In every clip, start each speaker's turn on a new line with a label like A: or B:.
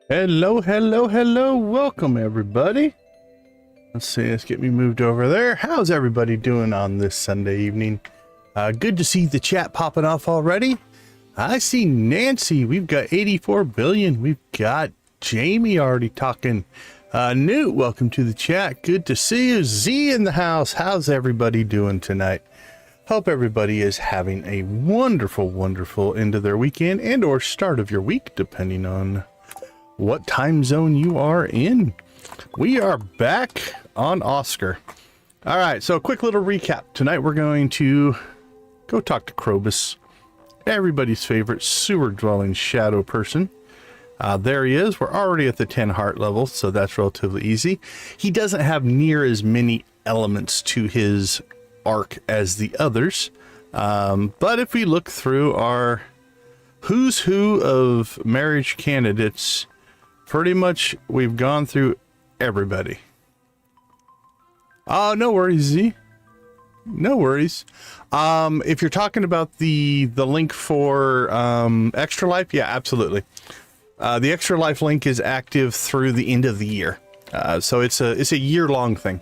A: Hello, hello, hello. Welcome, everybody. Let's see. Let's get me moved over there. How's everybody doing on this Sunday evening? Good to see the chat popping off already. I see Nancy. We've got 84 billion. We've got Jamie already talking. Newt, welcome to the chat. Good to see you. Z in the house. How's everybody doing tonight? Hope everybody is having a wonderful, wonderful end of their weekend and or start of your week, depending on what time zone you are in. We are back on Oscar. All right, so a quick little recap. Tonight we're going to go talk to Krobus, everybody's favorite sewer-dwelling shadow person. There he is. We're already at the 10 heart level, so that's relatively easy. He doesn't have near as many elements to his arc as the others, but if we look through our who's who of marriage candidates, pretty much we've gone through everybody. No worries, Z. No worries. If you're talking about the link for Extra Life, yeah, absolutely. The Extra Life link is active through the end of the year. So it's a year-long thing.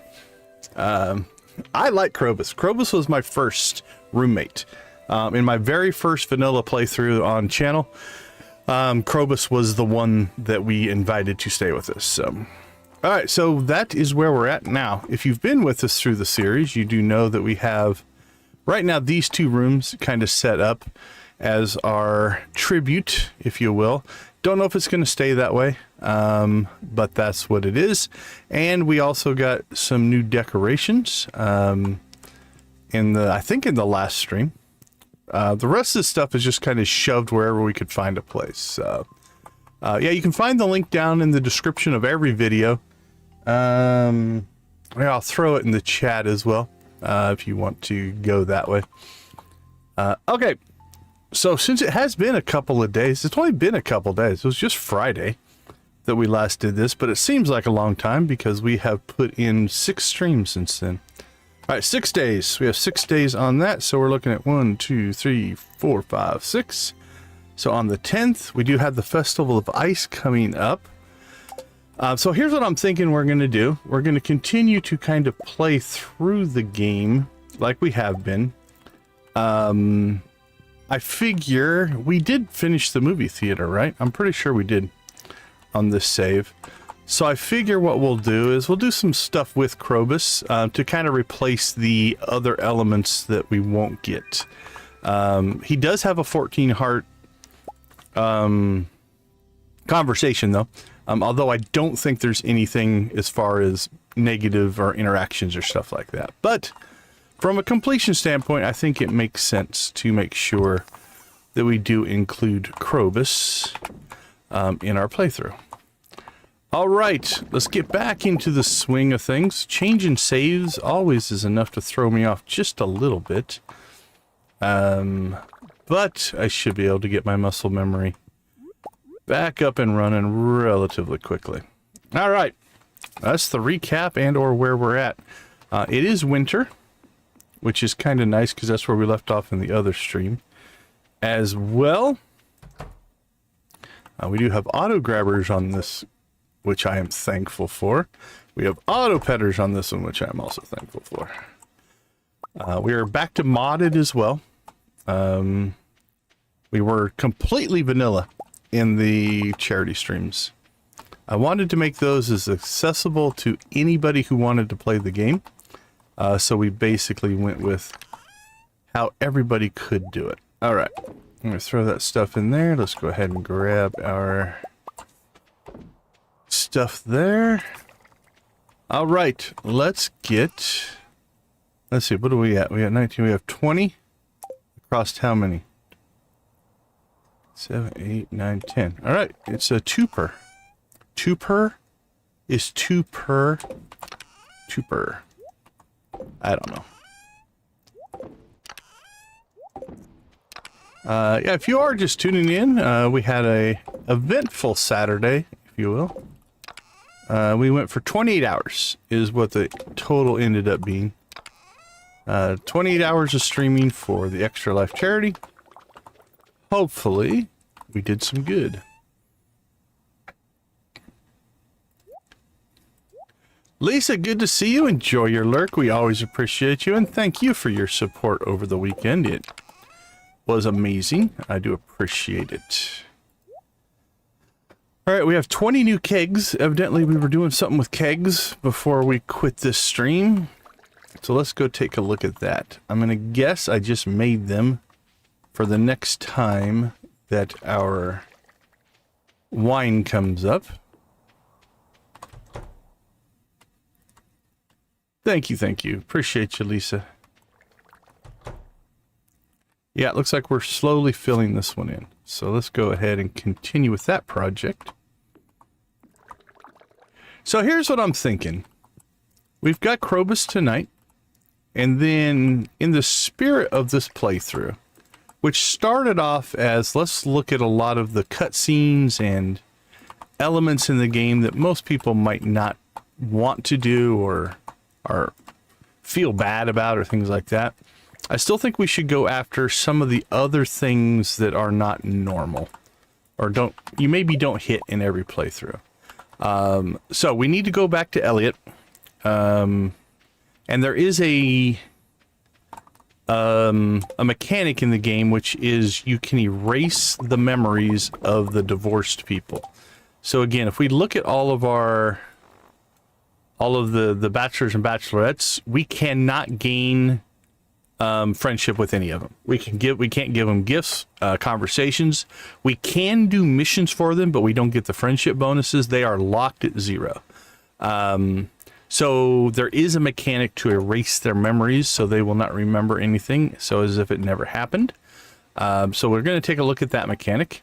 A: I like Krobus. Krobus was my first roommate. In my very first vanilla playthrough on channel, Krobus was the one that we invited to stay with us. So, all right, so that is where we're at now. If you've been with us through the series, you do know that we have right now these two rooms kind of set up as our tribute, if you will. Don't know if it's going to stay that way, but that's what it is. And we also got some new decorations I think in the last stream. The rest of the stuff is just kind of shoved wherever we could find a place. So, yeah, you can find the link down in the description of every video. Yeah, I'll throw it in the chat as well, if you want to go that way. Okay, so since it has been a couple of days, it's only been a couple of days. It was just Friday that we last did this, but it seems like a long time because we have put in 6 streams since then. All right, 6 days. We have 6 days on that, so we're looking at 1, 2, 3, 4, 5, 6. So on the 10th, we do have the Festival of Ice coming up. So here's what I'm thinking we're going to do. We're going to continue to kind of play through the game like we have been. I figure we did finish the movie theater, right? I'm pretty sure we did on this save. So I figure what we'll do is we'll do some stuff with Krobus to kind of replace the other elements that we won't get. He does have a 14 heart conversation though, although I don't think there's anything as far as negative or interactions or stuff like that. But from a completion standpoint, I think it makes sense to make sure that we do include Krobus in our playthrough. All right, let's get back into the swing of things. Changing saves always is enough to throw me off just a little bit. But I should be able to get my muscle memory back up and running relatively quickly. All right, that's the recap and or where we're at. It is winter, which is kind of nice because that's where we left off in the other stream. As well, we do have auto grabbers on this, which I am thankful for. We have auto petters on this one, which I'm also thankful for. We are back to modded as well. We were completely vanilla in the charity streams. I wanted to make those as accessible to anybody who wanted to play the game. So we basically went with how everybody could do it. All right, I'm gonna throw that stuff in there. Let's go ahead and grab our stuff there. All right, let's see, what are we at? We got 19, we have 20. Across how many? 7, 8, 9, 10. All right, it's a 2 per. 2 per is 2 per. 2 per. I don't know. Yeah, if you are just tuning in, we had a eventful Saturday, if you will. We went for 28 hours is what the total ended up being. 28 hours of streaming for the Extra Life charity. Hopefully, we did some good. Lisa, good to see you. Enjoy your lurk. We always appreciate you, and thank you for your support over the weekend. It was amazing. I do appreciate it. All right, we have 20 new kegs. Evidently, we were doing something with kegs before we quit this stream. So let's go take a look at that. I'm going to guess I just made them for the next time that our wine comes up. Thank you, thank you. Appreciate you, Lisa. Yeah, it looks like we're slowly filling this one in. So let's go ahead and continue with that project. So here's what I'm thinking. We've got Krobus tonight. And then in the spirit of this playthrough, which started off as let's look at a lot of the cutscenes and elements in the game that most people might not want to do or feel bad about or things like that. I still think we should go after some of the other things that are not normal or you maybe don't hit in every playthrough. So we need to go back to Elliot. And there is a mechanic in the game, which is you can erase the memories of the divorced people. So again, if we look at all of the bachelors and bachelorettes, we cannot gain friendship with any of them. We can't give them gifts, conversations. We can do missions for them, but we don't get the friendship bonuses. They are locked at 0. So there is a mechanic to erase their memories so they will not remember anything, so as if it never happened. So we're going to take a look at that mechanic.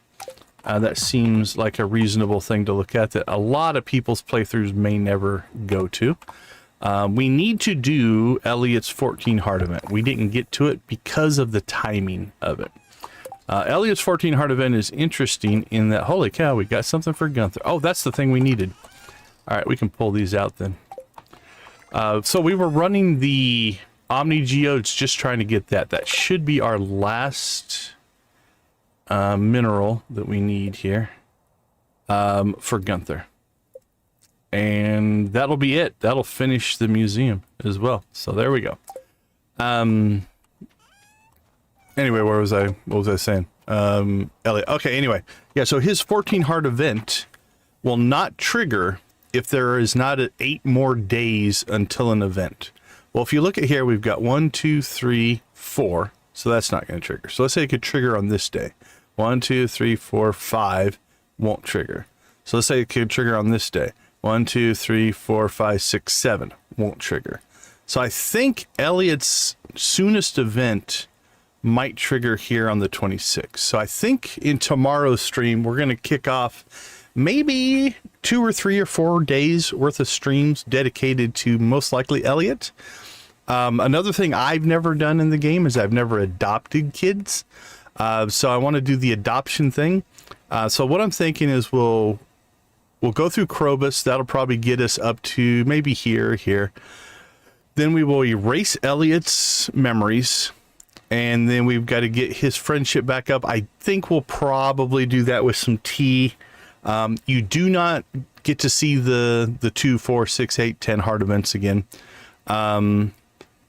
A: That seems like a reasonable thing to look at that a lot of people's playthroughs may never go to. We need to do Elliot's 14 heart event. We didn't get to it because of the timing of it. Elliot's 14 heart event is interesting in that, holy cow, we got something for Gunther. Oh, that's the thing we needed. All right, we can pull these out then. So we were running the Omni Geodes, just trying to get that. That should be our last mineral that we need here for Gunther. And that'll be it. That'll finish the museum as well. So there we go. Anyway, what was I saying? Elliot. Okay, anyway. Yeah, so his 14 heart event will not trigger if there is not 8 more days until an event. Well, if you look at here, we've got 1, 2, 3, 4. So that's not going to trigger. So let's say it could trigger on this day. 1, 2, 3, 4, 5 won't trigger. So let's say it could trigger on this day. 1, 2, 3, 4, 5, 6, 7 won't trigger. So I think Elliot's soonest event might trigger here on the 26th. So I think in tomorrow's stream, we're going to kick off maybe 2 or 3 or 4 days worth of streams dedicated to most likely Elliot. Another thing I've never done in the game is I've never adopted kids. So I want to do the adoption thing. So what I'm thinking is we'll go through Krobus. That'll probably get us up to maybe here. Then we will erase Elliot's memories. And then we've got to get his friendship back up. I think we'll probably do that with some tea. You do not get to see the 2, 4, 6, 8, 10 heart events again. And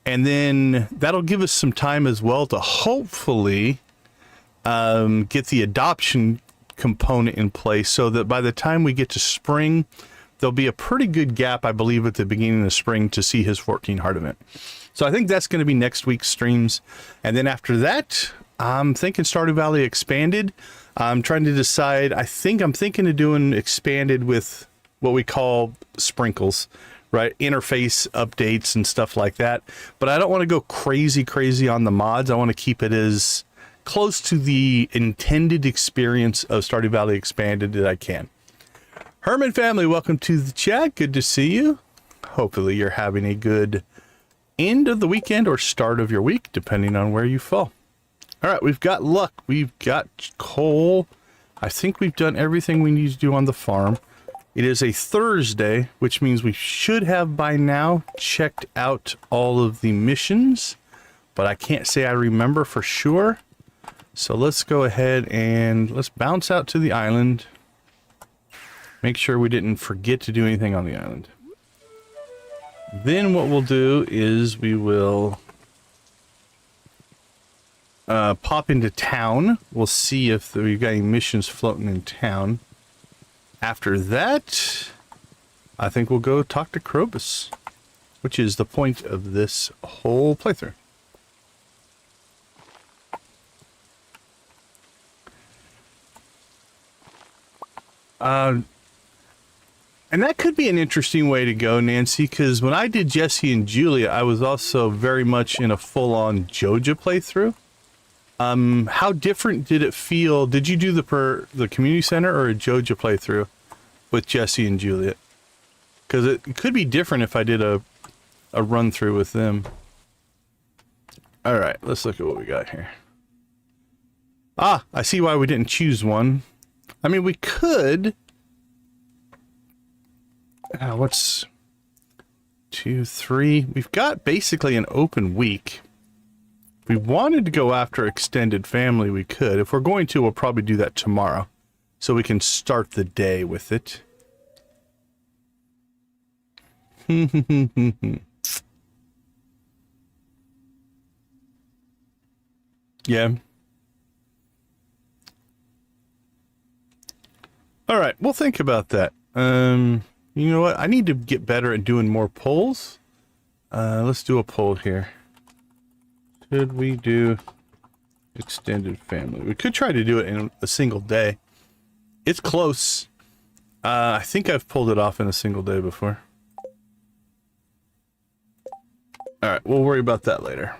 A: then that'll give us some time as well to hopefully get the adoption component in place so that by the time we get to spring, there'll be a pretty good gap, I believe, at the beginning of spring to see his 14 heart event. So I think that's going to be next week's streams. And then after that, I'm thinking Stardew Valley Expanded. I'm trying to decide. I'm thinking of doing Expanded with what we call sprinkles, right? Interface updates and stuff like that. But I don't want to go crazy on the mods. I want to keep it as close to the intended experience of Stardew Valley Expanded that I can. Herman family, welcome to the chat. Good to see you. Hopefully you're having a good end of the weekend or start of your week, depending on where you fall. All right, we've got luck. We've got coal. I think we've done everything we need to do on the farm. It is a Thursday, which means we should have by now checked out all of the missions, but I can't say I remember for sure. So let's go ahead and let's bounce out to the island. Make sure we didn't forget to do anything on the island. Then what we'll do is we will pop into town. We'll see if we've got any missions floating in town. After that, I think we'll go talk to Krobus, which is the point of this whole playthrough. And that could be an interesting way to go, Nancy, because when I did Jesse and Julia, I was also very much in a full-on Joja playthrough. How different did it feel? Did you do the community center or a Joja playthrough with Jesse and Juliet? Because it could be different if I did a run through with them. All right, let's look at what we got here. Ah, I see why we didn't choose one. I mean, we could. What's 2, 3? We've got basically an open week. If we wanted to go after extended family, we could. If we're going to, we'll probably do that tomorrow, so we can start the day with it. Yeah. All right, we'll think about that. You know what? I need to get better at doing more polls. Let's do a poll here. Should we do extended family? We could try to do it in a single day. It's close. I think I've pulled it off in a single day before. All right, we'll worry about that later.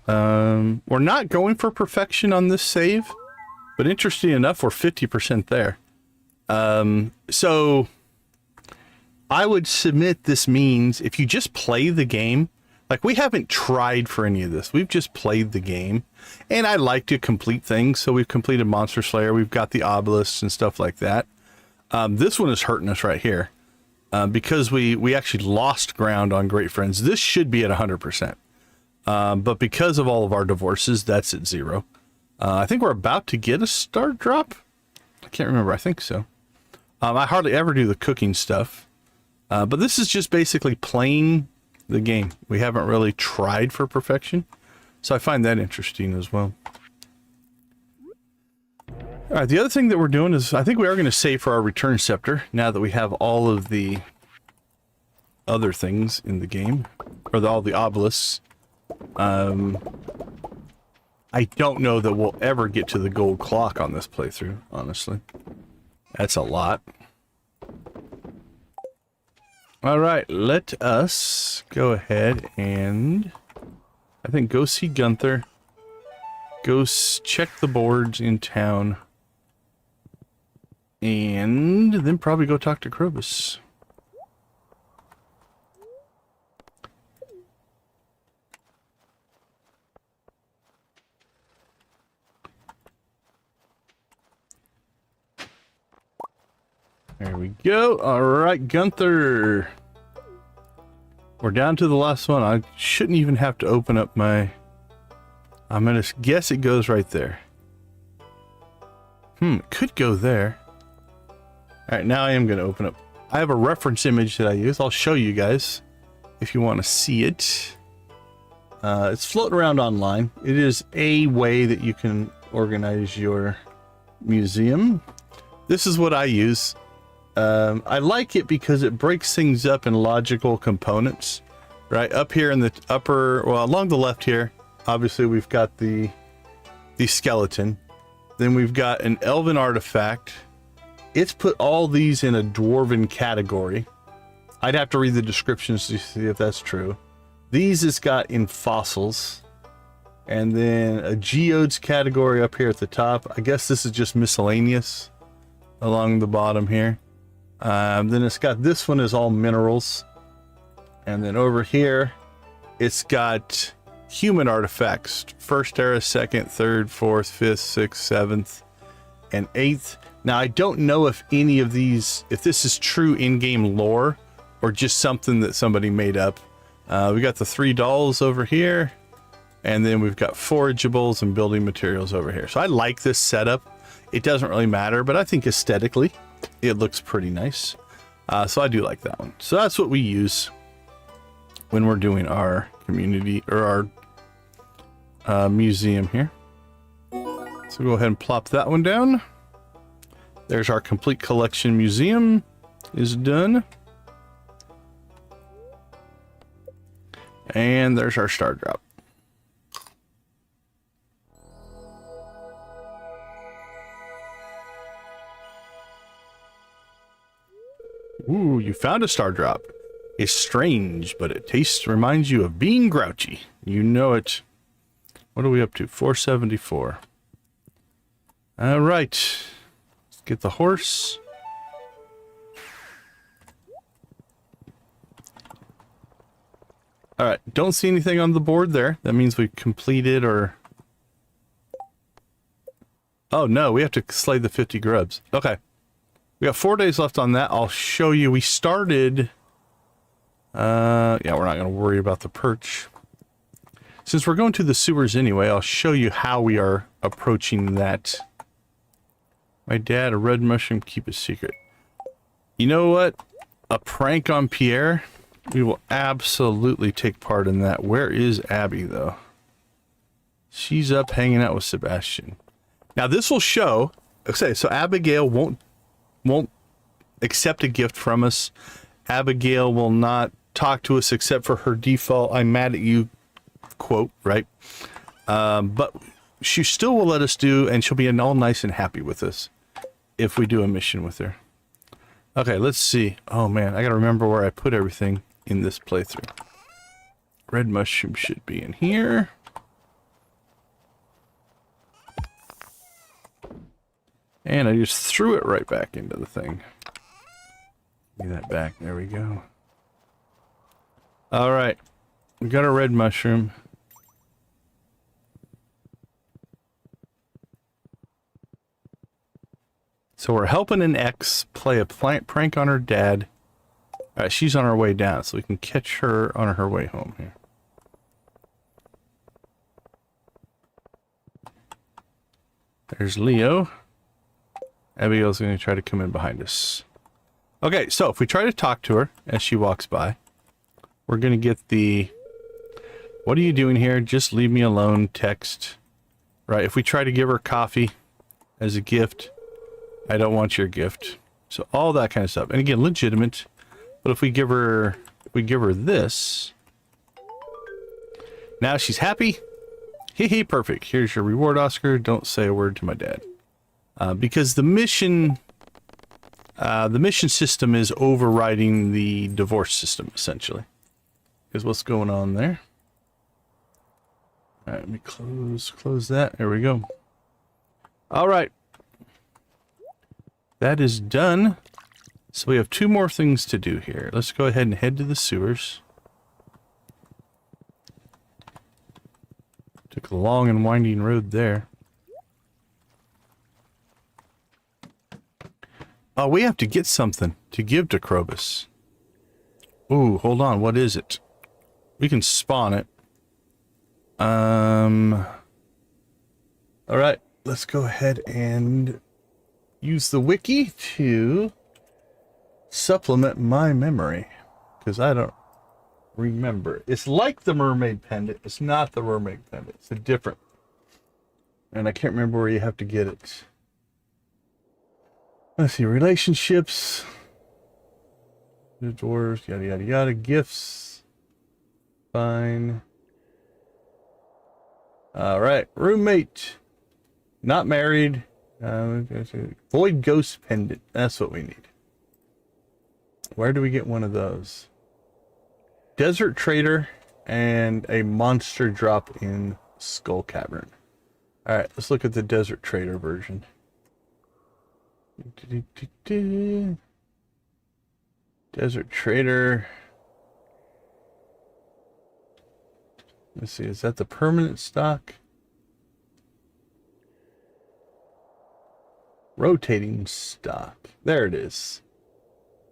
A: We're not going for perfection on this save, but interesting enough, we're 50% there. So I would submit this means if you just play the game, like we haven't tried for any of this. We've just played the game, and I like to complete things. So we've completed Monster Slayer. We've got the obelisks and stuff like that. This one is hurting us right here, because we actually lost ground on Great Friends. This should be at 100%. But because of all of our divorces, that's at 0. I think we're about to get a star drop. I can't remember. I think so. I hardly ever do the cooking stuff. But this is just basically playing the game. We haven't really tried for perfection. So I find that interesting as well. All right, the other thing that we're doing is I think we are going to save for our return scepter now that we have all of the other things in the game, or all the obelisks. I don't know that we'll ever get to the gold clock on this playthrough, honestly. That's a lot. All right, let us go ahead and I think go see Gunther. Go check the boards in town. And then probably go talk to Krobus. There we go. All right, Gunther. We're down to the last one. I shouldn't even have to open up my... I'm going to guess it goes right there. It could go there. All right, now I am going to open up. I have a reference image that I use. I'll show you guys if you want to see it. It's floating around online. It is a way that you can organize your museum. This is what I use. I like it because it breaks things up in logical components, right? Up here in the upper, well, along the left here, obviously we've got the skeleton. Then we've got an elven artifact. It's put all these in a dwarven category. I'd have to read the descriptions to see if that's true. These it's got in fossils. And then a geodes category up here at the top. I guess this is just miscellaneous along the bottom here. Then it's got this one is all minerals. And then over here, it's got human artifacts. First era, second, third, fourth, fifth, sixth, seventh, and eighth. Now, I don't know if any of these, if this is true in-game lore or just something that somebody made up. We got the 3 dolls over here. And then we've got forageables and building materials over here. So I like this setup. It doesn't really matter, but I think aesthetically, it looks pretty nice. So I do like that one. So that's what we use when we're doing our community or our museum here. So go ahead and plop that one down. There's our complete collection museum is done. And there's our star drop. Ooh, you found a star drop. It's strange, but it reminds you of being grouchy. You know it. What are we up to? 474. All right. Let's get the horse. All right. Don't see anything on the board there. That means we completed or... Oh, no. We have to slay the 50 grubs. Okay. We got 4 days left on that. I'll show you. We started... yeah, we're not going to worry about the perch. Since we're going to the sewers anyway, I'll show you how we are approaching that. My dad, a red mushroom, keep a secret. You know what? A prank on Pierre? We will absolutely take part in that. Where is Abby, though? She's up hanging out with Sebastian. Now, this will show... Okay, so Abigail won't accept a gift from us. Abigail will not talk to us except for her default "I'm mad at you" quote, right? But she still will let us do, and she'll be all nice and happy with us if we do a mission with her. Okay, let's see. Oh man, I gotta remember where I put everything in this playthrough. Red mushroom should be in here. And I just threw it right back into the thing. Give me that back. There we go. All right. We got our red mushroom. So we're helping an ex play a prank on her dad. All right, she's on her way down, so we can catch her on her way home here. There's Leo. Abigail's going to try to come in behind us. Okay, so if we try to talk to her as she walks by, we're going to get the, "What are you doing here? Just leave me alone" text. Right, if we try to give her coffee as a gift, "I don't want your gift." So all that kind of stuff. And again, legitimate. But if we give her this, now she's happy. Hee hee, perfect. Here's your reward, Oscar. Don't say a word to my dad. Because the mission system is overriding the divorce system, essentially. Is what's going on there. All right, let me close that. There we go. All right. That is done. So we have 2 more things to do here. Let's go ahead and head to the sewers. Took a long and winding road there. Oh, we have to get something to give to Krobus. Ooh, hold on. What is it? We can spawn it. All right. Let's go ahead and use the wiki to supplement my memory, because I don't remember. It's like the mermaid pendant. It's not the mermaid pendant. It's a different. And I can't remember where you have to get it. Let's see, relationships, the dwarves, yada yada yada, gifts, fine. All right, roommate, not married, void ghost pendant. That's what we need. Where do we get one of those? Desert trader and a monster drop in Skull Cavern. All right, let's look at the desert trader version. Desert trader. Let's see, is that the permanent stock? Rotating stock. There it is.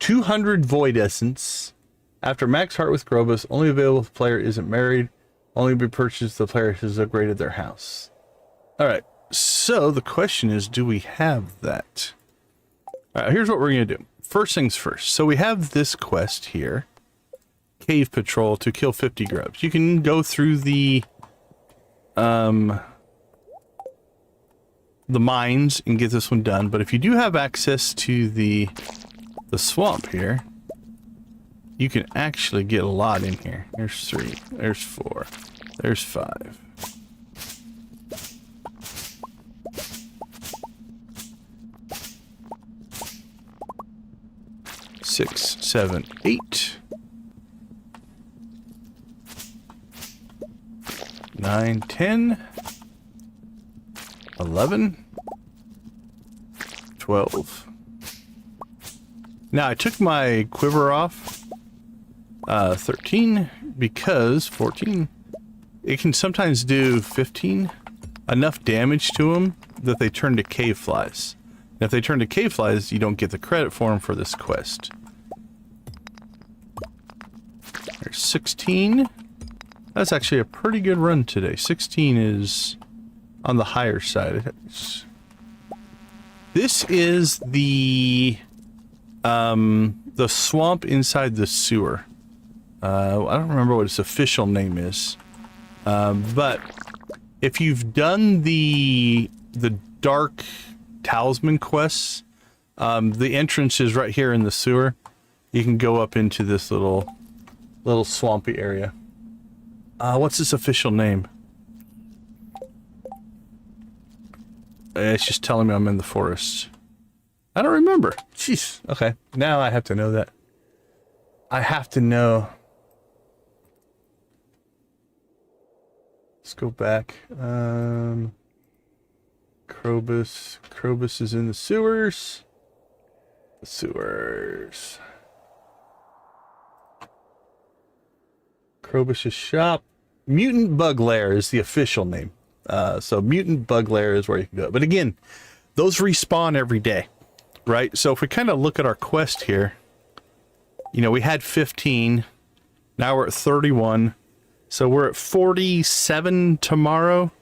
A: 200 void essence. After max heart with Krobus, only available if the player isn't married. Only be purchased if the player has upgraded their house. Alright, so the question is, do we have that? Alright, here's what we're going to do. first things first. So we have this quest here. Cave patrol to kill 50 grubs. You can go through the mines and get this one done, but if you do have access to the swamp here, you can actually get a lot in here. There's 3, there's 4, there's 5. Six, 7, 8. 9, 10. 11. 12. Now I took my quiver off. 13 because 14. It can sometimes do 15. Enough damage to them that they turn to cave flies. And if they turn to cave flies, you don't get the credit for them for this quest. There's 16. That's actually a pretty good run today. 16 is on the higher side. This is the swamp inside the sewer. I don't remember what its official name is. But if you've done the dark talisman quests, the entrance is right here in the sewer. You can go up into this little swampy area. What's its official name? It's just telling me I'm in the forest. I don't remember. Jeez. Okay. Now I have to know that. I have to know. Let's go back. Krobus. Krobus is in the sewers. The sewers. Krobus' shop. Mutant Bug Lair is the official name. So Mutant Bug Lair is where you can go. But again, those respawn every day, right? So if we kind of look at our quest here, you know, we had 15. Now we're at 31. So we're at 47 tomorrow.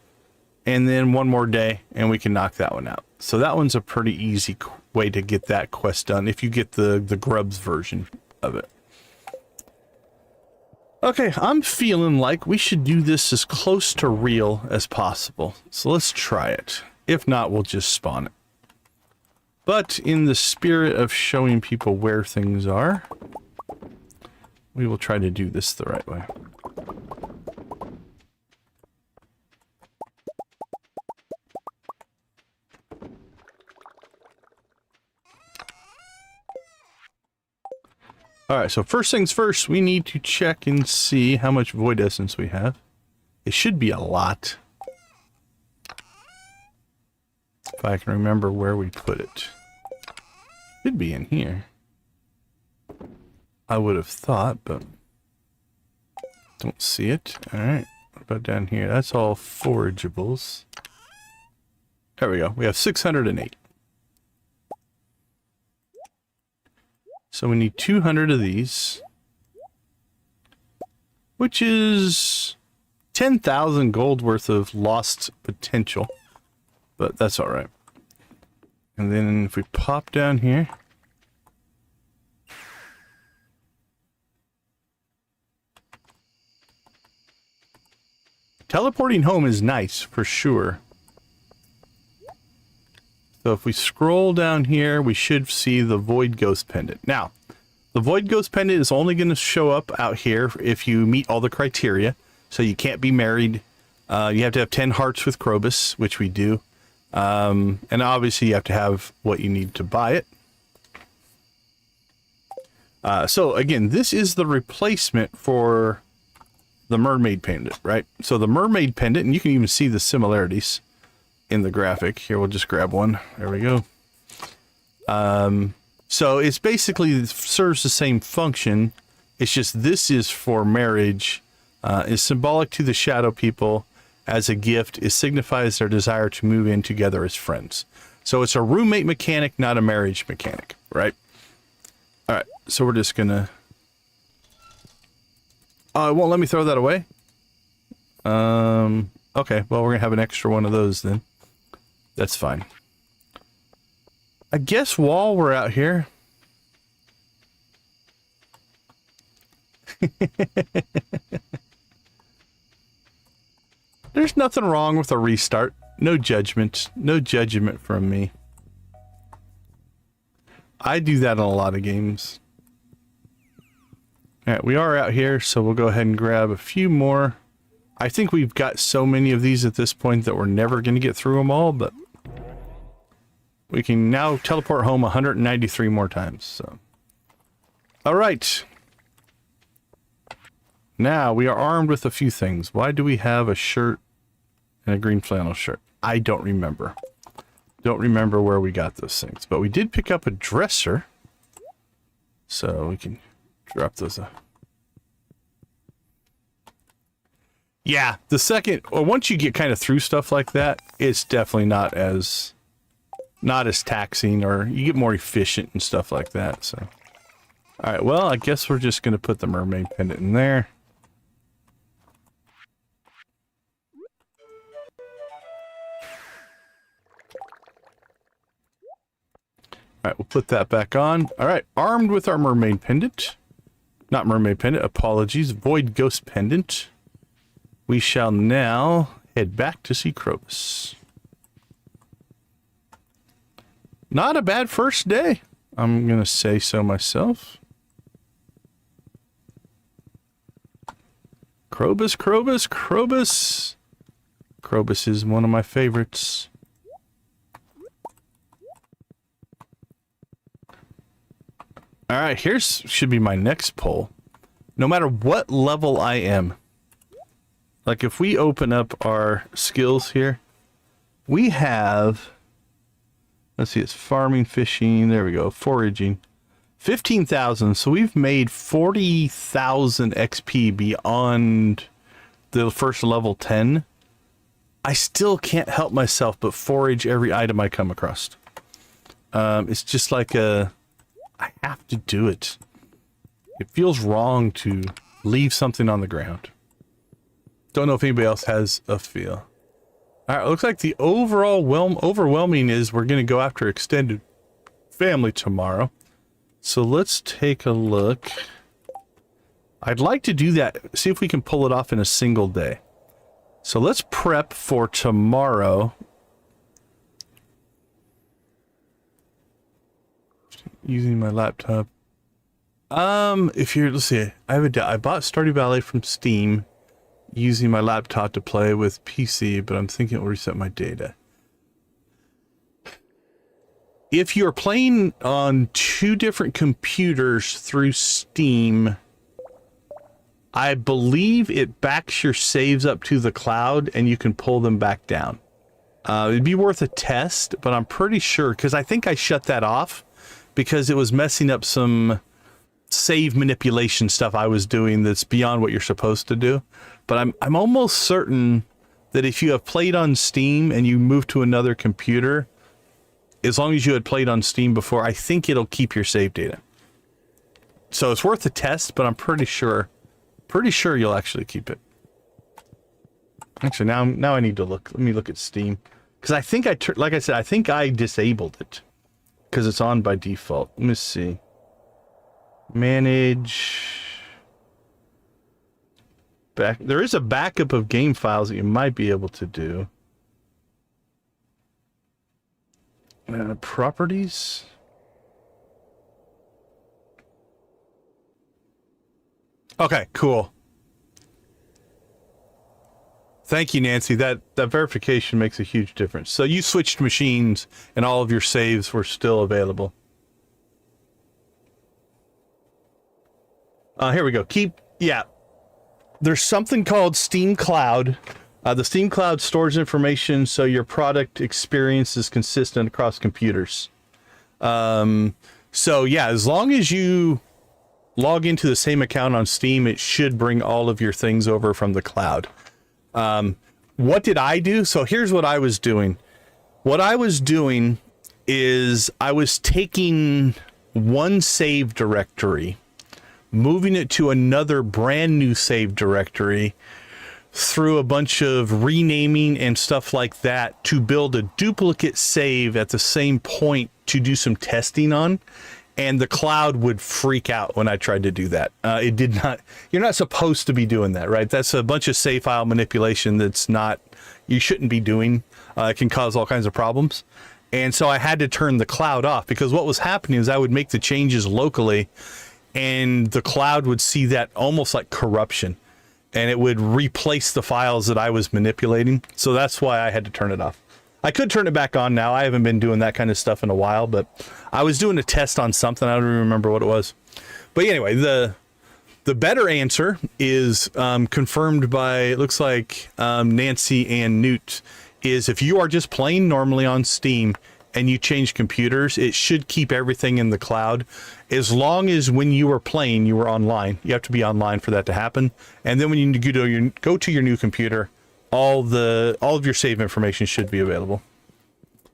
A: And then one more day and we can knock that one out. So that one's a pretty easy way to get that quest done if you get the Grubs version of it. Okay, I'm feeling like we should do this as close to real as possible. So let's try it. If not, we'll just spawn it. But in the spirit of showing people where things are, we will try to do this the right way. Alright, so first things first, we need to check and see how much void essence we have. It should be a lot. If I can remember where we put it. Should be in here. I would have thought, but don't see it. Alright, what about down here? That's all forageables. There we go. We have 608. So we need 200 of these, which is 10,000 gold worth of lost potential, but that's all right. And then if we pop down here, teleporting home is nice for sure. So if we scroll down here, we should see the Void Ghost Pendant. Now, the Void Ghost Pendant is only going to show up out here if you meet all the criteria. So you can't be married. You have to have 10 hearts with Krobus, which we do. And obviously you have to have what you need to buy it. So again, this is the replacement for the Mermaid Pendant, right? So the Mermaid Pendant, and you can even see the similarities in the graphic. Here, we'll just grab one. There we go. So it's basically serves the same function. It's just this is for marriage. Is symbolic to the shadow people as a gift. It signifies their desire to move in together as friends. So it's a roommate mechanic, not a marriage mechanic, right? All right. So we're just gonna. It won't let me throw that away. Okay. Well, we're gonna have an extra one of those then. That's fine. I guess while we're out here, There's nothing wrong with a restart. No judgment. No judgment from me. I do that in a lot of games. Alright, we are out here, so we'll go ahead and grab a few more. I think we've got so many of these at this point that we're never going to get through them all, but we can now teleport home 193 more times, so. Alright. Now, we are armed with a few things. Why do we have a shirt and a green flannel shirt? I don't remember. Don't remember where we got those things. But we did pick up a dresser. So we can drop those up. Yeah, the second, or once you get kind of through stuff like that, it's definitely not as taxing, or you get more efficient and stuff like that, so. Alright, well, I guess we're just going to put the mermaid pendant in there. Alright, we'll put that back on. Alright, armed with our mermaid pendant. Not mermaid pendant, apologies. Void ghost pendant. We shall now head back to see Krobus. Not a bad first day. I'm going to say so myself. Krobus, Krobus, Krobus. Krobus is one of my favorites. Alright, here's should be my next poll. No matter what level I am, like if we open up our skills here, we have, let's see, it's farming, fishing, there we go, foraging, 15,000. So we've made 40,000 XP beyond the first level 10. I still can't help myself but forage every item I come across. It's just like I have to do it. It feels wrong to leave something on the ground. Don't know if anybody else has a feel. Alright, looks like the overwhelming is we're going to go after extended family tomorrow. So let's take a look. I'd like to do that, see if we can pull it off in a single day. So let's prep for tomorrow. Using my laptop. If you're, let's see, I bought Stardew Valley from Steam using my laptop to play with PC, but I'm thinking it'll reset my data. If you're playing on two different computers through Steam, I believe it backs your saves up to the cloud and you can pull them back down. It'd be worth a test, but I'm pretty sure, because I think I shut that off because it was messing up some save manipulation stuff I was doing that's beyond what you're supposed to do. But I'm almost certain that if you have played on Steam and you move to another computer, as long as you had played on Steam before, I think it'll keep your save data. So it's worth a test, but I'm pretty sure you'll actually keep it. Actually, now I need to look. Let me look at Steam, because I think like I said, I think I disabled it because it's on by default. Let me see. Manage. There is a backup of game files that you might be able to do. Properties. Okay, cool. Thank you, Nancy. That verification makes a huge difference. So you switched machines and all of your saves were still available. Here we go. Yeah. There's something called Steam Cloud. The Steam Cloud stores information so your product experience is consistent across computers. So yeah, as long as you log into the same account on Steam, it should bring all of your things over from the cloud. What did I do? So here's what I was doing. What I was doing is I was taking one save directory, moving it to another brand new save directory through a bunch of renaming and stuff like that to build a duplicate save at the same point to do some testing on. and the cloud would freak out when I tried to do that. It did not. You're not supposed to be doing that, right? That's a bunch of save file manipulation that's not, you shouldn't be doing. It can cause all kinds of problems. And so I had to turn the cloud off, because what was happening is I would make the changes locally and the cloud would see that almost like corruption, and it would replace the files that I was manipulating. So that's why I had to turn it off. I could turn it back on now. I haven't been doing that kind of stuff in a while, but I was doing a test on something. I don't even remember what it was. But anyway, the better answer is confirmed by, it looks like, Nancy and Newt, is if you are just playing normally on Steam and you change computers, it should keep everything in the cloud, as long as when you were playing, you were online. You have to be online for that to happen. And then when you go to your new computer, all of your save information should be available.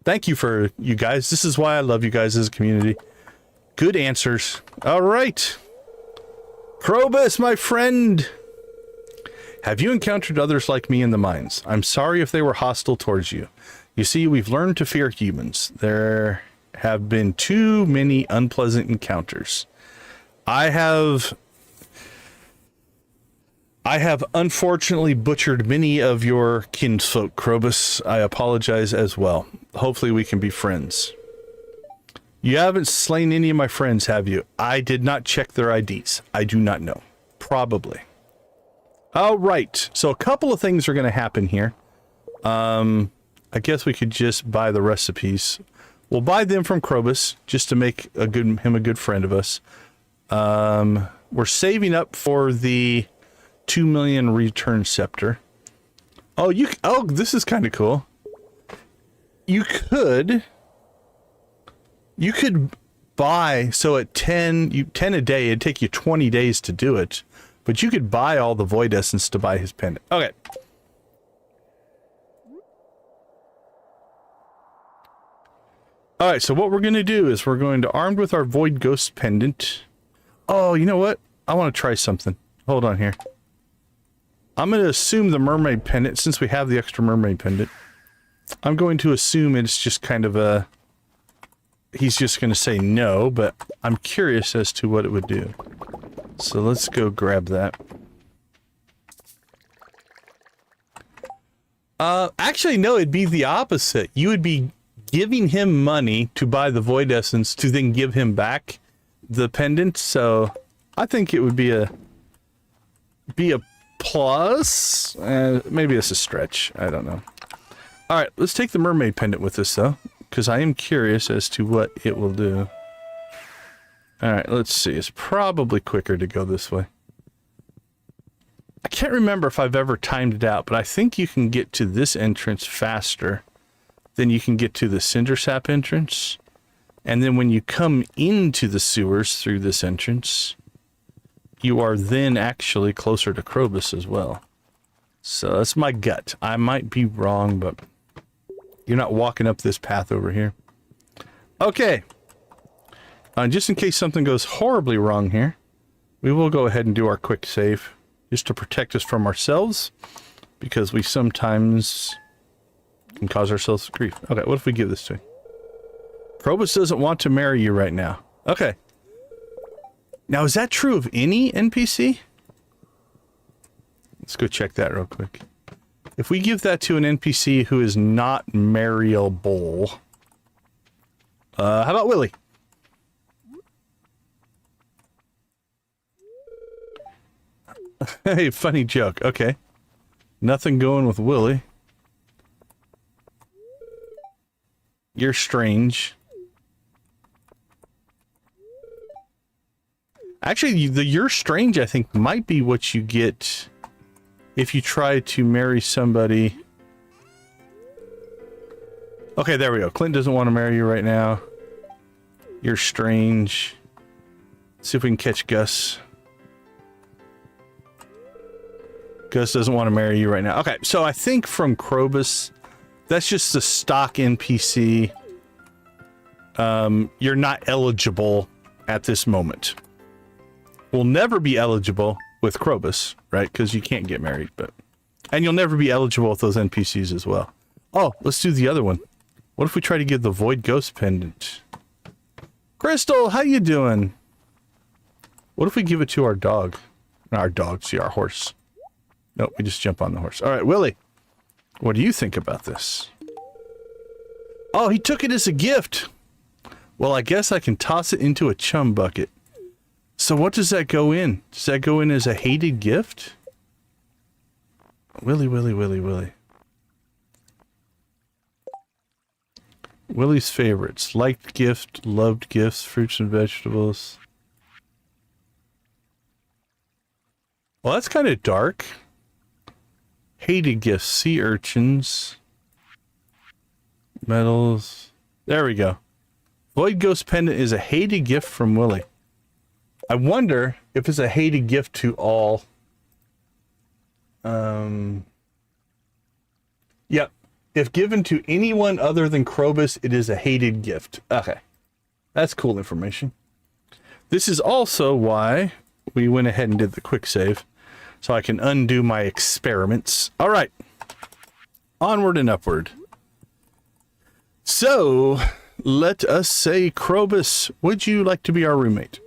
A: Thank you for you guys. This is why I love you guys as a community. Good answers. All right. Krobus, my friend. Have you encountered others like me in the mines? I'm sorry if they were hostile towards you. You see, we've learned to fear humans. There have been too many unpleasant encounters. I have unfortunately butchered many of your kinsfolk, Krobus. I apologize as well. Hopefully we can be friends. You haven't slain any of my friends, have you? I did not check their IDs. I do not know. Probably. All right. So a couple of things are going to happen here. I guess we could just buy the recipes. We'll buy them from Krobus just to make him a good friend of us. We're saving up for the 2 million return scepter. Oh, this is kind of cool. You could buy, so at 10 a day, it'd take you 20 days to do it, but you could buy all the void essence to buy his pendant. Okay. All right, so what we're going to do is we're going to, armed with our void ghost pendant. Oh, you know what? I want to try something. Hold on here. I'm going to assume the mermaid pendant, since we have the extra mermaid pendant. I'm going to assume it's just kind of a... He's just going to say no, but I'm curious as to what it would do. So let's go grab that. Actually, no, it'd be the opposite. You would be giving him money to buy the void essence to then give him back the pendant. So I think it would be a plus. Maybe it's a stretch. I don't know. All right, let's take the mermaid pendant with us though, because I am curious as to what it will do. All right, let's see. It's probably quicker to go this way. I can't remember if I've ever timed it out, but I think you can get to this entrance faster than you can get to the cinder sap entrance. And then when you come into the sewers through this entrance, you are then actually closer to Krobus as well. So that's my gut. I might be wrong, but you're not walking up this path over here. Okay. Just in case something goes horribly wrong here, we will go ahead and do our quick save just to protect us from ourselves, because we sometimes can cause ourselves grief. Okay, what if we give this to him? Krobus doesn't want to marry you right now. Okay. Now, is that true of any NPC? Let's go check that real quick. If we give that to an NPC who is not marryable, how about Willie? Hey, funny joke. Okay. Nothing going with Willie. You're strange. Actually, the you're strange, I think, might be what you get if you try to marry somebody. Okay, there we go. Clint doesn't want to marry you right now. You're strange. Let's see if we can catch Gus. Gus doesn't want to marry you right now. Okay, so I think from Krobus, that's just the stock NPC. You're not eligible at this moment. Will never be eligible with Krobus, right? Because you can't get married, and you'll never be eligible with those NPCs as well. Oh, let's do the other one. What if we try to give the Void Ghost Pendant? Crystal, how you doing? What if we give it to our dog? Not our dog, see, our horse. Nope, we just jump on the horse. All right, Willie, what do you think about this? Oh, he took it as a gift. Well, I guess I can toss it into a chum bucket. So what does that go in? Does that go in as a hated gift? Willie, Willie, Willie, Willie. Willie's favorites. Liked gift, loved gifts, fruits and vegetables. Well, that's kind of dark. Hated gifts, sea urchins. Medals. There we go. Void Ghost Pendant is a hated gift from Willie. I wonder if it's a hated gift to all. Yep. If given to anyone other than Krobus, it is a hated gift. Okay. That's cool information. This is also why we went ahead and did the quick save. So I can undo my experiments. All right. Onward and upward. So, let us say, Krobus, would you like to be our roommate?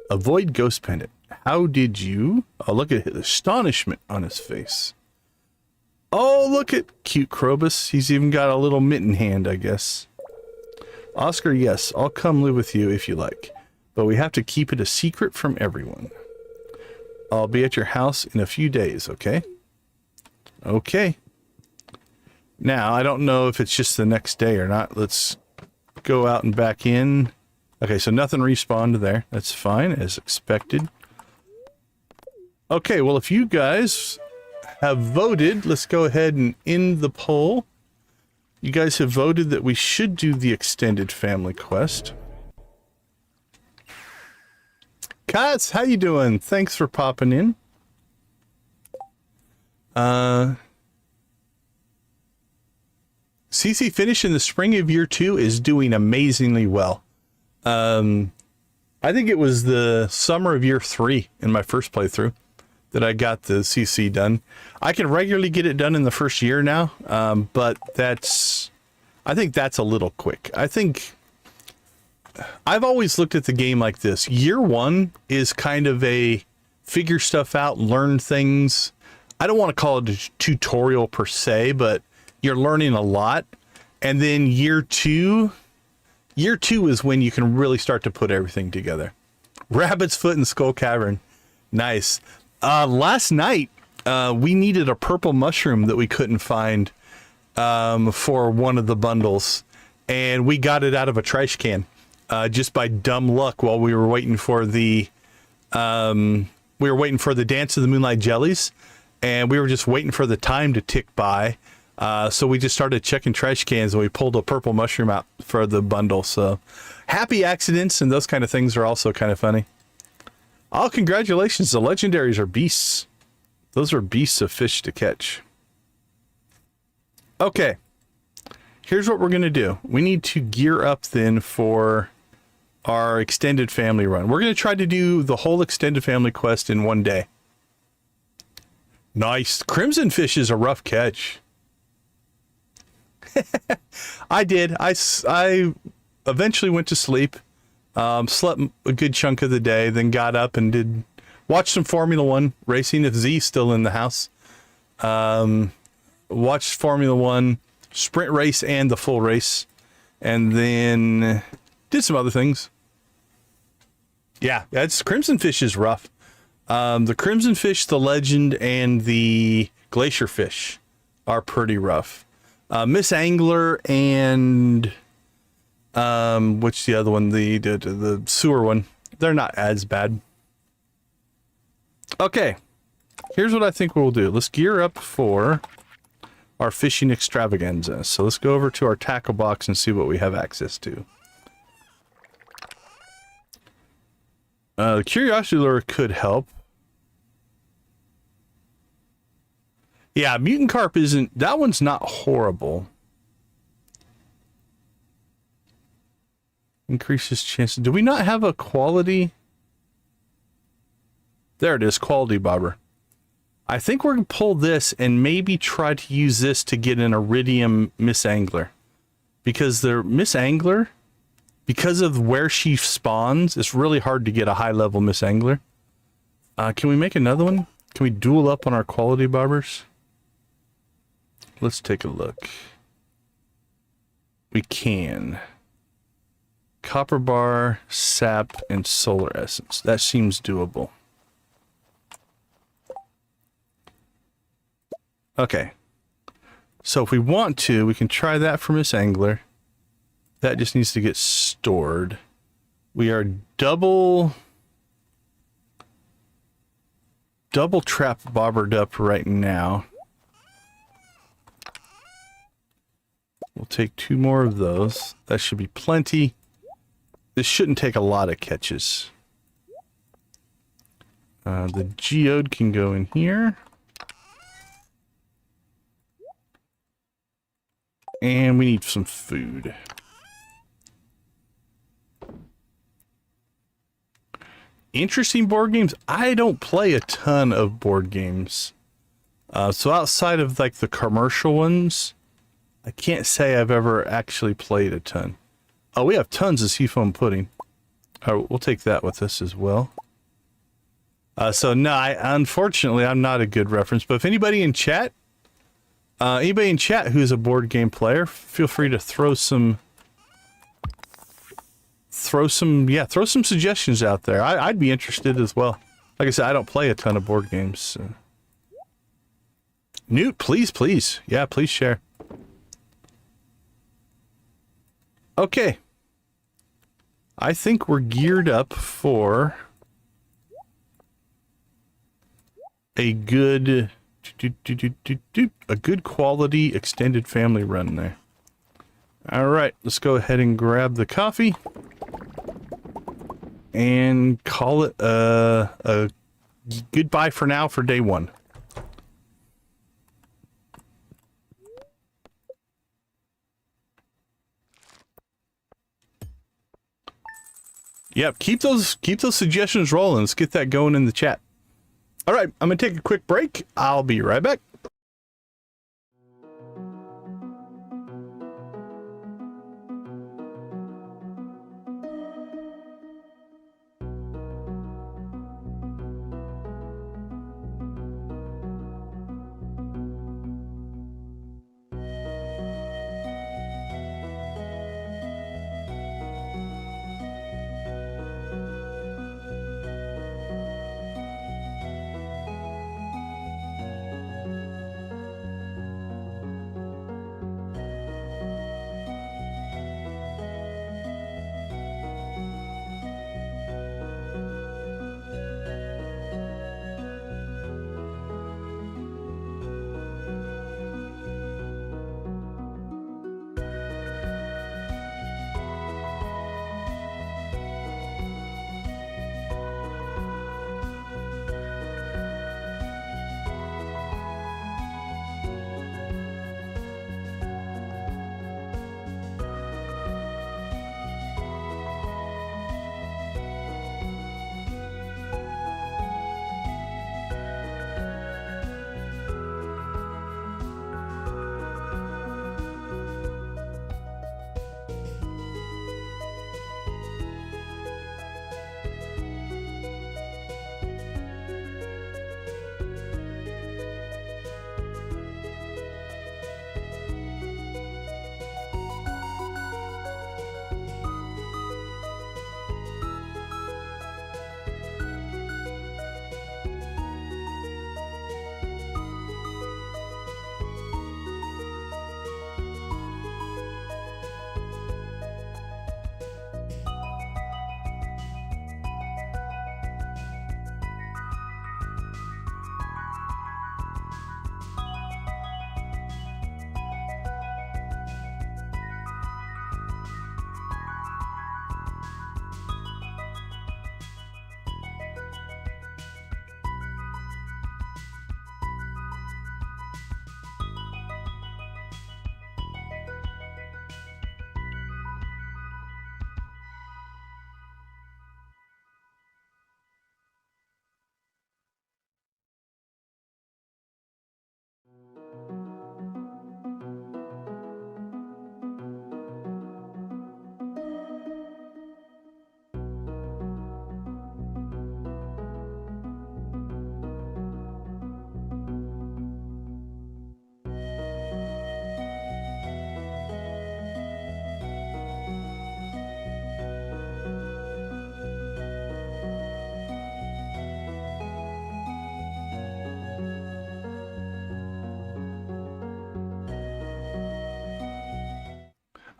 A: Avoid Ghost Pendant. How did you... Oh, look at his astonishment on his face. Oh, look at cute Krobus. He's even got a little mitten hand, I guess. Oscar, yes, I'll come live with you if you like. But we have to keep it a secret from everyone. I'll be at your house in a few days, okay? Okay. Now, I don't know if it's just the next day or not. Let's go out and back in. Okay, so nothing respawned there. That's fine, as expected. Okay, well, if you guys have voted, let's go ahead and end the poll. You guys have voted that we should do the extended family quest. Katz, how you doing? Thanks for popping in. CC Finish in the spring of year 2 is doing amazingly well. I think it was the summer of year 3 in my first playthrough that I got the CC done. I can regularly get it done in the first year now, but I think that's a little quick. I think I've always looked at the game like this. Year 1 is kind of a figure stuff out, learn things. I don't want to call it a tutorial per se, but you're learning a lot. And then year 2 is when you can really start to put everything together. Rabbit's Foot and Skull Cavern. Nice. Last night, we needed a purple mushroom that we couldn't find for one of the bundles. And we got it out of a trash can just by dumb luck while we were waiting for the Dance of the Moonlight Jellies. And we were just waiting for the time to tick by. So we just started checking trash cans and we pulled a purple mushroom out for the bundle. So happy accidents and those kind of things are also kind of funny. Oh, congratulations. The legendaries are beasts. Those are beasts of fish to catch. Okay. Here's what we're going to do. We need to gear up then for our extended family run. We're going to try to do the whole extended family quest in one day. Nice. Crimson fish is a rough catch. I did. I eventually went to sleep, slept a good chunk of the day, then got up and watched some Formula One racing if Z's still in the house. Watched Formula One sprint race and the full race, and then did some other things. Yeah, it's Crimson Fish is rough. The Crimson Fish, the Legend, and the Glacier Fish are pretty rough. Miss Angler and what's the other one? The sewer one. They're not as bad. Okay, here's what I think we'll do. Let's gear up for our fishing extravaganza. So let's go over to our tackle box and see what we have access to. The Curiosity Lure could help. Yeah, Mutant Carp isn't... That one's not horrible. Increases chances. Do we not have a quality? There it is, quality bobber. I think we're going to pull this and maybe try to use this to get an Iridium Miss Angler. Because the Miss Angler because of where she spawns, it's really hard to get a high level Miss Angler. Can we make another one? Can we duel up on our quality barbers? Let's take a look. We can. Copper bar, sap, and solar essence. That seems doable. Okay. So if we want to, we can try that for Miss Angler. That just needs to get stored. We are double trap bobbered up right now. We'll take 2 more of those. That should be plenty. This shouldn't take a lot of catches. The geode can go in here. And we need some food. Interesting board games. I don't play a ton of board games. So outside of like the commercial ones, I can't say I've ever actually played a ton. Oh, we have tons of seafoam pudding. Oh, we'll take that with us as well. So no, unfortunately, I'm not a good reference. But if anybody in chat who's a board game player, feel free to throw some suggestions out there. I'd be interested as well. Like I said, I don't play a ton of board games. So. Newt, please. Yeah, please share. Okay. I think we're geared up for a good quality extended family run there. All right, let's go ahead and grab the coffee and call it a goodbye for now for day 1. Yep, keep those suggestions rolling. Let's get that going in the chat. All right, I'm gonna take a quick break. I'll be right back.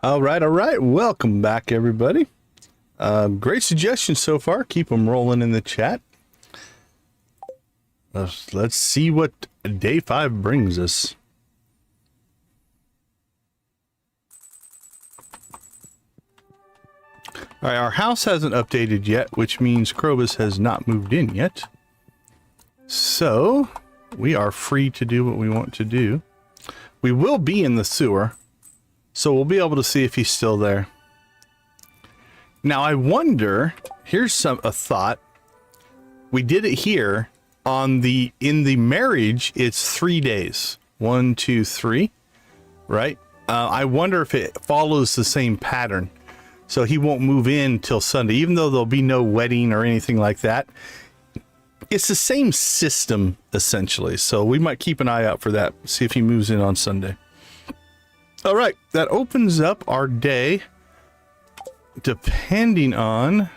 A: All right. Welcome back, everybody. Great suggestions so far. Keep them rolling in the chat. Let's see what day 5 brings us. All right, our house hasn't updated yet, which means Krobus has not moved in yet. So we are free to do what we want to do. We will be in the sewer, so we'll be able to see if he's still there. Now I wonder, here's a thought. We did it here on in the marriage, it's 3 days. 1, 2, 3, right? I wonder if it follows the same pattern. So he won't move in till Sunday, even though there'll be no wedding or anything like that. It's the same system, essentially. So we might keep an eye out for that. See if he moves in on Sunday. All right. That opens up our day. Depending on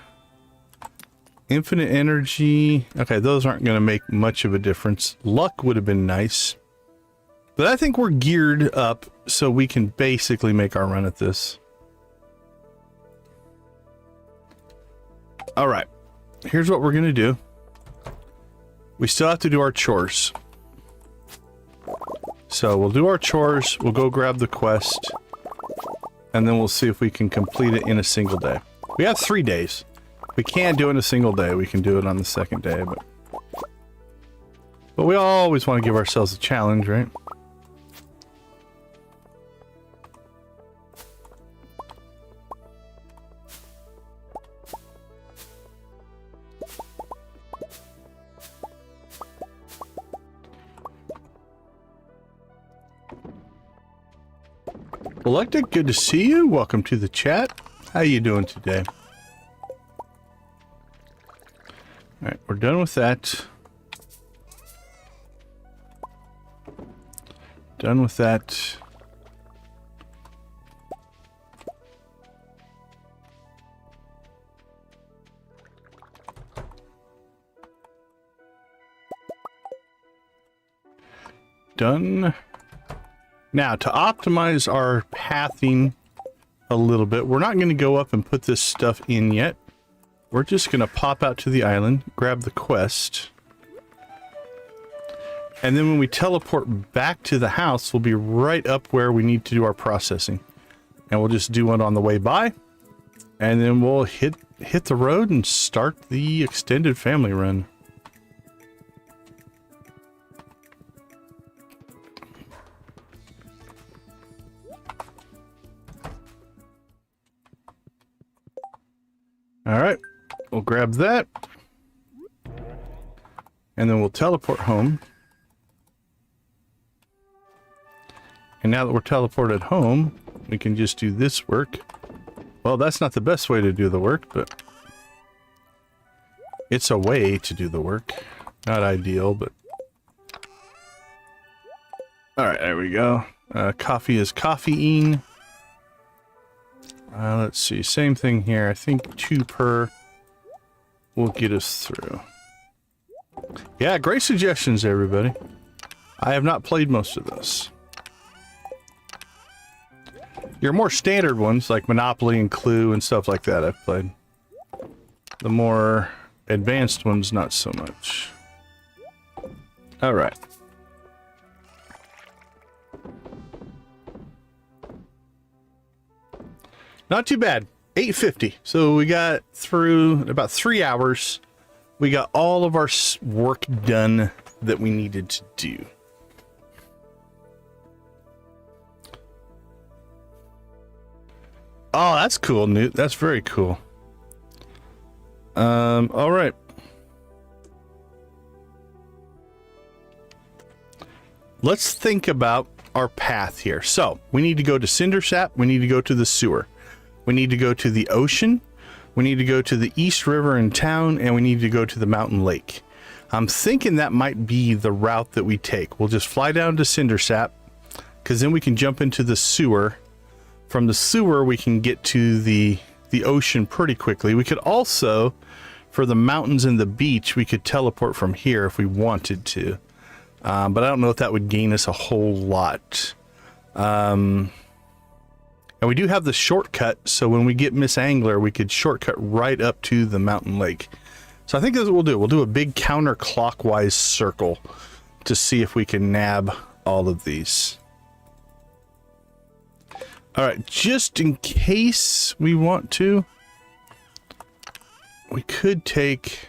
A: infinite energy. Okay, those aren't going to make much of a difference. Luck would have been nice. But I think we're geared up so we can basically make our run at this. All right, here's what we're gonna do. We still have to do our chores. So we'll do our chores, we'll go grab the quest, and then we'll see if we can complete it in a single day. We have 3 days. We can't do it in a single day. We can do it on the second day, but we always want to give ourselves a challenge, right? Electric, good to see you. Welcome to the chat. How you doing today? All right, we're done with that. Done with that. Done. Now, to optimize our pathing a little bit, we're not going to go up and put this stuff in yet. We're just going to pop out to the island, grab the quest. And then when we teleport back to the house, we'll be right up where we need to do our processing. And we'll just do it on the way by. And then we'll hit the road and start the extended family run. All right, we'll grab that, and then we'll teleport home. And now that we're teleported home, we can just do this work. Well, that's not the best way to do the work, but it's a way to do the work. Not ideal, but... All right, there we go. Coffee is caffeine. Let's see, same thing here. I think 2 per will get us through. Yeah, great suggestions, everybody. I have not played most of this. Your more standard ones, like Monopoly and Clue and stuff like that, I've played. The more advanced ones, not so much. All right. Not too bad. 8:50. So we got through about 3 hours. We got all of our work done that we needed to do. Oh, that's cool, Newt. That's very cool. All right. Let's think about our path here. So we need to go to Cindersap. We need to go to the sewer. We need to go to the ocean, we need to go to the East River in town, and we need to go to the mountain lake. I'm thinking that might be the route that we take. We'll just fly down to Cindersap, because then we can jump into the sewer. From the sewer, we can get to the ocean pretty quickly. We could also, for the mountains and the beach, we could teleport from here if we wanted to. But I don't know if that would gain us a whole lot. And we do have the shortcut, so when we get Miss Angler, we could shortcut right up to the mountain lake. So I think that's what we'll do. We'll do a big counterclockwise circle to see if we can nab all of these. All right, just in case we want to, we could take...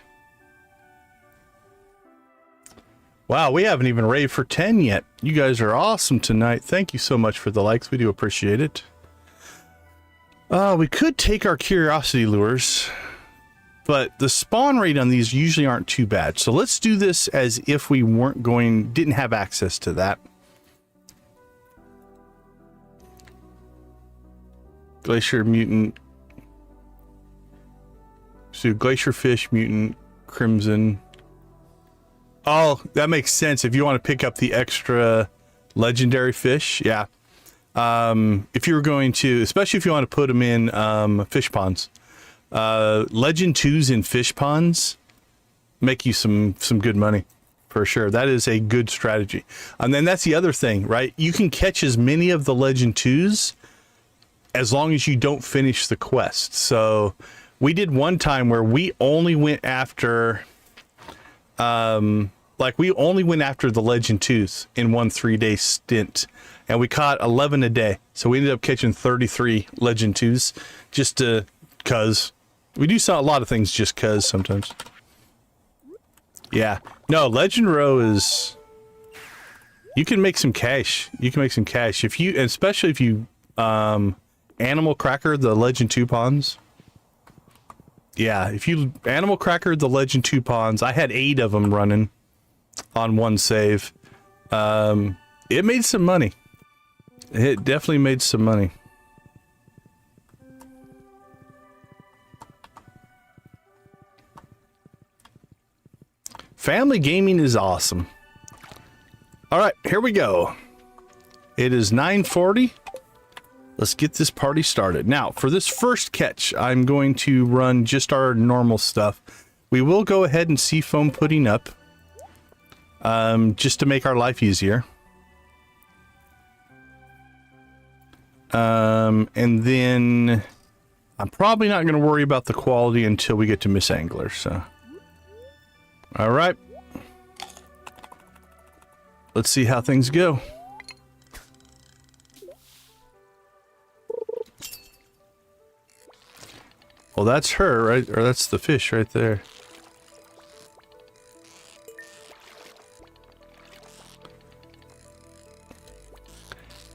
A: Wow, we haven't even raved for 10 yet. You guys are awesome tonight. Thank you so much for the likes. We do appreciate it. We could take our curiosity lures, but the spawn rate on these usually aren't too bad. So let's do this as if we didn't have access to that. Glacier mutant. So glacier fish, mutant, crimson. Oh, that makes sense. If you want to pick up the extra legendary fish, yeah. If you were going to, especially if you want to put them in fish ponds, legend 2s in fish ponds make you some good money for sure. That is a good strategy. And then that's the other thing, right? You can catch as many of the legend 2s as long as you don't finish the quest. So we did one time where we only went after we only went after the legend 2s in one 3-day stint, and we caught 11 a day. So we ended up catching 33 legend 2s just cause we do a lot of things just cause sometimes. Yeah, no, legend row is, you can make some cash. You can make some cash if you, especially if you animal cracker the legend 2 ponds. Yeah, if you animal cracker the legend 2 ponds, I had 8 of them running on one save. It made some money. It definitely made some money. Family gaming is awesome. All right, here we go. It is 9:40. Let's get this party started. Now, for this first catch, I'm going to run just our normal stuff. We will go ahead and seafoam pudding up, just to make our life easier. And then I'm probably not going to worry about the quality until we get to Miss Angler, so. All right. Let's see how things go. Well, that's her, right? Or that's the fish right there.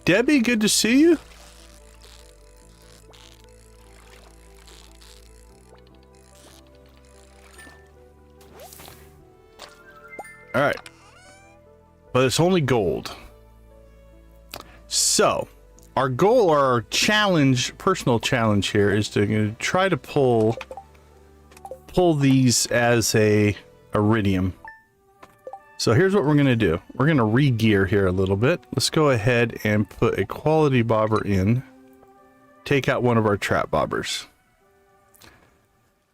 A: Debbie, good to see you. All right. But it's only gold. So, our goal, or our challenge, personal challenge here, is to try to pull these as a iridium. So here's what we're going to do. We're going to re-gear here a little bit. Let's go ahead and put a quality bobber in. Take out one of our trap bobbers.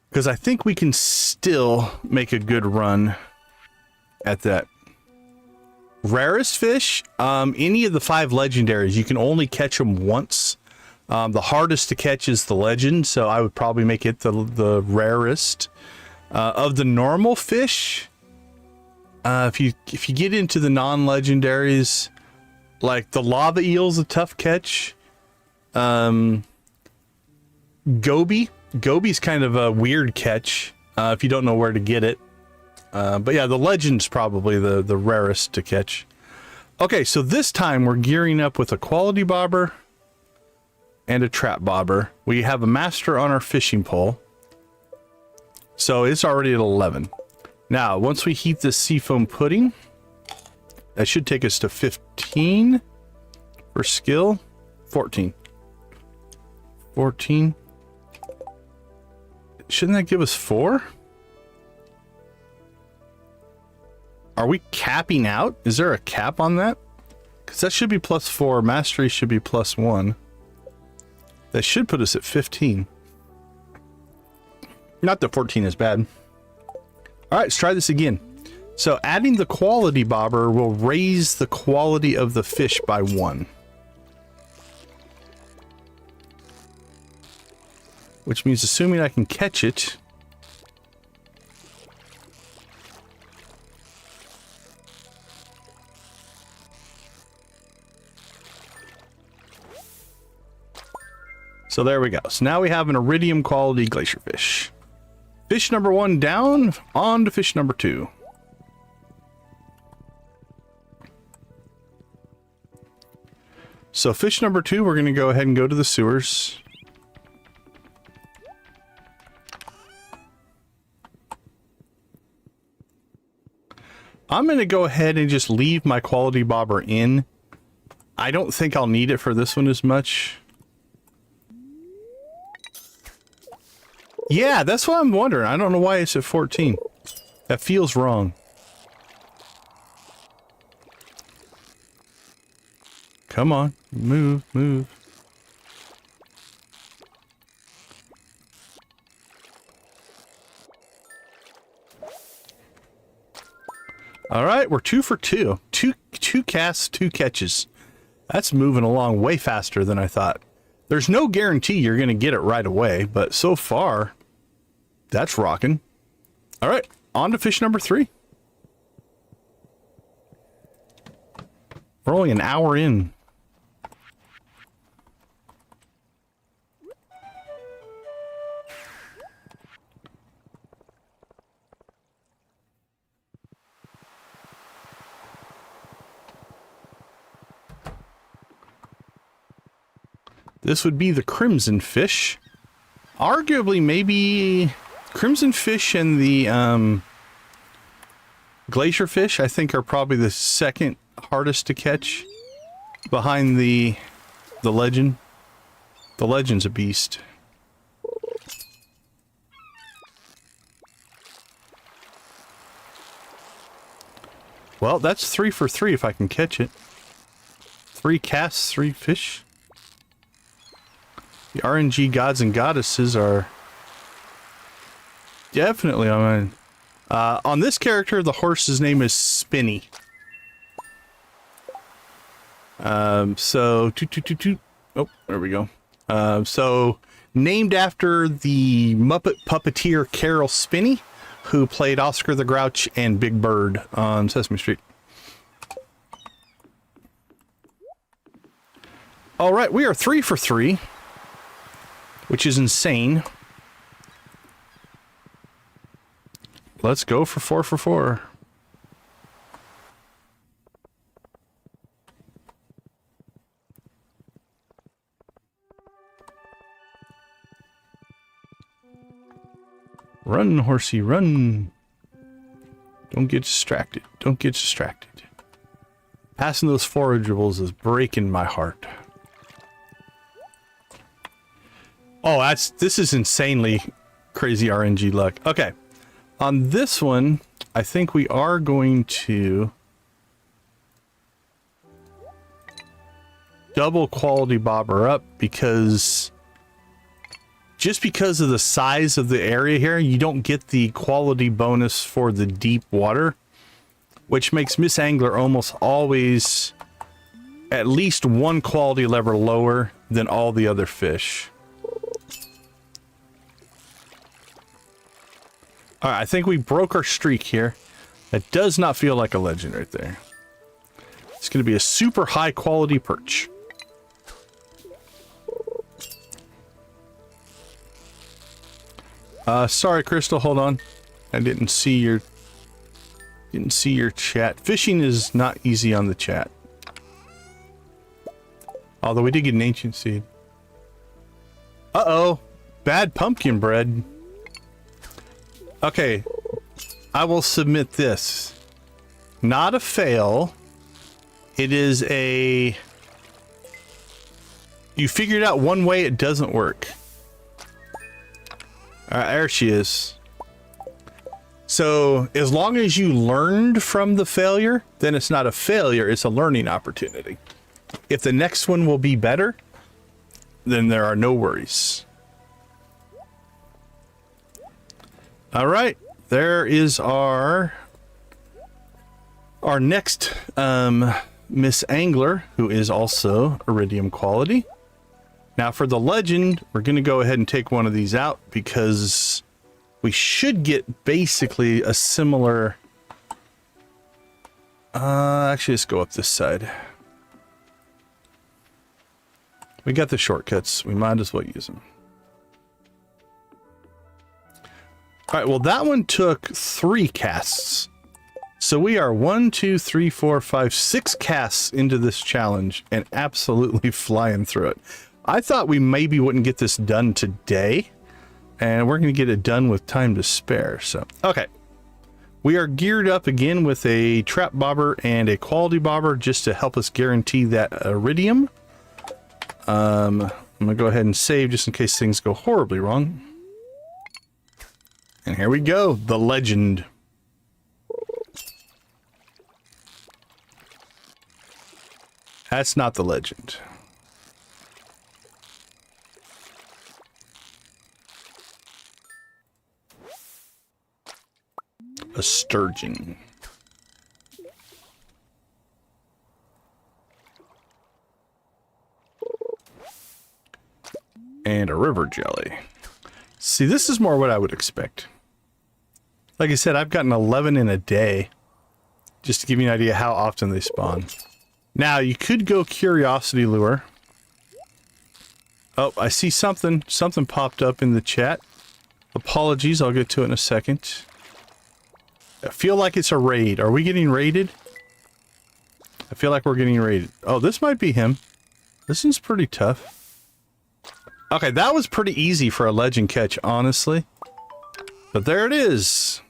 A: Because I think we can still make a good run at that. Rarest fish, any of the 5 legendaries, you can only catch them once. The hardest to catch is the legend, so I would probably make it the rarest. Of the normal fish, if you get into the non-legendaries, like the lava eel's a tough catch. Goby's kind of a weird catch if you don't know where to get it. But yeah, the legend's probably the rarest to catch. Okay, so this time we're gearing up with a quality bobber and a trap bobber. We have a master on our fishing pole. So it's already at 11. Now, once we heat this seafoam pudding, that should take us to 15 for skill. 14. 14. Shouldn't that give us 4? Are we capping out? Is there a cap on that? Because that should be +4. Mastery should be +1. That should put us at 15. Not that 14 is bad. All right, let's try this again. So adding the quality bobber will raise the quality of the fish by 1. which means assuming I can catch it. So there we go. So now we have an iridium quality glacier fish. Fish number 1 down, on to fish number 2. So fish number 2, we're going to go ahead and go to the sewers. I'm going to go ahead and just leave my quality bobber in. I don't think I'll need it for this one as much. Yeah, that's what I'm wondering. I don't know why it's at 14. That feels wrong. Come on, move, move. All right, we're 2 for 2. Two casts, 2 catches. That's moving along way faster than I thought. There's no guarantee you're going to get it right away, but so far, that's rocking. All right, on to fish number 3. We're only an hour in. This would be the crimson fish. Arguably, maybe crimson fish and the glacier fish, I think, are probably the second hardest to catch behind the legend. The legend's a beast. Well, that's 3 for 3 if I can catch it. 3 casts, 3 fish. The RNG gods and goddesses are definitely on. On this character, the horse's name is Spinny. So oh, there we go. So named after the Muppet puppeteer Carol Spinney, who played Oscar the Grouch and Big Bird on Sesame Street. All right, we are 3 for 3. Which is insane. Let's go for 4 for 4. Run, horsey, run. Don't get distracted. Don't get distracted. Passing those forageables is breaking my heart. Oh, this is insanely crazy RNG luck. Okay. On this one, I think we are going to double quality bobber up because just because of the size of the area here, you don't get the quality bonus for the deep water, which makes Miss Angler almost always at least 1 quality level lower than all the other fish. All right, I think we broke our streak here. That does not feel like a legend right there. It's going to be a super high quality perch. Sorry, Crystal, hold on. I didn't see your chat. Fishing is not easy on the chat. Although we did get an ancient seed. Uh-oh. Bad pumpkin bread. Okay, I will submit this. Not a fail. It is a... You figured out one way it doesn't work. Alright, there she is. So, as long as you learned from the failure, then it's not a failure, it's a learning opportunity. If the next one will be better, then there are no worries. All right, there is our next Miss Angler, who is also iridium quality. Now for the legend, we're going to go ahead and take one of these out because we should get basically a similar... actually, let's go up this side. We got the shortcuts. We might as well use them. All right, well, that one took 3 casts. So we are 1, 2, 3, 4, 5, 6 casts into this challenge and absolutely flying through it. I thought we maybe wouldn't get this done today, and we're going to get it done with time to spare. So, okay. We are geared up again with a trap bobber and a quality bobber just to help us guarantee that iridium. I'm going to go ahead and save just in case things go horribly wrong. And here we go, the legend. That's not the legend. A sturgeon. And a river jelly. See, this is more what I would expect. Like I said, I've gotten 11 in a day. Just to give you an idea how often they spawn. Now, you could go curiosity lure. Oh, I see something. Something popped up in the chat. Apologies, I'll get to it in a second. I feel like it's a raid. Are we getting raided? I feel like we're getting raided. Oh, this might be him. This one's pretty tough. Okay, that was pretty easy for a legend catch, honestly. But there it is.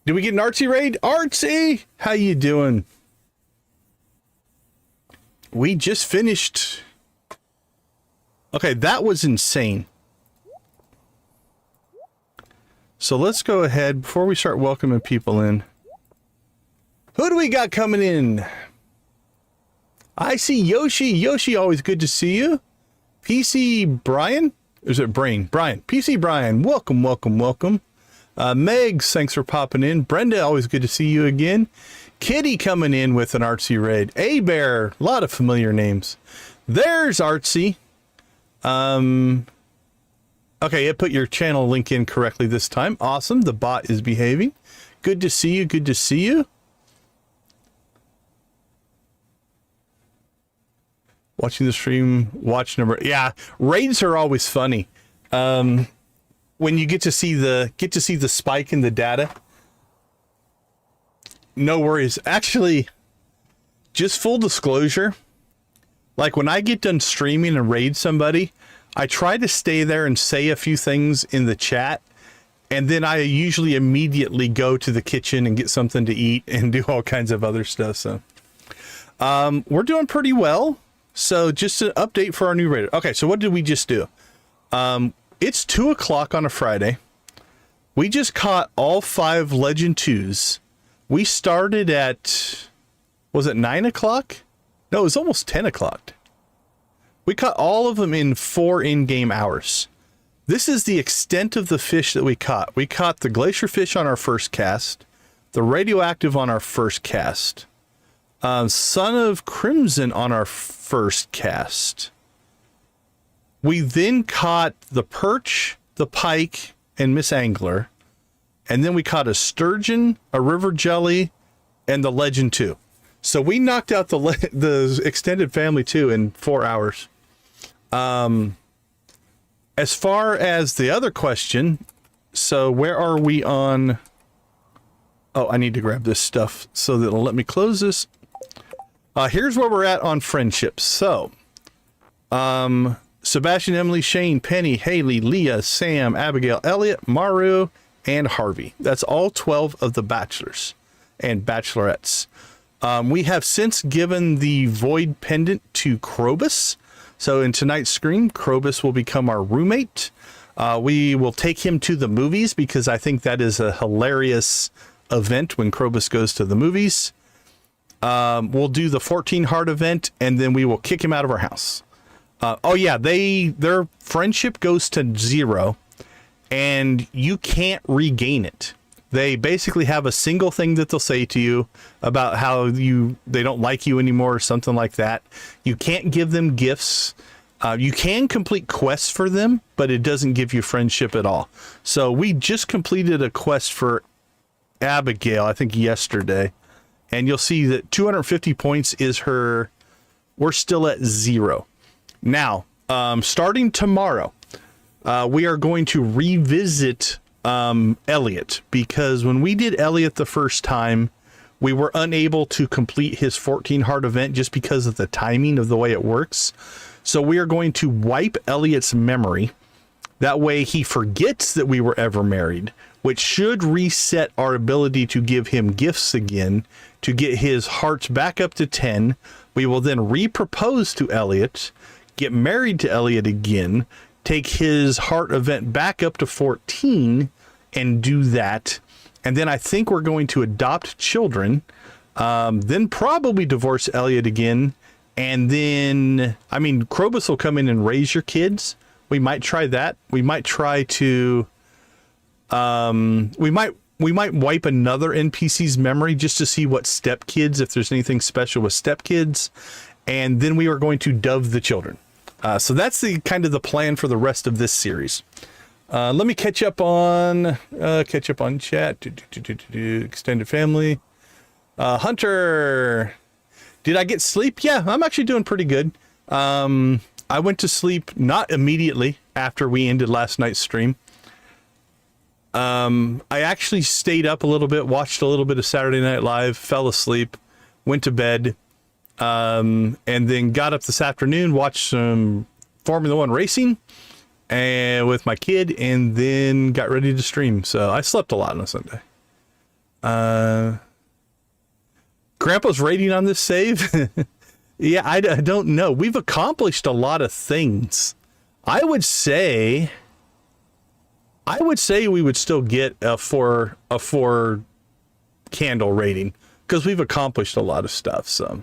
A: Did we get an Artsy raid? Artsy! How you doing? We just finished. Okay, that was insane. So let's go ahead, before we start welcoming people in. Who do we got coming in? I see Yoshi. Yoshi, always good to see you. PC Brian? Or is it Brain? Brian. PC Brian, welcome, welcome, welcome. Megs, thanks for popping in. Brenda, always good to see you again. Kitty coming in with an Artsy raid. A-Bear, a lot of familiar names. There's Artsy. Okay, it put your channel link in correctly this time. Awesome, the bot is behaving. Good to see you, good to see you. Watching the stream, watch number. Yeah, raids are always funny. When you get to see the spike in the data. No worries. Actually, just full disclosure, like when I get done streaming and raid somebody, I try to stay there and say a few things in the chat, and then I usually immediately go to the kitchen and get something to eat and do all kinds of other stuff. So we're doing pretty well. So just an update for our new raider. Okay, so what did we just do? It's 2 o'clock on a Friday. We just caught all 5 Legend 2s. We started at, was it 9 o'clock? No, it was almost 10 o'clock. We caught all of them in 4 in-game hours. This is the extent of the fish that we caught. We caught the glacier fish on our first cast, the radioactive on our first cast, Son of Crimson on our first cast. We then caught the perch, the pike, and Miss Angler. And then we caught a sturgeon, a river jelly, and the Legend 2. So we knocked out the extended family 2 in 4 hours. As far as the other question, so where are we on? Oh, I need to grab this stuff so that it'll let me close this. Here's where we're at on friendships. So, Sebastian, Emily, Shane, Penny, Haley, Leah, Sam, Abigail, Elliot, Maru, and Harvey. That's all 12 of the Bachelors and Bachelorettes. We have since given the Void Pendant to Krobus. So in tonight's stream, Krobus will become our roommate. We will take him to the movies because I think that is a hilarious event when Krobus goes to the movies. We'll do the 14 heart event, and then we will kick him out of our house. Oh yeah, their friendship goes to 0, and you can't regain it. They basically have a single thing that they'll say to you about how they don't like you anymore or something like that. You can't give them gifts. You can complete quests for them, but it doesn't give you friendship at all. So we just completed a quest for Abigail, I think yesterday, and you'll see that 250 points is her. We're still at 0. Now, starting tomorrow, we are going to revisit Elliot, because when we did Elliot the first time, we were unable to complete his 14 heart event just because of the timing of the way it works. So we are going to wipe Elliot's memory. That way he forgets that we were ever married, which should reset our ability to give him gifts again to get his hearts back up to 10. We will then repropose to Elliot, get married to Elliot again, take his heart event back up to 14 and do that. And then I think we're going to adopt children, then probably divorce Elliot again. And then, I mean, Krobus will come in and raise your kids. We might try that. We might try to, we might wipe another NPC's memory just to see what stepkids, if there's anything special with stepkids. And then we are going to dove the children. So that's the kind of the plan for the rest of this series. Let me catch up on chat. Extended family. Hunter, did I get sleep? Yeah, I'm actually doing pretty good. I went to sleep not immediately after we ended last night's stream. I actually stayed up a little bit, watched a little bit of Saturday Night Live, fell asleep, went to bed, and then got up this afternoon, watched some Formula One racing and with my kid, and then got ready to stream. So I slept a lot on a Sunday. Grandpa's rating on this save? Yeah, I don't know. We've accomplished a lot of things. I would say we would still get a four candle rating because we've accomplished a lot of stuff. So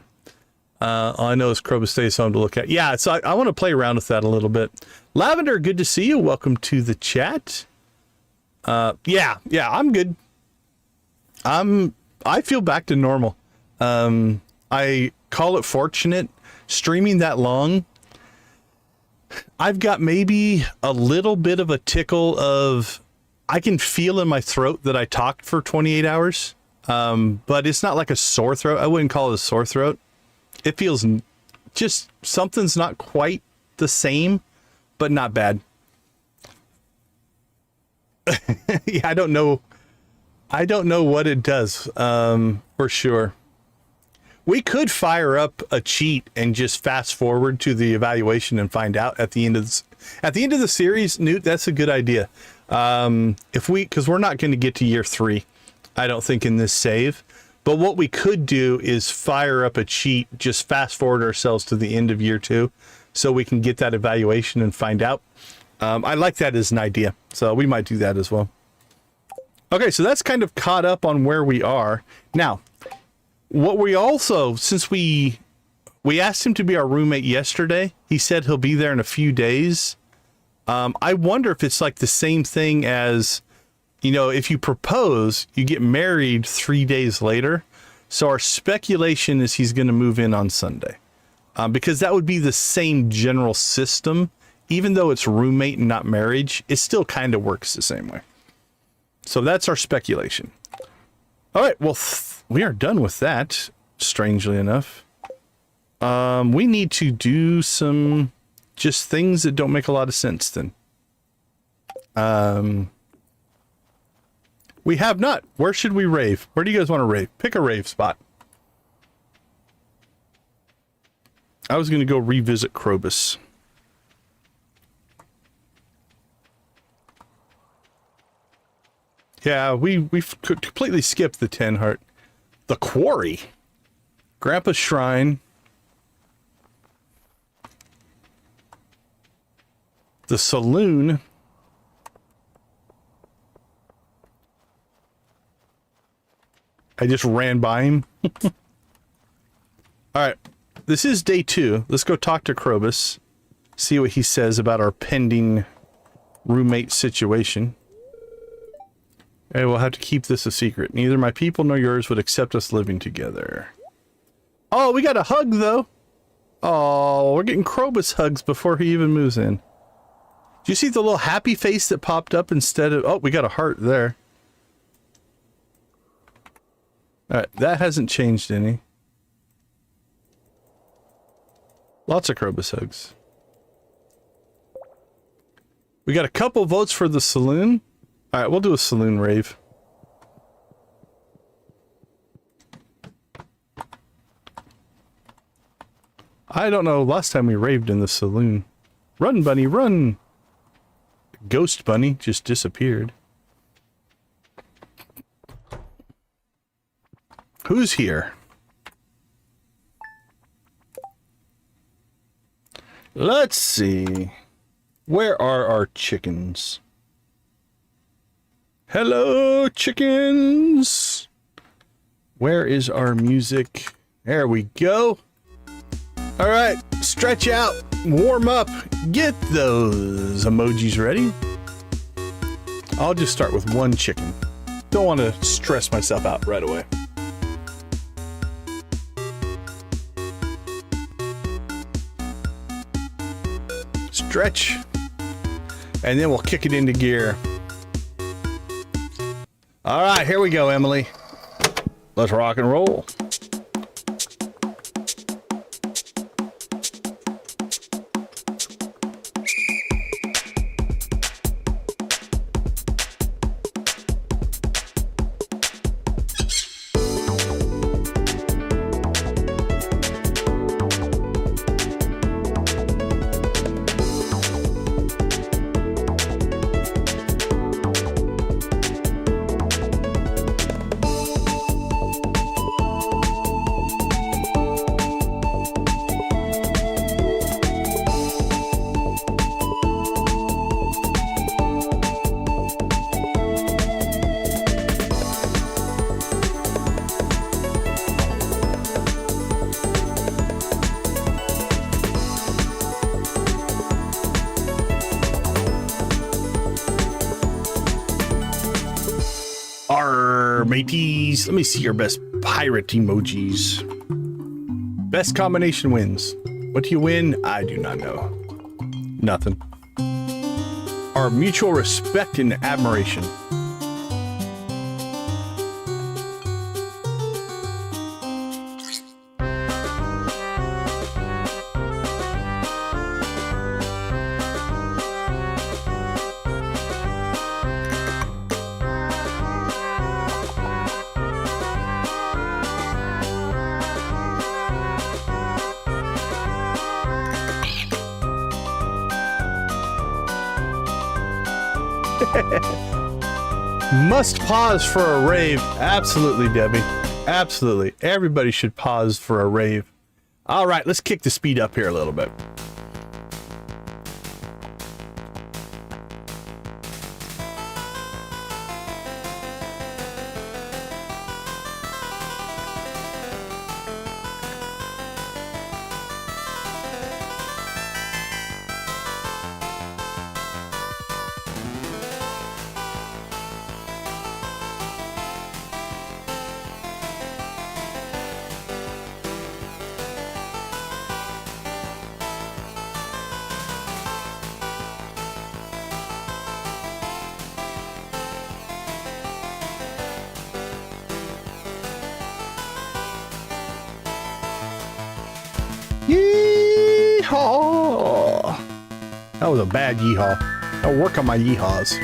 A: all I know is Krobus stays home to look at. Yeah, so I want to play around with that a little bit. Lavender, good to see you. Welcome to the chat. Yeah, I'm good. I feel back to normal. I call it fortunate streaming that long. I've got maybe a little bit of a tickle of, I can feel in my throat that I talked for 28 hours. But it's not like a sore throat. I wouldn't call it a sore throat. It feels just something's not quite the same, but not bad. Yeah, I don't know what it does, for sure. We could fire up a cheat and just fast forward to the evaluation and find out at the end of the series. Newt, that's a good idea. Because we're not going to get to year 3, I don't think, in this save. But what we could do is fire up a cheat, just fast forward ourselves to the end of year 2, so we can get that evaluation and find out. I like that as an idea, so we might do that as well. Okay, so that's kind of caught up on where we are now. What we also, since we asked him to be our roommate yesterday, he said he'll be there in a few days. I wonder if it's like the same thing as, you know, if you propose, you get married 3 days later. So our speculation is he's going to move in on Sunday, because that would be the same general system. Even though it's roommate and not marriage, it still kind of works the same way. So that's our speculation. All right, well, we are done with that, strangely enough. We need to do some just things that don't make a lot of sense then. We have not. Where should we rave? Where do you guys want to rave? Pick a rave spot. I was going to go revisit Krobus. Yeah, we've completely skipped the 10 heart. The quarry. Grandpa's shrine. The saloon. I just ran by him. All right. This is day 2. Let's go talk to Krobus. See what he says about our pending roommate situation. Okay, we'll have to keep this a secret. Neither my people nor yours would accept us living together. Oh, we got a hug, though. Oh, we're getting Krobus hugs before he even moves in. Do you see the little happy face that popped up instead of... Oh, we got a heart there. Alright, that hasn't changed any. Lots of Krobus hugs. We got a couple votes for the saloon. Alright, we'll do a saloon rave. I don't know, last time we raved in the saloon. Run, bunny, run! Ghost bunny just disappeared. Who's here? Let's see. Where are our chickens? Hello, chickens! Where is our music? There we go. All right, stretch out, warm up, get those emojis ready. I'll just start with one chicken. Don't want to stress myself out right away. Stretch, and then we'll kick it into gear. All right, here we go, Emily. Let's rock and roll. Mateys, let me see your best pirate emojis. Best combination wins. What do you win? I do not know. Nothing. Our mutual respect and admiration. Must pause for a rave. Absolutely, Debbie. Absolutely. Everybody should pause for a rave. All right, let's kick the speed up here a little bit. Yeehaw! That was a bad yeehaw. I'll work on my yeehaws.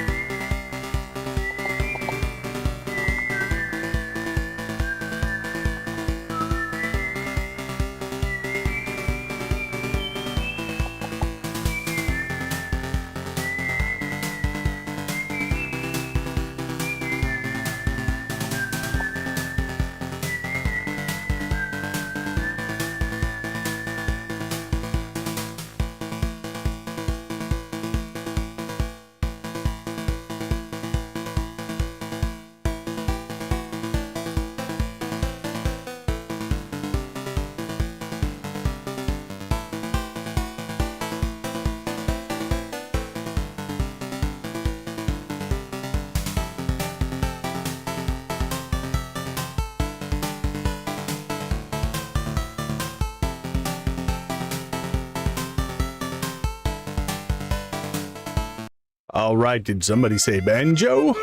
A: All right, did somebody say banjo?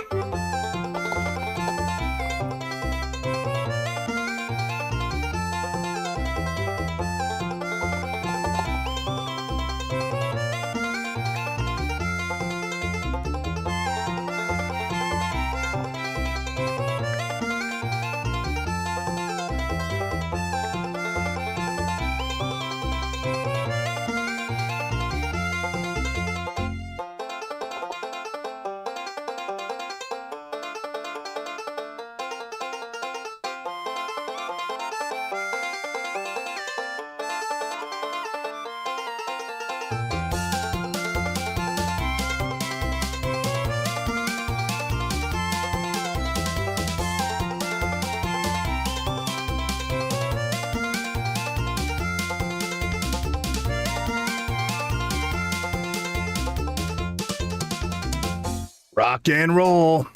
A: Rock and roll.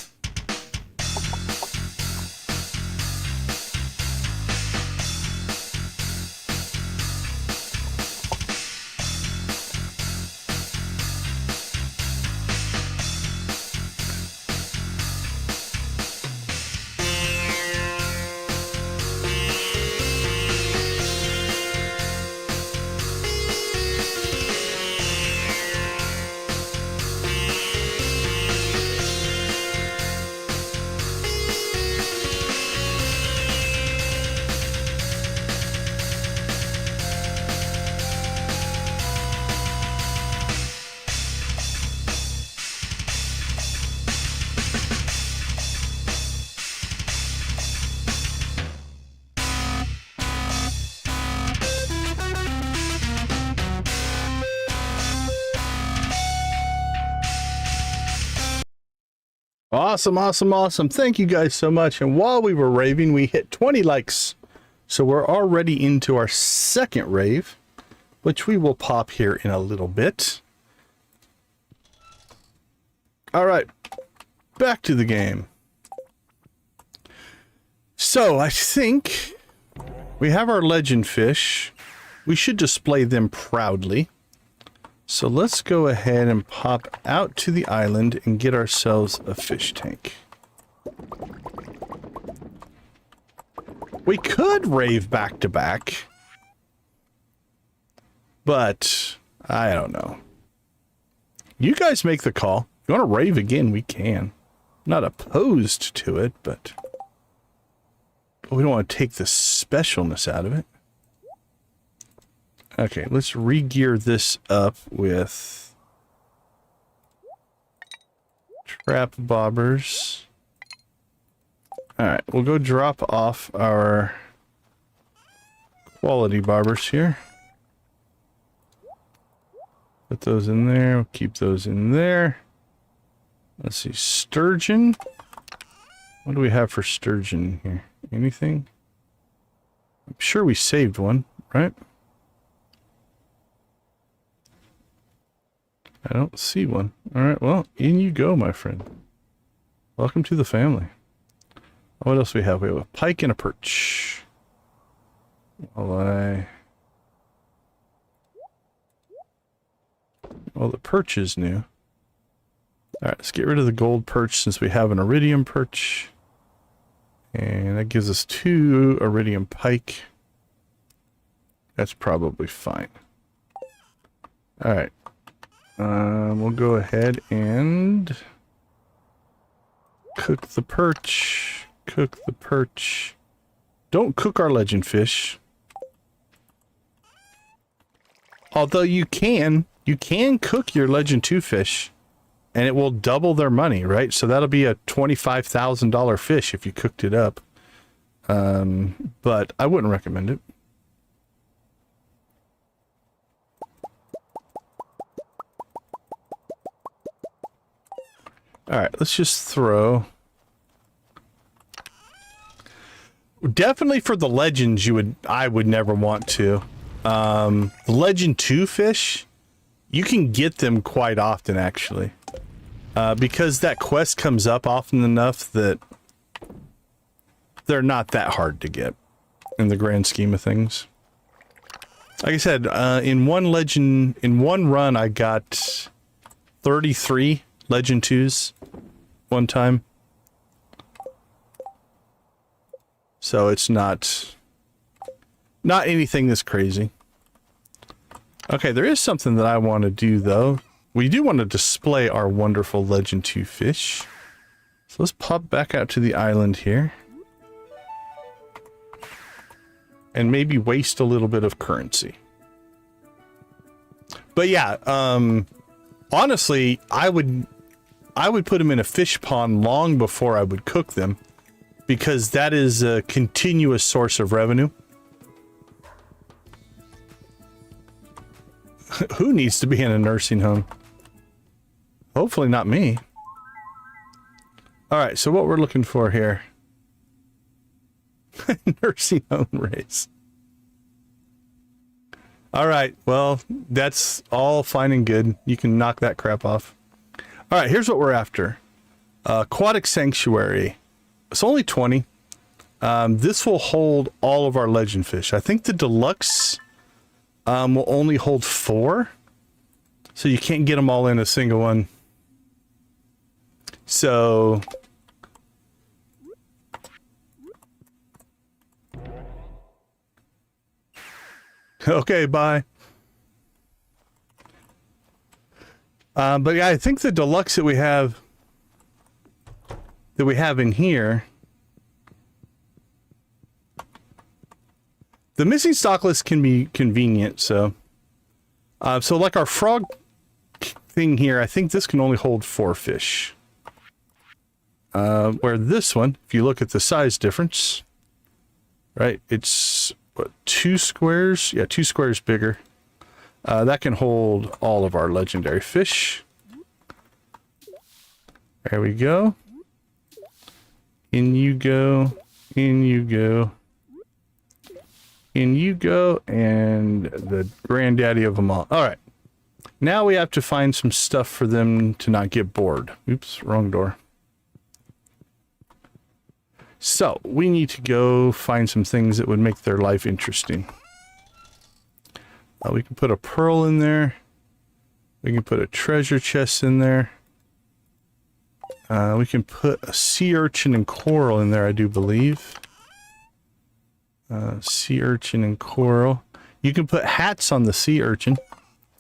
A: Awesome, awesome, awesome. Thank you guys so much. And while we were raving, we hit 20 likes. So we're already into our second rave, which we will pop here in a little bit. All right, back to the game. So I think we have our legend fish. We should display them proudly. So let's go ahead and pop out to the island and get ourselves a fish tank. We could rave back to back, but I don't know. You guys make the call. If you want to rave again, we can. Not opposed to it, but we don't want to take the specialness out of it. Okay, let's re-gear this up with trap bobbers. Alright, we'll go drop off our quality bobbers here. Put those in there, we'll keep those in there. Let's see, sturgeon. What do we have for sturgeon here? Anything? I'm sure we saved one, right? I don't see one. Alright, well, in you go, my friend. Welcome to the family. What else do we have? We have a pike and a perch. Well, the perch is new. Alright, let's get rid of the gold perch since we have an iridium perch. And that gives us 2 iridium pike. That's probably fine. Alright. We'll go ahead and cook the perch. Cook the perch. Don't cook our legend fish. Although you can cook your legend 2 fish and it will double their money, right? So that'll be a $25,000 fish if you cooked it up. But I wouldn't recommend it. All right, let's just throw. Definitely for the legends, I would never want to. The Legend 2 fish, you can get them quite often actually, because that quest comes up often enough that they're not that hard to get in the grand scheme of things. Like I said, in one run, I got 33 Legend 2s one time. So it's not anything that's crazy. Okay, there is something that I want to do though. We do want to display our wonderful Legend 2 fish. So let's pop back out to the island here. And maybe waste a little bit of currency. But yeah, honestly, I would put them in a fish pond long before I would cook them, because that is a continuous source of revenue. Who needs to be in a nursing home? Hopefully not me. All right, so what we're looking for here. Nursing home race. All right, well, that's all fine and good. You can knock that crap off. All right, here's what we're after. Aquatic Sanctuary. It's only 20. This will hold all of our legend fish. I think the deluxe will only hold 4. So you can't get them all in a single one. So... okay, bye. But yeah, I think the deluxe that we have in here, the missing stock list can be convenient. So, so like our frog thing here, I think this can only hold 4 fish. Where this one, if you look at the size difference, right, it's what, 2 squares? Yeah, 2 squares bigger. That can hold all of our legendary fish. There we go. In you go. In you go. In you go. And the granddaddy of them all. All right. Now we have to find some stuff for them to not get bored. Oops, wrong door. So, we need to go find some things that would make their life interesting. We can put a pearl in there. We can put a treasure chest in there. We can put a sea urchin and coral in there, I do believe. Sea urchin and coral. You can put hats on the sea urchin.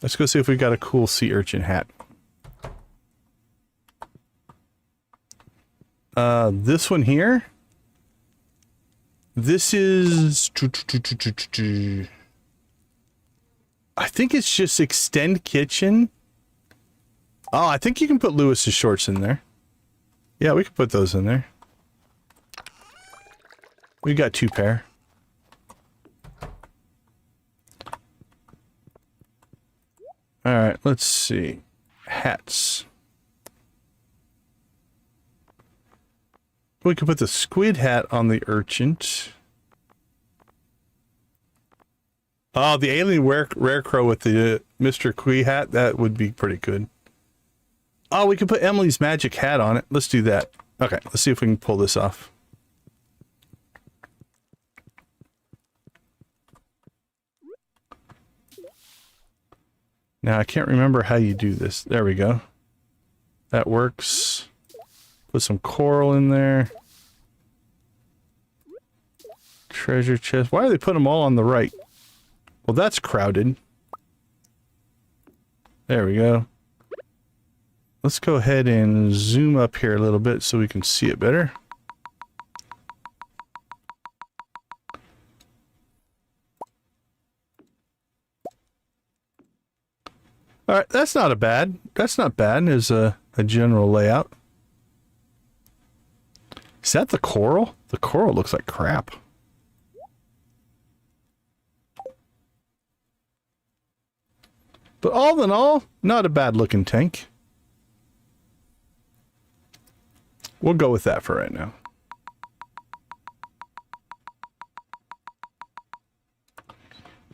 A: Let's go see if we got a cool sea urchin hat. This one here. This is... I think it's just extend kitchen. Oh, I think you can put Lewis's shorts in there. Yeah, we can put those in there. We got 2 pair. All right, let's see. Hats. We could put the squid hat on the urchin. Oh, the alien rare crow with the Mr. Quee hat, that would be pretty good. Oh, we could put Emily's magic hat on it. Let's do that. Okay, let's see if we can pull this off. Now, I can't remember how you do this. There we go. That works. Put some coral in there. Treasure chest. Why are they putting them all on the right? Well, that's crowded. There we go. Let's go ahead and zoom up here a little bit so we can see it better. All right, that's not bad as a general layout. Is that the coral? The coral looks like crap. But all in all, not a bad looking tank. We'll go with that for right now.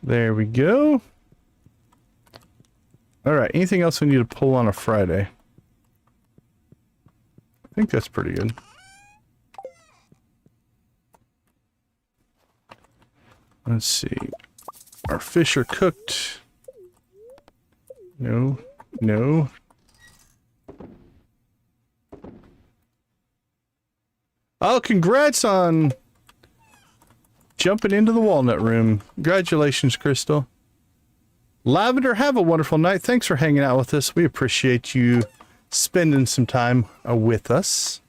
A: There we go. All right, anything else we need to pull on a Friday? I think that's pretty good. Let's see. Our fish are cooked. No, no. Oh, congrats on jumping into the walnut room. Congratulations, Crystal. Lavender, have a wonderful night. Thanks for hanging out with us. We appreciate you spending some time with us.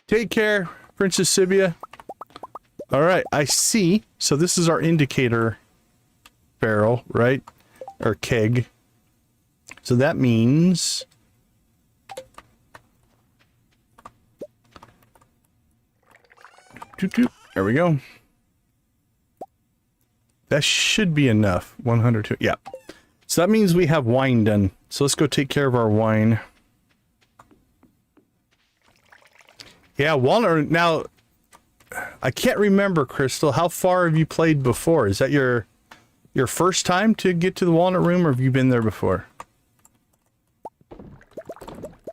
A: Take care, Princess Sibia. All right, I see. So this is our indicator barrel, right? Or keg. So that means... There we go. That should be enough. 102. Yeah. So that means we have wine done. So let's go take care of our wine. Yeah, walnut. Now, I can't remember, Crystal. How far have you played before? Is that your first time to get to the walnut room, or have you been there before?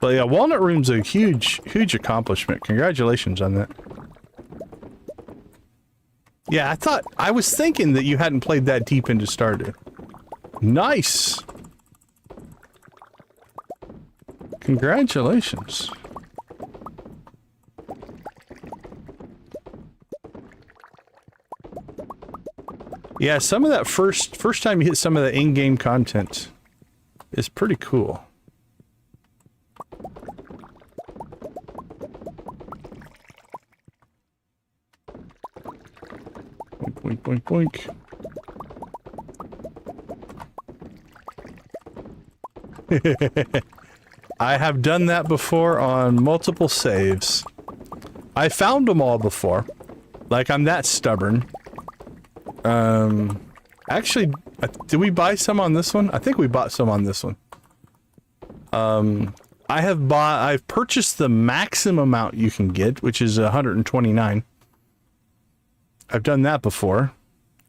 A: But yeah, walnut room's a huge accomplishment. Congratulations on that. Yeah, I was thinking that you hadn't played that deep into Stardew. Nice. Congratulations. Yeah, some of that first time you hit some of the in-game content is pretty cool. Boink, boink, boink, boink. I have done that before on multiple saves. I found them all before. Like, I'm that stubborn. Actually, did we buy some on this one? I think we bought some on this one. I've purchased the maximum amount you can get, which is 129. I've done that before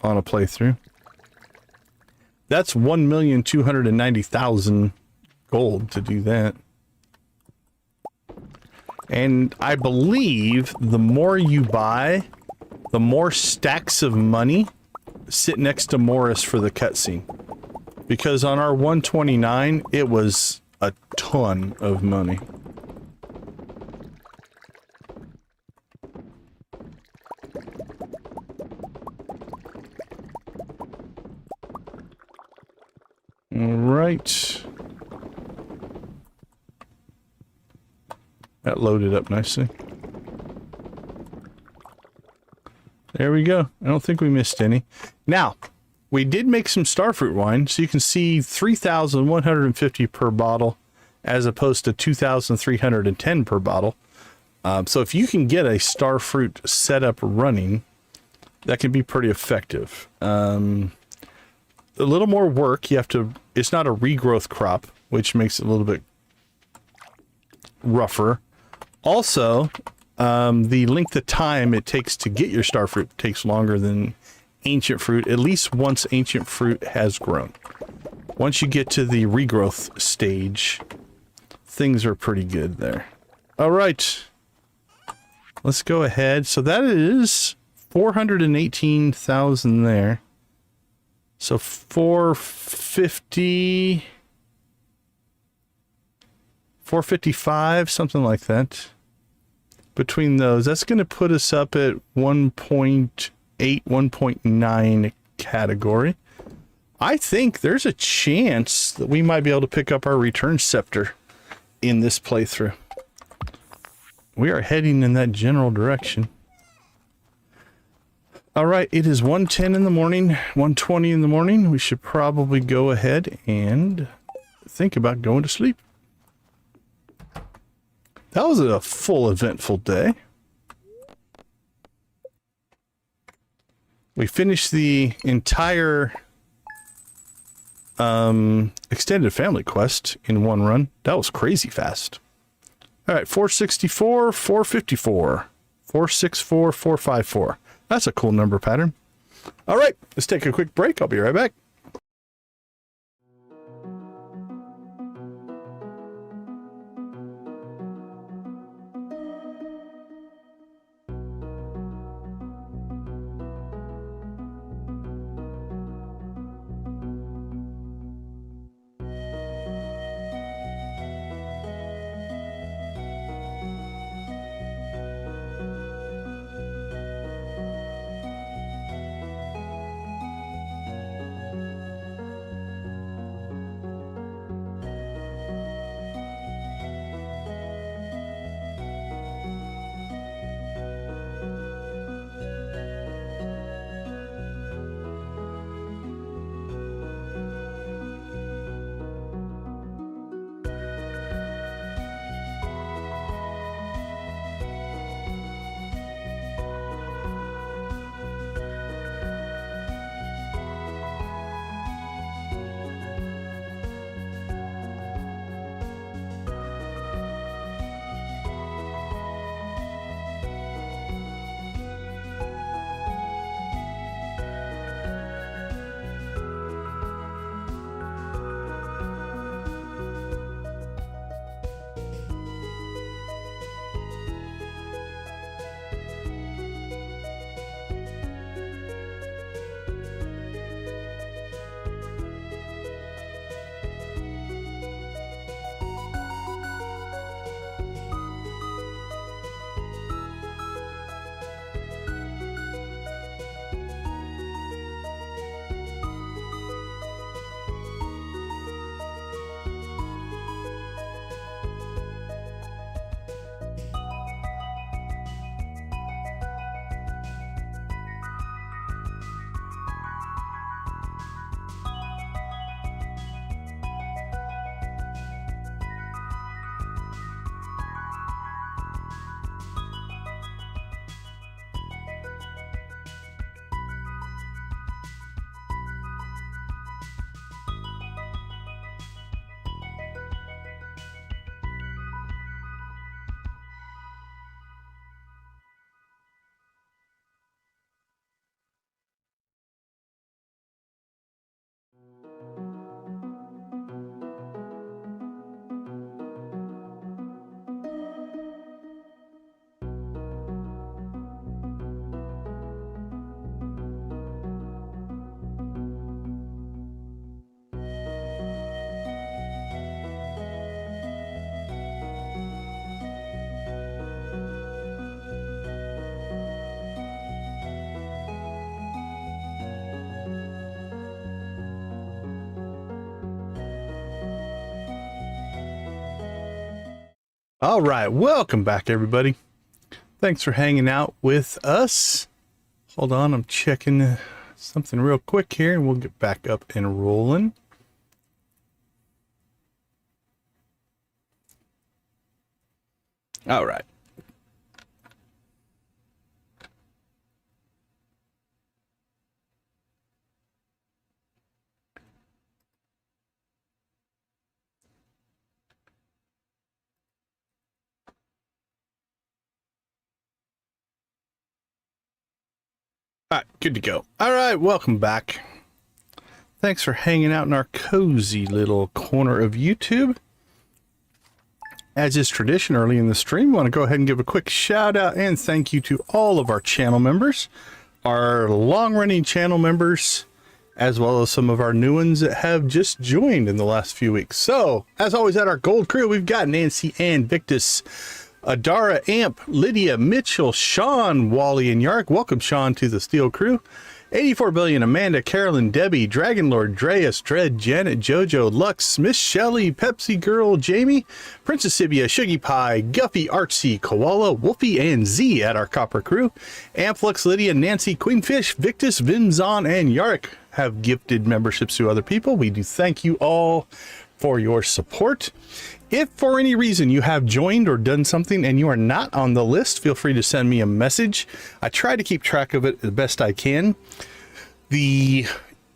A: on a playthrough. That's 1,290,000 gold to do that. And I believe the more you buy, the more stacks of money sit next to Morris for the cutscene. Because on our 129, it was a ton of money. All right. That loaded up nicely. There we go. I don't think we missed any. Now, we did make some starfruit wine, so you can see 3,150 per bottle, as opposed to 2,310 per bottle. So if you can get a starfruit setup running, that can be pretty effective. A little more work. You have to. It's not a regrowth crop, which makes it a little bit rougher. Also, the length of time it takes to get your starfruit takes longer than ancient fruit, at least once ancient fruit has grown. Once you get to the regrowth stage, things are pretty good there. All right. Let's go ahead. So that is 418,000 there. So 450, 455, something like that. Between those, that's going to put us up at 1.8, 1.9 category. I think there's a chance that we might be able to pick up our return scepter in this playthrough. We are heading in that general direction. All right, it is 1:10 in the morning, 1:20 in the morning. We should probably go ahead and think about going to sleep. That was a full, eventful day. We finished the entire extended family quest in one run. That was crazy fast. All right, 464, 454, 464, 454. That's a cool number pattern. All right, let's take a quick break. I'll be right back. All right, welcome back, everybody. Thanks for hanging out with us. Hold on, I'm checking something real quick here, and we'll get back up and rolling. All right. All right, good to go. All right, welcome back. Thanks for hanging out in our cozy little corner of YouTube. As is tradition early in the stream, I want to go ahead and give a quick shout out and thank you to all of our channel members, our long-running channel members, as well as some of our new ones that have just joined in the last few weeks. So, as always, at our gold crew, we've got Nancy Ann Victus, Adara Amp, Lydia Mitchell, Sean, Wally, and Yark. Welcome, Sean, to the Steel Crew. 84 Billion, Amanda, Carolyn, Debbie, Dragon Lord, Dreas, Dread, Janet, Jojo, Lux, Miss Shelley, Pepsi Girl, Jamie, Princess Sibia, Shuggy Pie, Guffy, Artsy, Koala, Wolfie, and Z at our Copper Crew. Amplux, Lydia, Nancy, Queenfish, Victus, Vimzon, and Yark have gifted memberships to other people. We do thank you all for your support. If for any reason you have joined or done something and you are not on the list, feel free to send me a message. I try to keep track of it the best I can. The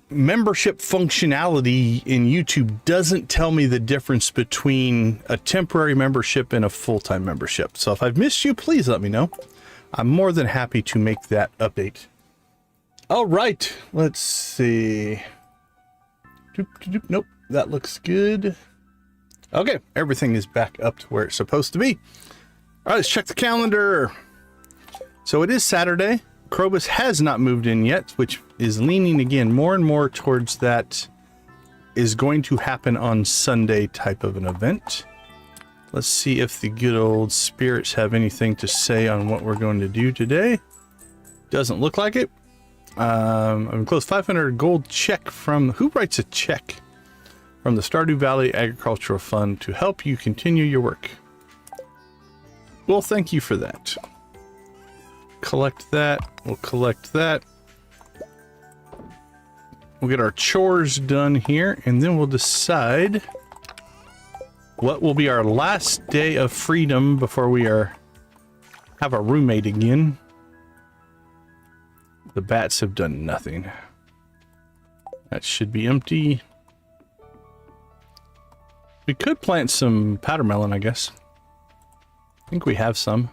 A: membership functionality in YouTube doesn't tell me the difference between a temporary membership and a full-time membership. So if I've missed you, please let me know. I'm more than happy to make that update. All right, let's see. Nope, that looks good. Okay, everything is back up to where it's supposed to be. All right, let's check the calendar. So it is Saturday. Krobus has not moved in yet, which is leaning again more and more towards that is going to happen on Sunday type of an event. Let's see if the good old spirits have anything to say on what we're going to do today. Doesn't look like it. I'm close 500 gold check from, who writes a check? From the Stardew Valley Agricultural Fund to help you continue your work. Well, thank you for that. Collect that. We'll collect that. We'll get our chores done here, and then we'll decide what will be our last day of freedom before we have a roommate again. The bats have done nothing. That should be empty. We could plant some powder melon, I guess. I think we have some.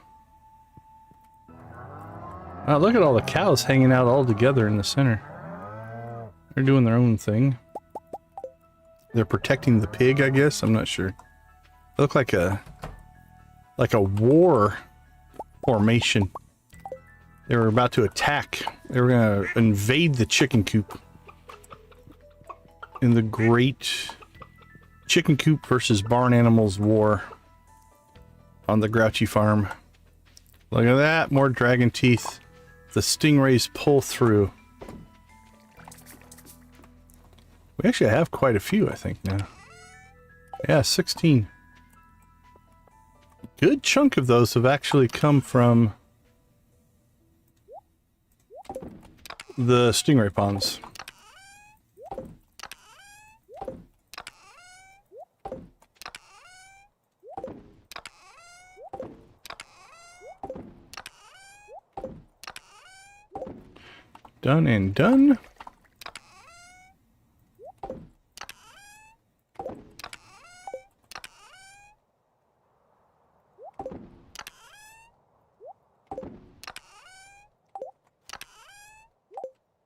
A: Oh, look at all the cows hanging out all together in the center. They're doing their own thing. They're protecting the pig, I guess. I'm not sure. They look like a war formation. They were about to attack. They were going to invade the chicken coop in the great chicken coop versus barn animals war on the Grouchy farm. Look at that, more dragon teeth. The stingrays pull through. We actually have quite a few, I think, now. Yeah, 16. Good chunk of those have actually come from the stingray ponds. Done and done.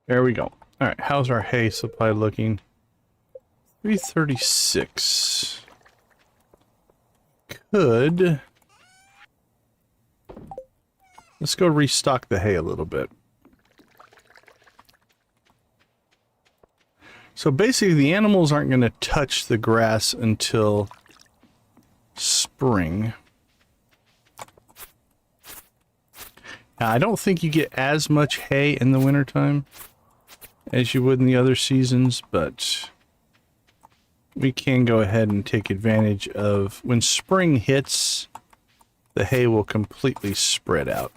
A: There we go. All right, how's our hay supply looking? 336. Could. Let's go restock the hay a little bit. So basically the animals aren't going to touch the grass until spring. Now, I don't think you get as much hay in the wintertime as you would in the other seasons, but we can go ahead and take advantage of when spring hits. the hay will completely spread out.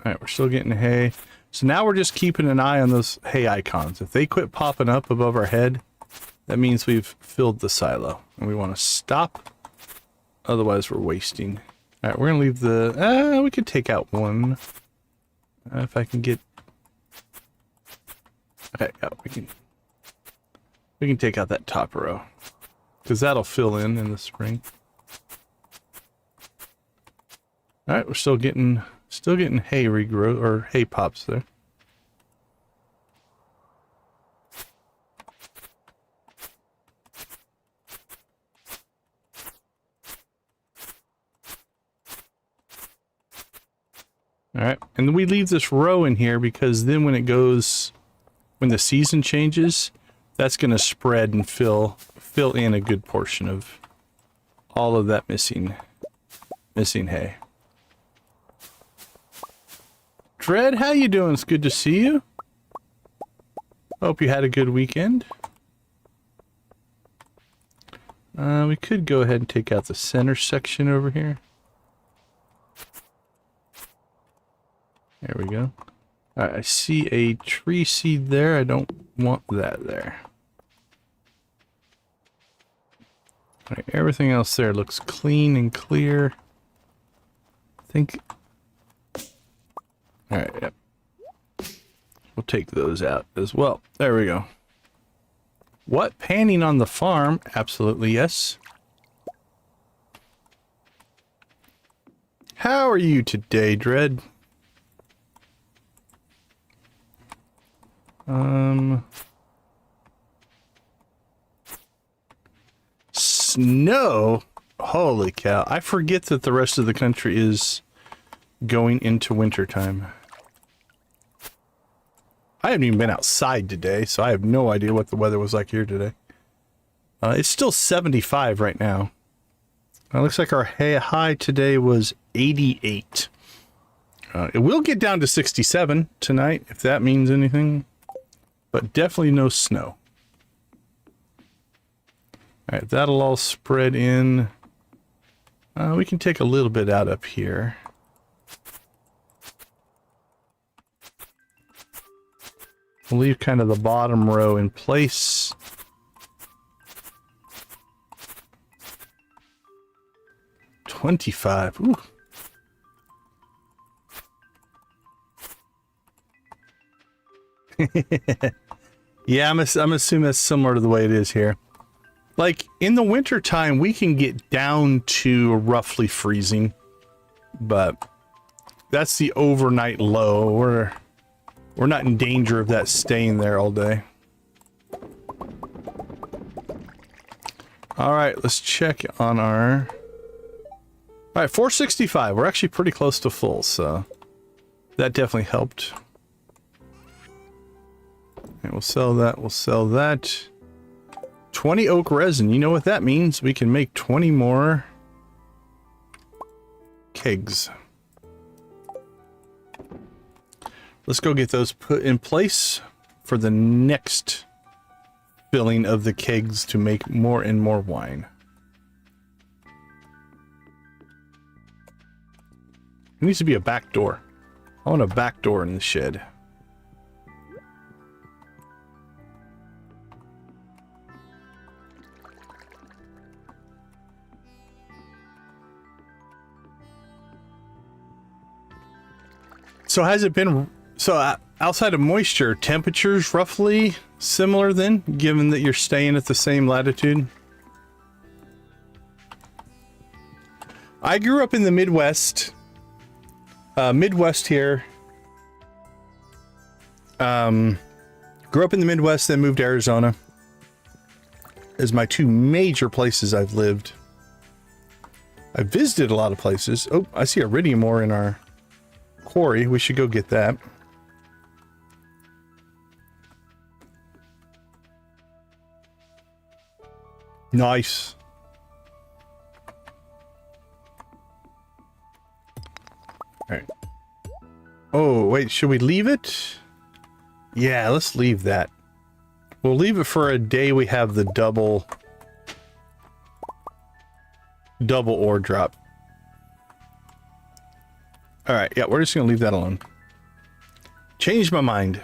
A: Alright, we're still getting hay. So now we're just keeping an eye on those hay icons. If they quit popping up above our head, that means we've filled the silo. And we want to stop. Otherwise, we're wasting. Alright, we're going to leave the... we could take out one. If I can get... Okay, yeah, we can take out that top row. Because that'll fill in the spring. Alright, we're still getting hay regrowth, or hay pops there. Alright, and then we leave this row in here because then when the season changes, that's going to spread and fill in a good portion of all of that missing hay. Dread, how you doing? It's good to see you. Hope you had a good weekend. We could go ahead and take out the center section over here. There we go. Alright, I see a tree seed there. I don't want that there. Alright, everything else there looks clean and clear. I think... Alright, yep. We'll take those out as well. There we go. What? Panning on the farm? Absolutely yes. How are you today, Dread? Snow? Holy cow. I forget that the rest of the country is going into wintertime. I haven't even been outside today, so I have no idea what the weather was like here today. It's still 75 right now. It looks like our high today was 88. It will get down to 67 tonight, if that means anything. But definitely no snow. Alright, that'll all spread in. We can take a little bit out up here. We'll leave kind of the bottom row in place. $25. Ooh. Yeah, I'm assuming that's similar to the way it is here. Like, in the winter time, we can get down to roughly freezing. But that's the overnight low. We're not in danger of that staying there all day. Alright, let's check on our... Alright, 465. We're actually pretty close to full, so... that definitely helped. And we'll sell that, we'll sell that. 20 oak resin. You know what that means? We can make 20 more kegs. Let's go get those put in place for the next filling of the kegs to make more and more wine. There needs to be a back door. I want a back door in the shed. So has it been... So outside of moisture, temperatures roughly similar then, given that you're staying at the same latitude? I grew up in the Midwest. Midwest here. Grew up in the Midwest, then moved to Arizona. As my two major places I've lived. I visited a lot of places. Oh, I see iridium ore in our quarry. We should go get that. Nice. Alright. Oh, wait, should we leave it? Yeah, let's leave that. We'll leave it for a day we have the double double ore drop. Alright, yeah, we're just gonna leave that alone. Changed my mind.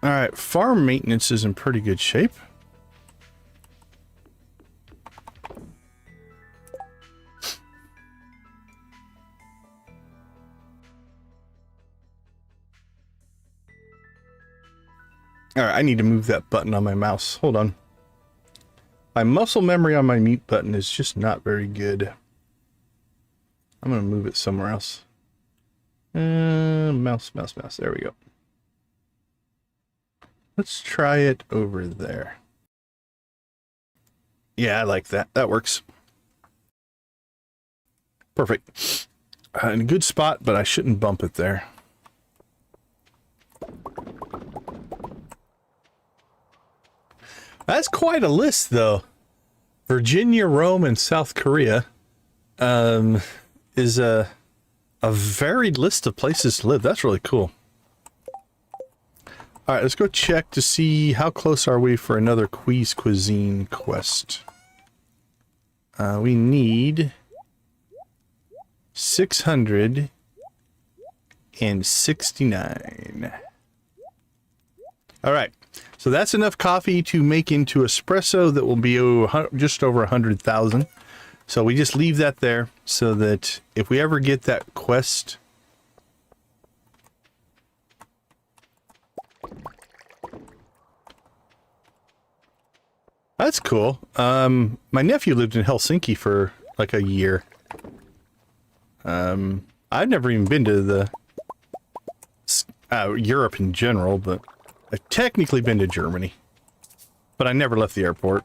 A: Alright, farm maintenance is in pretty good shape. Alright, I need to move that button on my mouse. Hold on. My muscle memory on my mute button is just not very good. I'm going to move it somewhere else. Mouse. There we go. Let's try it over there. Yeah, I like that. That works. Perfect. In a good spot, but I shouldn't bump it there. That's quite a list, though. Virginia, Rome, and South Korea is a varied list of places to live. That's really cool. All right, let's go check to see how close are we for another Quiz Cuisine quest. We need 669. All right. So that's enough coffee to make into espresso that will be just over 100,000. So we just leave that there so that if we ever get that quest, that's cool. My nephew lived in Helsinki for like a year. I've never even been to the Europe in general, but I've technically been to Germany, but I never left the airport.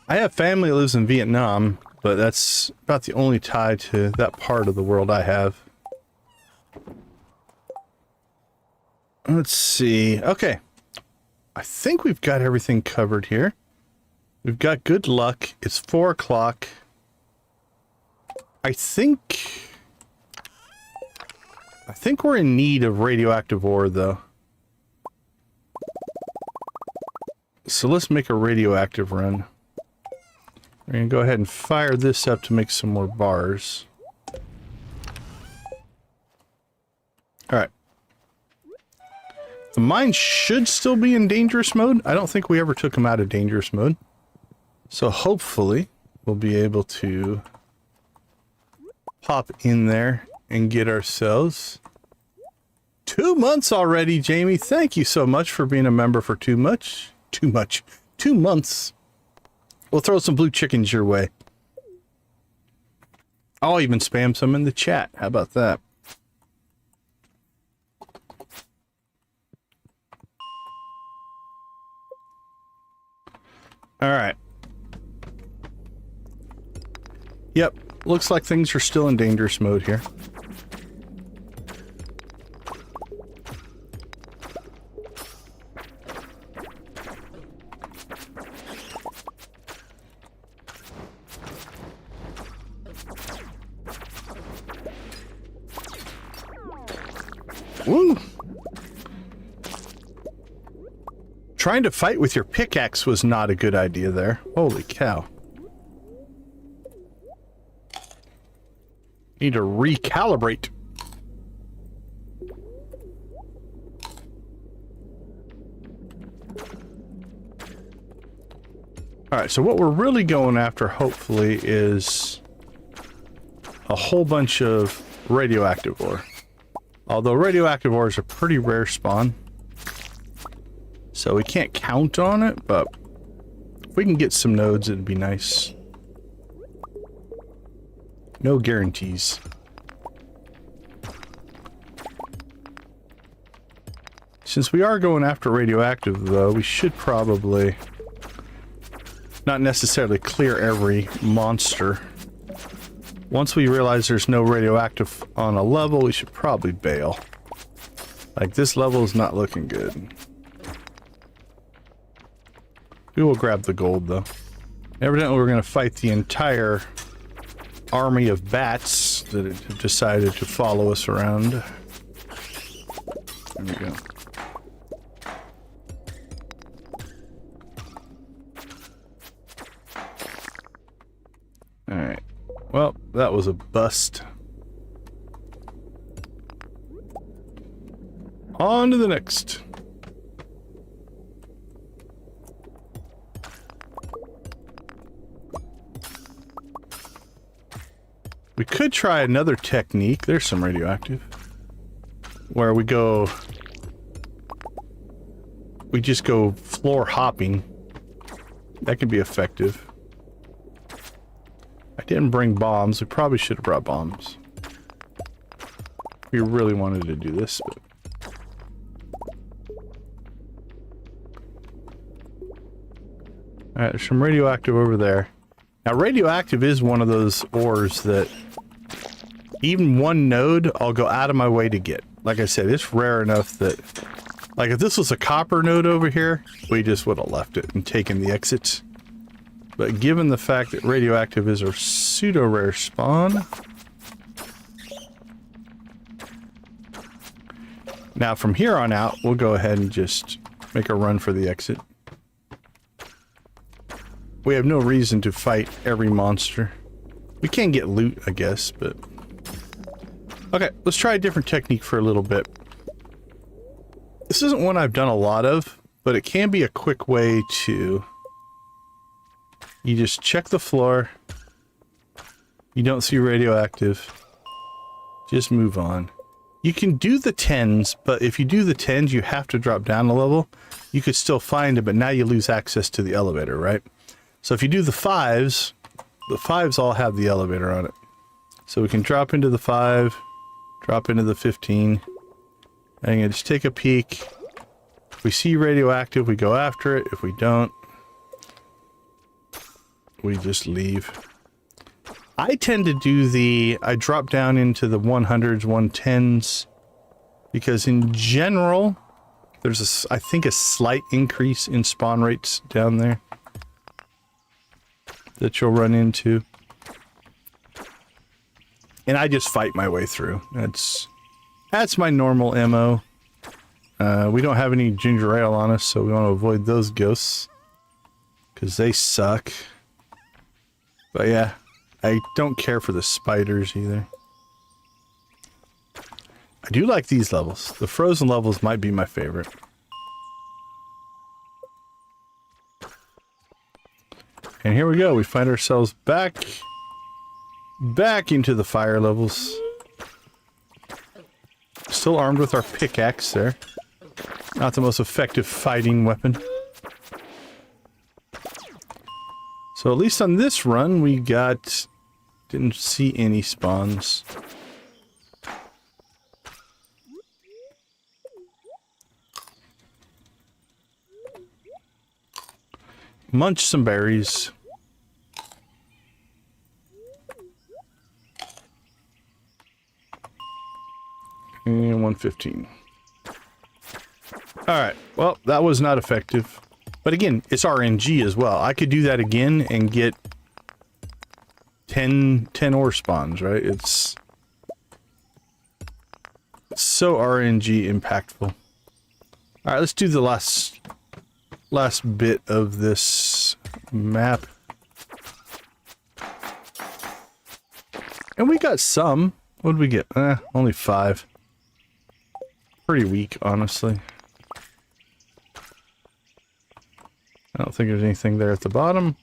A: I have family that lives in Vietnam, but that's about the only tie to that part of the world I have. Let's see. Okay. I think we've got everything covered here. We've got good luck. It's 4 o'clock. I think we're in need of radioactive ore, though. So let's make a radioactive run. We're going to go ahead and fire this up to make some more bars. Alright. The mine should still be in dangerous mode. I don't think we ever took them out of dangerous mode. So hopefully we'll be able to pop in there and get ourselves 2 months already, Jamie. Thank you so much for being a member for 2 months. 2 months. We'll throw some blue chickens your way. I'll even spam some in the chat. How about that? All right. Yep. Looks like things are still in dangerous mode here. Woo! Trying to fight with your pickaxe was not a good idea there. Holy cow. Need to recalibrate. Alright, so what we're really going after, hopefully, is a whole bunch of radioactive ore. Although radioactive ore is a pretty rare spawn. So we can't count on it, but if we can get some nodes, it'd be nice. No guarantees. Since we are going after radioactive, though, we should probably not necessarily clear every monster. Once we realize there's no radioactive on a level, we should probably bail. Like, this level is not looking good. We will grab the gold, though. Evidently, we're going to fight the entire army of bats that have decided to follow us around. There we go. Alright. Well, that was a bust. On to the next. We could try another technique. There's some radioactive. Where we just go floor hopping. That can be effective. I didn't bring bombs. We probably should have brought bombs. We really wanted to do this, but... Alright, there's some radioactive over there. Now, radioactive is one of those ores that even one node, I'll go out of my way to get. Like I said, it's rare enough that... Like, if this was a copper node over here, we just would have left it and taken the exits. But given the fact that radioactive is a pseudo-rare spawn... Now, from here on out, we'll go ahead and just make a run for the exit. We have no reason to fight every monster. We can get loot, I guess, but... Okay, let's try a different technique for a little bit. This isn't one I've done a lot of, but it can be a quick way to... You just check the floor. You don't see radioactive. Just move on. You can do the 10s, but if you do the 10s, you have to drop down a level. You could still find it, but now you lose access to the elevator, right? So if you do the 5s all have the elevator on it. So we can drop into the 5, drop into the 15, and just take a peek. If we see radioactive, we go after it. If we don't, we just leave. I tend to do I drop down into the 100s, 110s, because in general, there's I think a slight increase in spawn rates down there that you'll run into. And I just fight my way through. That's my normal MO. We don't have any ginger ale on us, so we want to avoid those ghosts, because they suck. But yeah, I don't care for the spiders either. I do like these levels. The frozen levels might be my favorite. And here we go. We find ourselves back into the fire levels. Still armed with our pickaxe there. Not the most effective fighting weapon. So at least on this run, we didn't see any spawns. Munch some berries. And 115. Alright, well, that was not effective. But again, it's RNG as well. I could do that again and get 10 ore spawns, right? It's so RNG impactful. Alright, let's do the last bit of this map. And we got some. What did we get? Only 5. Pretty weak, honestly. I don't think there's anything there at the bottom.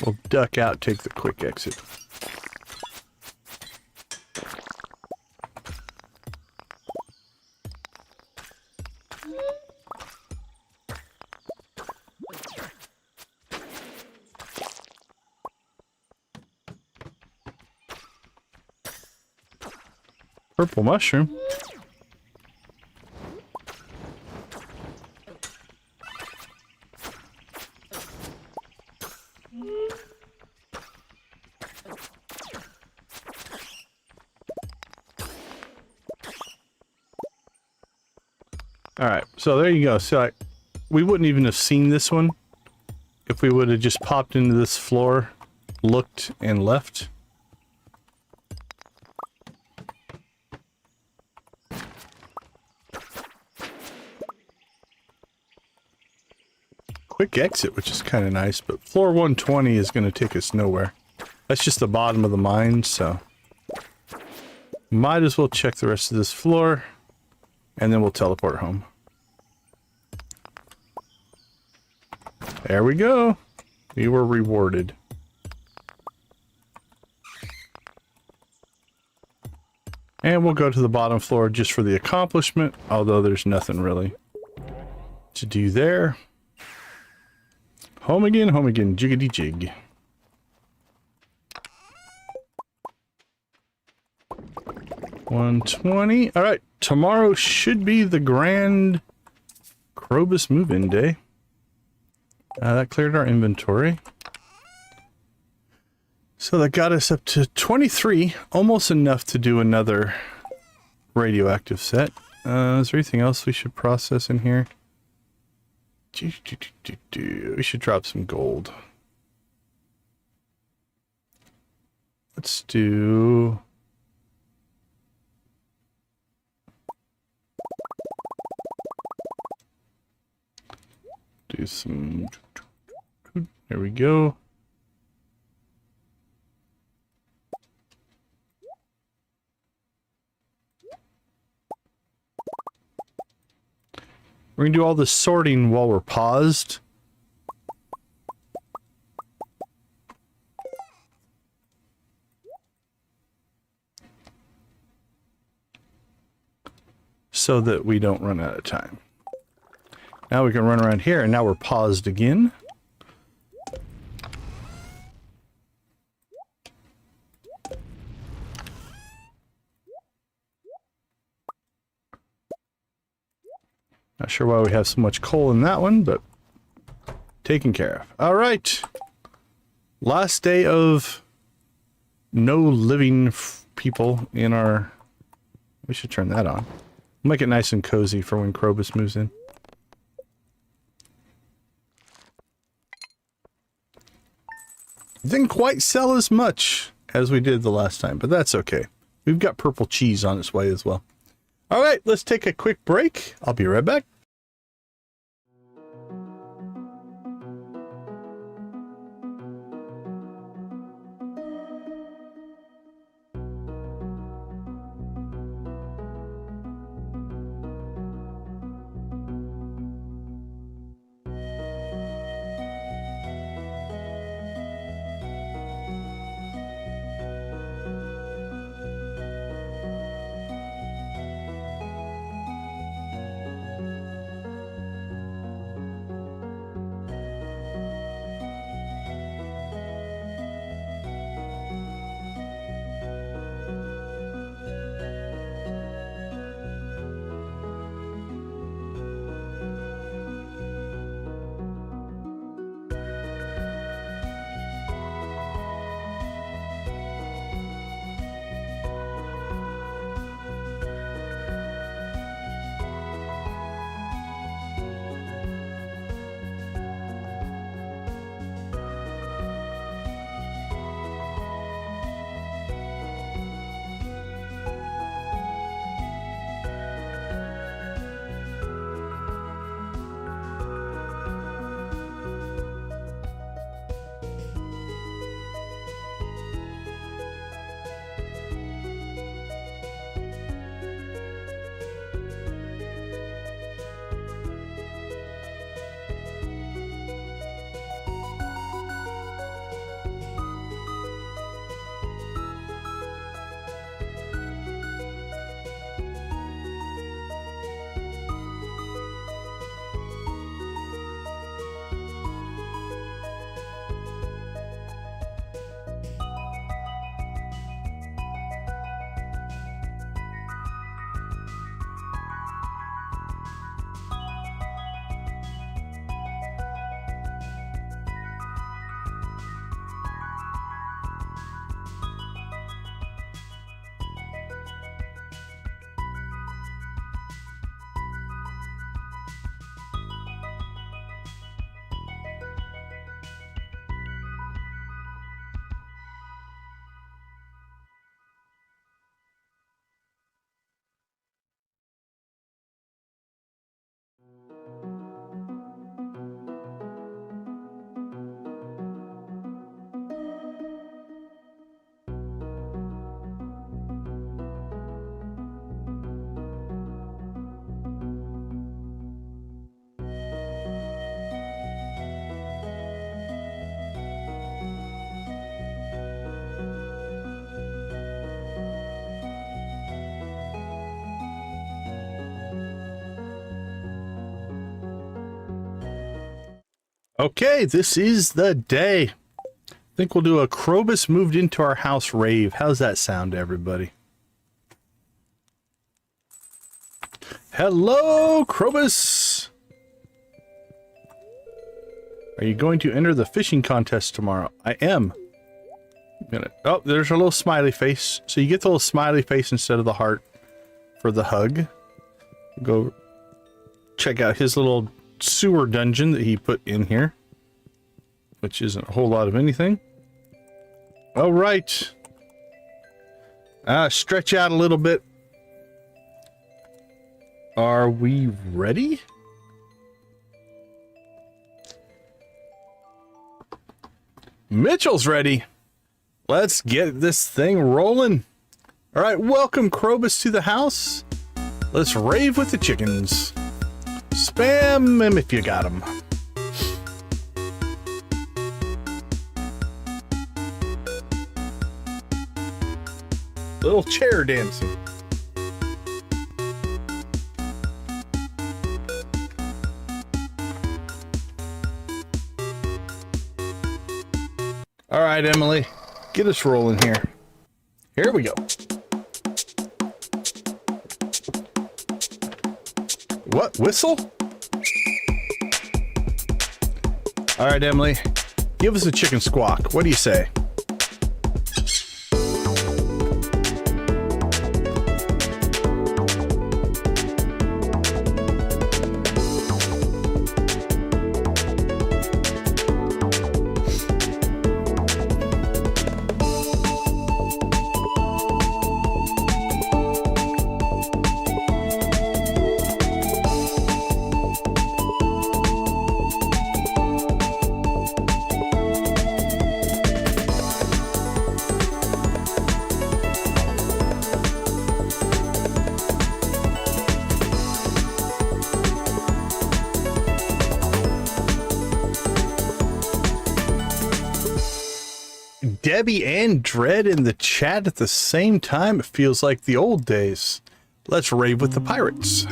A: We'll duck out, take the quick exit. Purple mushroom. All right, so there you go. So we wouldn't even have seen this one if we would have just popped into this floor, looked, and left. Quick exit, which is kind of nice, but floor 120 is going to take us nowhere. That's just the bottom of the mine, so might as well check the rest of this floor, and then we'll teleport home. There we go. We were rewarded. And we'll go to the bottom floor just for the accomplishment, although there's nothing really to do there. Home again, jiggity jig. $120. All right, tomorrow should be the grand Krobus move-in day. That cleared our inventory. So that got us up to 23, almost enough to do another radioactive set. Is there anything else we should process in here? We should drop some gold. Let's do... do some... There we go. We're going to do all the sorting while we're paused. So that we don't run out of time. Now we can run around here, and now we're paused again. Not sure why we have so much coal in that one, but taken care of. All right. Last day of no living people in our... We should turn that on. Make it nice and cozy for when Krobus moves in. Didn't quite sell as much as we did the last time, but that's okay. We've got purple cheese on its way as well. All right, let's take a quick break. I'll be right back. Okay, this is the day. I think we'll do a Krobus moved into our house rave. How's that sound to everybody? Hello, Krobus! Are you going to enter the fishing contest tomorrow? I am. Oh, there's a little smiley face. So you get the little smiley face instead of the heart for the hug. Go check out his little sewer dungeon that he put in here, which isn't a whole lot of anything. All right. Stretch out a little bit. Are we ready? Mitchell's ready. Let's get this thing rolling. All right, welcome Krobus to the house. Let's rave with the chickens. Spam them if you got them. Little chair dancing. All right, Emily, get us rolling here. Here we go. What? Whistle? All right, Emily, give us a chicken squawk. What do you say? Debbie and Dread in the chat at the same time. It feels like the old days. Let's rave with the pirates.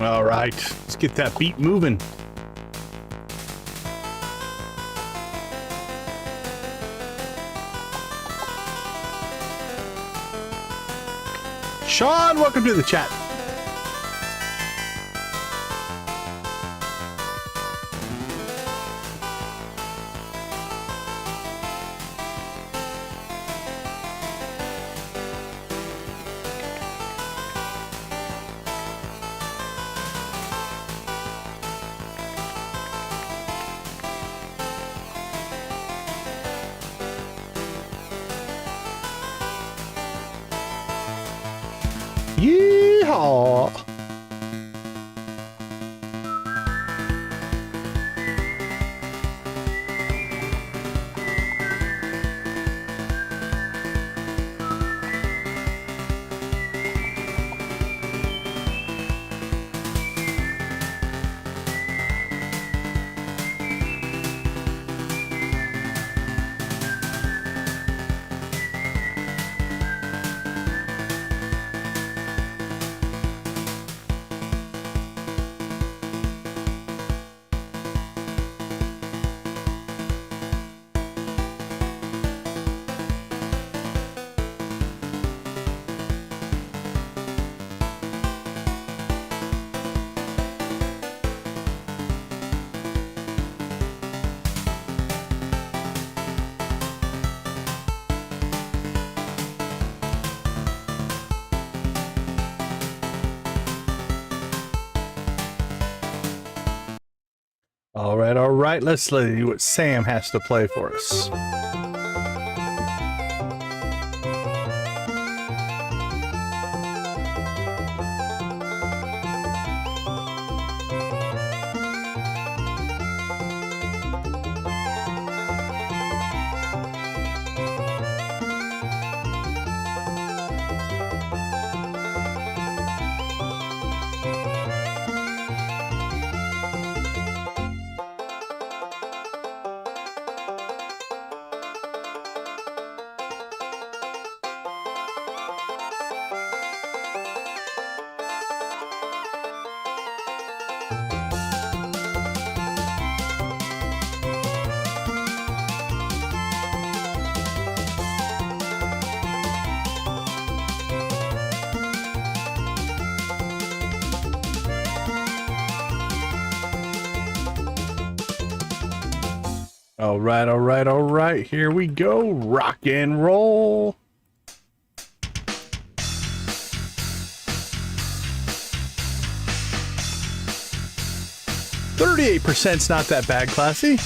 A: All right, let's get that beat moving. Sean, welcome to the chat. Yeehaw! All right. Let's see what Sam has to play for us. All right. Here we go. Rock and roll. %'s not that bad, Classy.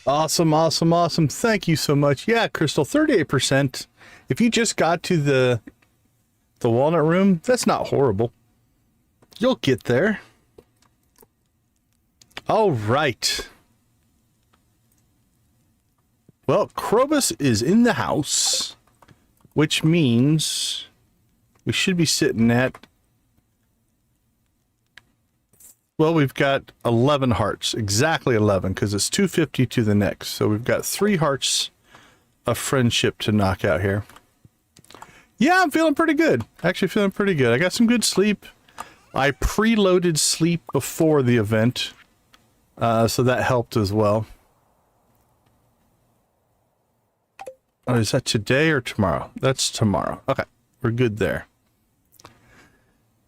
A: Awesome. Thank you so much. Yeah, Crystal, 38%. If you just got to the walnut room, that's not horrible. You'll get there. All right. Well, Krobus is in the house, which means we should be sitting at, well, we've got 11 hearts, exactly 11, because it's 250 to the next. So we've got 3 hearts of friendship to knock out here. Yeah, I'm feeling pretty good. Actually feeling pretty good. I got some good sleep. I preloaded sleep before the event, so that helped as well. Oh, is that today or tomorrow? That's tomorrow. Okay, we're good there.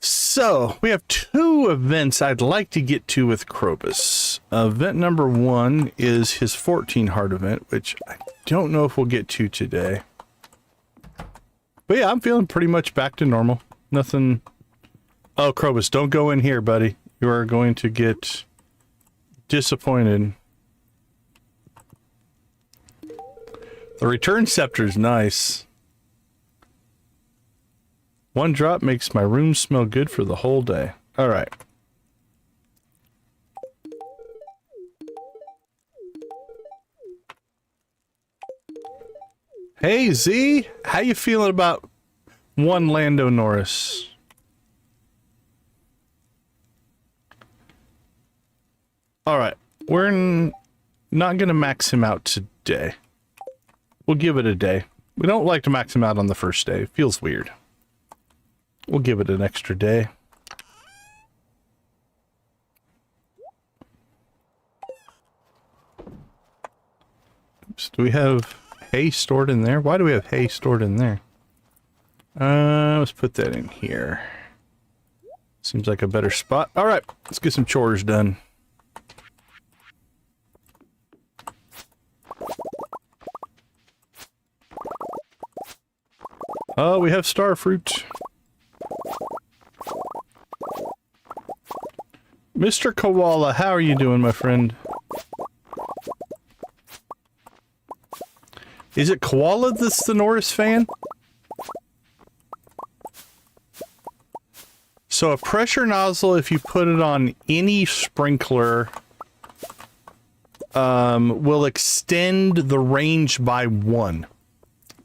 A: So, we have 2 events I'd like to get to with Krobus. Event number 1 is his 14 heart event, which I don't know if we'll get to today. But yeah, I'm feeling pretty much back to normal. Nothing... Oh, Krobus, don't go in here, buddy. You are going to get disappointed. The return scepter is nice. 1 drop makes my room smell good for the whole day. All right. Hey, Z. How you feeling about one Lando Norris? All right. We're not going to max him out today. We'll give it a day. We don't like to max him out on the first day. It feels weird. We'll give it an extra day. Oops, do we have hay stored in there? Why do we have hay stored in there? Let's put that in here. Seems like a better spot. All right, let's get some chores done. Oh, we have star fruit. Mr. Koala, how are you doing, my friend? Is it Koala that's the Norris fan? So a pressure nozzle, if you put it on any sprinkler, will extend the range by 1.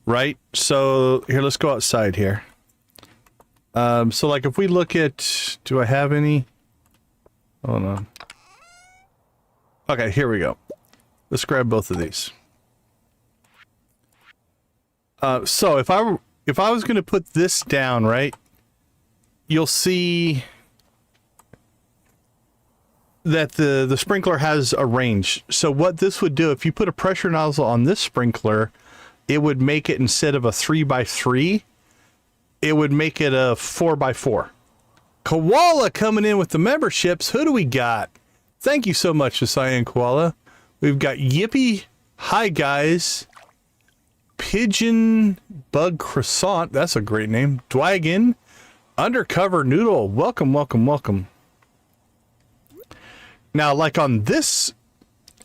A: Right? So, here, let's go outside here. So like if we look at, do I have any? Hold on. Okay, here we go. Let's grab both of these. So if I was going to put this down, right, you'll see that the sprinkler has a range. So what this would do, if you put a pressure nozzle on this sprinkler, it would make it, instead of a 3x3, it would make it a 4x4. Koala coming in with the memberships. Who do we got? Thank you so much to Cyan Koala. We've got Yippee, Hi Guys, Pigeon Bug Croissant, that's a great name, Dwagon, Undercover Noodle, welcome, welcome, welcome. Now, like on this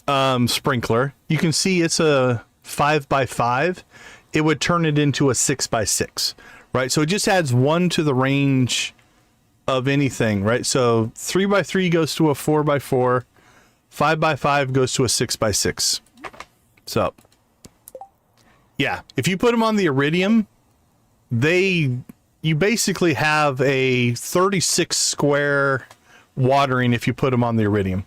A: sprinkler, you can see it's a 5x5. It would turn it into a 6x6, right? So it just adds one to the range of anything, right? So 3x3 goes to a 4x4, 5x5 goes to a 6x6. So, yeah, if you put them on the Iridium, you basically have a 36 square watering if you put them on the Iridium,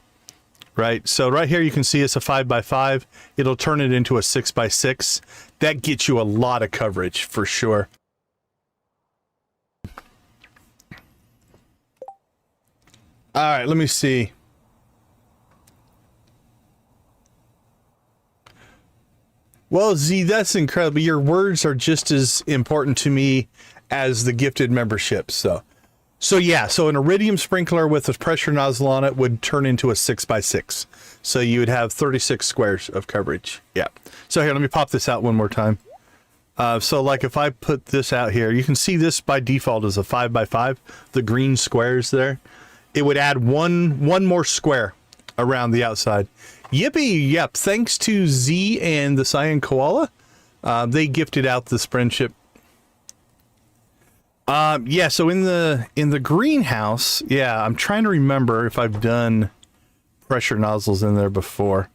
A: right? So right here you can see it's a 5x5. It'll turn it into a 6x6. That gets you a lot of coverage for sure. All right, let me see. Well, Z, that's incredible. Your words are just as important to me as the gifted membership. So yeah, so an Iridium sprinkler with a pressure nozzle on it would turn into a 6x6. So you would have 36 squares of coverage. Yeah. So here, let me pop this out one more time. So like if I put this out here, you can see this by default is a 5x5, the green squares there. It would add one more square around the outside. Yippee! Yep. Thanks to Z and the Cyan Koala, they gifted out this friendship. Yeah. So in the greenhouse, yeah, I'm trying to remember if I've done pressure nozzles in there before.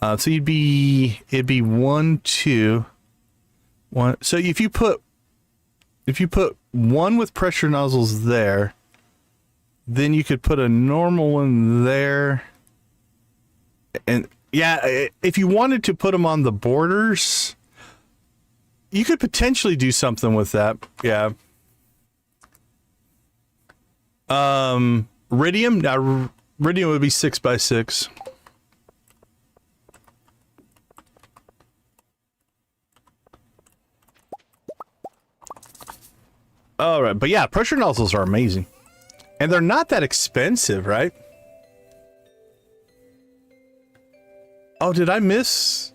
A: So it'd be 1, 2, 1. So if you put one with pressure nozzles there, then you could put a normal one there. And yeah, if you wanted to put them on the borders, you could potentially do something with that. Yeah. Iridium? Now, Iridium would be 6x6. All right, but yeah, pressure nozzles are amazing. And they're not that expensive, right? Oh, did I miss?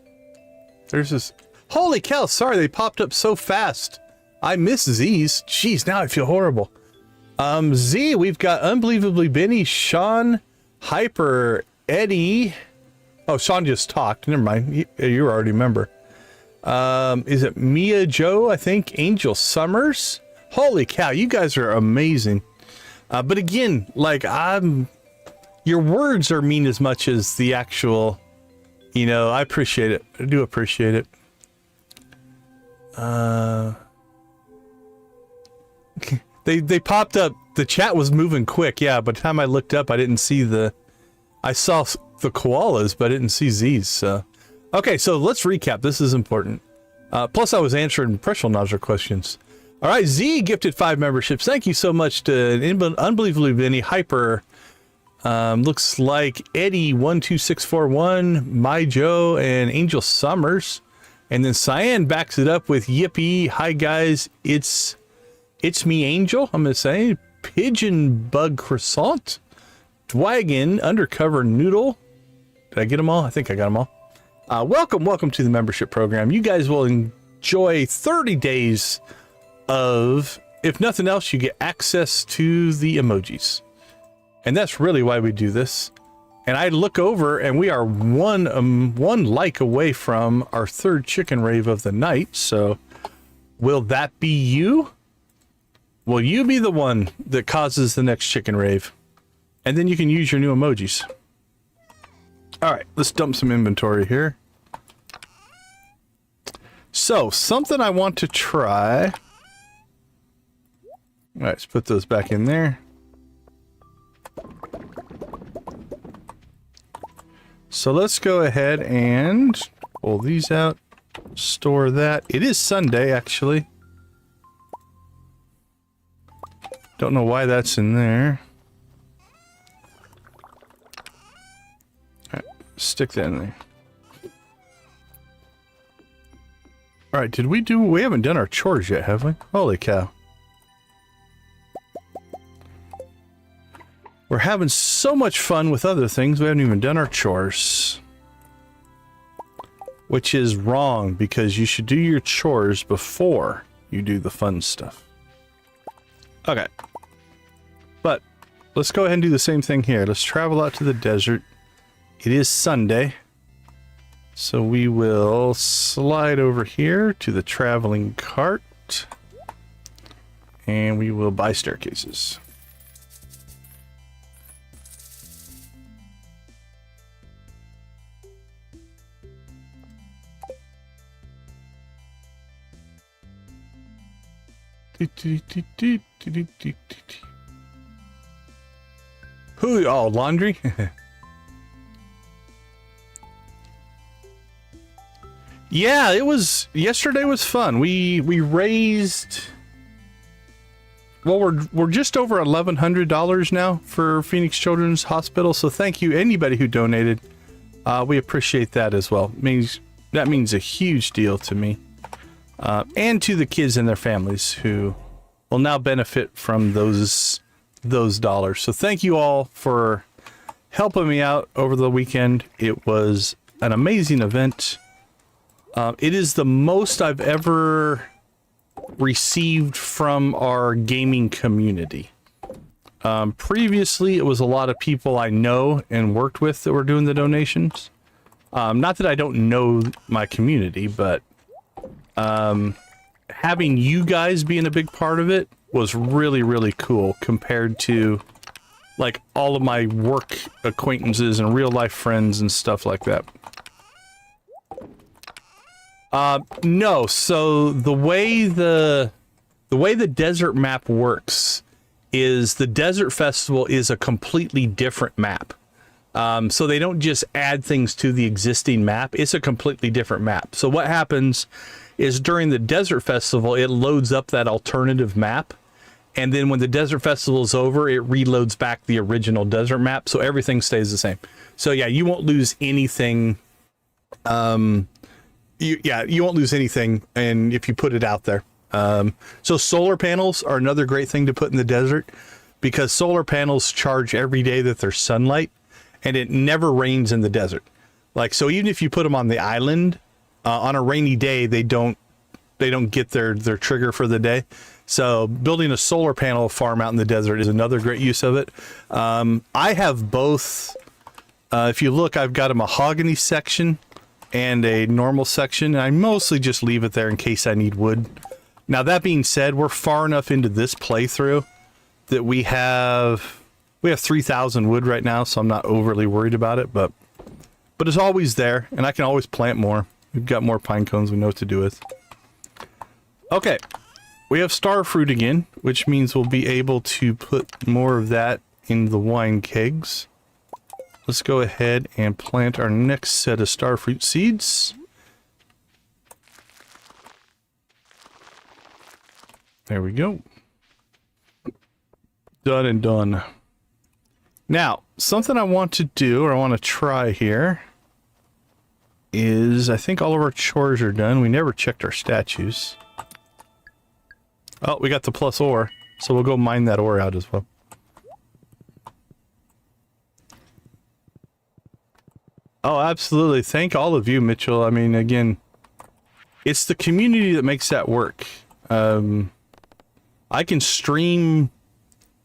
A: There's this. Holy cow, sorry, they popped up so fast. I miss Z's. Jeez, now I feel horrible. Z, we've got Unbelievably Benny, Sean, Hyper, Eddie. Oh, Sean just talked. Never mind. You're already a member. Is it Mia Joe? I think Angel Summers. Holy cow, you guys are amazing. But again, like your words are mean as much as the actual, you know, I appreciate it. I do appreciate it. They popped up. The chat was moving quick. Yeah, by the time I looked up, I didn't see I saw the koalas, but I didn't see Z's. So. Okay, so let's recap. This is important. Plus, I was answering pressure nozzle questions. All right, Z gifted 5 memberships. Thank you so much to Unbelievably Benny, Hyper. Looks like Eddie12641, My Joe, and Angel Summers. And then Cyan backs it up with Yippee. Hi guys, it's me, Angel. I'm gonna say Pigeon Bug Croissant, Dwagon, Undercover Noodle. Did I get them all? I think I got them all. Welcome to the membership program. You guys will enjoy 30 days of, if nothing else, you get access to the emojis. And that's really why we do this. And I look over and we are one like away from our 3rd chicken rave of the night. So will that be you? Will you be the one that causes the next chicken rave? And then you can use your new emojis. All right, let's dump some inventory here. So something I want to try. All right, let's put those back in there. So let's go ahead and pull these out, store that. It is Sunday, actually. Don't know why that's in there. All right, stick that in there. All right, we haven't done our chores yet, have we? Holy cow. We're having so much fun with other things, we haven't even done our chores. Which is wrong, because you should do your chores before you do the fun stuff. Okay. But, let's go ahead and do the same thing here. Let's travel out to the desert. It is Sunday. So we will slide over here to the traveling cart. And we will buy staircases. Who? Oh, laundry? Yeah, it was, yesterday was fun. We raised, well, we're just over $1,100 now for Phoenix Children's Hospital, so thank you anybody who donated. We appreciate that as well. That means a huge deal to me. And to the kids and their families who will now benefit from those dollars. So thank you all for helping me out over the weekend. It was an amazing event. It is the most I've ever received from our gaming community. Previously, it was a lot of people I know and worked with that were doing the donations. Not that I don't know my community, but having you guys being a big part of it was really, really cool compared to like all of my work acquaintances and real life friends and stuff like that. No, so the way the desert map works is the Desert Festival is a completely different map. So they don't just add things to the existing map, it's a completely different map. So what happens is during the Desert Festival, it loads up that alternative map. And then when the Desert Festival is over, it reloads back the original desert map. So everything stays the same. So yeah, you won't lose anything. You won't lose anything. And if you put it out there. So solar panels are another great thing to put in the desert because solar panels charge every day that there's sunlight and it never rains in the desert. Like, so even if you put them on the island, on a rainy day, they don't get their trigger for the day. So building a solar panel farm out in the desert is another great use of it. I have both. If you look, I've got a mahogany section and a normal section. And I mostly just leave it there in case I need wood. Now, that being said, we're far enough into this playthrough that we have 3,000 wood right now, so I'm not overly worried about it, but it's always there, and I can always plant more. We've got more pine cones we know what to do with. Okay, we have star fruit again, which means we'll be able to put more of that in the wine kegs. Let's go ahead and plant our next set of star fruit seeds. There we go. Done and done. Now, something I want to do, or I want to try here, is I think all of our chores are done. We never checked our statues. Oh, we got the plus ore, so we'll go mine that ore out as well. Oh, absolutely. Thank all of you, Mitchell. I mean, again, it's the community that makes that work. I can stream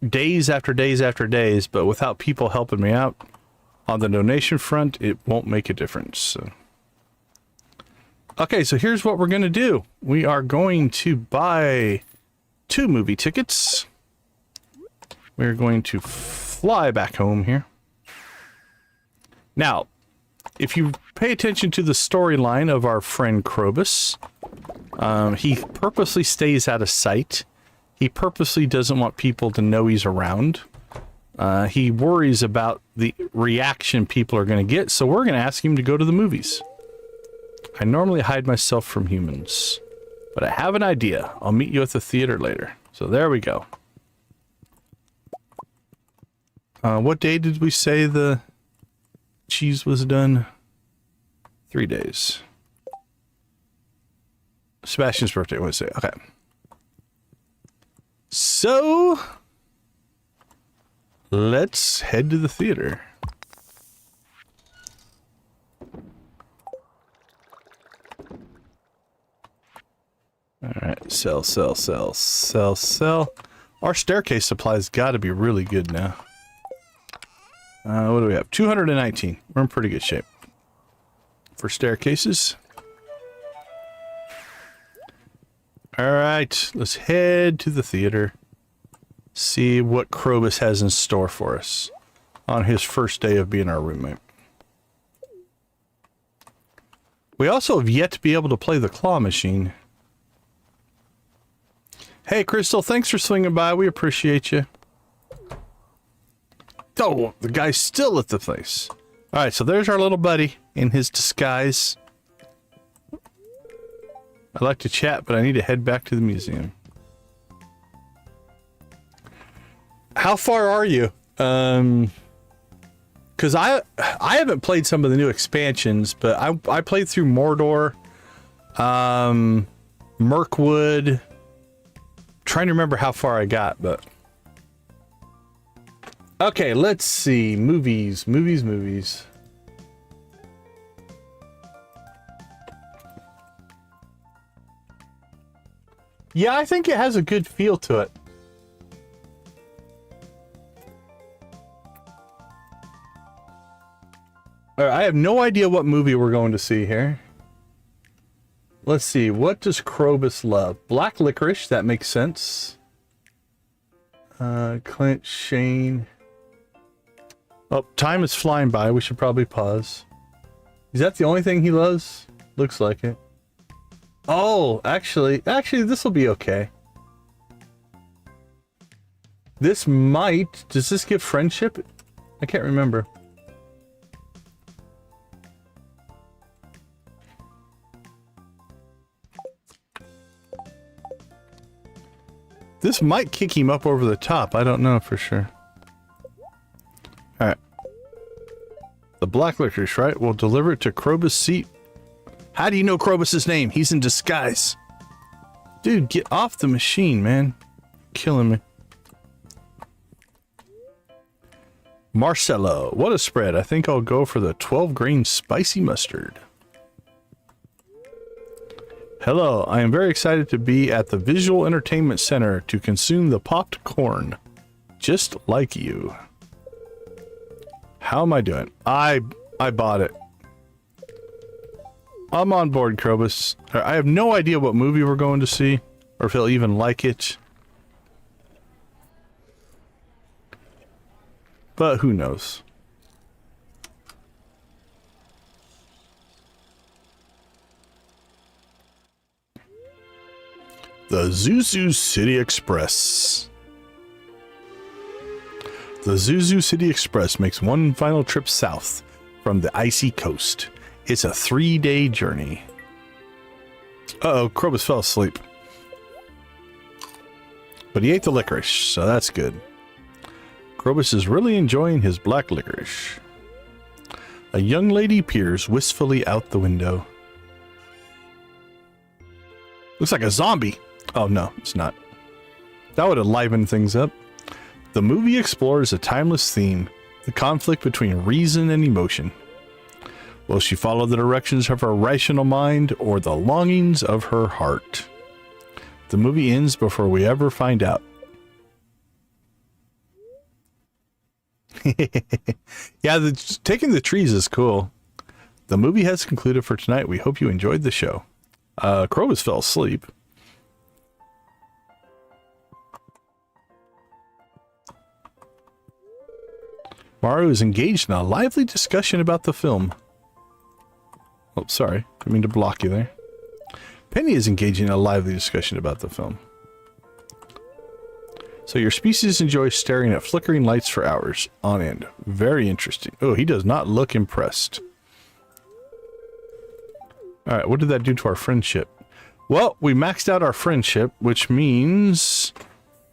A: days after days after days, but without people helping me out on the donation front, it won't make a difference. So. Okay, so here's what we're going to do. We are going to buy 2 movie tickets. We're going to fly back home here. Now, if you pay attention to the storyline of our friend Krobus, he purposely stays out of sight. He purposely doesn't want people to know he's around. He worries about the reaction people are going to get, so we're going to ask him to go to the movies. I normally hide myself from humans, but I have an idea. I'll meet you at the theater later. So there we go. What day did we say the cheese was done? 3 days. Sebastian's birthday, Wednesday. Okay. So, let's head to the theater. Alright, sell. Our staircase supply's got to be really good now. What do we have? 219. We're in pretty good shape for staircases. Alright, let's head to the theater. See what Krobus has in store for us on his first day of being our roommate. We also have yet to be able to play the claw machine. Hey, Crystal, thanks for swinging by. We appreciate you. Oh, the guy's still at the place. All right, so there's our little buddy in his disguise. I'd like to chat, but I need to head back to the museum. How far are you? Because I haven't played some of the new expansions, but I played through Mordor, Mirkwood. Trying to remember how far I got, but okay, let's see. Movies. Yeah, I think it has a good feel to it. All right, I have no idea what movie we're going to see here. Let's see, what does Krobus love? Black licorice, that makes sense. Clint, Shane. Oh, time is flying by. We should probably pause. Is that the only thing he loves? Looks like it. Oh, actually, this will be okay. This might... Does this give friendship? I can't remember. This might kick him up over the top. I don't know for sure. Alright. The black licorice, right? We'll deliver it to Krobus' seat. How do you know Krobus' name? He's in disguise. Dude, get off the machine, man. Killing me. Marcello. What a spread. I think I'll go for the 12-grain spicy mustard. Hello, I am very excited to be at the Visual Entertainment Center to consume the popped corn. Just like you. How am I doing? I bought it. I'm on board, Krobus. I have no idea what movie we're going to see, or if he'll even like it. But who knows? The Zuzu City Express. The Zuzu City Express makes one final trip south from the icy coast. It's a 3-day journey. Uh-oh, Krobus fell asleep. But he ate the licorice, so that's good. Krobus is really enjoying his black licorice. A young lady peers wistfully out the window. Looks like a zombie. Oh, no, it's not. That would have livened things up. The movie explores a timeless theme, the conflict between reason and emotion. Will she follow the directions of her rational mind or the longings of her heart? The movie ends before we ever find out. Yeah, taking the trees is cool. The movie has concluded for tonight. We hope you enjoyed the show. Krobus fell asleep. Maru is engaged in a lively discussion about the film. Oh, sorry. Didn't mean to block you there. Penny is engaging in a lively discussion about the film. So your species enjoys staring at flickering lights for hours on end. Very interesting. Oh, he does not look impressed. All right, what did that do to our friendship? Well, we maxed out our friendship, which means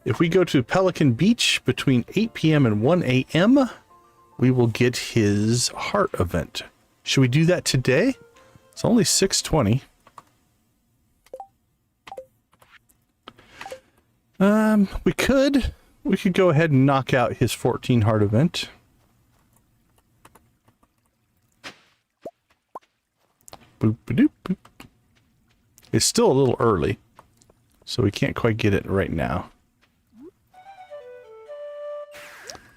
A: if we go to Pelican Beach between 8 p.m. and 1 a.m., we will get his heart event. Should we do that today? It's only 6:20. We could go ahead and knock out his 14 heart event. Boop, doop, boop. It's still a little early, so we can't quite get it right now.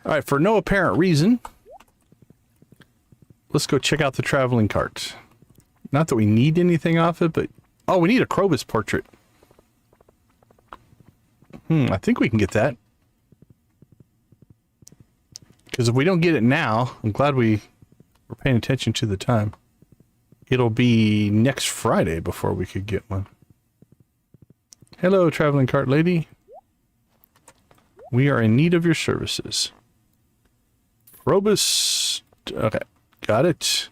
A: All right, for no apparent reason, let's go check out the traveling cart. Not that we need anything off it, but... Oh, we need a Krobus portrait. I think we can get that. Because if we don't get it now, I'm glad we're paying attention to the time. It'll be next Friday before we could get one. Hello, traveling cart lady. We are in need of your services. Krobus. Okay, got it.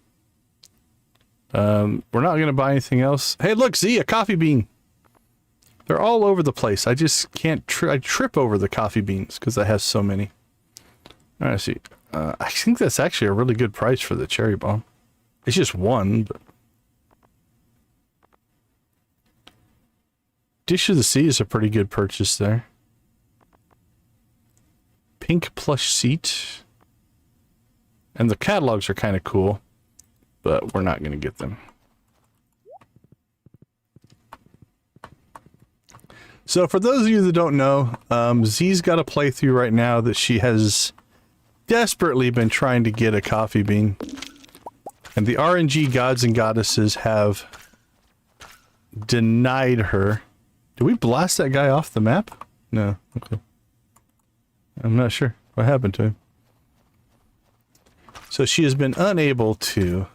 A: We're not going to buy anything else. Hey, look, Z, a coffee bean. They're all over the place. I just can't I trip over the coffee beans because I have so many. All right, see. I think that's actually a really good price for the cherry bomb. It's just one, but... Dish of the Sea is a pretty good purchase there. Pink plush seat. And the catalogs are kind of cool, but we're not going to get them. So for those of you that don't know, Z's got a playthrough right now that she has desperately been trying to get a coffee bean. And the RNG gods and goddesses have denied her. Did we blast that guy off the map? No. Okay. I'm not sure what happened to him. So she has been unable to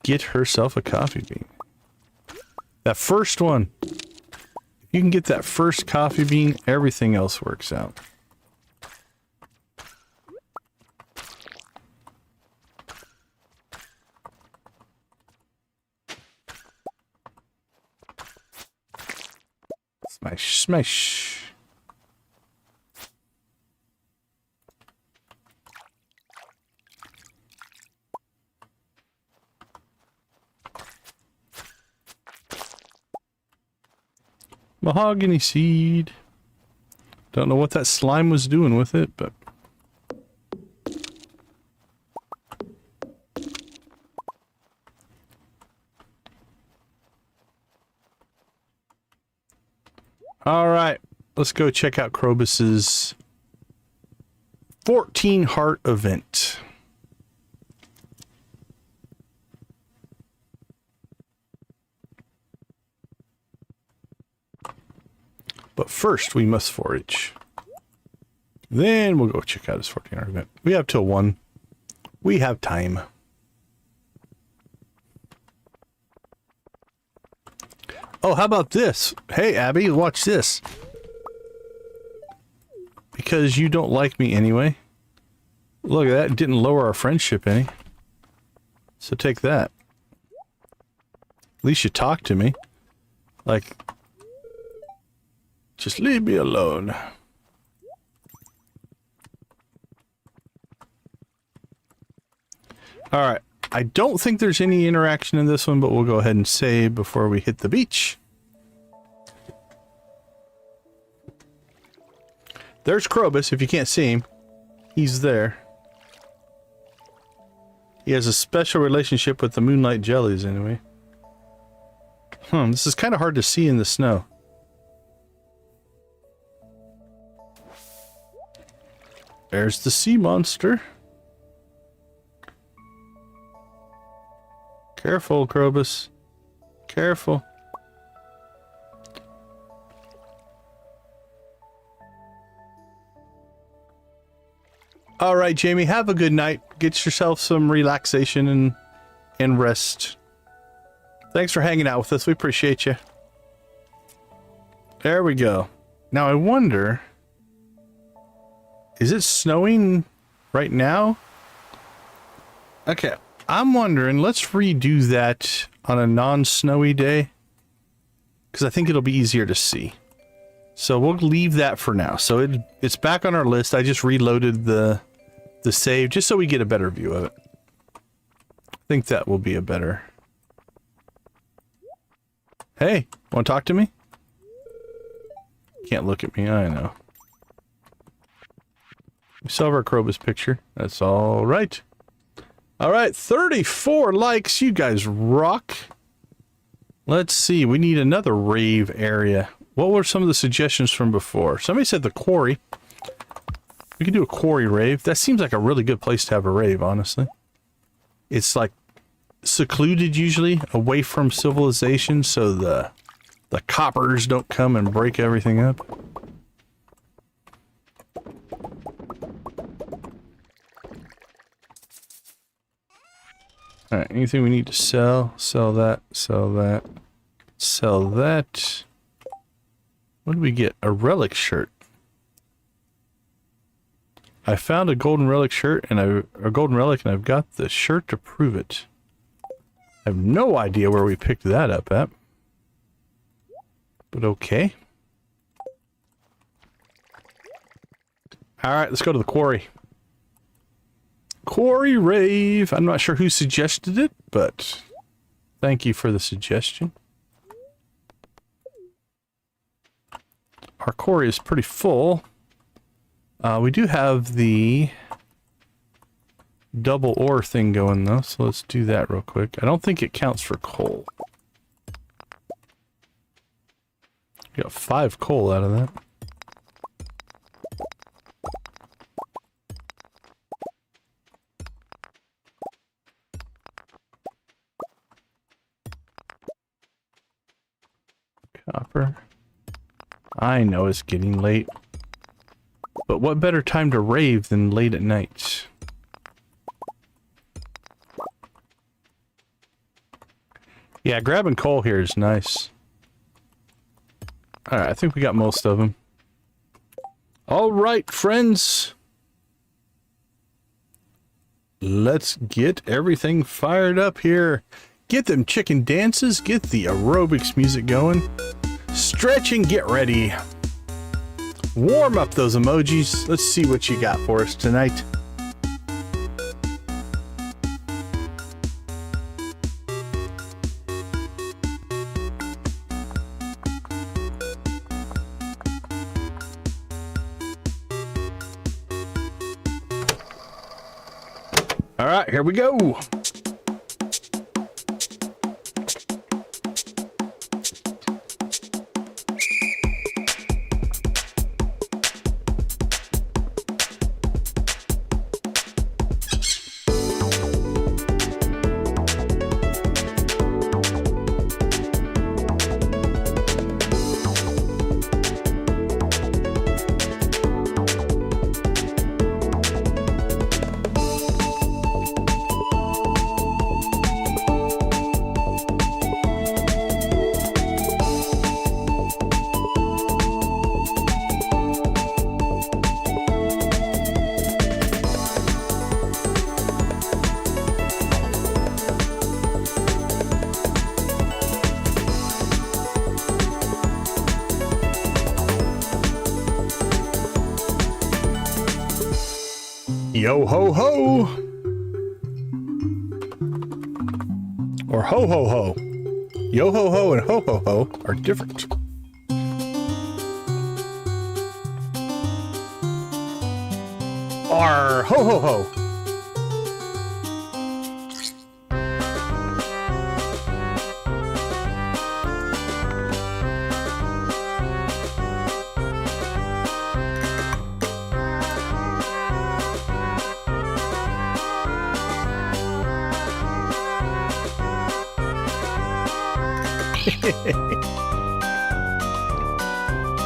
A: get herself a coffee bean. That first one. If you can get that first coffee bean, everything else works out. Smash, smash. Mahogany seed. Don't know what that slime was doing with it, but... Alright, let's go check out Krobus's 14 heart event. But first, we must forage. Then we'll go check out his 14 heart event. We have till 1. We have time. Oh, how about this? Hey, Abby, watch this. Because you don't like me anyway. Look at that. It didn't lower our friendship any. So take that. At least you talk to me. Like... Just leave me alone. Alright. I don't think there's any interaction in this one, but we'll go ahead and save before we hit the beach. There's Krobus, if you can't see him. He's there. He has a special relationship with the moonlight jellies, anyway. This is kind of hard to see in the snow. There's the sea monster. Careful, Krobus. Careful. All right, Jamie, have a good night. Get yourself some relaxation and rest. Thanks for hanging out with us. We appreciate you. There we go. Now I wonder, is it snowing right now? Okay, I'm wondering, let's redo that on a non-snowy day, because I think it'll be easier to see. So we'll leave that for now. So it's back on our list. I just reloaded the save just so we get a better view of it. I think that will be a better... Hey, want to talk to me? Can't look at me, I know. We still have our Krobus picture. That's all right. All right, 34 likes. You guys rock. Let's see. We need another rave area. What were some of the suggestions from before? Somebody said the quarry. We could do a quarry rave. That seems like a really good place to have a rave, honestly. It's like secluded usually, away from civilization, so the coppers don't come and break everything up. Alright, anything we need to sell? Sell that, sell that, sell that. What did we get? A relic shirt. I found a golden relic shirt and a golden relic, and I've got the shirt to prove it. I have no idea where we picked that up at. But okay. Alright, let's go to the quarry. Quarry rave. I'm not sure who suggested it, but thank you for the suggestion. Our quarry is pretty full. We do have the double ore thing going though, so let's do that real quick. I don't think it counts for coal. We got 5 coal out of that. Copper. I know it's getting late. But what better time to rave than late at night? Yeah, grabbing coal here is nice. Alright, I think we got most of them. Alright, friends. Let's get everything fired up here. Get them chicken dances, get the aerobics music going. Stretch and get ready. Warm up those emojis. Let's see what you got for us tonight. All right, here we go. Yo ho ho! Or ho ho ho. Yo ho ho and ho ho ho are different. Or ho ho ho.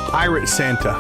A: Pirate Santa.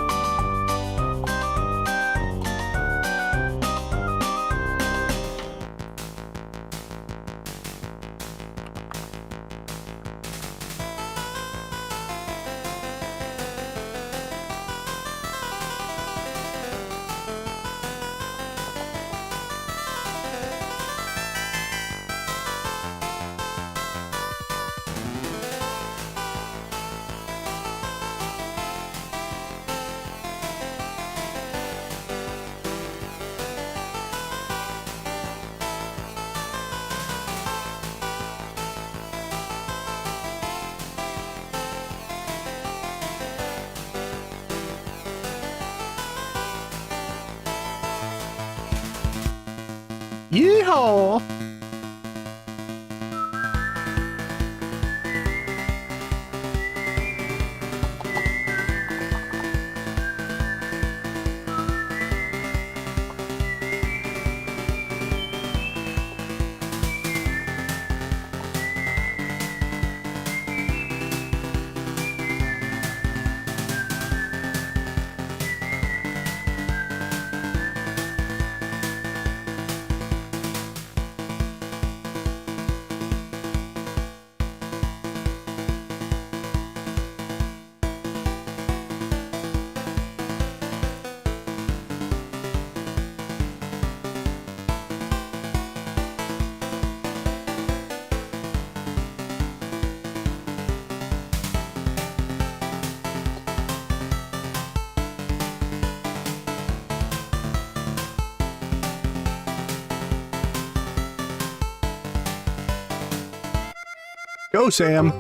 A: Yeehaw! Go, Sam.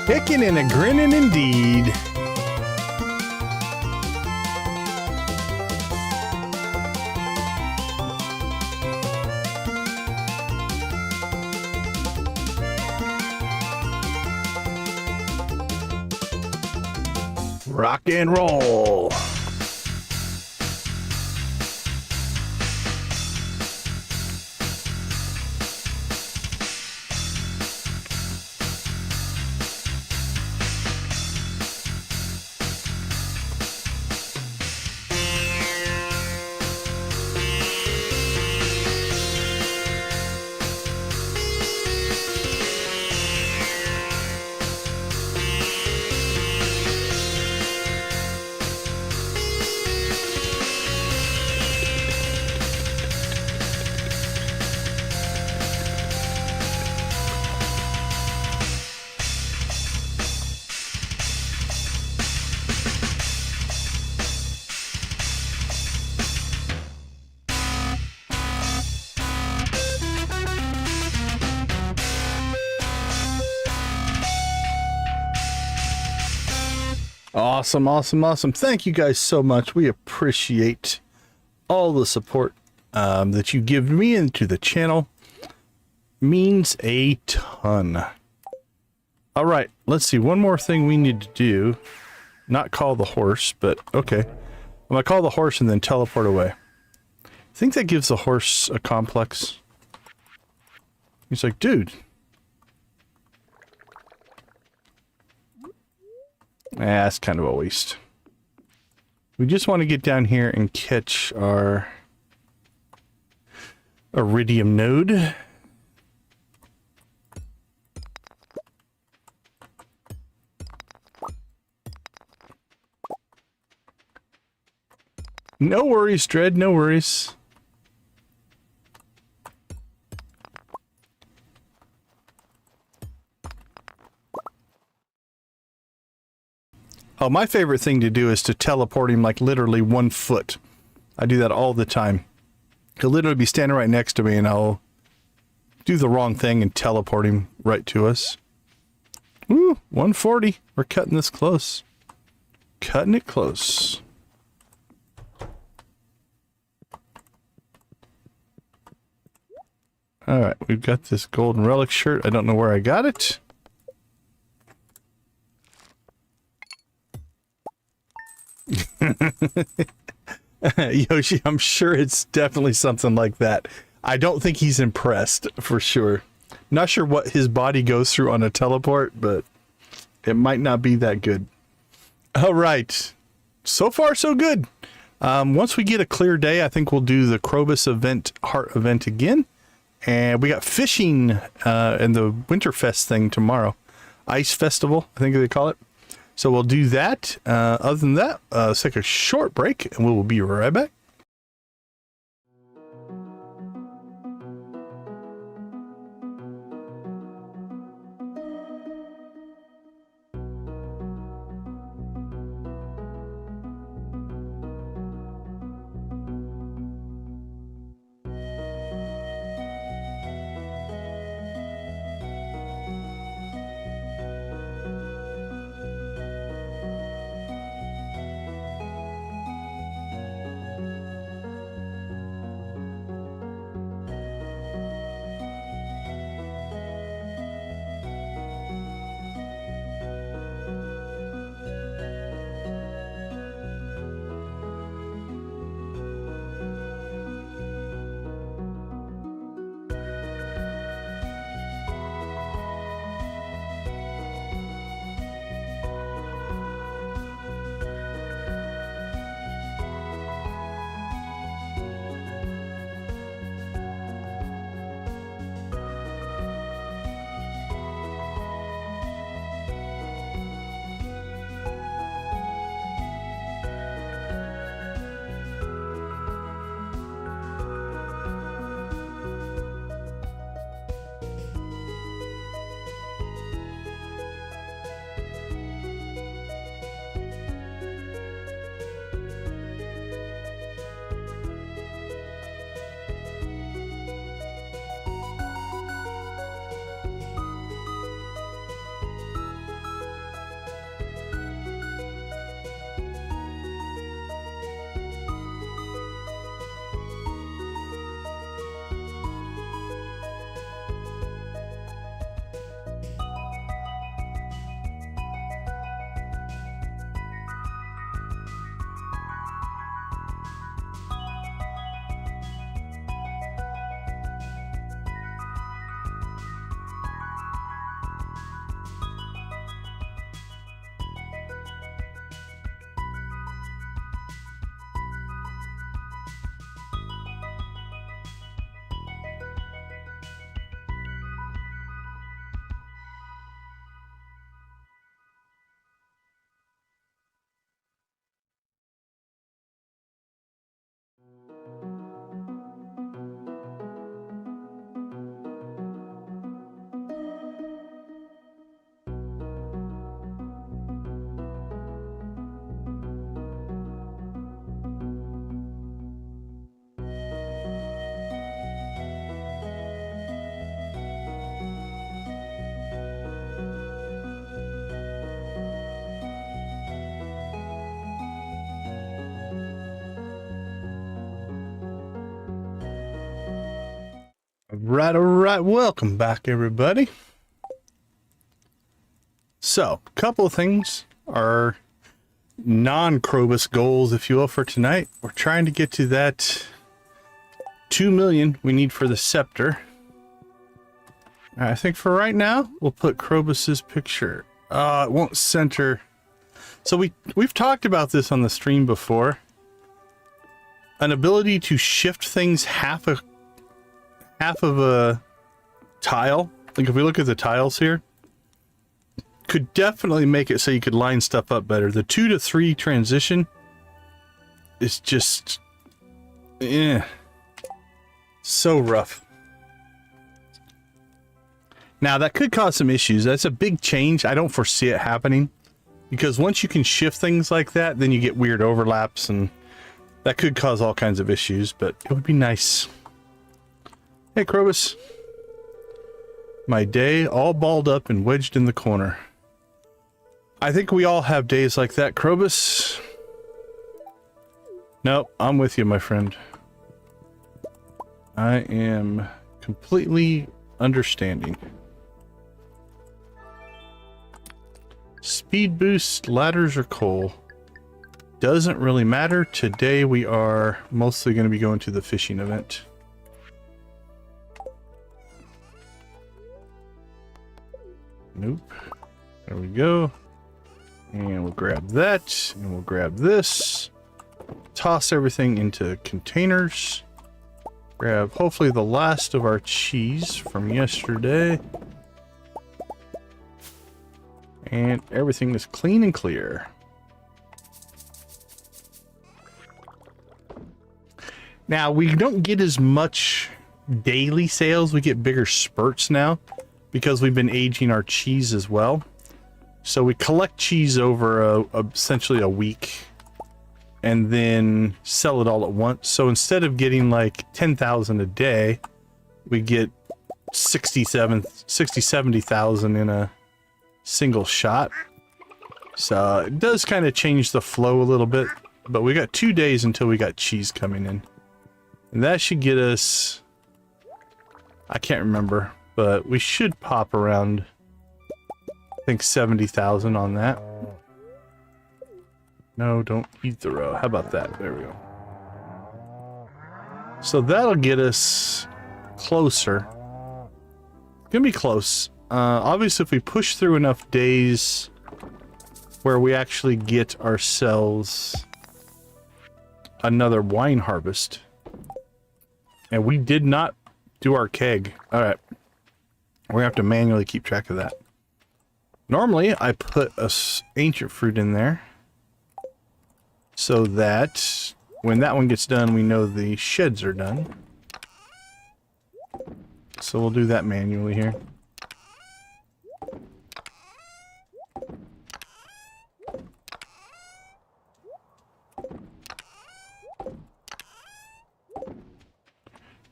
A: Kicking and a grinning indeed. Rock and roll. Awesome, awesome, awesome. Thank you guys so much. We appreciate all the support that you give me and to the channel. Means a ton. All right, let's see. One more thing we need to do. Not call the horse, but okay. I'm going to call the horse and then teleport away. I think that gives the horse a complex. He's like, dude. That's kind of a waste. We just want to get down here and catch our iridium node. No worries, Dread, no worries. Oh, my favorite thing to do is to teleport him like literally 1 foot. I do that all the time. He'll literally be standing right next to me and I'll do the wrong thing and teleport him right to us. Woo, 140. We're cutting this close. Cutting it close. Alright, we've got this golden relic shirt. I don't know where I got it. Yoshi, I'm sure it's definitely something like that. I don't think he's impressed, for sure. Not sure what his body goes through on a teleport, but it might not be that good. Alright. So far, so good. Once we get a clear day, I think we'll do the Krobus event, heart event again. And we got fishing and the Winterfest thing tomorrow. Ice Festival, I think they call it. So we'll do that. Other than that, let's take a short break and we will be right back. All right. Welcome back, everybody. So, a couple of things are non-Krobus goals, if you will, for tonight. We're trying to get to that 2 million we need for the scepter. I think for right now, we'll put Krobus's picture. It won't center. So we've talked about this on the stream before. An ability to shift things half of a tile, like if we look at the tiles here, could definitely make it so you could line stuff up better. The 2 to 3 transition is just so rough. Now that could cause some issues. That's a big change. I don't foresee it happening because once you can shift things like that, then you get weird overlaps and that could cause all kinds of issues, but it would be nice. Hey, Krobus. My day all balled up and wedged in the corner. I think we all have days like that, Krobus. Nope, I'm with you, my friend. I am completely understanding. Speed boost, ladders, or coal. Doesn't really matter. Today we are mostly going to be going to the fishing event. Nope. There we go. And we'll grab that. And we'll grab this. Toss everything into containers. Grab hopefully the last of our cheese from yesterday. And everything is clean and clear. Now, we don't get as much daily sales. We get bigger spurts now because we've been aging our cheese as well. So we collect cheese over essentially a week and then sell it all at once. So instead of getting like 10,000 a day, we get 70,000 in a single shot. So it does kind of change the flow a little bit, but we got 2 days until we got cheese coming in. And that should get us, I can't remember, but we should pop around, I think 70,000 on that. No, don't eat the row. How about that? There we go. So that'll get us closer. Gonna be close. Obviously, if we push through enough days where we actually get ourselves another wine harvest. And we did not do our keg. All right. We're gonna have to manually keep track of that. Normally, I put a ancient fruit in there so that when that one gets done, we know the sheds are done. So we'll do that manually here.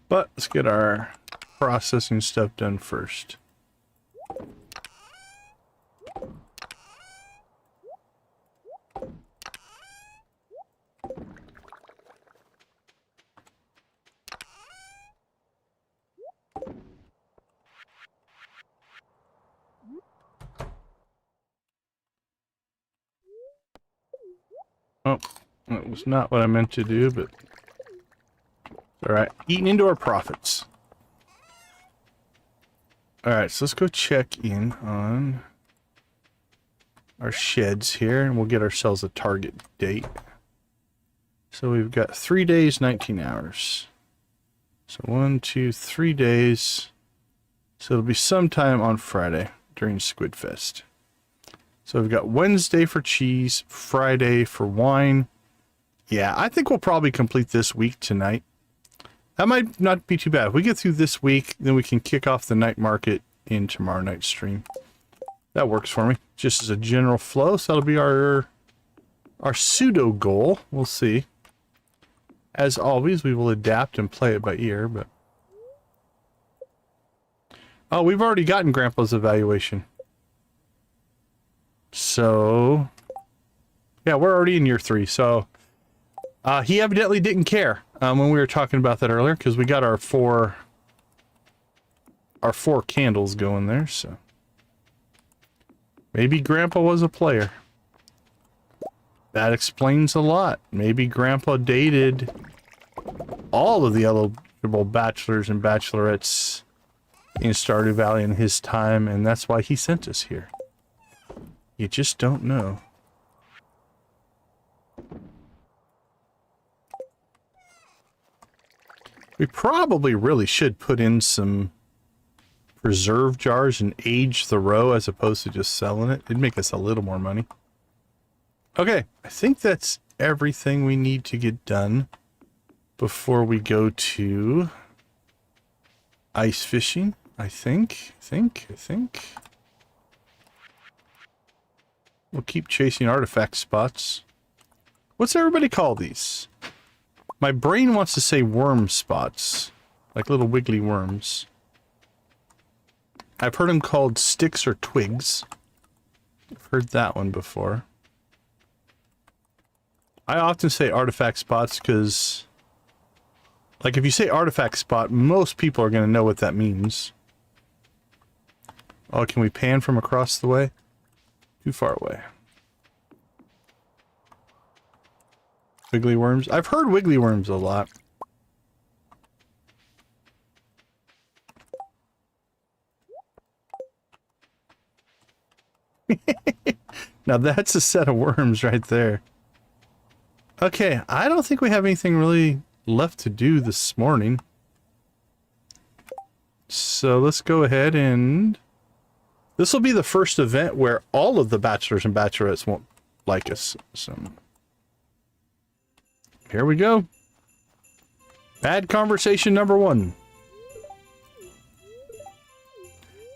A: But let's get our processing stuff done first. Oh, that was not what I meant to do, but alright, eating into our profits. Alright, so let's go check in on our sheds here, and we'll get ourselves a target date. So we've got 3 days, 19 hours. So 1, 2, 3 days. So it'll be sometime on Friday during Squid Fest. So we've got Wednesday for cheese, Friday for wine. Yeah, I think we'll probably complete this week tonight. That might not be too bad. If we get through this week, then we can kick off the night market in tomorrow night's stream. That works for me. Just as a general flow, so that'll be our pseudo goal. We'll see. As always, we will adapt and play it by ear, but... Oh, we've already gotten Grandpa's evaluation. So... yeah, we're already in year 3, so... he evidently didn't care when we were talking about that earlier, because we got our four candles going there, so... maybe Grandpa was a player. That explains a lot. Maybe Grandpa dated all of the eligible bachelors and bachelorettes in Stardew Valley in his time, and that's why he sent us here. You just don't know. We probably really should put in some preserve jars and age the row as opposed to just selling it. It'd make us a little more money. Okay, I think that's everything we need to get done before we go to ice fishing. I think. We'll keep chasing artifact spots. What's everybody call these? My brain wants to say worm spots, like little wiggly worms. I've heard them called sticks or twigs. I've heard that one before. I often say artifact spots because, like, if you say artifact spot, most people are going to know what that means. Oh, can we pan from across the way? Too far away. Wiggly worms. I've heard wiggly worms a lot. Now that's a set of worms right there. Okay, I don't think we have anything really left to do this morning. So let's go ahead and... This will be the first event where all of the bachelors and bachelorettes won't like us. So here we go. Bad conversation number 1.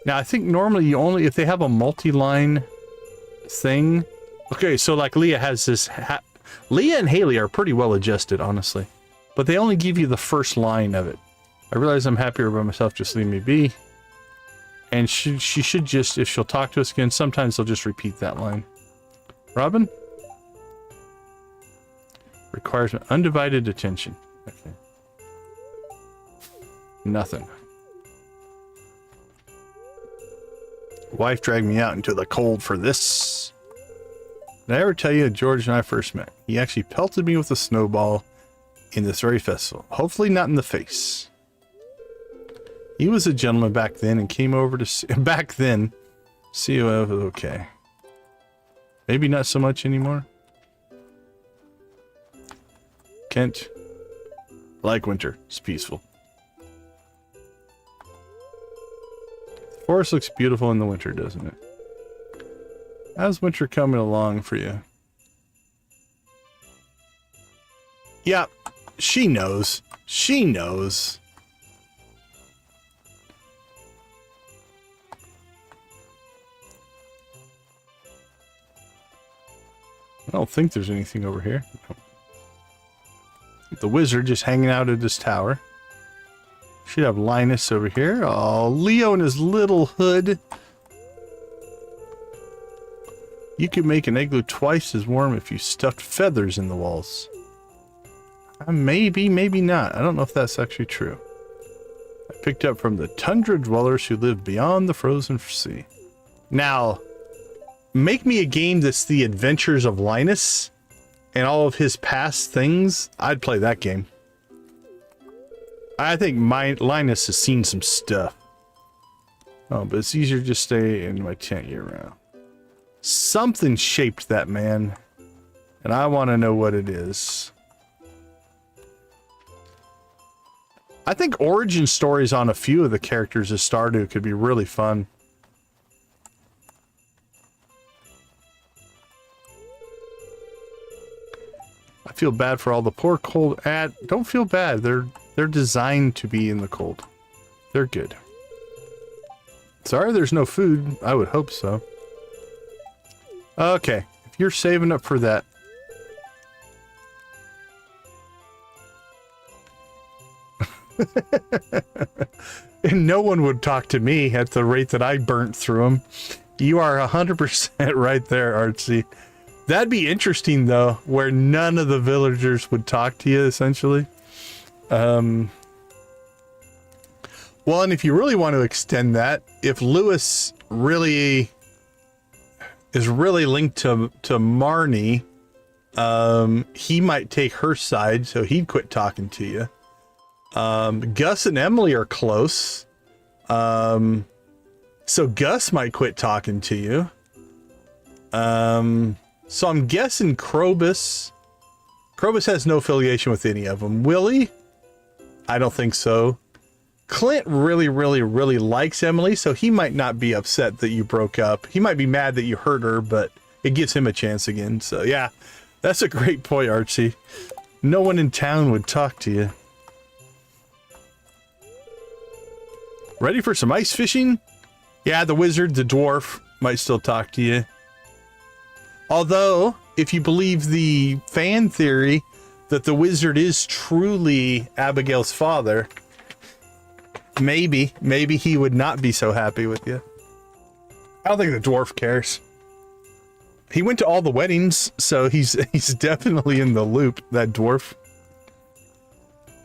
A: Now, I think normally you only, if they have a multi-line thing. Okay, so like Leah has this, Leah and Haley are pretty well adjusted, honestly. But they only give you the first line of it. I realize I'm happier by myself, just leave me be. And she should just, if she'll talk to us again, sometimes they'll just repeat that line. Robin? Requires undivided attention. Okay. Nothing. Wife dragged me out into the cold for this. Did I ever tell you George and I first met? He actually pelted me with a snowball in this very festival. Hopefully not in the face. He was a gentleman back then and came over to see, back then. See you was okay. Maybe not so much anymore. Kent. Like winter. It's peaceful. The forest looks beautiful in the winter, doesn't it? How's winter coming along for you? Yeah, she knows. She knows. I don't think there's anything over here. The wizard just hanging out at his tower. Should have Linus over here. Oh, Leo in his little hood. You could make an igloo twice as warm if you stuffed feathers in the walls. Maybe, maybe not. I don't know if that's actually true. I picked up from the tundra dwellers who live beyond the frozen sea. Now, make me a game that's the adventures of Linus and all of his past things. I'd play that game. I think Linus has seen some stuff. Oh, but it's easier to just stay in my tent year round. Something shaped that man, and I want to know what it is. I think origin stories on a few of the characters of Stardew could be really fun. I feel bad for all the poor cold. Don't feel bad. They're designed to be in the cold. They're good. Sorry there's no food. I would hope so. Okay, if you're saving up for that. And no one would talk to me at the rate that I burnt through them. You are 100% right there, Artsy. That'd be interesting, though, where none of the villagers would talk to you, essentially. Well, and if you really want to extend that, if Lewis really is really linked to Marnie, he might take her side, so he'd quit talking to you. Gus and Emily are close. So Gus might quit talking to you. So I'm guessing Krobus. Krobus has no affiliation with any of them. Willie? I don't think so. Clint really, really, really likes Emily, so he might not be upset that you broke up. He might be mad that you hurt her, but it gives him a chance again. So yeah, that's a great point, Archie. No one in town would talk to you. Ready for some ice fishing? Yeah, the wizard, the dwarf, might still talk to you. Although, if you believe the fan theory that the wizard is truly Abigail's father, maybe he would not be so happy with you. I don't think the dwarf cares. He went to all the weddings, so he's definitely in the loop, that dwarf.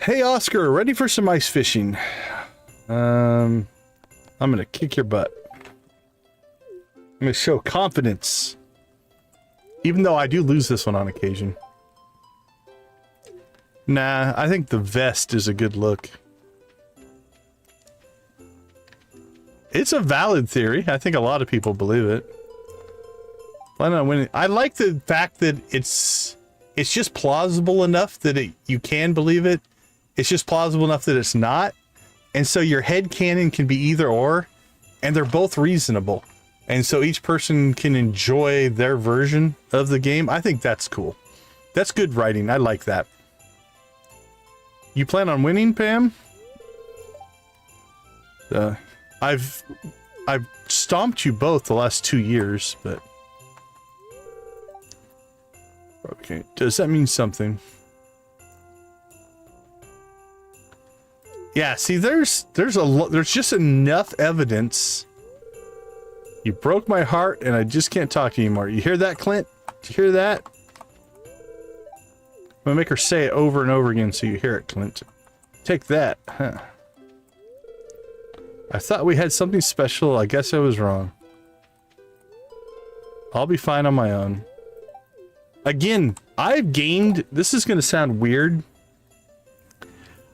A: Hey, Oscar, ready for some ice fishing? I'm gonna kick your butt. I'm gonna show confidence. Even though I do lose this one on occasion. Nah, I think the vest is a good look. It's a valid theory. I think a lot of people believe it. Plan on winning. I like the fact that it's just plausible enough that you can believe it. It's just plausible enough that it's not. And so your headcanon can be either or, and they're both reasonable. And so each person can enjoy their version of the game. I think that's cool. That's good writing. I like that. You plan on winning, Pam? I've stomped you both the last 2 years, but okay. Does that mean something? Yeah. See, there's just enough evidence. You broke my heart, and I just can't talk to you anymore. You hear that, Clint? Did you hear that? I'm gonna make her say it over and over again so you hear it, Clint. Take that. Huh. I thought we had something special. I guess I was wrong. I'll be fine on my own. Again, I've gained... This is gonna sound weird.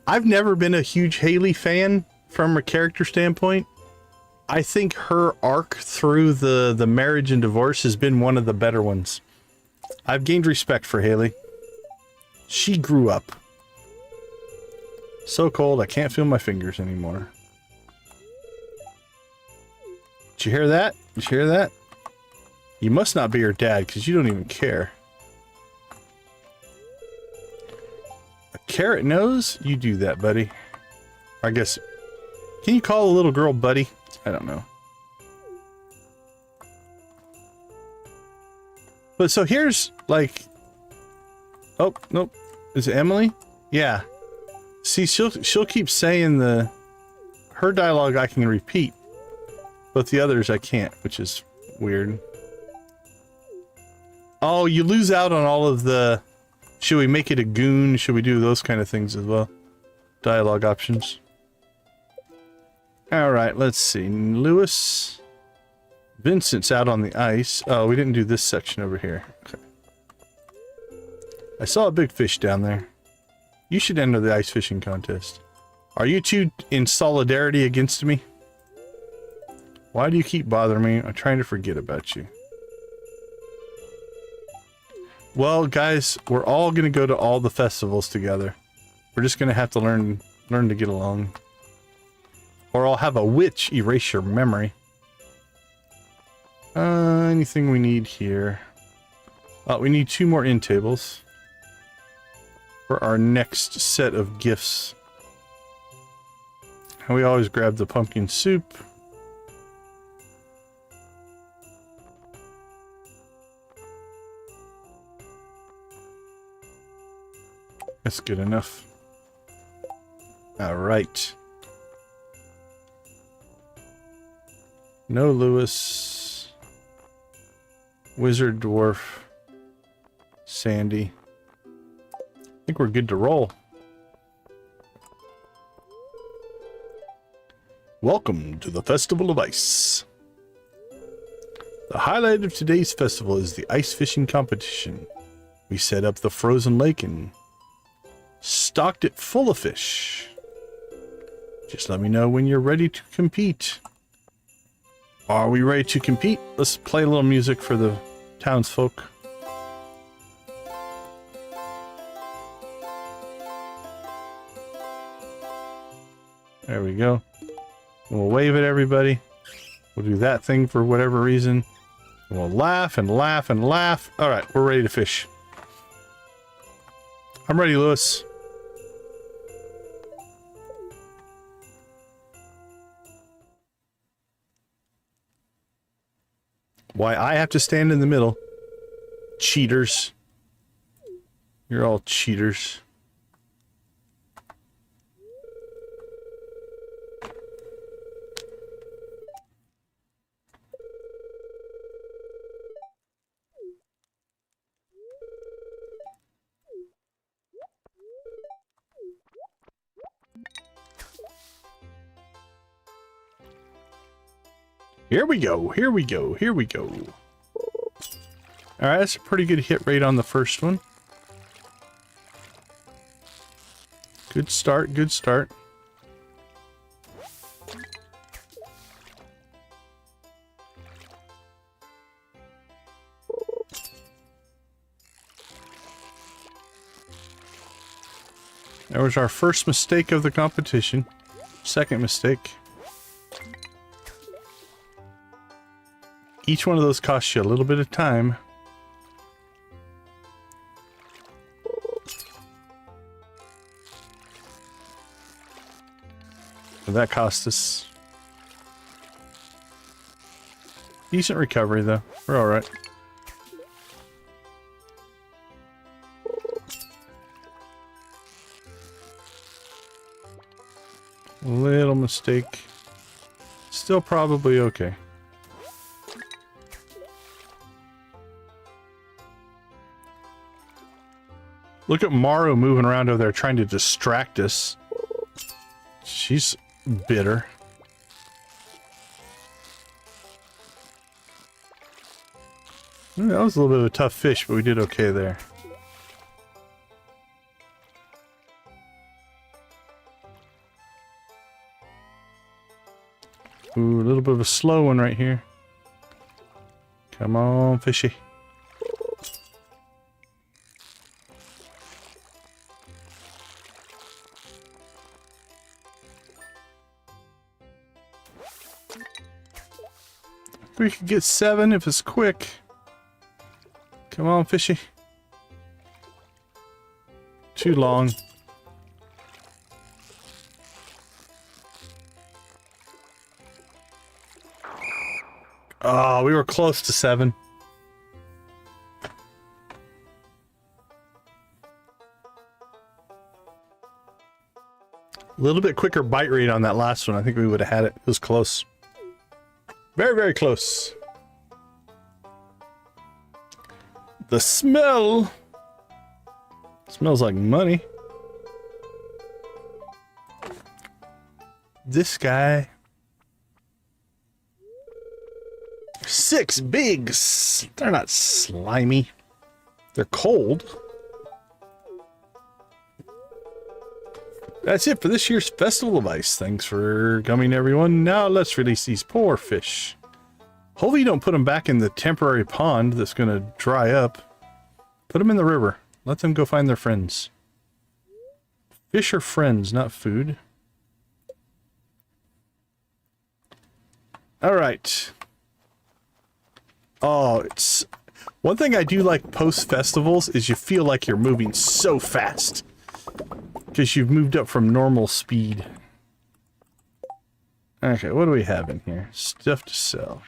A: I've never been a huge Haley fan from a character standpoint. I think her arc through the marriage and divorce has been one of the better ones. I've gained respect for Haley. She grew up. So cold, I can't feel my fingers anymore. Did you hear that? Did you hear that? You must not be her dad, because you don't even care. A carrot nose? You do that, buddy. I guess... Can you call a little girl buddy? I don't know. But so here's, like... Oh, nope. Is it Emily? Yeah. See, she'll keep saying her dialogue I can repeat, but the others I can't, which is weird. Oh, you lose out on all of the... Should we make it a goon? Should we do those kind of things as well? Dialogue options. Alright, let's see. Lewis. Vincent's out on the ice. Oh, we didn't do this section over here. Okay. I saw a big fish down there. You should enter the ice fishing contest. Are you two in solidarity against me? Why do you keep bothering me? I'm trying to forget about you. Well, guys, we're all gonna go to all the festivals together. We're just gonna have to learn to get along. Or I'll have a witch erase your memory. Anything we need here? Oh, we need 2 more end tables for our next set of gifts. And we always grab the pumpkin soup. That's good enough. All right. No Lewis. Wizard Dwarf. Sandy. I think we're good to roll. Welcome to the Festival of Ice. The highlight of today's festival is the ice fishing competition. We set up the frozen lake and stocked it full of fish. Just let me know when you're ready to compete. Are we ready to compete? Let's play a little music for the townsfolk. There we go. We'll wave at everybody. We'll do that thing for whatever reason. We'll laugh and laugh and laugh. All right, we're ready to fish. I'm ready, Lewis. Why I have to stand in the middle? Cheaters. You're all cheaters. Here we go, here we go, here we go. Alright, that's a pretty good hit rate on the first one. Good start, good start. That was our first mistake of the competition. Second mistake. each one of those costs you a little bit of time. And that cost us decent recovery, though. We're all right. Little mistake. Still probably okay. Look at Maru moving around over there trying to distract us. She's bitter. That was a little bit of a tough fish, but we did okay there. Ooh, a little bit of a slow one right here. Come on, fishy. We could get 7 if it's quick. Come on, fishy. Too long. Oh, we were close to 7. A little bit quicker bite rate on that last one. I think we would have had it. It was close. Very, very close. The smell smells like money. This guy. 6 bigs. They're not slimy. They're cold. That's it for this year's Festival of Ice. Thanks for coming, everyone. Now let's release these poor fish. Hopefully you don't put them back in the temporary pond that's going to dry up. Put them in the river. Let them go find their friends. Fish are friends, not food. All right. Oh, it's... One thing I do like post-festivals is you feel like you're moving so fast. Because you've moved up from normal speed. Okay, what do we have in here? Stuff to sell.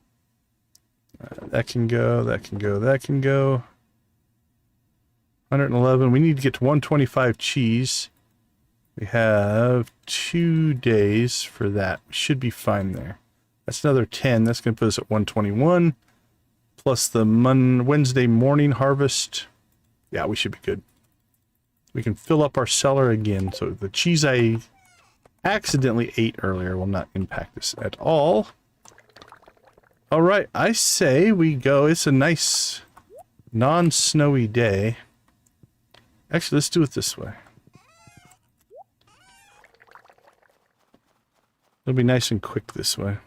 A: That can go, that can go, that can go. 111. We need to get to 125 cheese. We have 2 days for that. We should be fine there. That's another 10. That's going to put us at 121. Plus the Wednesday morning harvest. Yeah, we should be good. We can fill up our cellar again. So the cheese I accidentally ate earlier will not impact us at all. All right, I say we go. It's a nice non-snowy day. Actually, let's do it this way. It'll be nice and quick this way.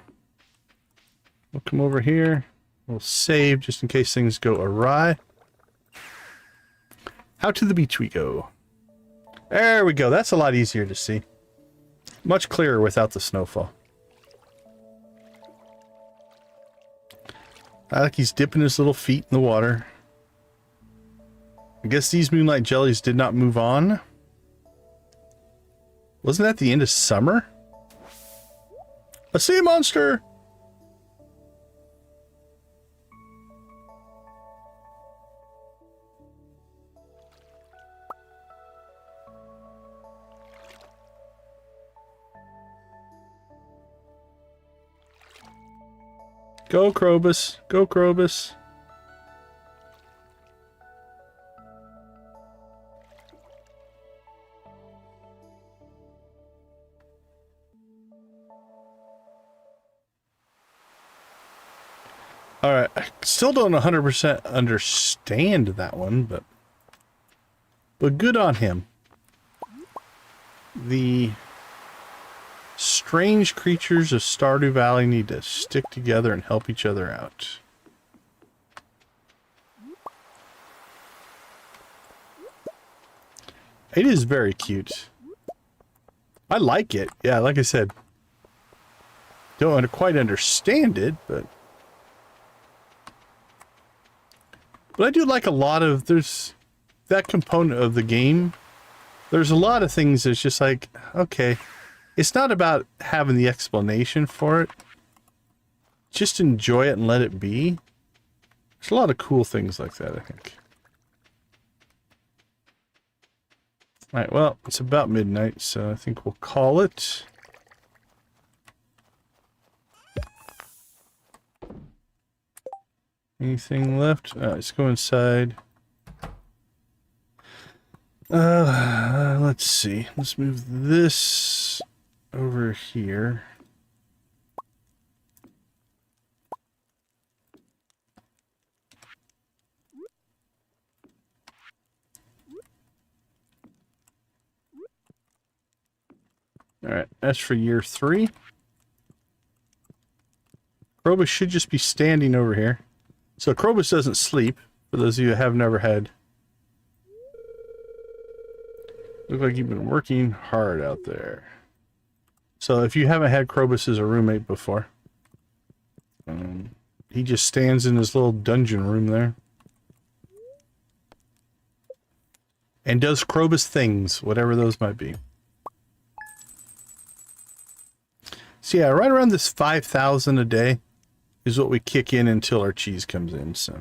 A: We'll come over here. We'll save just in case things go awry. How to the beach we go. There we go. That's a lot easier to see. Much clearer without the snowfall. I like he's dipping his little feet in the water. I guess these moonlight jellies did not move on. Wasn't that the end of summer? A sea monster! Go, Krobus. Go, Krobus. Alright, I still don't 100% understand that one, but good on him. The strange creatures of Stardew Valley need to stick together and help each other out. It is very cute. I like it. Yeah, like I said, don't quite understand it, but But I do like a lot of, there's that component of the game. There's a lot of things that's just like, okay, it's not about having the explanation for it. Just enjoy it and let it be. There's a lot of cool things like that, I think. Alright, well, it's about midnight, so I think we'll call it. Anything left? Let's go inside. Let's see. Let's move this over here. Alright, that's for year 3. Krobus should just be standing over here. So Krobus doesn't sleep, for those of you who have never had. Look like you've been working hard out there. So if you haven't had Krobus as a roommate before, he just stands in his little dungeon room there. And does Krobus things, whatever those might be. So yeah, right around this 5,000 a day is what we kick in until our cheese comes in. So,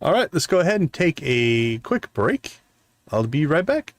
A: all right, let's go ahead and take a quick break. I'll be right back.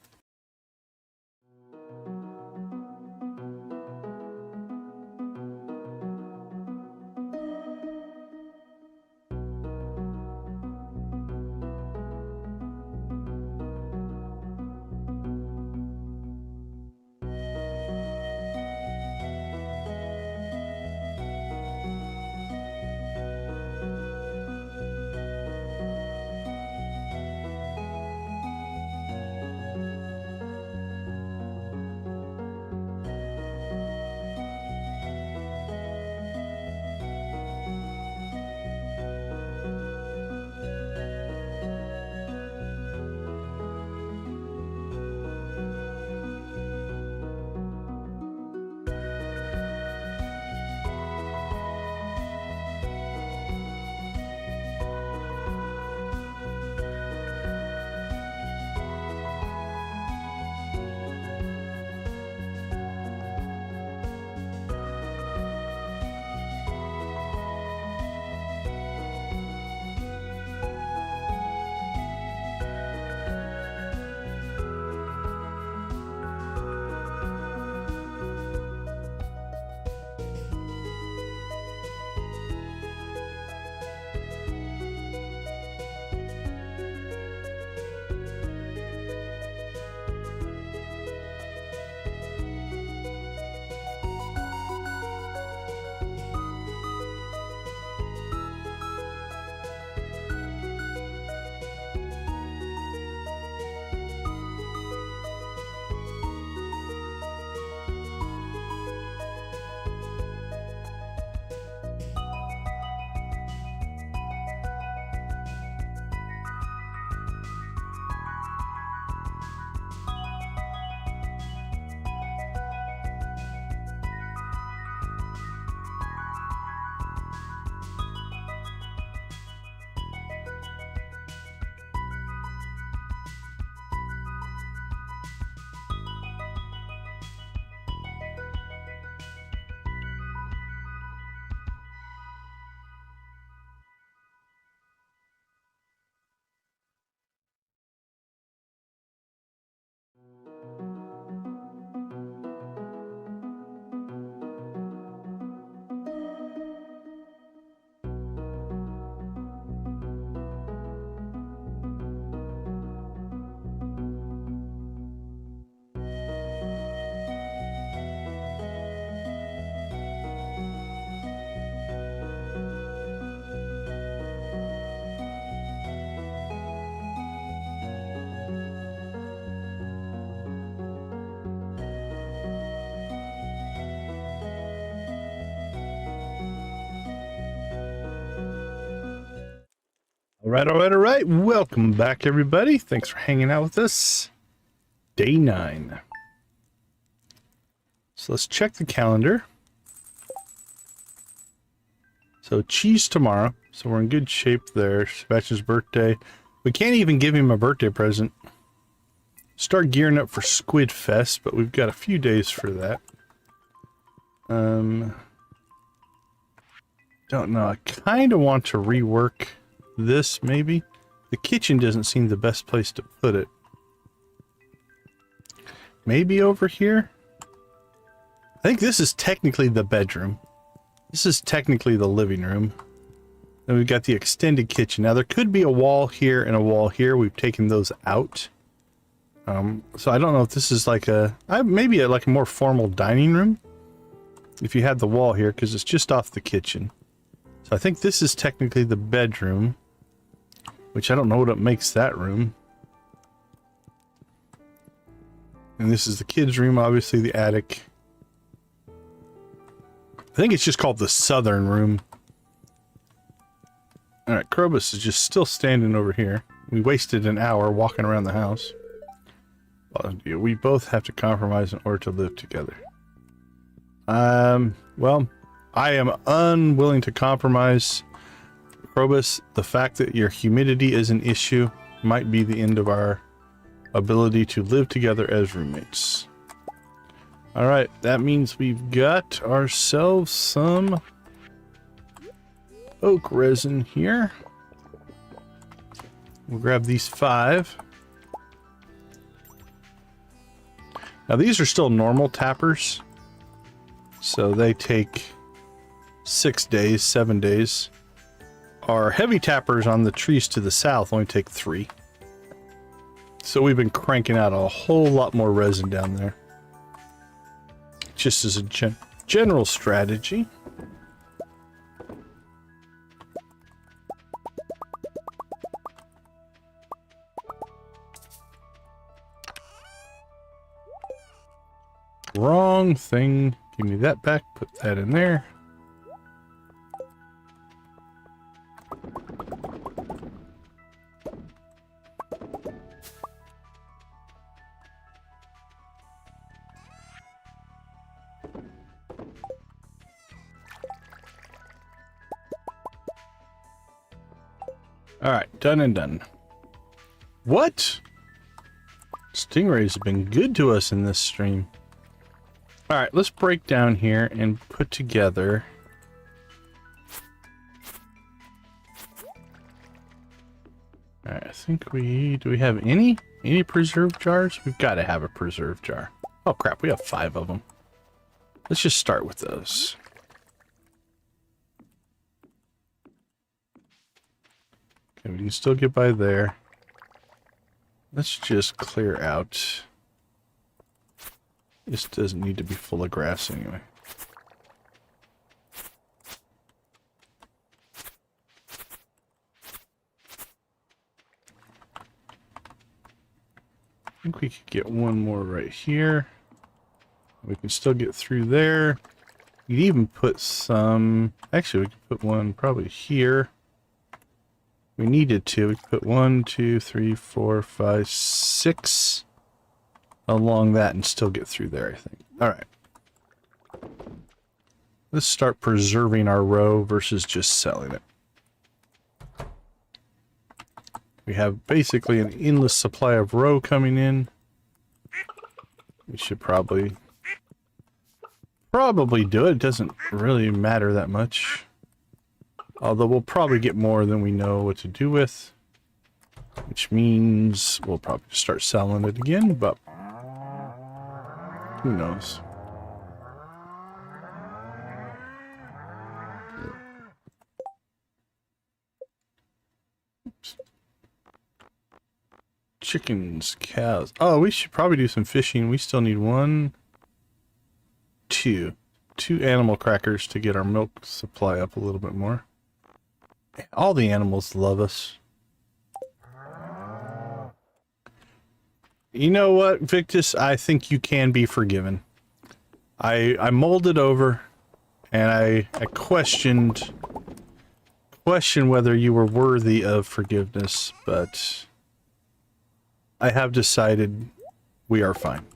A: All right. Welcome back, everybody. Thanks for hanging out with us. Day 9. So let's check the calendar. So cheese tomorrow. So we're in good shape there. Sebastian's birthday. We can't even give him a birthday present. Start gearing up for Squid Fest, but we've got a few days for that. Don't know. I kind of want to rework this, maybe. The kitchen doesn't seem the best place to put it. Maybe over here? I think this is technically the bedroom. This is technically the living room. Then we've got the extended kitchen. Now there could be a wall here and a wall here. We've taken those out. So I don't know if this is like maybe like a more formal dining room. If you had the wall here, because it's just off the kitchen. So I think this is technically the bedroom. Which I don't know what makes that room. And this is the kids' room, obviously the attic. I think it's just called the southern room. Alright, Krobus is just still standing over here. We wasted an hour walking around the house. We both have to compromise in order to live together. Well, I am unwilling to compromise. Krobus, the fact that your humidity is an issue might be the end of our ability to live together as roommates. Alright, that means we've got ourselves some oak resin here. We'll grab these 5. Now these are still normal tappers, so they take 6 days, 7 days. Our heavy tappers on the trees to the south only take 3. So we've been cranking out a whole lot more resin down there. Just as a general strategy. Wrong thing. Give me that back. Put that in there. Alright, done and done. What? Stingrays have been good to us in this stream. Alright, let's break down here and put together... Alright, I think do we have any preserve jars? We've got to have a preserve jar. Oh crap, we have 5 of them. Let's just start with those. Okay, we can still get by there. Let's just clear out. This doesn't need to be full of grass anyway. I think we could get one more right here. We can still get through there. We could even put some... Actually, we could put one probably here. We needed to. We could put 1, 2, 3, 4, 5, 6 along that and still get through there, I think. Alright. Let's start preserving our row versus just selling it. We have basically an endless supply of row coming in. We should probably do it. It doesn't really matter that much. Although we'll probably get more than we know what to do with. Which means we'll probably start selling it again, but who knows? Oops. Chickens, cows. Oh, we should probably do some fishing. We still need 1, 2 animal crackers to get our milk supply up a little bit more. All the animals love us. You know what, Victus? I think you can be forgiven. I molded over, and I questioned whether you were worthy of forgiveness, but I have decided we are fine.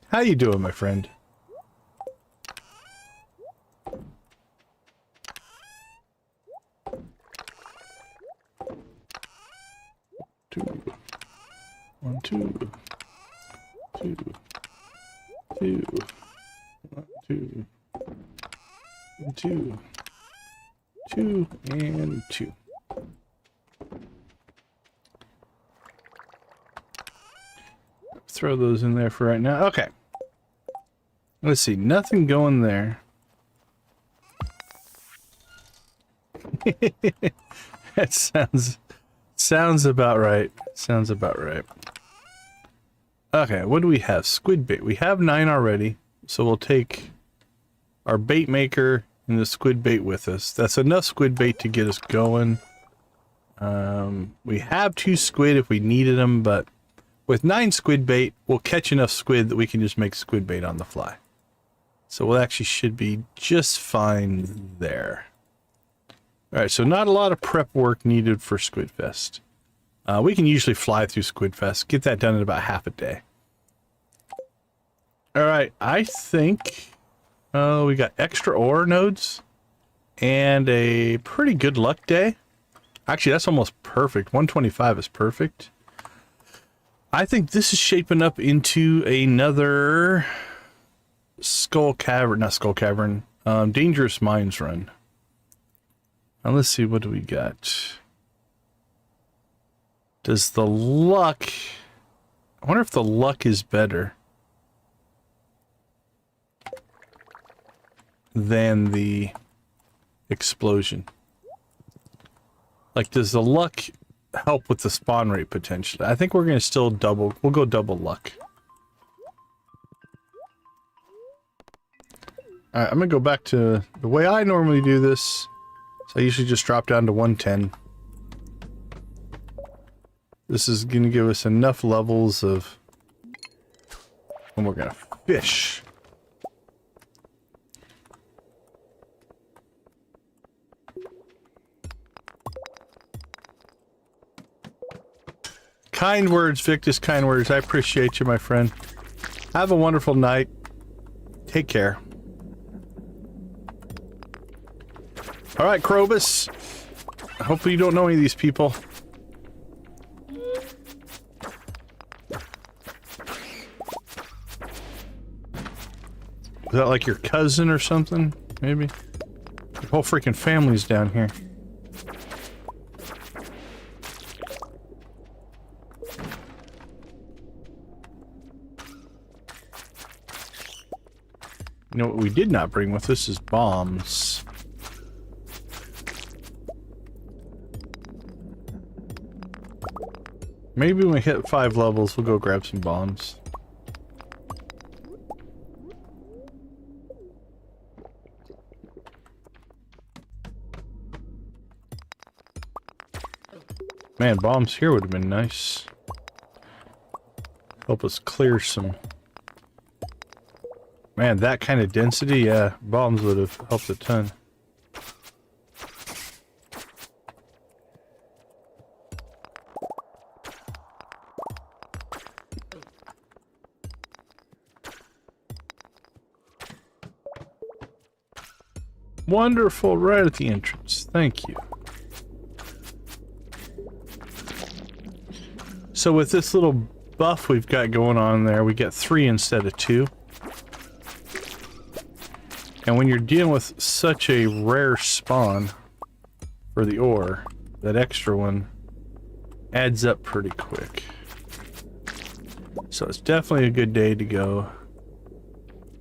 A: How you doing, my friend? 1, 2, 2, 2, 1, 2, 2, 2, and 2. Throw those in there for right now. Okay. Let's see. Nothing going there. That sounds about right. Sounds about right. Okay, what do we have? Squid bait. We have 9 already, so we'll take our bait maker and the squid bait with us. That's enough squid bait to get us going. We have 2 squid if we needed them, but with 9 squid bait, we'll catch enough squid that we can just make squid bait on the fly. So we'll actually should be just fine there. Alright, so not a lot of prep work needed for Squidfest. We can usually fly through Squidfest, get that done in about half a day. Alright, I think we got extra ore nodes and a pretty good luck day. Actually, that's almost perfect. 125 is perfect. I think this is shaping up into another Dangerous Mines run. Now let's see, what do we got? Does the luck... I wonder if the luck is better than the explosion. Like, does the luck help with the spawn rate potentially? I think we're going to still we'll go double luck. Alright, I'm going to go back to the way I normally do this. So I usually just drop down to 110. This is going to give us enough levels of when we're going to fish. Kind words, Victus, kind words. I appreciate you, my friend. Have a wonderful night. Take care. All right, Krobus. Hopefully you don't know any of these people. Is that like your cousin or something? Maybe? Your whole freaking family's down here. You know what we did not bring with us is bombs. Maybe when we hit 5 levels, we'll go grab some bombs. Man, bombs here would have been nice. Help us clear some... Man, that kind of density, yeah, bombs would have helped a ton. Wonderful, right at the entrance. Thank you. So with this little buff we've got going on there, we get 3 instead of 2. And when you're dealing with such a rare spawn for the ore, that extra one adds up pretty quick. So it's definitely a good day to go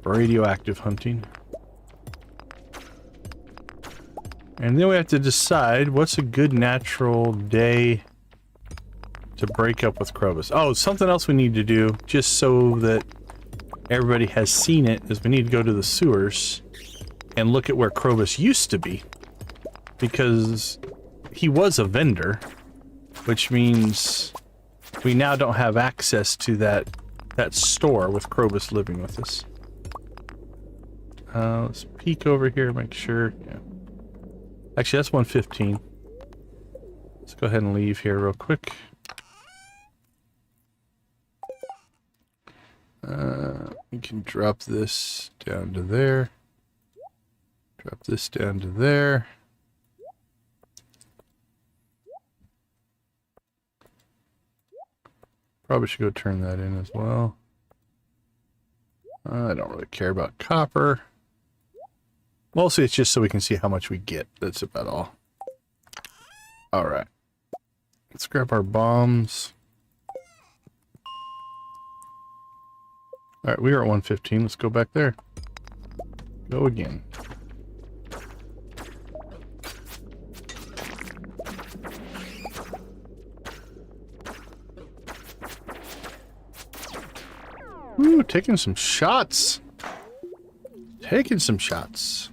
A: radioactive hunting. And then we have to decide what's a good natural day to break up with Krobus. Oh, something else we need to do, just so that everybody has seen it, is we need to go to the sewers and look at where Krobus used to be. Because he was a vendor, which means we now don't have access to that store with Krobus living with us. Let's peek over here, make sure. Yeah. Actually, that's 115. Let's go ahead and leave here real quick. We can drop this down to there. Drop this down to there. Probably should go turn that in as well. I don't really care about copper. Mostly it's just so we can see how much we get. That's about all. Alright. Let's grab our bombs. Alright, we are at 115. Let's go back there. Go again. Ooh, taking some shots. Taking some shots.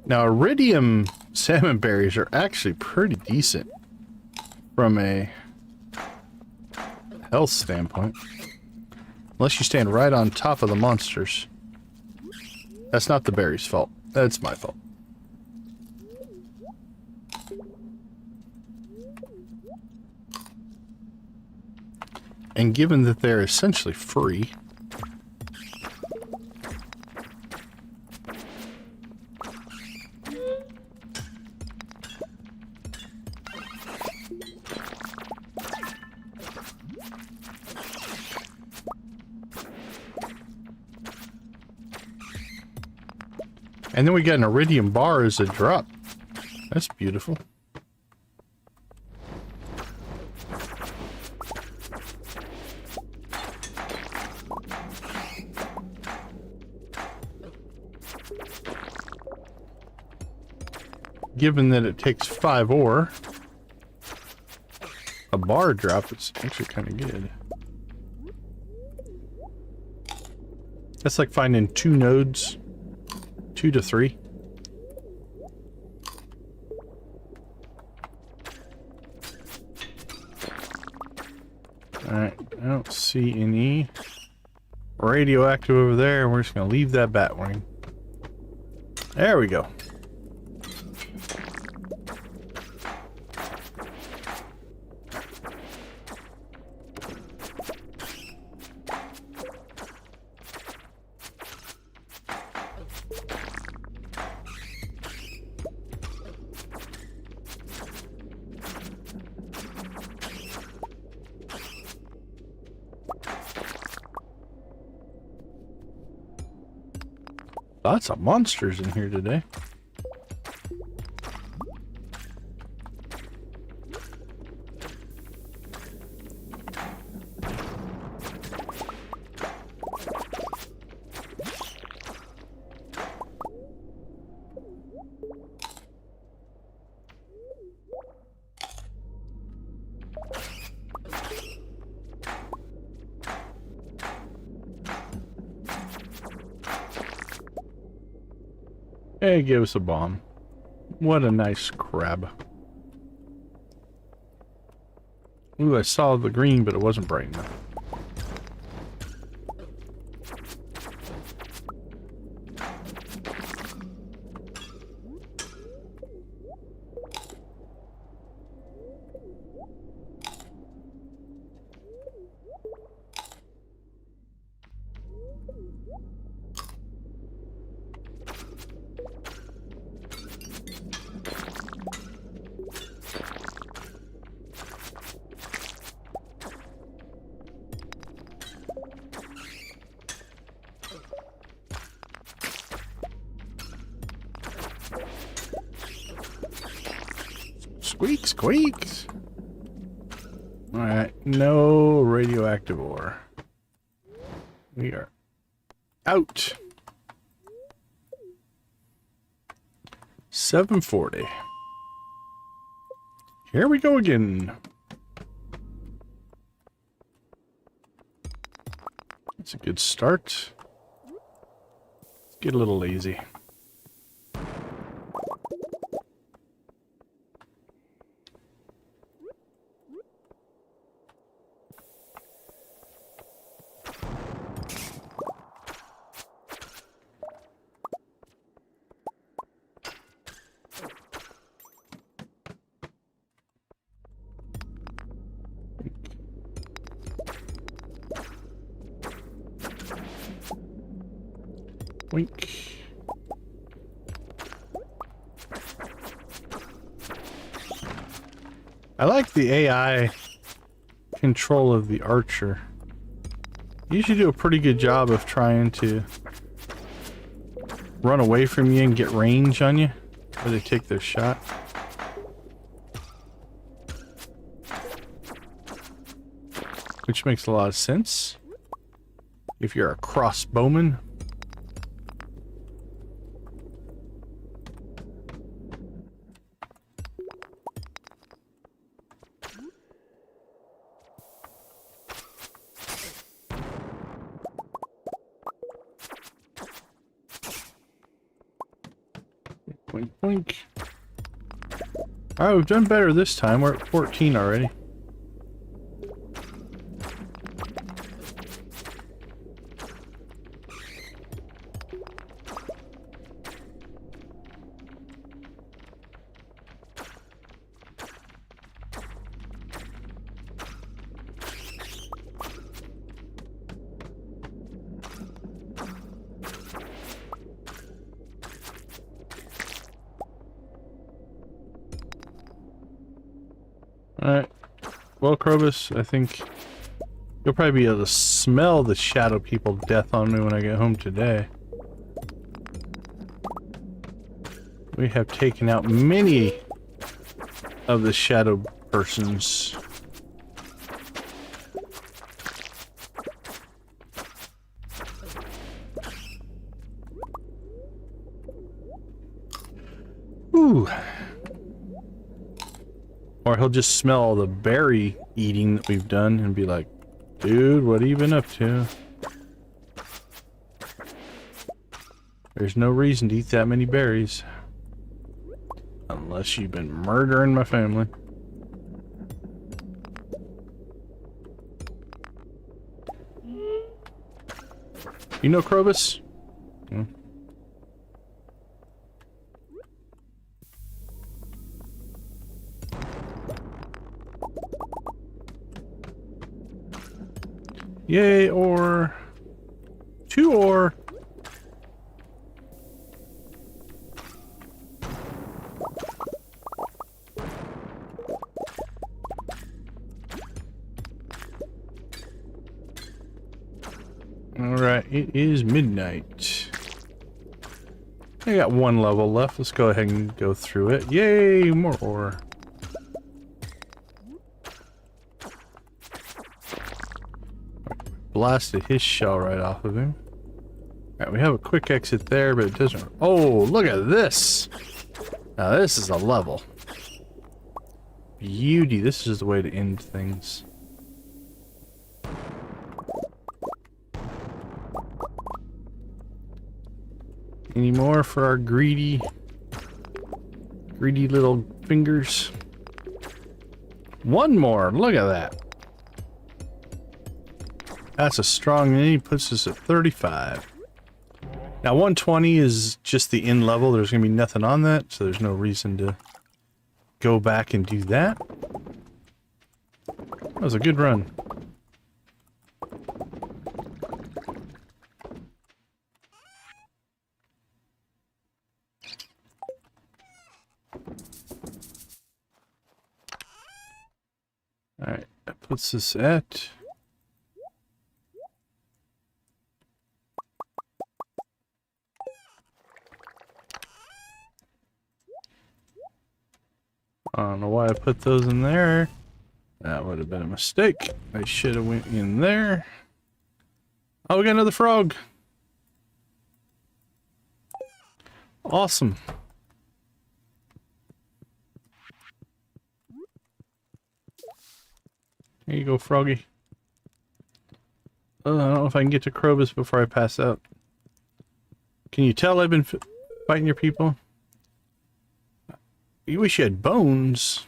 A: Now, iridium salmon berries are actually pretty decent from a health standpoint. Unless you stand right on top of the monsters. That's not the berry's fault. That's my fault. And given that they're essentially free, and then we got an iridium bar as a drop. That's beautiful. Given that it takes 5 ore, a bar drop is actually kind of good. That's like finding 2 nodes, 2 to 3. Alright, I don't see any radioactive over there. We're just going to leave that bat wing. There we go. Lots of monsters in here today. Hey, give us a bomb. What a nice crab. Ooh, I saw the green, but it wasn't bright enough. Squeak, squeaks. Alright, no radioactive ore. We are out. 740. Here we go again. That's a good start. Let's get a little lazy. Wink. I like the AI control of the archer. You usually do a pretty good job of trying to run away from you and get range on you where they take their shot. Which makes a lot of sense if you're a crossbowman. Boink, boink. Alright, we've done better this time. We're at 14 already. Alright. Well, Krobus, I think you'll probably be able to smell the shadow people death on me when I get home today. We have taken out many of the shadow persons. Ooh. Or he'll just smell all the berry eating that we've done and be like, dude, what have you been up to? There's no reason to eat that many berries. Unless you've been murdering my family. You know Krobus? Hmm. Yay, or 2 ore. Alright, it is midnight. I got 1 level left. Let's go ahead and go through it. Yay, more ore. Blasted his shell right off of him. Alright, we have a quick exit there, but it doesn't... Oh, look at this! Now this is a level. Beauty, this is the way to end things. Any more for our greedy little fingers? 1 more, look at that. That's a strong, and he puts us at 35. Now 120 is just the end level. There's gonna be nothing on that, so there's no reason to go back and do that. That was a good run. Alright, that puts us at... I don't know why I put those in there. That would have been a mistake. I should have went in there. Oh, we got another frog. Awesome. Here you go, froggy. I don't know if I can get to Krobus before I pass out. Can you tell I've been fighting your people? You wish you had bones.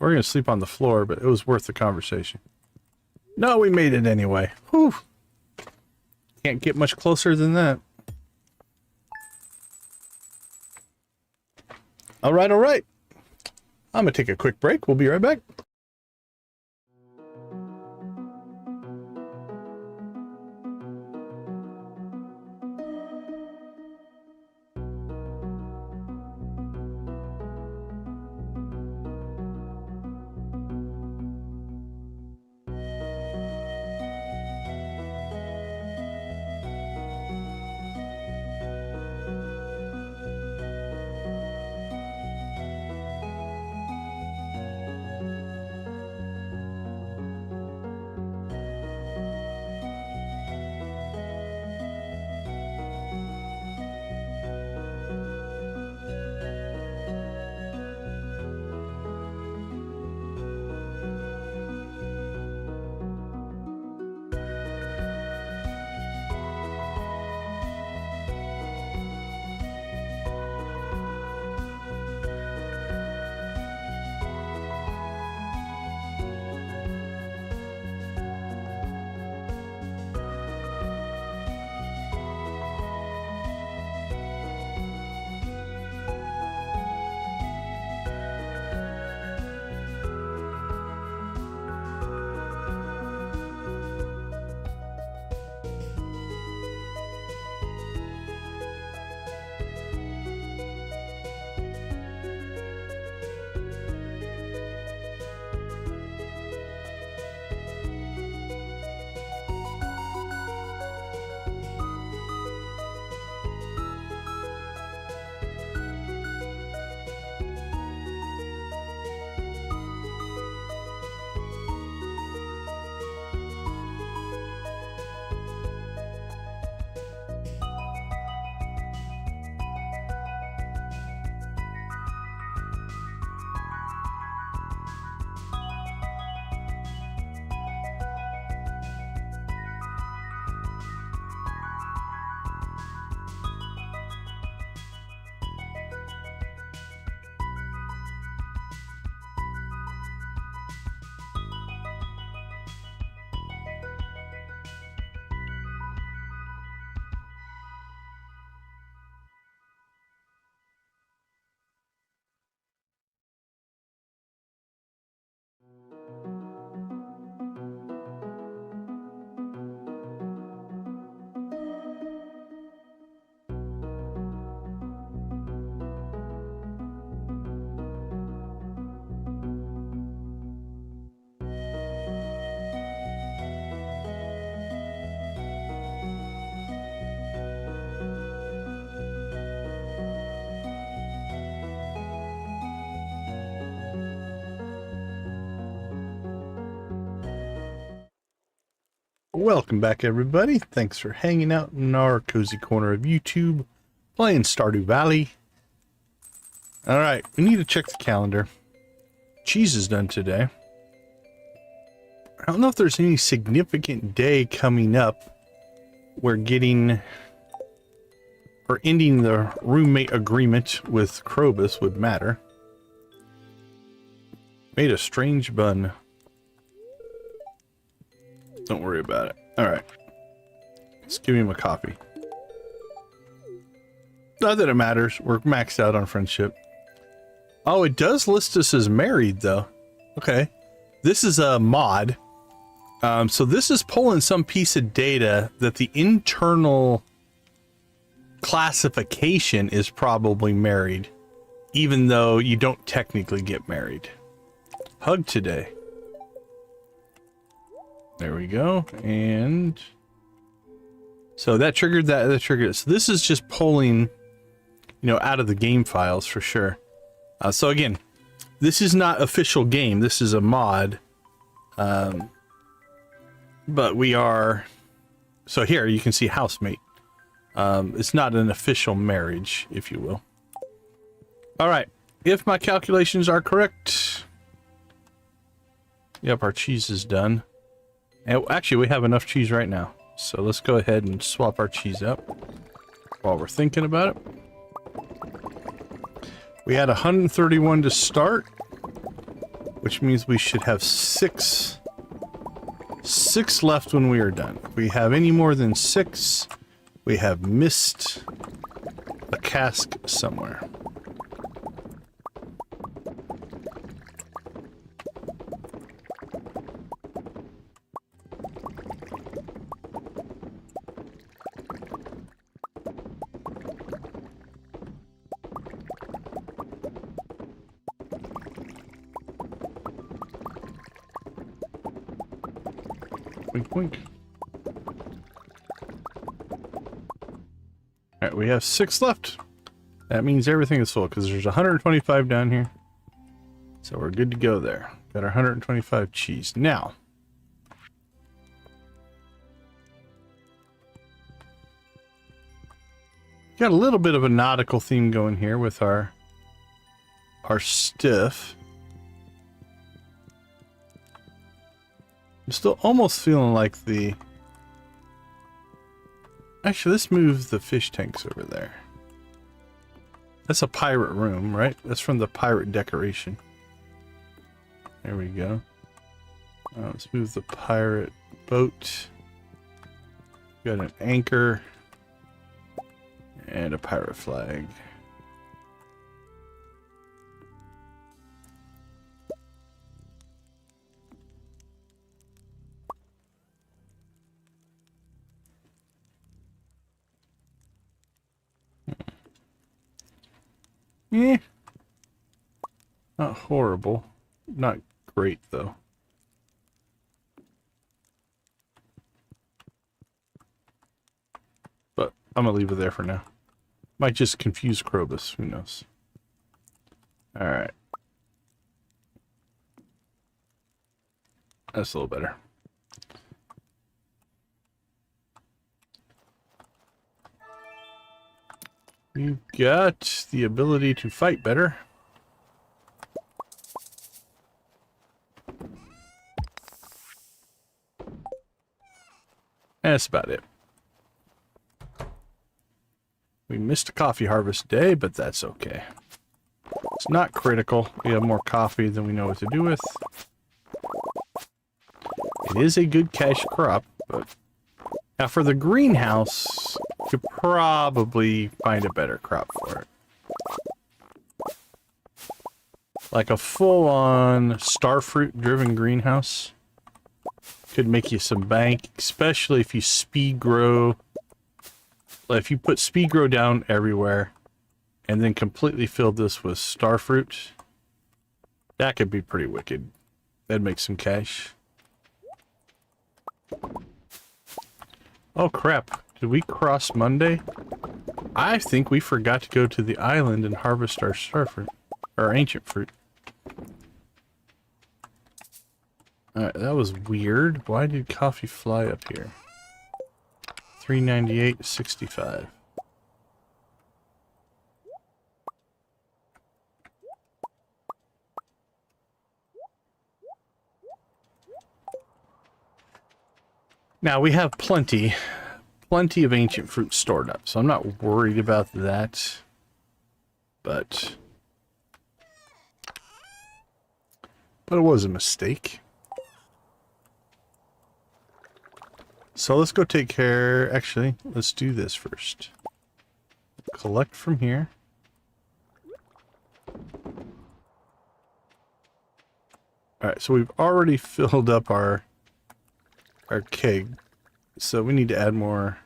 A: We're gonna sleep on the floor, but it was worth the conversation. No, we made it anyway. Whew. Can't get much closer than that. Alright, alright. I'm gonna take a quick break. We'll be right back. Welcome back, everybody. Thanks for hanging out in our cozy corner of YouTube, playing Stardew Valley. All right, we need to check the calendar. Cheese is done today. I don't know if there's any significant day coming up where getting or ending the roommate agreement with Krobus would matter. Made a strange bun. Don't worry about it. All right. Let's give him a coffee. Not that it matters. We're maxed out on friendship. Oh, it does list us as married, though. Okay. This is a mod. So this is pulling some piece of data that the internal classification is probably married, even though you don't technically get married. Hug today. There we go. And so that triggered that. That triggered it. So this is just pulling, out of the game files for sure. So again, this is not official game. This is a mod. But we are. So here you can see housemate. It's not an official marriage, if you will. All right. If my calculations are correct. Yep, our cheese is done. And actually, we have enough cheese right now. So let's go ahead and swap our cheese up while we're thinking about it. We had 131 to start, which means we should have six left when we are done. If we have any more than 6, we have missed a cask somewhere. Wink, wink. Alright, we have 6 left. That means everything is full, because there's 125 down here. So we're good to go there. Got our 125 cheese. Now, got a little bit of a nautical theme going here with our stuff. I'm still almost feeling like the... Actually, let's move the fish tanks over there. That's a pirate room, right? That's from the pirate decoration. There we go. Let's move the pirate boat. Got an anchor. And a pirate flag. Eh. Not horrible. Not great, though. But I'm gonna leave it there for now. Might just confuse Krobus. Who knows? Alright. That's a little better. We've got the ability to fight better. And that's about it. We missed a coffee harvest day, but that's okay. It's not critical. We have more coffee than we know what to do with. It is a good cash crop, but now for the greenhouse, you could probably find a better crop for it. Like a full-on starfruit-driven greenhouse could make you some bank, especially if you speed grow. If you put speed grow down everywhere and then completely fill this with starfruit, that could be pretty wicked. That'd make some cash. Oh crap, did we cross Monday? I think we forgot to go to the island and harvest our starfruit, or ancient fruit. Alright, that was weird. Why did coffee fly up here? 398.65. Now we have plenty of ancient fruit stored up, so I'm not worried about that. But it was a mistake. So let's go take care. Actually, let's do this first. Collect from here. Alright, so we've already filled up our keg. So we need to add more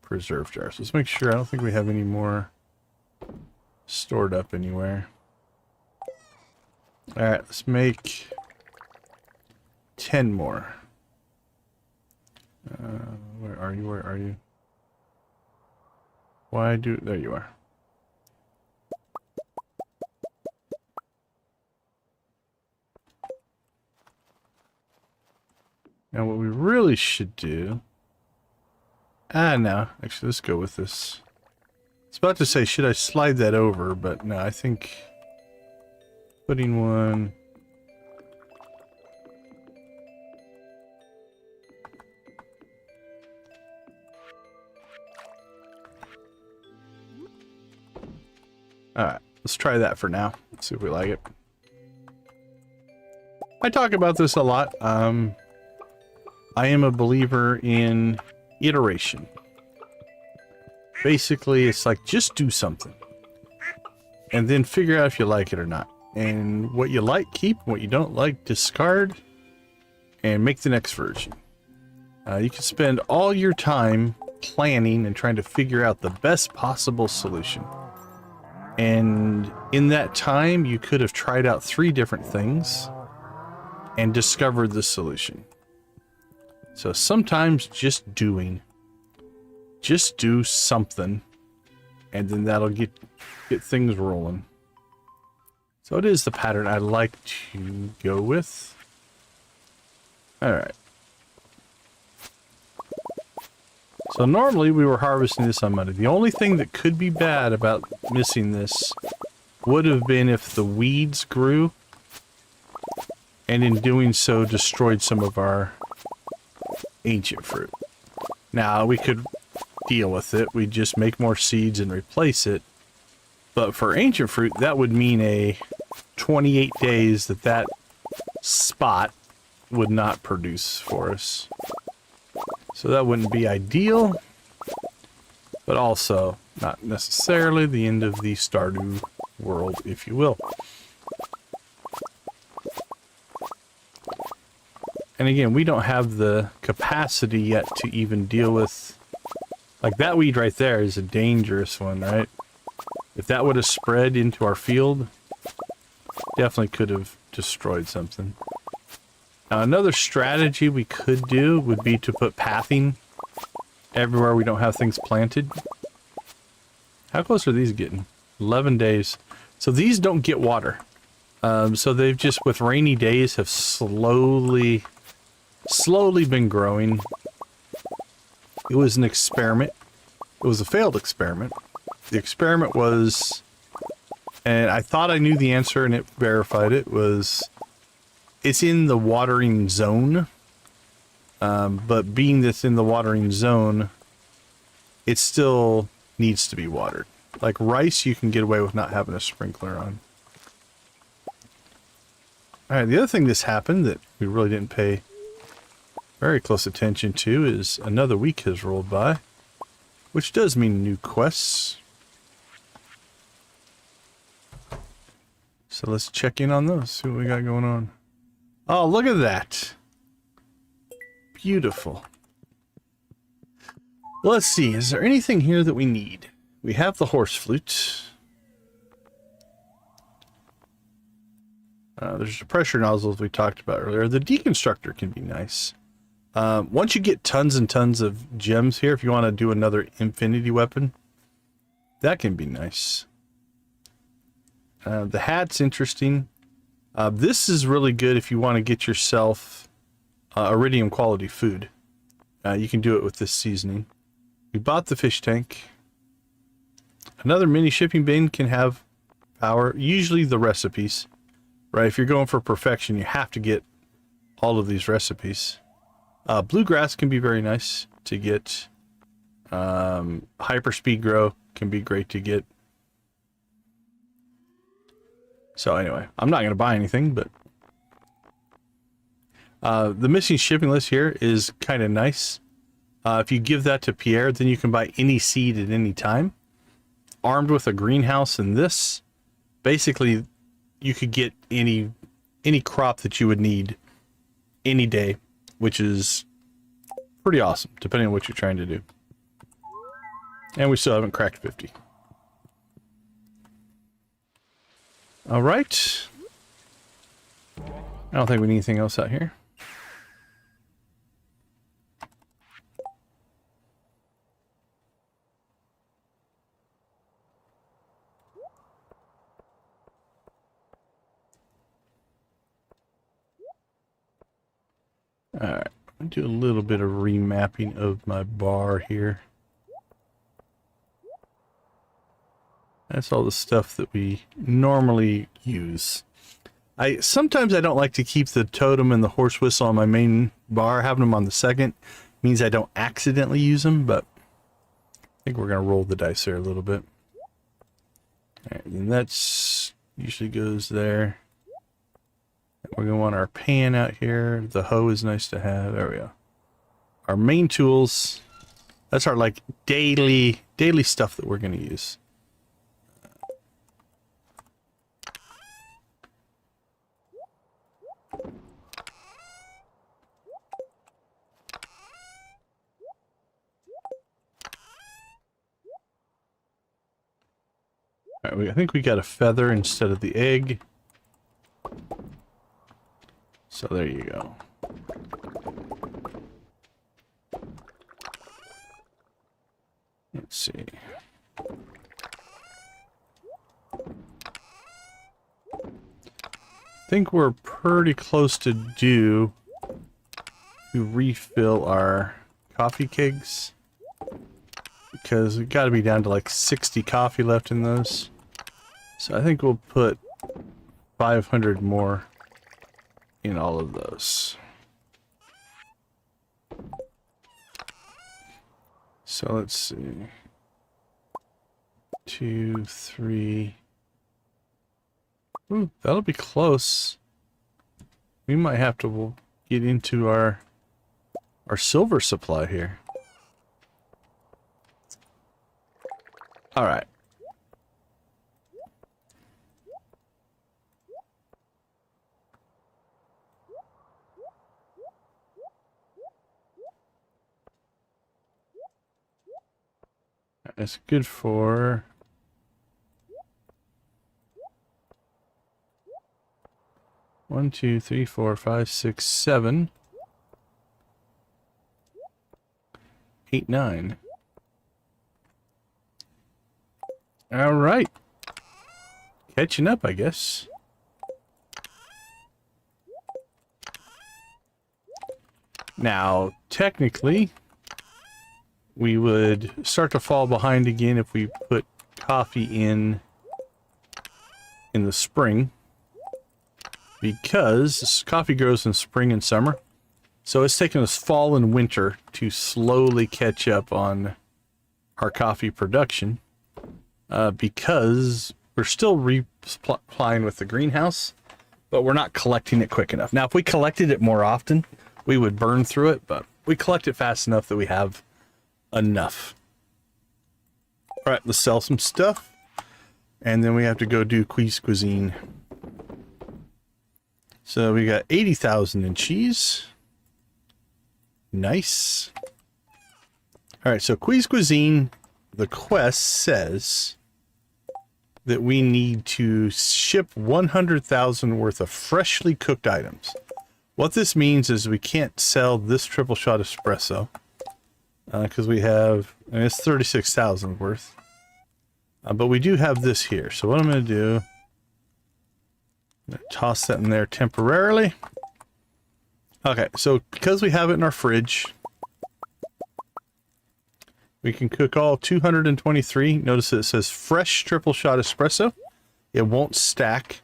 A: preserve jars. Let's make sure. I don't think we have any more stored up anywhere. Alright, let's make 10 more. Where are you? Where are you? Why do... There you are. Now what we really should do... no. Actually, let's go with this. I was about to say, should I slide that over? But no, I think... Putting one... Alright, let's try that for now. Let's see if we like it. I talk about this a lot. I am a believer in iteration. Basically, it's like, just do something. And then figure out if you like it or not. And what you like, keep. What you don't like, discard. And make the next version. You can spend all your time planning and trying to figure out the best possible solution. And in that time, you could have tried out 3 different things and discovered the solution. So sometimes just doing. Just do something, and then that'll get things rolling. So it is the pattern I like to go with. Alright. So normally we were harvesting this on Monday. The only thing that could be bad about missing this would have been if the weeds grew, and in doing so destroyed some of our ancient fruit. Now we could deal with it. We just make more seeds and replace it. But for ancient fruit, that would mean a 28 days that spot would not produce for us. So that wouldn't be ideal, but also not necessarily the end of the Stardew world, if you will. And again, we don't have the capacity yet to even deal with... Like, that weed right there is a dangerous one, right? If that would have spread into our field, definitely could have destroyed something. Now, another strategy we could do would be to put pathing everywhere we don't have things planted. How close are these getting? 11 days. So these don't get water. So they've just, with rainy days, have slowly been growing. It was an experiment. It was a failed experiment. The experiment was, and I thought I knew the answer and it verified it, was it's in the watering zone. But being that's in the watering zone, it still needs to be watered. Like rice, you can get away with not having a sprinkler on. Alright, the other thing that's happened that we really didn't pay very close attention to is another week has rolled by, which does mean new quests. So let's check in on those, see what we got going on. Oh, look at that. Beautiful. Let's see, is there anything here that we need? We have the horse flute. There's the pressure nozzles we talked about earlier. The deconstructor can be nice. Once you get tons and tons of gems here, if you want to do another infinity weapon, that can be nice. The hat's interesting. This is really good if you want to get yourself iridium quality food. You can do it with this seasoning. We bought the fish tank. Another mini shipping bin can have power, usually the recipes, right? If you're going for perfection, you have to get all of these recipes. Bluegrass can be very nice to get. Hyper speed grow can be great to get. So anyway, I'm not going to buy anything, but the missing shipping list here is kind of nice. If you give that to Pierre, then you can buy any seed at any time. Armed with a greenhouse and this, basically you could get any crop that you would need any day, which is pretty awesome, depending on what you're trying to do. And we still haven't cracked 50. All right. I don't think we need anything else out here. All right. I'll do a little bit of remapping of my bar here. That's all the stuff that we normally use. Sometimes I don't like to keep the totem and the horse whistle on my main bar. Having them on the second means I don't accidentally use them, but I think we're going to roll the dice there a little bit. All right, and that's usually goes there. We're going to want our pan out here. The hoe is nice to have. There we go. Our main tools. That's our like daily stuff that we're going to use. All right, I think we got a feather instead of the egg. So there you go. Let's see. I think we're pretty close to due to refill our coffee kegs, because we've got to be down to like 60 coffee left in those. So I think we'll put 500 more in all of those. So let's see. 2, 3. Ooh, that'll be close. We might have to get into our silver supply here. All right. That's good for 1, 2, 3, 4, 5, 6, 7, 8, 9. All right. Catching up, I guess. Now, technically, we would start to fall behind again if we put coffee in the spring, because coffee grows in spring and summer. So it's taken us fall and winter to slowly catch up on our coffee production, because we're still replying with the greenhouse, but we're not collecting it quick enough. Now, if we collected it more often, we would burn through it, but we collect it fast enough that we have enough. All right, let's sell some stuff, and then we have to go do Quiz Cuisine. So we got 80,000 in cheese. Nice. All right, so Quiz Cuisine, the quest says that we need to ship 100,000 worth of freshly cooked items. What this means is we can't sell this triple shot espresso, because we have, and it's 36,000 worth. But we do have this here. So what I'm going to do, I'm going to toss that in there temporarily. Okay, so because we have it in our fridge, we can cook all 223. Notice it says fresh triple shot espresso. It won't stack,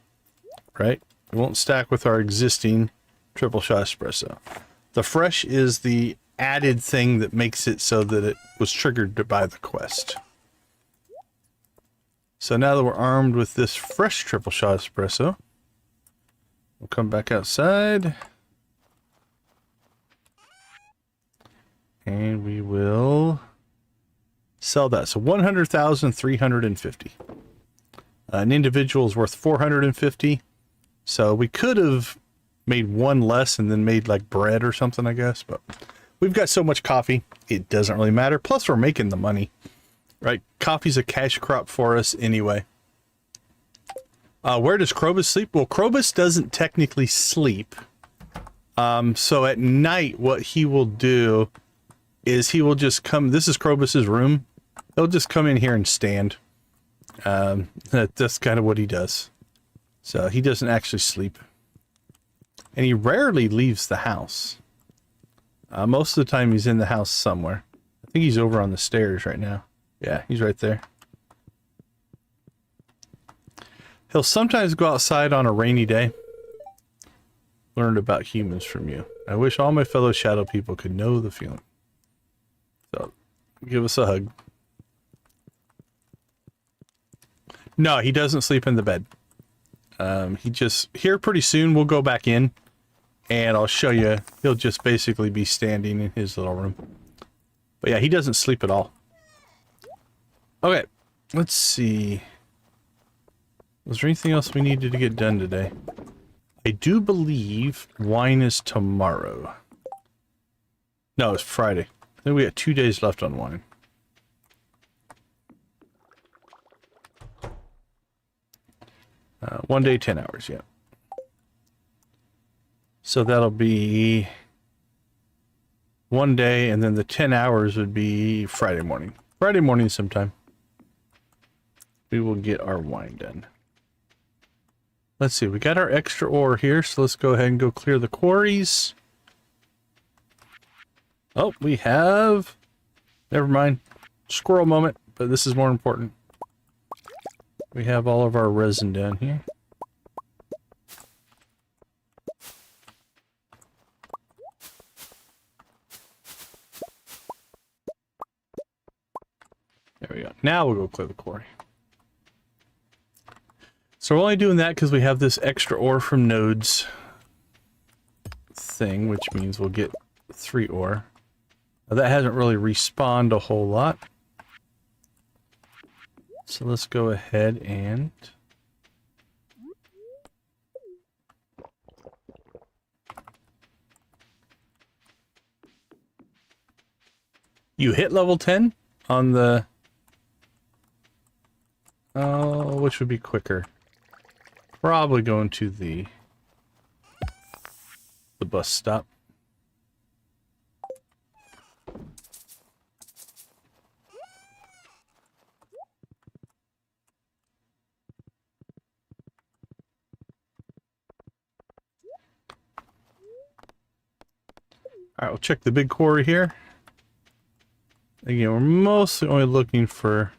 A: right? It won't stack with our existing triple shot espresso. The fresh is the added thing that makes it so that it was triggered by the quest. So now that we're armed with this fresh triple shot espresso, we'll come back outside. And we will sell that. So 100,350. An individual is worth 450. So we could have made one less and then made like bread or something, I guess. But we've got so much coffee, it doesn't really matter. Plus, we're making the money, right? Coffee's a cash crop for us anyway. Where does Krobus sleep? Well, Krobus doesn't technically sleep. So at night, what he will do is he will just come. This is Krobus's room. He'll just come in here and stand. That's kind of what he does. So he doesn't actually sleep. And he rarely leaves the house. Most of the time he's in the house somewhere. I think he's over on the stairs right now. Yeah, he's right there. He'll sometimes go outside on a rainy day. Learned about humans from you. I wish all my fellow shadow people could know the feeling. So, give us a hug. No, he doesn't sleep in the bed. He just, here pretty soon we'll go back in and I'll show you. He'll just basically be standing in his little room. But yeah, he doesn't sleep at all. Okay, let's see. Was there anything else we needed to get done today? I do believe wine is tomorrow. No, it's Friday. I think we got 2 days left on wine. One day, 10 hours, yeah. So that'll be one day, and then the 10 hours would be Friday morning. Friday morning sometime. We will get our wine done. Let's see, we got our extra ore here, so let's go ahead and go clear the quarries. Oh, we have... Never mind. Squirrel moment, but this is more important. We have all of our resin down here. There we go. Now we'll go clear the quarry. So we're only doing that because we have this extra ore from nodes thing, which means we'll get 3 ore. Now that hasn't really respawned a whole lot. So let's go ahead and... You hit level 10 on the... Oh, which would be quicker? Probably going to the bus stop. Alright, we'll check the big quarry here. Again, we're mostly only looking for...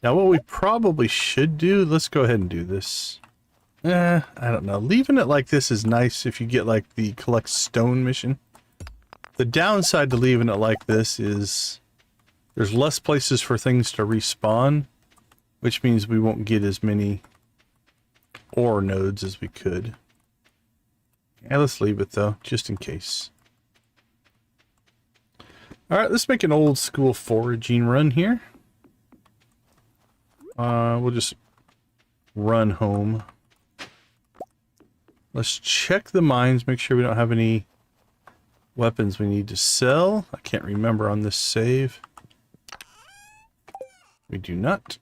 A: Now, what we probably should do, let's go ahead and do this. I don't know. Leaving it like this is nice if you get, like, the collect stone mission. The downside to leaving it like this is there's less places for things to respawn, which means we won't get as many ore nodes as we could. Yeah, let's leave it, though, just in case. Alright, let's make an old school foraging run here. We'll just run home. Let's check the mines, make sure we don't have any weapons we need to sell. I can't remember on this save. We do not.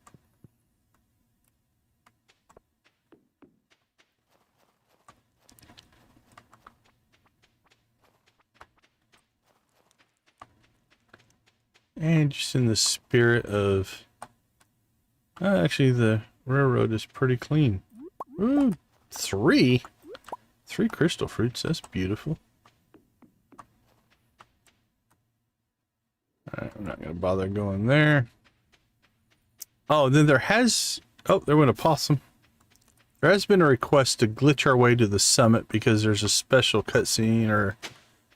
A: And just in the spirit of... actually, the railroad is pretty clean. Ooh, 3? 3 crystal fruits. That's beautiful. Alright, I'm not going to bother going there. Oh, then there has... Oh, there went a possum. There has been a request to glitch our way to the summit because there's a special cutscene or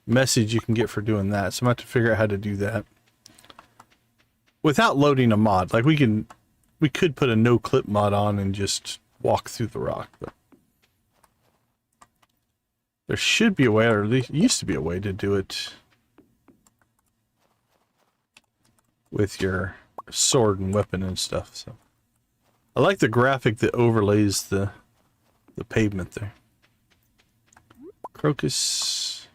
A: message you can get for doing that. So I'm going to have to figure out how to do that. Without loading a mod. Like, we could put a no-clip mod on and just walk through the rock. But there should be a way, or at least used to be a way to do it with your sword and weapon and stuff. So I like the graphic that overlays the pavement there. Crocus.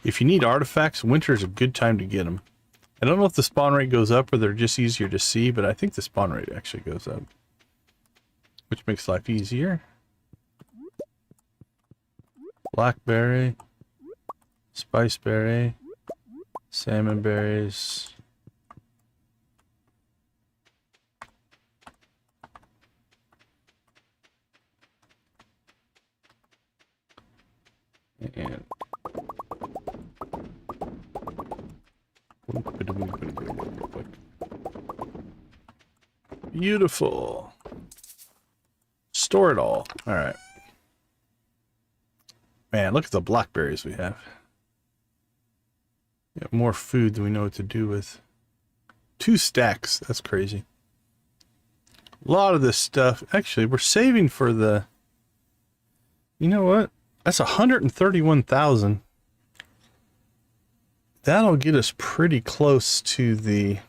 A: If you need artifacts, winter is a good time to get them. I don't know if the spawn rate goes up or they're just easier to see, but I think the spawn rate actually goes up, which makes life easier. Blackberry, spiceberry, salmon berries. And beautiful. Store it all. All right. Man, look at the blackberries we have. We have more food than we know what to do with. 2 stacks. That's crazy. A lot of this stuff. Actually, we're saving for the... You know what? That's 131,000. That'll get us pretty close to the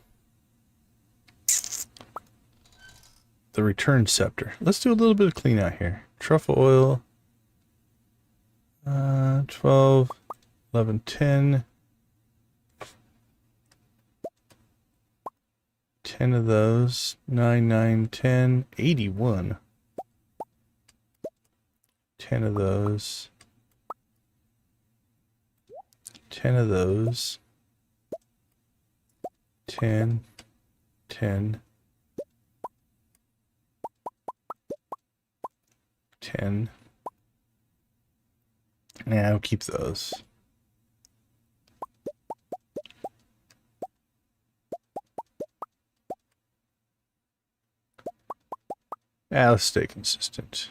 A: return scepter. Let's do a little bit of clean out here. Truffle oil. 12, 11, 10. 10 of those. 9, 9, 10. 81. 10 of those. 10 of those. 10. 10. 10. Yeah, I'll keep those. Yeah, let's stay consistent.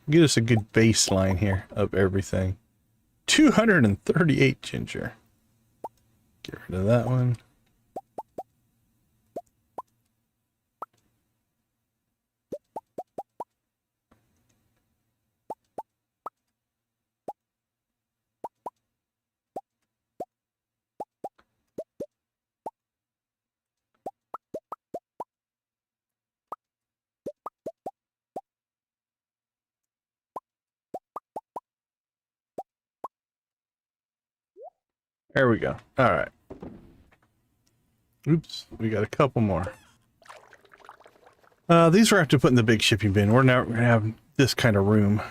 A: Get us a good baseline here of everything. 238 ginger. Get rid of that one. There we go. All right. Oops, we got a couple more. These we're going to have to put in the big shipping bin. We're now going to have this kind of room.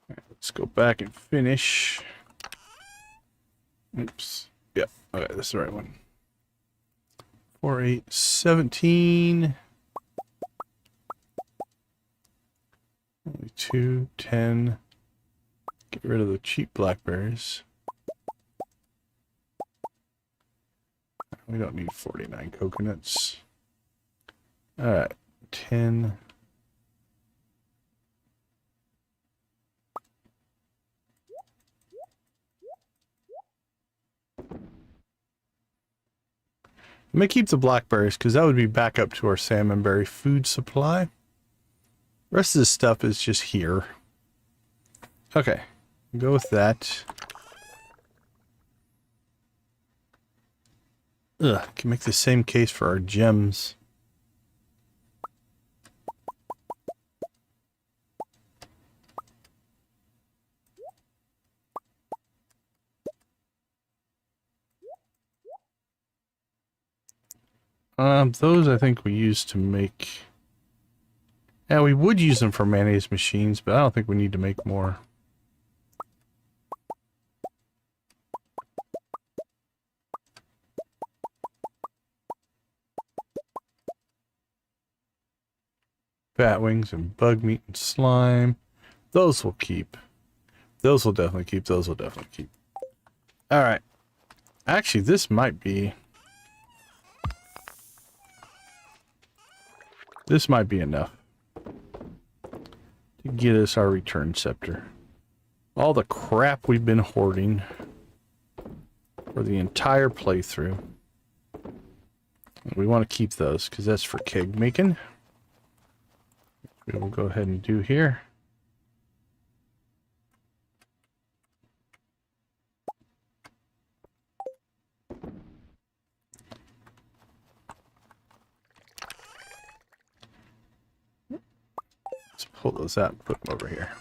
A: Right, let's go back and finish. Oops. Yep. Okay, that's the right one. 4, 8, 17. Only 2, 10. Get rid of the cheap blackberries. We don't need 49 coconuts. Alright, 10. I'm going to keep the blackberries because that would be back up to our salmonberry food supply. The rest of this stuff is just here. Okay, go with that. Ugh, can make the same case for our gems. Those I think we use to make... Yeah, we would use them for mayonnaise machines, but I don't think we need to make more. Bat wings and bug meat and slime. Those will keep. Those will definitely keep. Those will definitely keep. Alright. Actually, this might be... This might be enough to get us our return scepter. All the crap we've been hoarding for the entire playthrough. We want to keep those because that's for keg making. We will go ahead and do here. Let's pull those out and put them over here.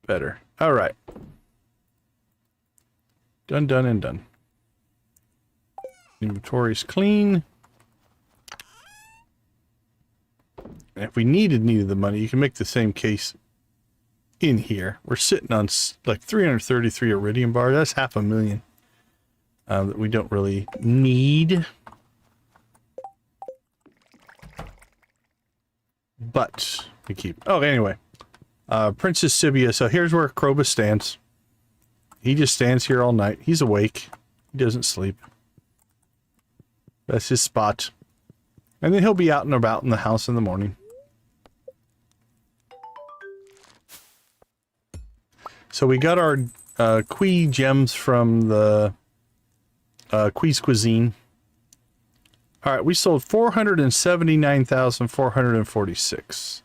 A: Better. All right. Done, done, and done. Inventory's clean. And if we needed the money, you can make the same case in here. We're sitting on like 333 iridium bar. That's $500,000 that we don't really need. But we keep. Oh, anyway. Princess Sibia. So here's where Krobus stands. He just stands here all night. He's awake. He doesn't sleep. That's his spot. And then he'll be out and about in the house in the morning. So we got our Quee gems from the Quee's Cuisine. Alright, we sold 479,446.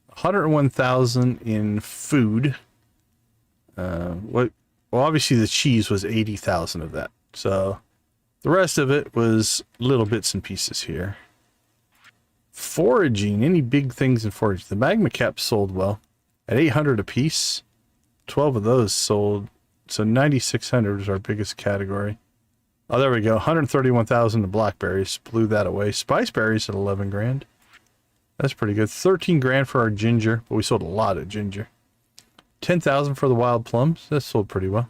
A: 101,000 in food. Well, obviously the cheese was 80,000 of that. So the rest of it was little bits and pieces here. Foraging, any big things in foraging. The magma caps sold well at 800 a piece. 12 of those sold. So 9,600 was our biggest category. Oh, there we go. 131,000 to blackberries. Blew that away. Spice berries at 11 grand. That's pretty good. 13 grand for our ginger, but we sold a lot of ginger. 10,000 for the wild plums. That sold pretty well.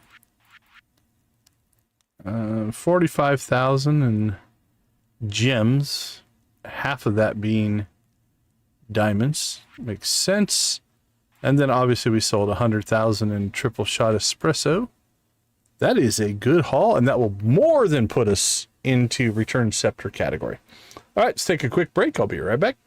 A: 45,000 in gems. Half of that being diamonds. Makes sense. And then obviously we sold 100,000 in triple shot espresso. That is a good haul, and that will more than put us into return scepter category. All right, let's take a quick break. I'll be right back.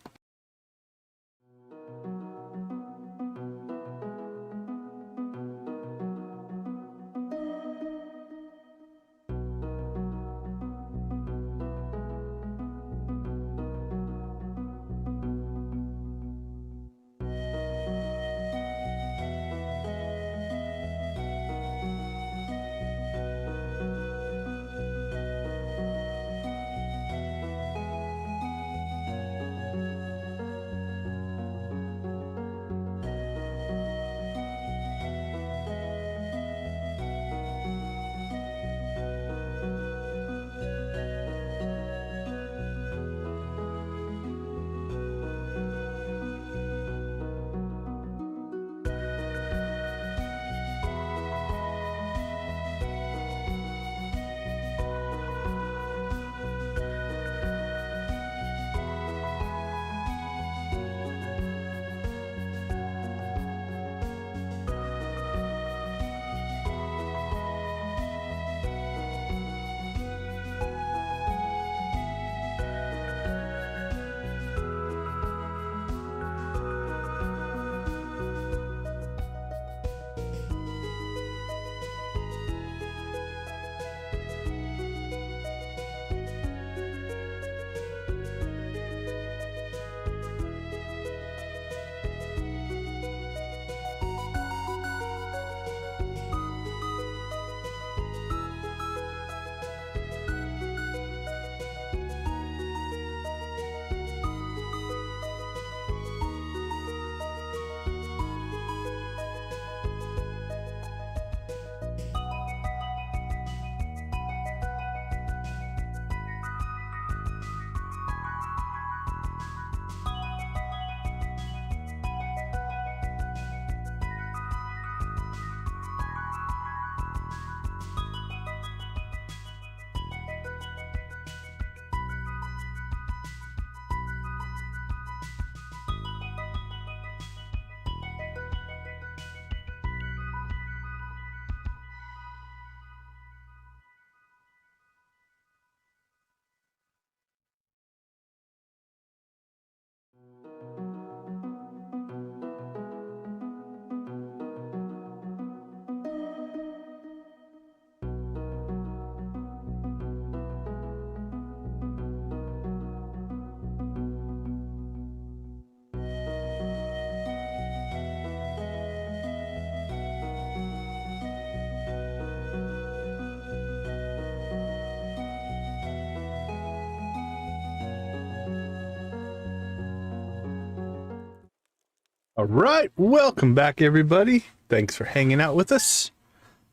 A: All right, welcome back, everybody. Thanks for hanging out with us.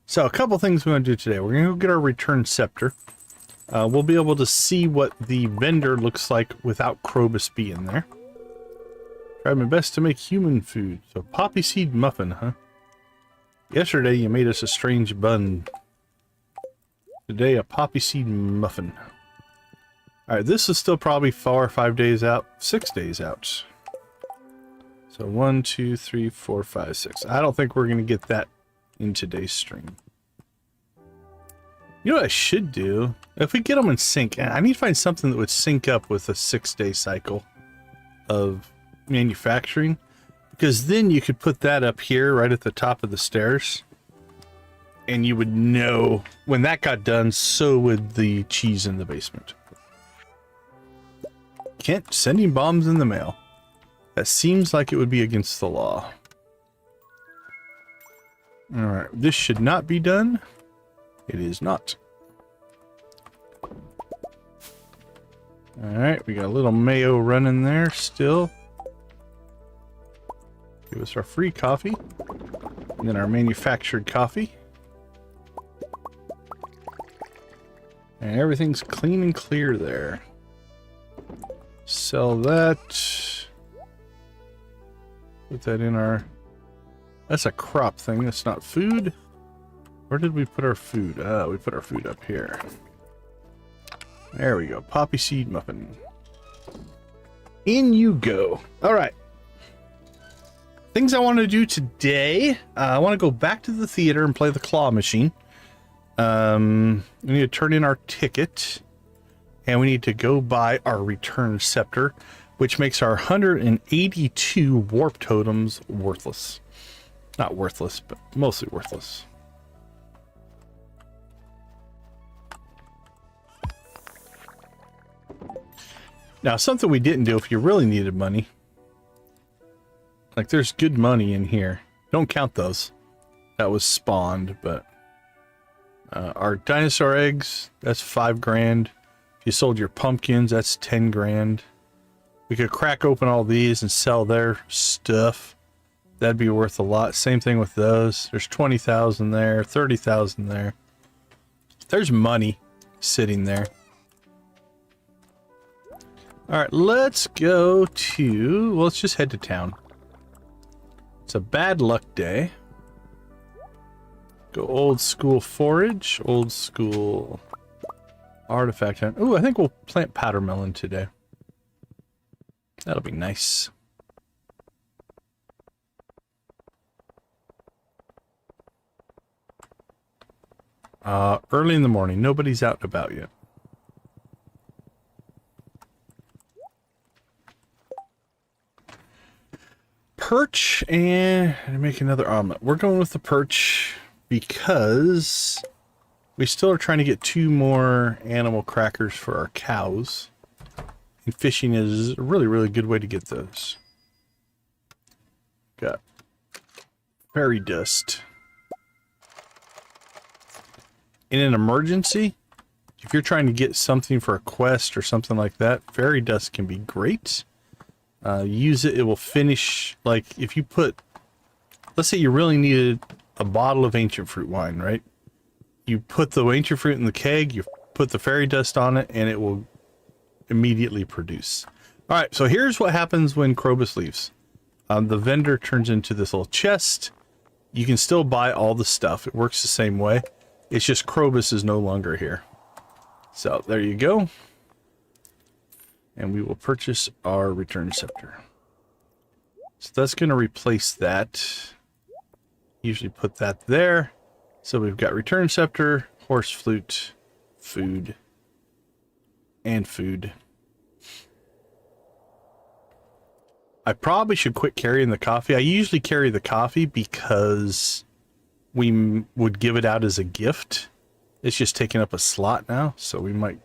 A: So a couple things we're going to do today. We're going to go get our return scepter. We'll be able to see what the vendor looks like without Krobus being there. Try my best to make human food. So poppy seed muffin, huh? Yesterday you made us a strange bun. Today a poppy seed muffin. All right, this is still probably 4 or 5 days out, 6 days out. So 1, 2, 3, 4, 5, 6. I don't think we're going to get that in today's stream. You know what I should do? If we get them in sync, I need to find something that would sync up with a 6-day cycle of manufacturing. Because then you could put that up here right at the top of the stairs. And you would know when that got done, so would the cheese in the basement. Kent sending bombs in the mail. That seems like it would be against the law. Alright, this should not be done. It is not. Alright, we got a little mayo running there still. Give us our free coffee. And then our manufactured coffee. And everything's clean and clear there. Sell that. Put that in our... That's a crop thing. That's not food. Where did we put our food? We put our food up here. There we go. Poppy seed muffin. In you go. All right. Things I want to do today. I want to go back to the theater and play the claw machine. We need to turn in our ticket. And we need to go buy our return scepter, which makes our 182 warp totems worthless. Not worthless, but mostly worthless. Now, something we didn't do if you really needed money. Like, there's good money in here. Don't count those. That was spawned, but... our dinosaur eggs, that's 5 grand. If you sold your pumpkins, that's 10 grand. We could crack open all these and sell their stuff. That'd be worth a lot. Same thing with those. There's 20,000 there, 30,000 there. There's money sitting there. All right, let's go to... Well, let's just head to town. It's a bad luck day. Go old school forage, old school artifact hunt. Ooh, I think we'll plant powder melon today. That'll be nice. Early in the morning. Nobody's out and about yet. Perch and make another omelet. We're going with the perch because we still are trying to get 2 more animal crackers for our cows. And fishing is a really, really good way to get those. Got fairy dust. In an emergency, if you're trying to get something for a quest or something like that, fairy dust can be great. Use it, it will finish, like if you put, let's say you really needed a bottle of ancient fruit wine, right? You put the ancient fruit in the keg, you put the fairy dust on it, and it will immediately produce. All right, so here's what happens when Krobus leaves. The vendor turns into this little chest. You can still buy all the stuff. It works the same way. It's just Krobus is no longer here. So there you go. And we will purchase our return scepter. So that's going to replace that. Usually put that there. So we've got return scepter, horse flute, food, and food. I probably should quit carrying the coffee. I usually carry the coffee because we would give it out as a gift. It's just taking up a slot now, so we might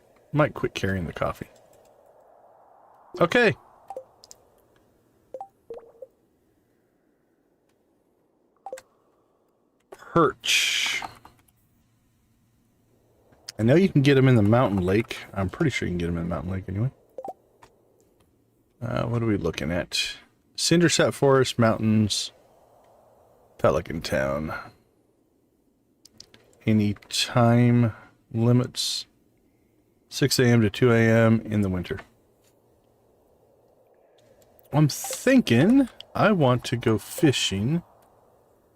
A: quit carrying the coffee. Okay. Perch. I know you can get them in the mountain lake. I'm pretty sure you can get them in the mountain lake anyway. What are we looking at? Cindersap Forest, Mountains, Pelican Town. Any time limits? 6 a.m. to 2 a.m. in the winter. I'm thinking I want to go fishing.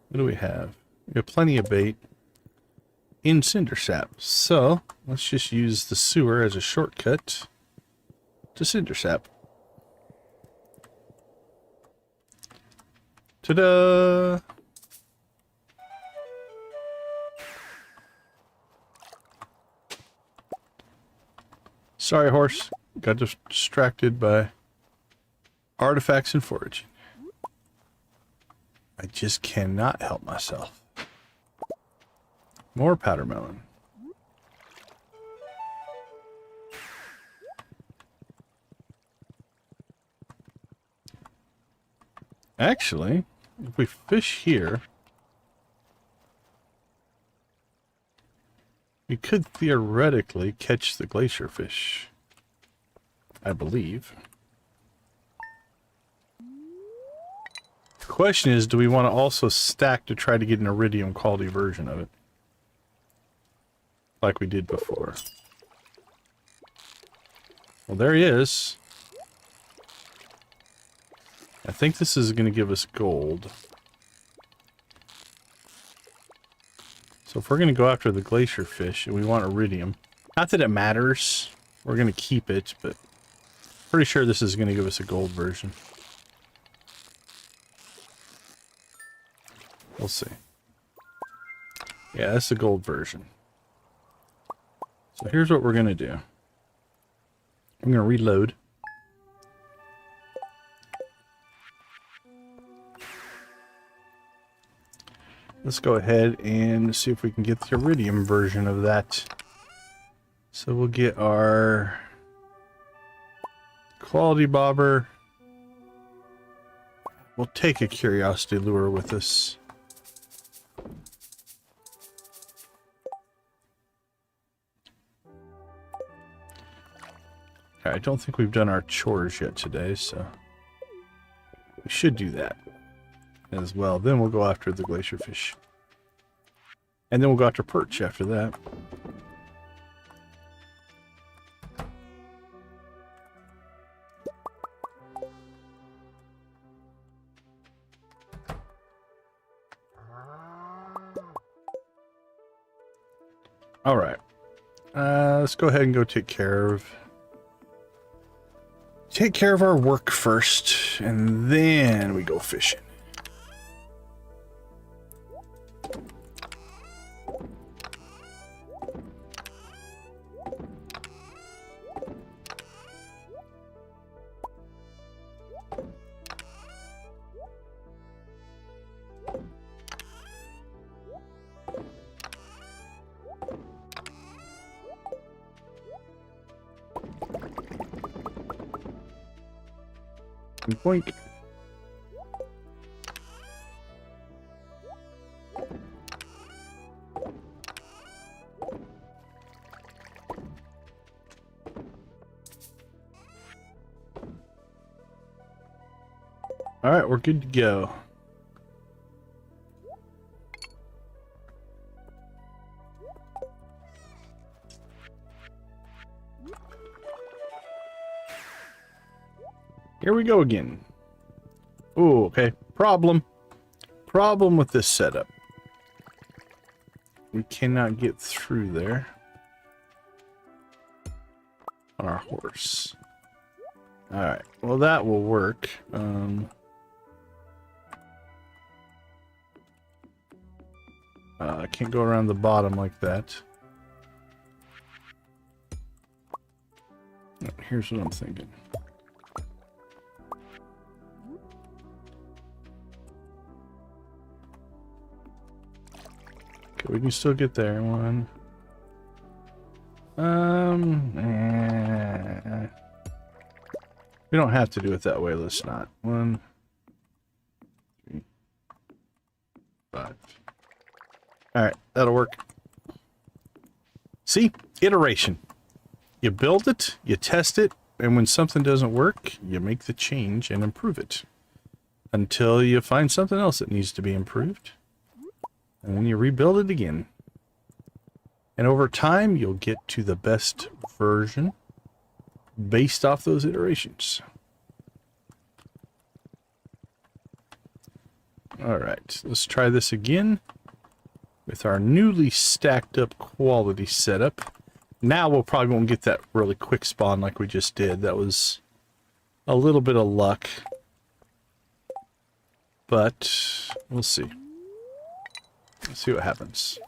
A: What do we have? We have plenty of bait in Cindersap. So let's just use the sewer as a shortcut to Cindersap. Ta-da! Sorry, horse. Got distracted by artifacts and foraging. I just cannot help myself. More powder melon. Actually, if we fish here, we could theoretically catch the glacier fish, I believe. The question is, do we want to also stack to try to get an iridium quality version of it? Like we did before. Well, there he is. I think this is going to give us gold. So if we're going to go after the glacier fish and we want iridium, not that it matters, we're going to keep it, but pretty sure this is going to give us a gold version. We'll see. Yeah, that's the gold version. So here's what we're going to do. I'm going to reload. Let's go ahead and see if we can get the iridium version of that. So we'll get our quality bobber. We'll take a curiosity lure with us. I don't think we've done our chores yet today, so we should do that as well. Then we'll go after the glacier fish. And then we'll go after perch after that. All right. Let's go ahead and go take care of our work first, and then we go fishing. Boink. All right, we're good to go. Here we go again. Oh, okay. Problem with this setup. We cannot get through there on our horse. All right. Well, that will work. I can't go around the bottom like that. Here's what I'm thinking. Okay, we can still get there. One. We don't have to do it that way. Let's not. 1, 3, 5. All right, that'll work. See? Iteration. You build it, you test it, and when something doesn't work, you make the change and improve it. until you find something else that needs to be improved. And then you rebuild it again. And over time, you'll get to the best version based off those iterations. Alright, let's try this again with our newly stacked up quality setup. Now we'll probably won't get that really quick spawn like we just did. That was a little bit of luck. But we'll see. Let's see what happens.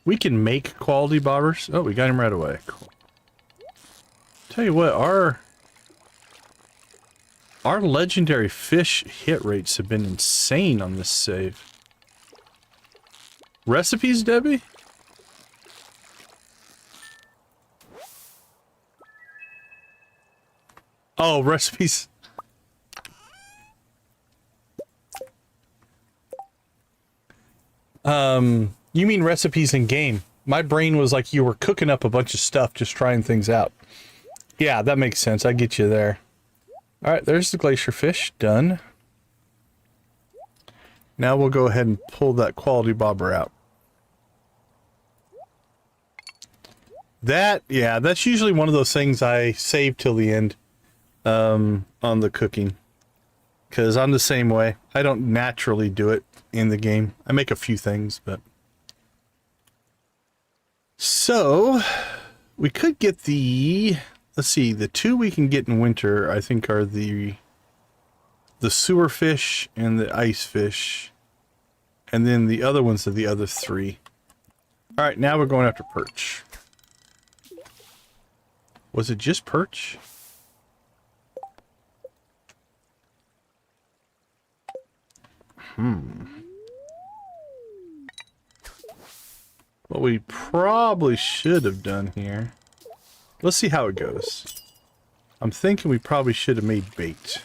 A: We can make quality bobbers. Oh, we got him right away. Cool. Tell you what, our legendary fish hit rates have been insane on this save. Recipes, Debbie? Oh, recipes. You mean recipes in game. My brain was like you were cooking up a bunch of stuff, just trying things out. Yeah, that makes sense. I get you there. Alright, there's the glacier fish. Done. Now we'll go ahead and pull that quality bobber out. Yeah, that's usually one of those things I save till the end on the cooking. Because I'm the same way. I don't naturally do it in the game. I make a few things, but... So, we could get the... Let's see, the two we can get in winter, I think, are the sewer fish and the ice fish. And then the other ones are the other three. Alright, now we're going after perch. Was it just perch? What we probably should have done here... Let's see how it goes. I'm thinking we probably should have made bait.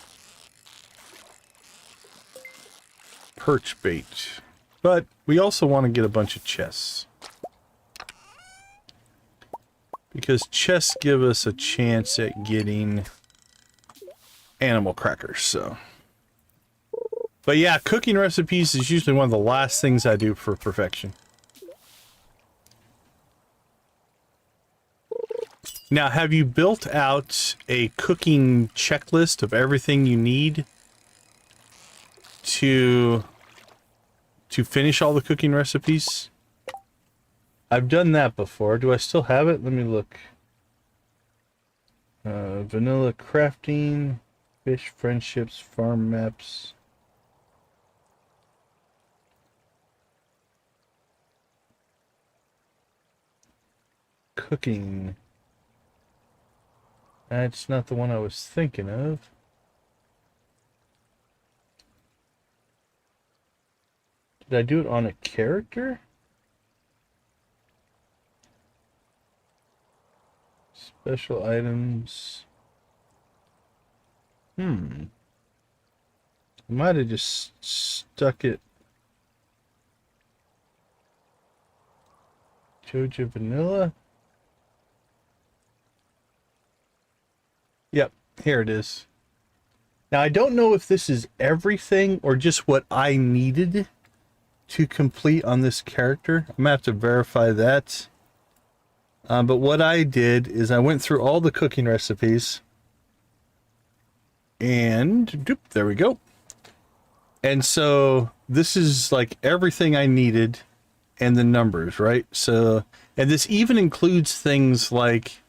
A: Perch bait. But we also want to get a bunch of chests. Because chests give us a chance at getting animal crackers, so... But yeah, cooking recipes is usually one of the last things I do for perfection. Now, have you built out a cooking checklist of everything you need to finish all the cooking recipes? I've done that before. Do I still have it? Let me look. Vanilla crafting, fish friendships, farm maps. Cooking. That's not the one I was thinking of. Did I do it on a character? Special items. I might have just stuck it. Joja Vanilla? Yep, here it is. Now, I don't know if this is everything or just what I needed to complete on this character. I'm going to have to verify that. But what I did is I went through all the cooking recipes. And, doop, there we go. And so, this is like everything I needed and the numbers, right? So, and this even includes things like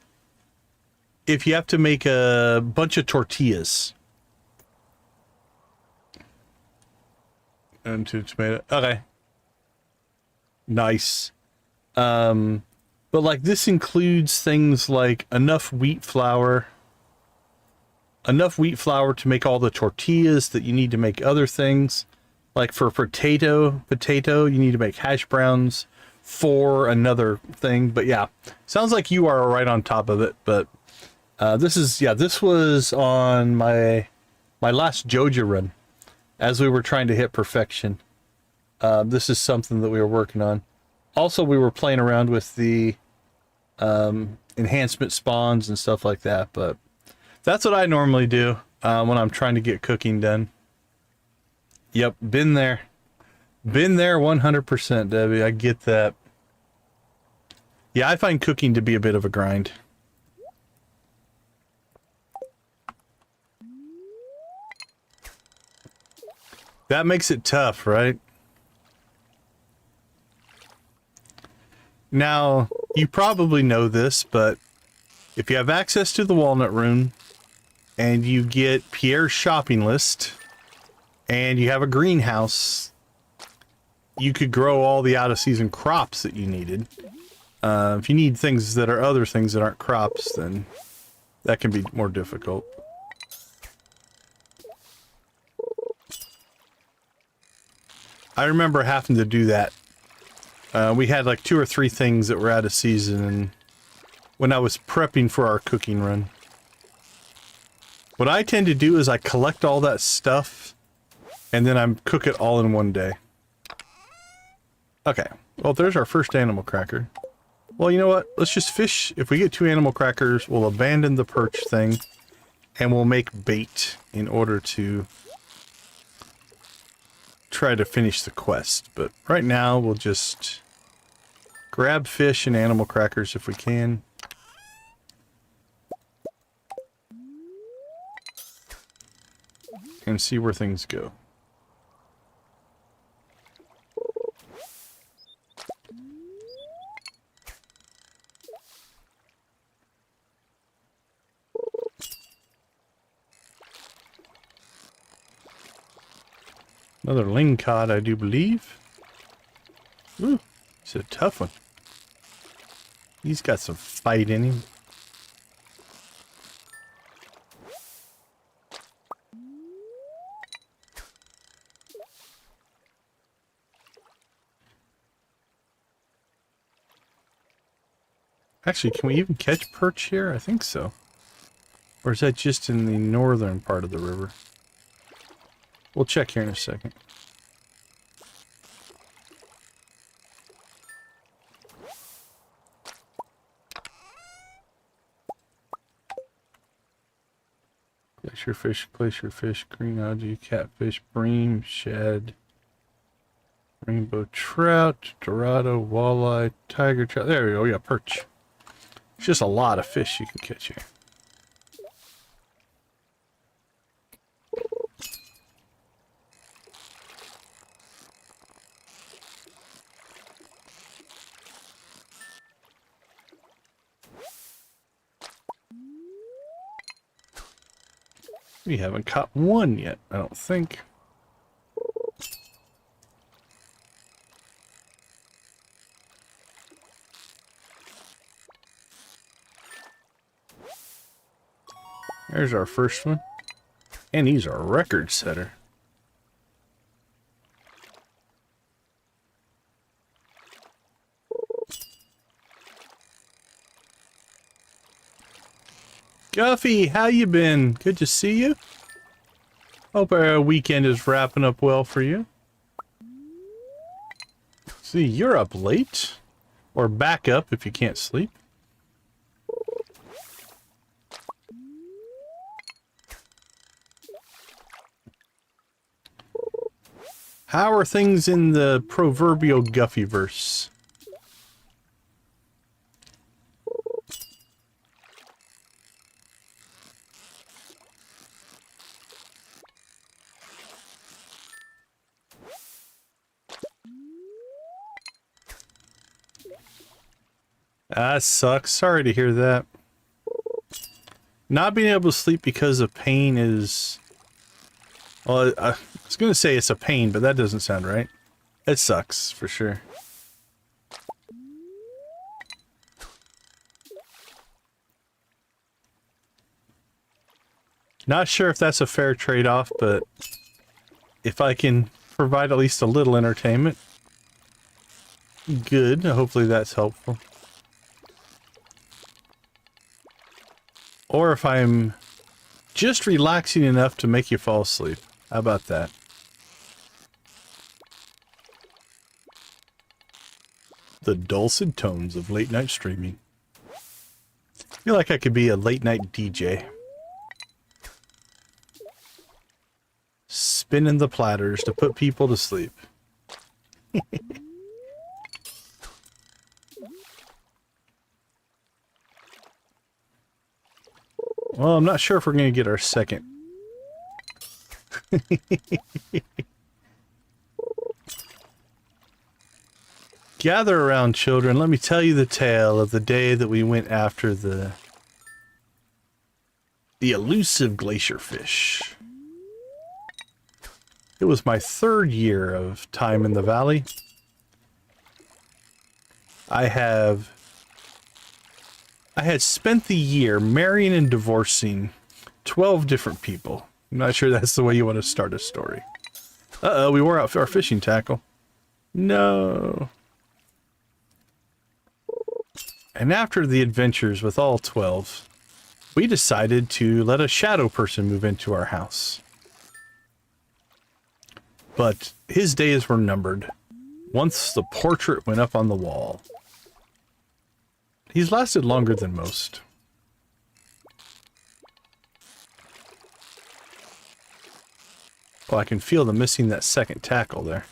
A: if you have to make a bunch of tortillas. And 2 tomato. Okay. Nice. But like this includes things like enough wheat flour to make all the tortillas that you need to make other things. Like for potato, you need to make hash browns for another thing. But yeah, sounds like you are right on top of it. But this was on my last Joja run as we were trying to hit perfection. This is something that we were working on. Also, we were playing around with the enhancement spawns and stuff like that. But that's what I normally do when I'm trying to get cooking done. Yep, been there. Been there 100%, Debbie. I get that. Yeah, I find cooking to be a bit of a grind. That makes it tough, right? Now, you probably know this, but if you have access to the Walnut Room and you get Pierre's shopping list and you have a greenhouse, you could grow all the out-of-season crops that you needed. If you need things that are other things that aren't crops, then that can be more difficult. I remember having to do that. We had like 2 or 3 things that were out of season, and when I was prepping for our cooking run. What I tend to do is I collect all that stuff, and then I cook it all in one day. Okay, well, there's our first animal cracker. Well, you know what? Let's just fish. If we get 2 animal crackers, we'll abandon the perch thing, and we'll make bait in order to try to finish the quest. But right now, we'll just grab fish and animal crackers if we can. And see where things go. Another lingcod, I do believe. Ooh, he's a tough one. He's got some fight in him. Actually, can we even catch perch here? I think so. Or is that just in the northern part of the river? We'll check here in a second. Place your fish, green algae, catfish, bream, shad, rainbow trout, dorado, walleye, tiger trout. There we go, yeah, perch. It's just a lot of fish you can catch here. We haven't caught one yet, I don't think. There's our first one. And he's a record setter. Guffy, how you been? Good to see you. Hope our weekend is wrapping up well for you. See, you're up late. Or back up if you can't sleep. How are things in the proverbial Guffyverse? That sucks. Sorry to hear that. Not being able to sleep because of pain is... Well, I was going to say it's a pain, but that doesn't sound right. It sucks, for sure. Not sure if that's a fair trade-off, but if I can provide at least a little entertainment, good. Hopefully that's helpful. Or if I'm just relaxing enough to make you fall asleep. How about that? The dulcet tones of late night streaming. feel like I could be a late night DJ. Spinning the platters to put people to sleep. Well, I'm not sure if we're going to get our second. Gather around, children. Let me tell you the tale of the day that we went after the elusive glacier fish. It was my 3rd year of time in the valley. I had spent the year marrying and divorcing 12 different people. I'm not sure that's the way you want to start a story. Uh-oh, we wore out our fishing tackle. No. And after the adventures with all 12, we decided to let a shadow person move into our house. But his days were numbered once the portrait went up on the wall. He's lasted longer than most. Well, I can feel them missing that second tackle there.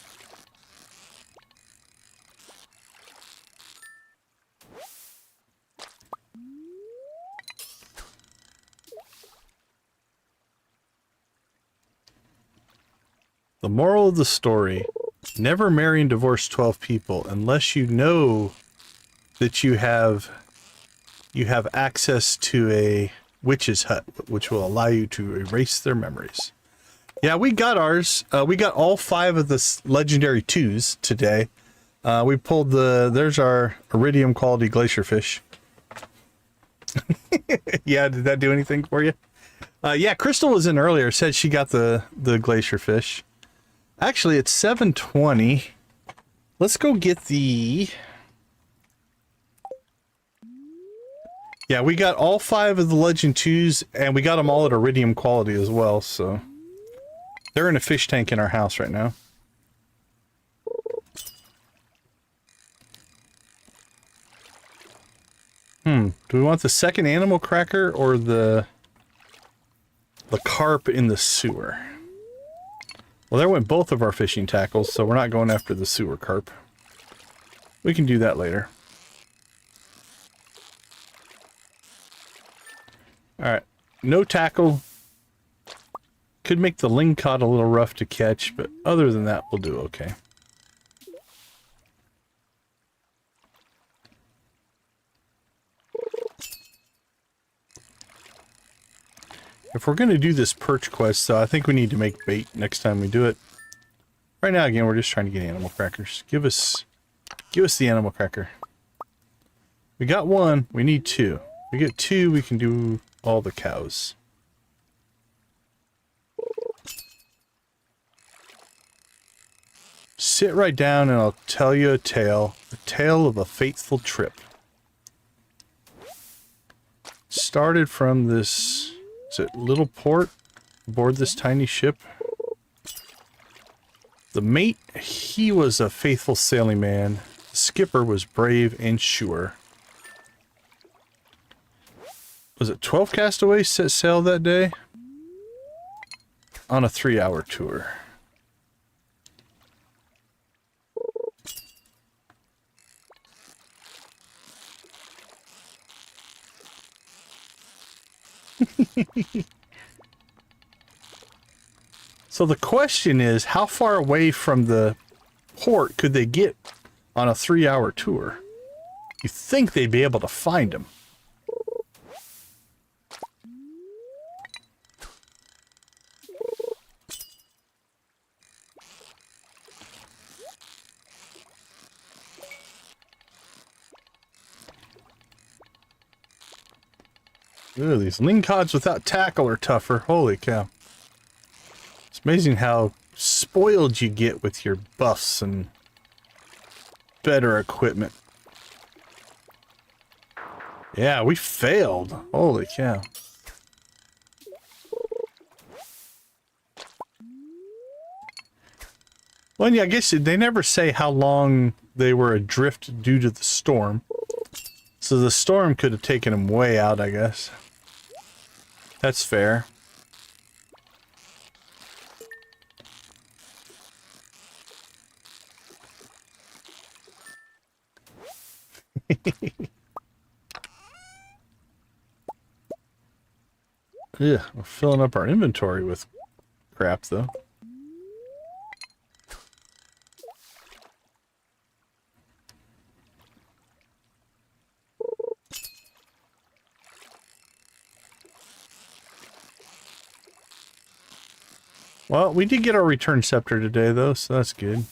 A: The moral of the story, never marry and divorce 12 people unless you know that you have access to a witch's hut, which will allow you to erase their memories. Yeah, we got ours. We got all 5 of the legendary 2s today. We pulled there's our iridium quality glacier fish. Yeah, did that do anything for you? Yeah, Crystal was in earlier, said she got the glacier fish. Actually, it's 7:20. Let's go get the... Yeah, we got all 5 of the Legend 2s, and we got them all at iridium quality as well, so... They're in a fish tank in our house right now. Do we want the second animal cracker or the carp in the sewer? Well, there went both of our fishing tackles, so we're not going after the sewer carp. We can do that later. Alright, no tackle. Could make the lingcod a little rough to catch, but other than that, we'll do okay. If we're going to do this perch quest, though, I think we need to make bait next time we do it. Right now, again, we're just trying to get animal crackers. Give us the animal cracker. We got 1. We need 2. We get 2, we can do all the cows. Sit right down and I'll tell you a tale. The tale of a fateful trip. Started from this... Is it little port aboard this tiny ship? The mate, he was a faithful sailing man. The skipper was brave and sure. Was it 12 castaways set sail that day? On a 3-hour tour. So the question is, how far away from the port could they get on a 3-hour tour? You think they'd be able to find them. Ooh, these lingcods without tackle are tougher. Holy cow. It's amazing how spoiled you get with your buffs and better equipment. Yeah, we failed. Holy cow. Well, yeah, I guess they never say how long they were adrift due to the storm. So the storm could have taken him way out, I guess. That's fair. Yeah, we're filling up our inventory with crap, though. Well, we did get our return scepter today, though, so that's good.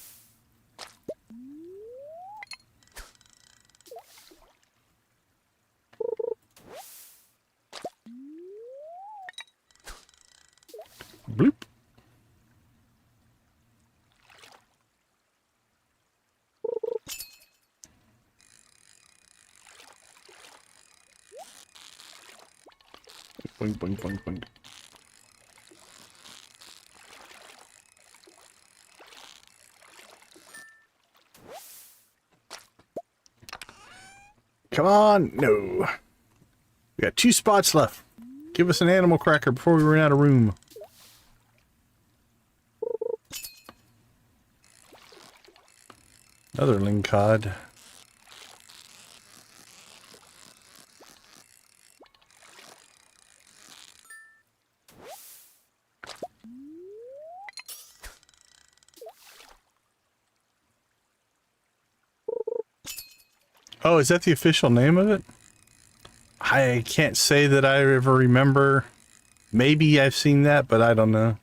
A: Bloop. Boing, boing, boing, boing. Come on, no. We got 2 spots left. Give us an animal cracker before we run out of room. Another lingcod. Oh, is that the official name of it? I can't say that I ever remember. Maybe I've seen that, but I don't know.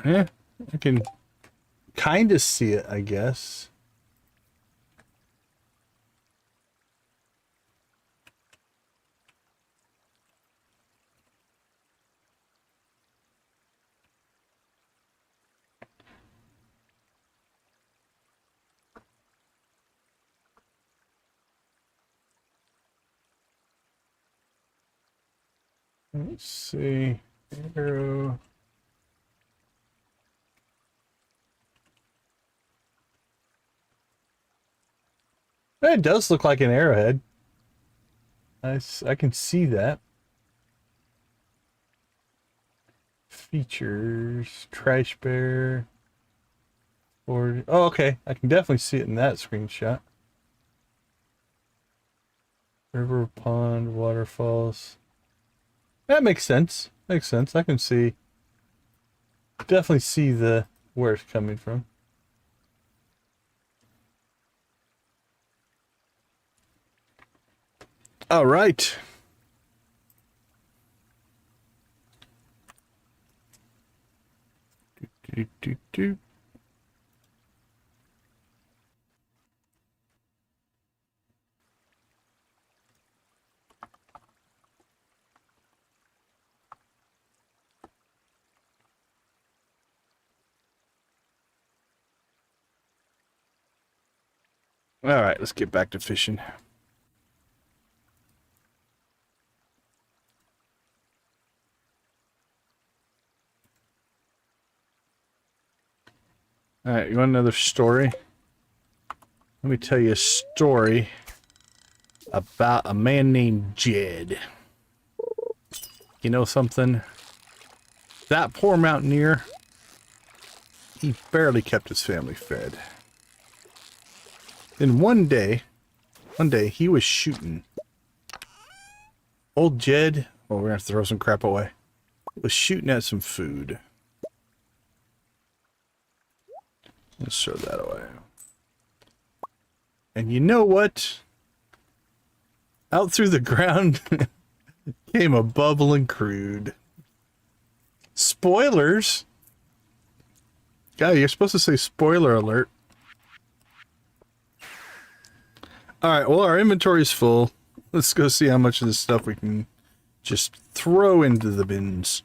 A: Yeah, I can kind of see it, I guess. Let's see. Arrow. It does look like an arrowhead. I can see that. Features, trash bear. Or oh, okay. I can definitely see it in that screenshot. River, pond, waterfalls. That makes sense. Makes sense. I can see. Definitely see the where it's coming from. All right. Do. All right, let's get back to fishing. All right, you want another story? Let me tell you a story about a man named Jed. You know something? That poor mountaineer, he barely kept his family fed. Then one day he was shooting. Old Jed, oh, we're gonna have to throw some crap away, was shooting at some food. Let's throw that away. And you know what? Out through the ground came a bubbling crude. Spoilers! Guy, you're supposed to say spoiler alert. Alright, well, our inventory is full. Let's go see how much of this stuff we can just throw into the bins.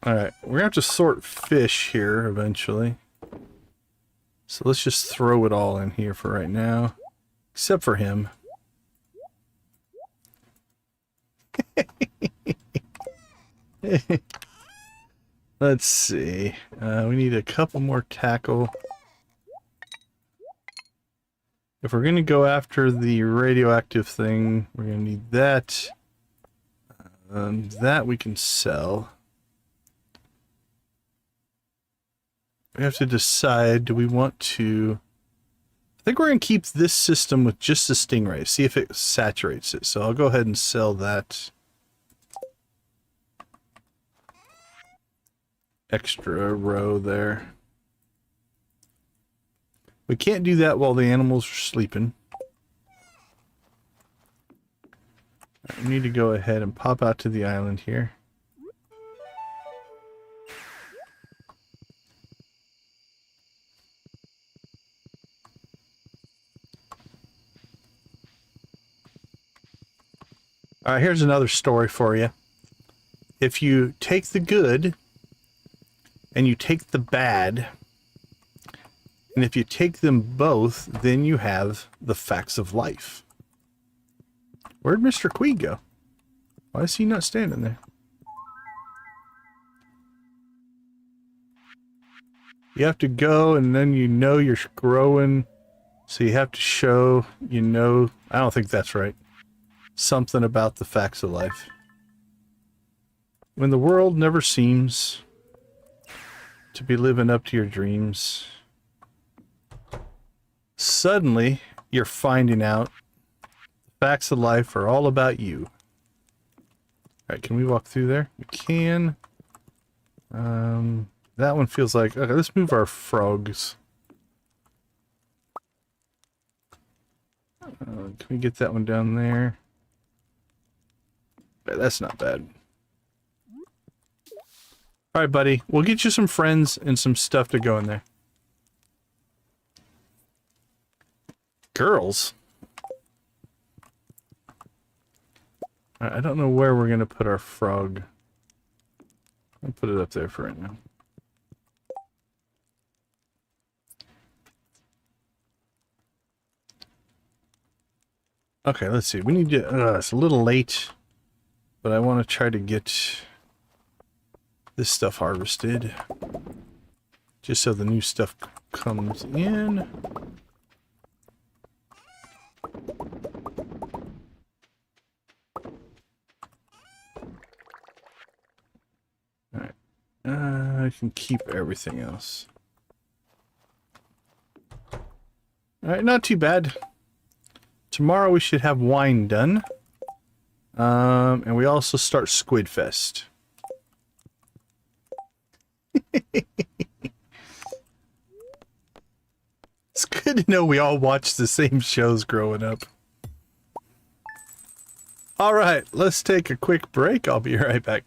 A: Alright, we're gonna have to sort fish here eventually. So let's just throw it all in here for right now. Except for him. Let's see. We need a couple more tackle. If we're going to go after the radioactive thing, we're going to need that. That we can sell. We have to decide, do we want to... I think we're going to keep this system with just the stingray, see if it saturates it. So I'll go ahead and sell that extra row there. We can't do that while the animals are sleeping. We need to go ahead and pop out to the island here. All right, here's another story for you. If you take the good and you take the bad, and if you take them both, then you have the facts of life. Where'd Mr. Queeg go? Why is he not standing there? You have to go, and then you know you're growing, so you have to show, you know... I don't think that's right. Something about the facts of life. When the world never seems to be living up to your dreams, suddenly you're finding out the facts of life are all about you. Alright, can we walk through there? We can. That one feels like... Okay, let's move our frogs. Can we get that one down there? That's not bad. Alright, buddy. We'll get you some friends and some stuff to go in there. Girls? I don't know where we're going to put our frog. I'll put it up there for right now. Okay, let's see. We need to... it's a little late, but I want to try to get this stuff harvested. Just so the new stuff comes in. Alright. I can keep everything else. Alright, not too bad. Tomorrow we should have wine done. And we also start Squid Fest. It's good to know we all watch the same shows growing up. Alright, let's take a quick break. I'll be right back.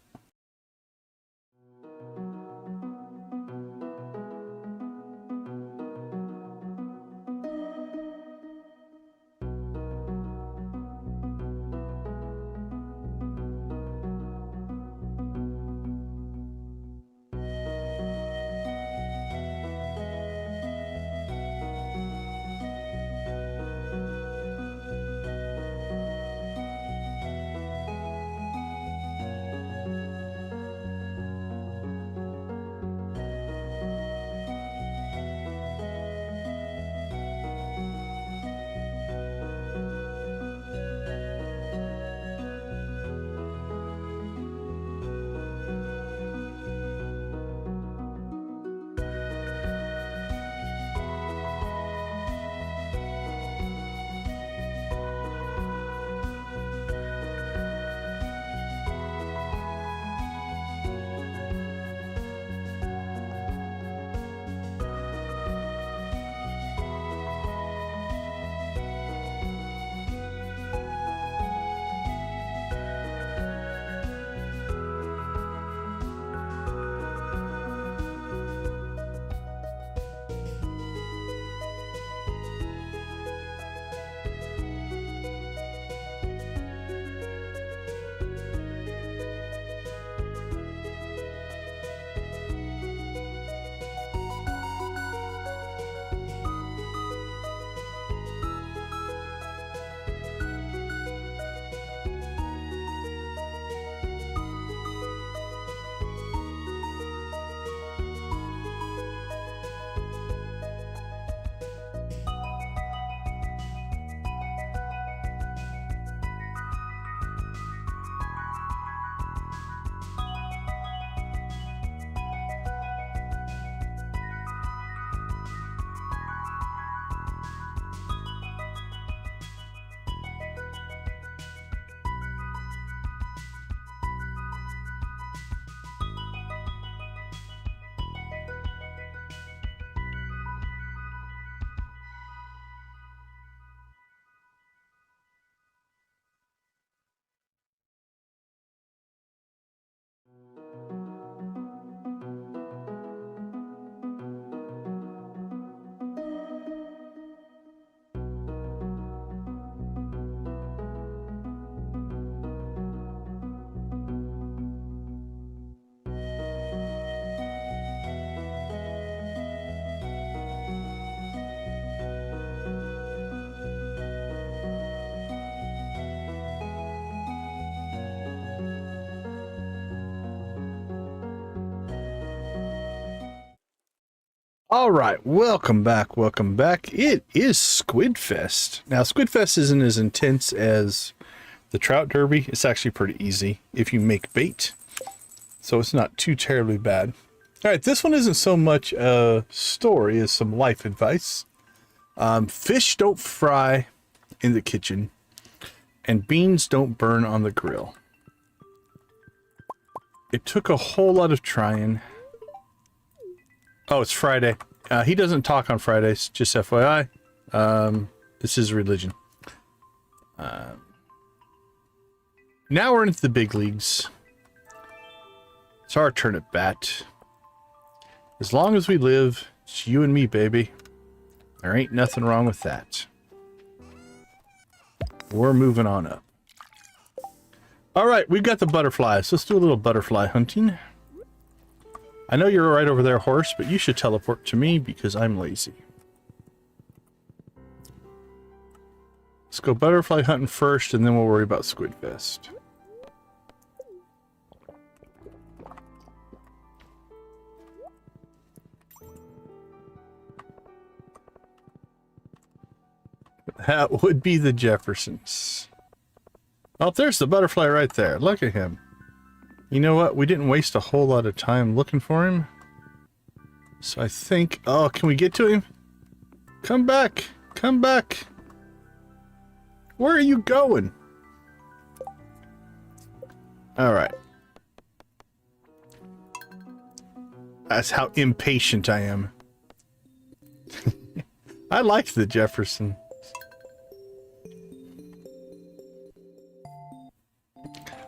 A: All right, welcome back, welcome back. It is Squid Fest. Now, Squid Fest isn't as intense as the Trout Derby. It's actually pretty easy if you make bait, so it's not too terribly bad. All right, this one isn't so much a story as some life advice. Fish don't fry in the kitchen, and beans don't burn on the grill. It took a whole lot of trying. Oh, it's Friday. He doesn't talk on Fridays, just FYI. This is religion. Now we're into the big leagues. It's our turn at bat. As long as we live, it's you and me, baby. There ain't nothing wrong with that. We're moving on up. All right, we've got the butterflies. Let's do a little butterfly hunting. I know you're right over there, horse, but you should teleport to me because I'm lazy. Let's go butterfly hunting first, and then we'll worry about Squid Fest. That would be the Jeffersons. Oh, there's the butterfly right there. Look at him. You know what? We didn't waste a whole lot of time looking for him. So I think... Oh, can we get to him? Come back. Come back. Where are you going? All right. That's how impatient I am. I liked the Jefferson.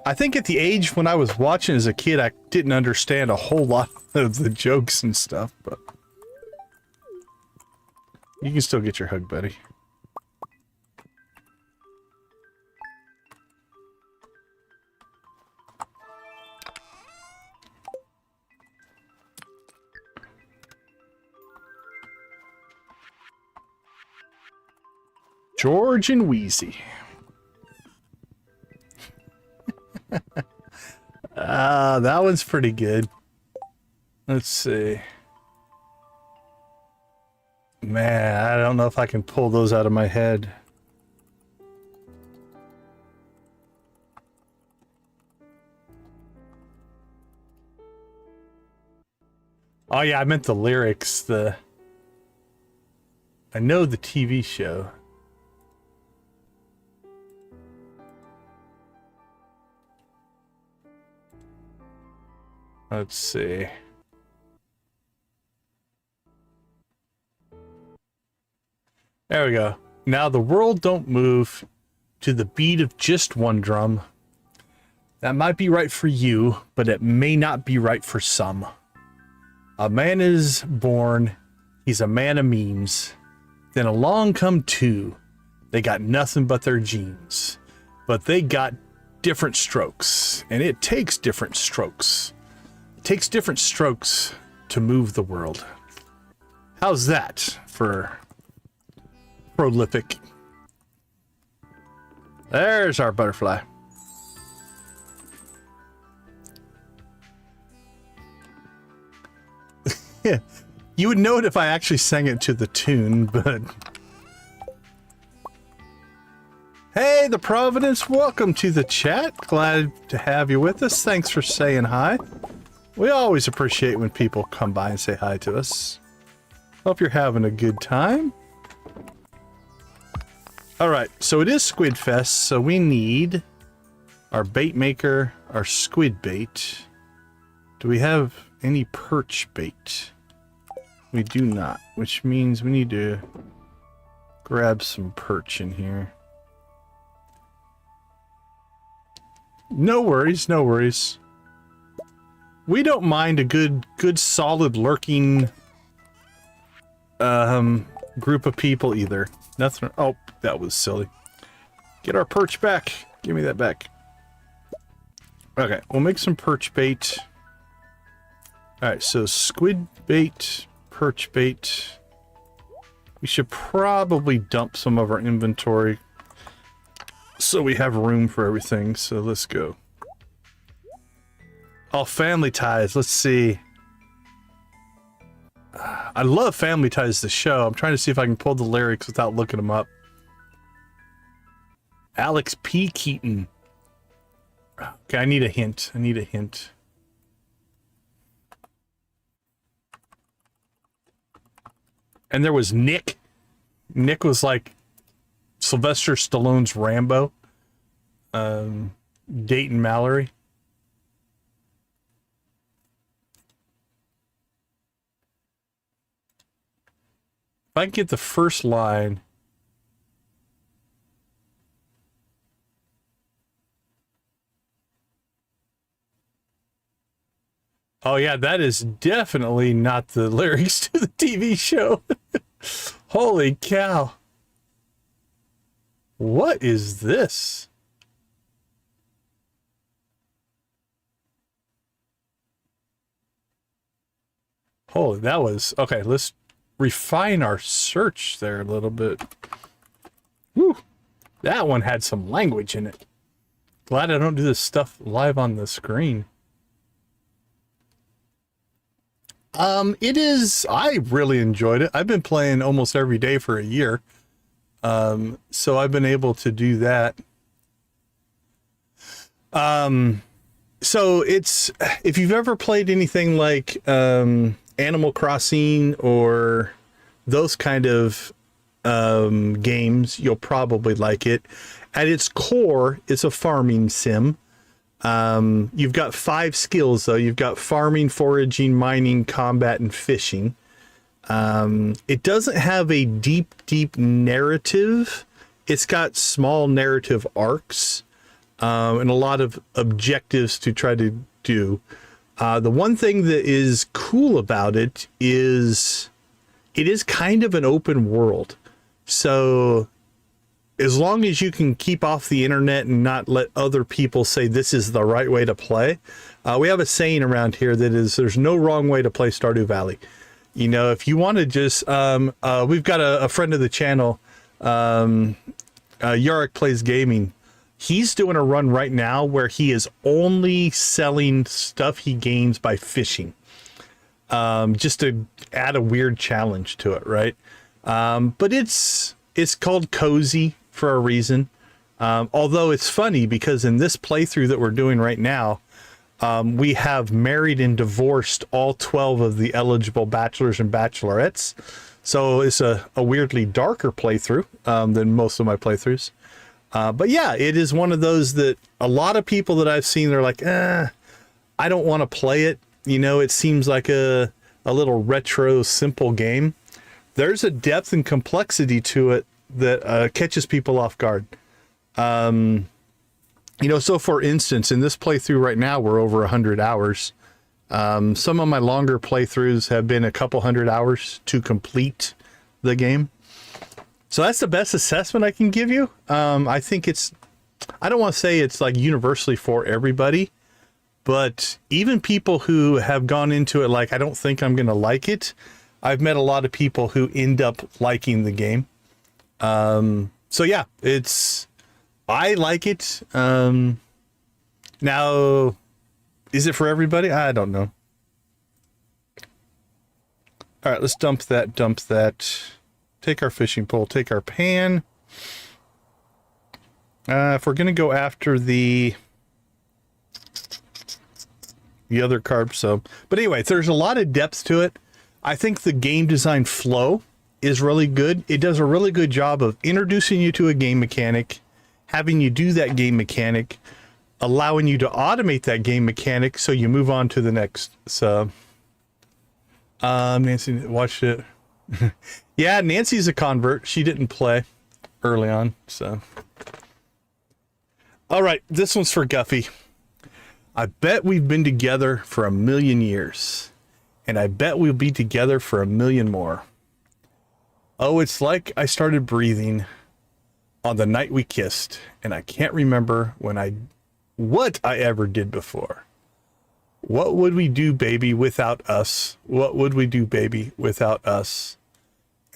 A: I think at the age when I was watching as a kid, I didn't understand a whole lot of the jokes and stuff, but... You can still get your hug, buddy. George and Wheezy. That one's pretty good. Let's see. Man, I don't know if I can pull those out of my head. Oh yeah, I meant the lyrics. I know the TV show. Let's see. There we go. Now the world don't move to the beat of just one drum. That might be right for you, but it may not be right for some. A man is born, he's a man of means. Then along come two. They got nothing but their genes. But they got different strokes, and it takes different strokes. Takes different strokes to move the world. How's that for prolific? There's our butterfly. Yeah, you would know it if I actually sang it to the tune, but... Hey, the Providence, welcome to the chat. Glad to have you with us. Thanks for saying hi. We always appreciate when people come by and say hi to us. Hope you're having a good time. Alright, so it is Squid Fest, so we need our bait maker, our squid bait. Do we have any perch bait? We do not, which means we need to grab some perch in here. No worries, no worries. We don't mind a good solid lurking group of people either. Nothing. Oh, that was silly. Get our perch back. Give me that back. Okay, we'll make some perch bait. Alright, so squid bait, perch bait. We should probably dump some of our inventory so we have room for everything. So let's go. Oh, family ties. Let's see. I love Family Ties, the show. I'm trying to see if I can pull the lyrics without looking them up. Alex P. Keaton. Okay, I need a hint. I need a hint. And there was Nick. Nick was like Sylvester Stallone's Rambo. Dayton Mallory. If I can get the first line. Oh yeah, that is definitely not the lyrics to the TV show. Holy cow. What is this? Holy, that was... Okay, let's refine our search there a little bit. Whew. That one had some language in it. Glad I don't do this stuff live on the screen. It is... I really enjoyed it. I've been playing almost every day for a year. So I've been able to do that. So it's... If you've ever played anything like, Animal Crossing or those kind of games, you'll probably like it. At its core, it's a farming sim. You've got 5 skills though. You've got farming, foraging, mining, combat, and fishing. It doesn't have a deep narrative. It's got small narrative arcs, and a lot of objectives to try to do. The one thing that is cool about it is kind of an open world. So as long as you can keep off the internet and not let other people say this is the right way to play. We have a saying around here that is, there's no wrong way to play Stardew Valley. You know, if you want to just, we've got a friend of the channel, Yarick Plays Gaming. He's doing a run right now where he is only selling stuff he gains by fishing. Just to add a weird challenge to it, right? But it's called cozy for a reason. Although it's funny because in this playthrough that we're doing right now, we have married and divorced all 12 of the eligible bachelors and bachelorettes. So it's a weirdly darker playthrough than most of my playthroughs. But yeah, it is one of those that a lot of people that I've seen, they're like, I don't want to play it. You know, it seems like a little retro, simple game. There's a depth and complexity to it that catches people off guard. You know, so for instance, in this playthrough right now, we're over 100 hours. Some of my longer playthroughs have been a couple hundred hours to complete the game. So that's the best assessment I can give you. I think it's, I don't want to say it's like universally for everybody, but even people who have gone into it like, I don't think I'm going to like it. I've met a lot of people who end up liking the game. So yeah, I like it. Now, is it for everybody? I don't know. All right, let's dump that. Take our fishing pole, take our pan. If we're going to go after the other carp, so. But anyway, there's a lot of depth to it. I think the game design flow is really good. It does a really good job of introducing you to a game mechanic, having you do that game mechanic, allowing you to automate that game mechanic so you move on to the next. So, Nancy watched it. Yeah, Nancy's a convert. She didn't play early on, so. All right, this one's for Guffy. I bet we've been together for 1,000,000 years, and I bet we'll be together for 1,000,000 more. Oh, it's like I started breathing on the night we kissed, and I can't remember what I ever did before. What would we do, baby, without us? What would we do, baby, without us?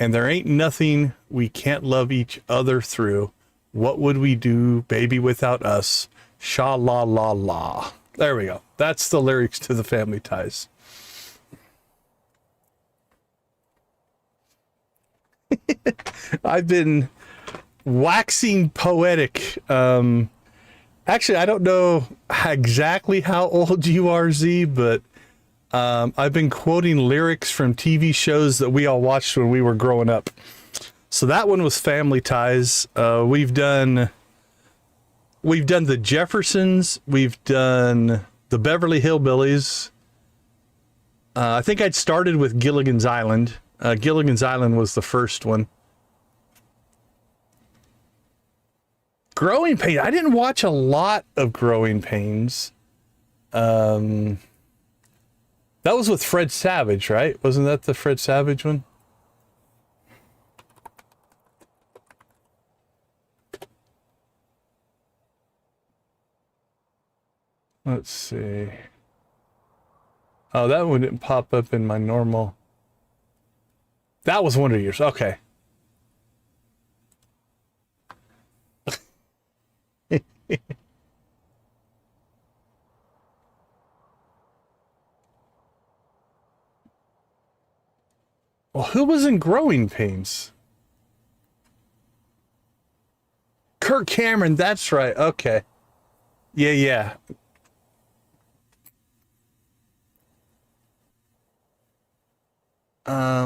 A: And there ain't nothing we can't love each other through. What would we do, baby, without us? Sha la la la. There we go. That's the lyrics to the Family Ties. I've been waxing poetic. Actually, I don't know exactly how old you are, Z, but I've been quoting lyrics from TV shows that we all watched when we were growing up. So that one was Family Ties. We've done the Jeffersons. We've done the Beverly Hillbillies. I think I'd started with Gilligan's Island. Gilligan's Island was the first one. Growing Pains. I didn't watch a lot of Growing Pains. That was with Fred Savage, right? Wasn't that the Fred Savage one? Let's see. Oh, that one didn't pop up in my normal. That was Wonder Years. Okay. Well, who was in Growing Pains? Kirk Cameron, that's right. Okay. Yeah.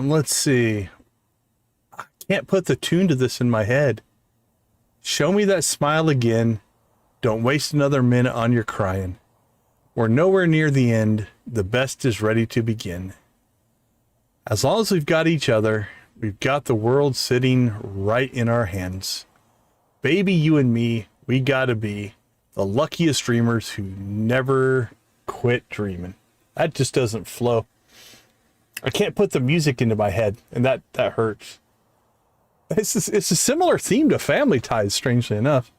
A: Let's see. I can't put the tune to this in my head. Show me that smile again. Don't waste another minute on your crying. We're nowhere near the end. The best is ready to begin. As long as we've got each other, we've got the world sitting right in our hands. Baby, you and me, we gotta be the luckiest dreamers who never quit dreaming. That just doesn't flow. I can't put the music into my head, and that hurts. It's a similar theme to Family Ties, strangely enough.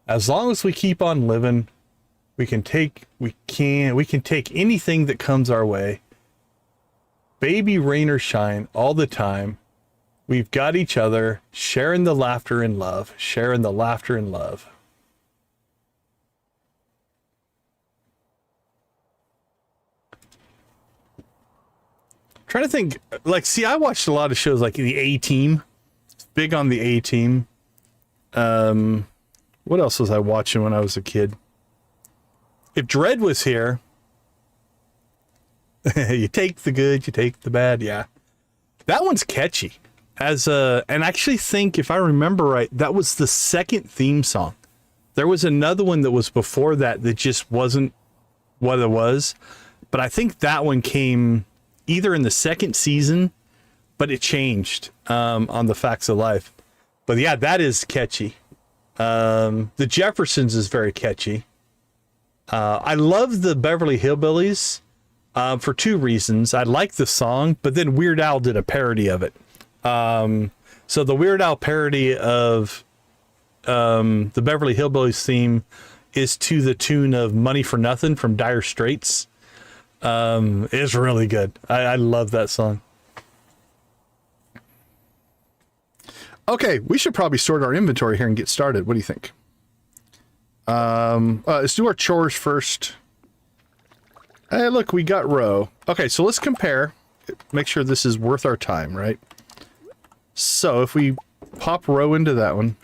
A: As long as we keep on living, we can take anything that comes our way. Baby, rain or shine, all the time. We've got each other, sharing the laughter and love, sharing the laughter and love. Trying to think, like, see, I watched a lot of shows like the A-Team. Big on the A-Team. What else was I watching when I was a kid? If Dredd was here, you take the good, you take the bad. Yeah, that one's catchy. And I actually think, if I remember right, that was the second theme song. There was another one that was before that just wasn't what it was, but I think that one came either in the second season, but it changed on the Facts of Life. But yeah, that is catchy. The Jeffersons is very catchy. I love the Beverly Hillbillies for two reasons. I like the song, but then Weird Al did a parody of it. So the Weird Al parody of the Beverly Hillbillies theme is to the tune of Money for Nothing from Dire Straits. It's really good. I love that song. Okay, we should probably sort our inventory here and get started. What do you think? Let's do our chores first. Hey, look, we got row. Okay, so let's compare. Make sure this is worth our time, right? So if we pop row into that one.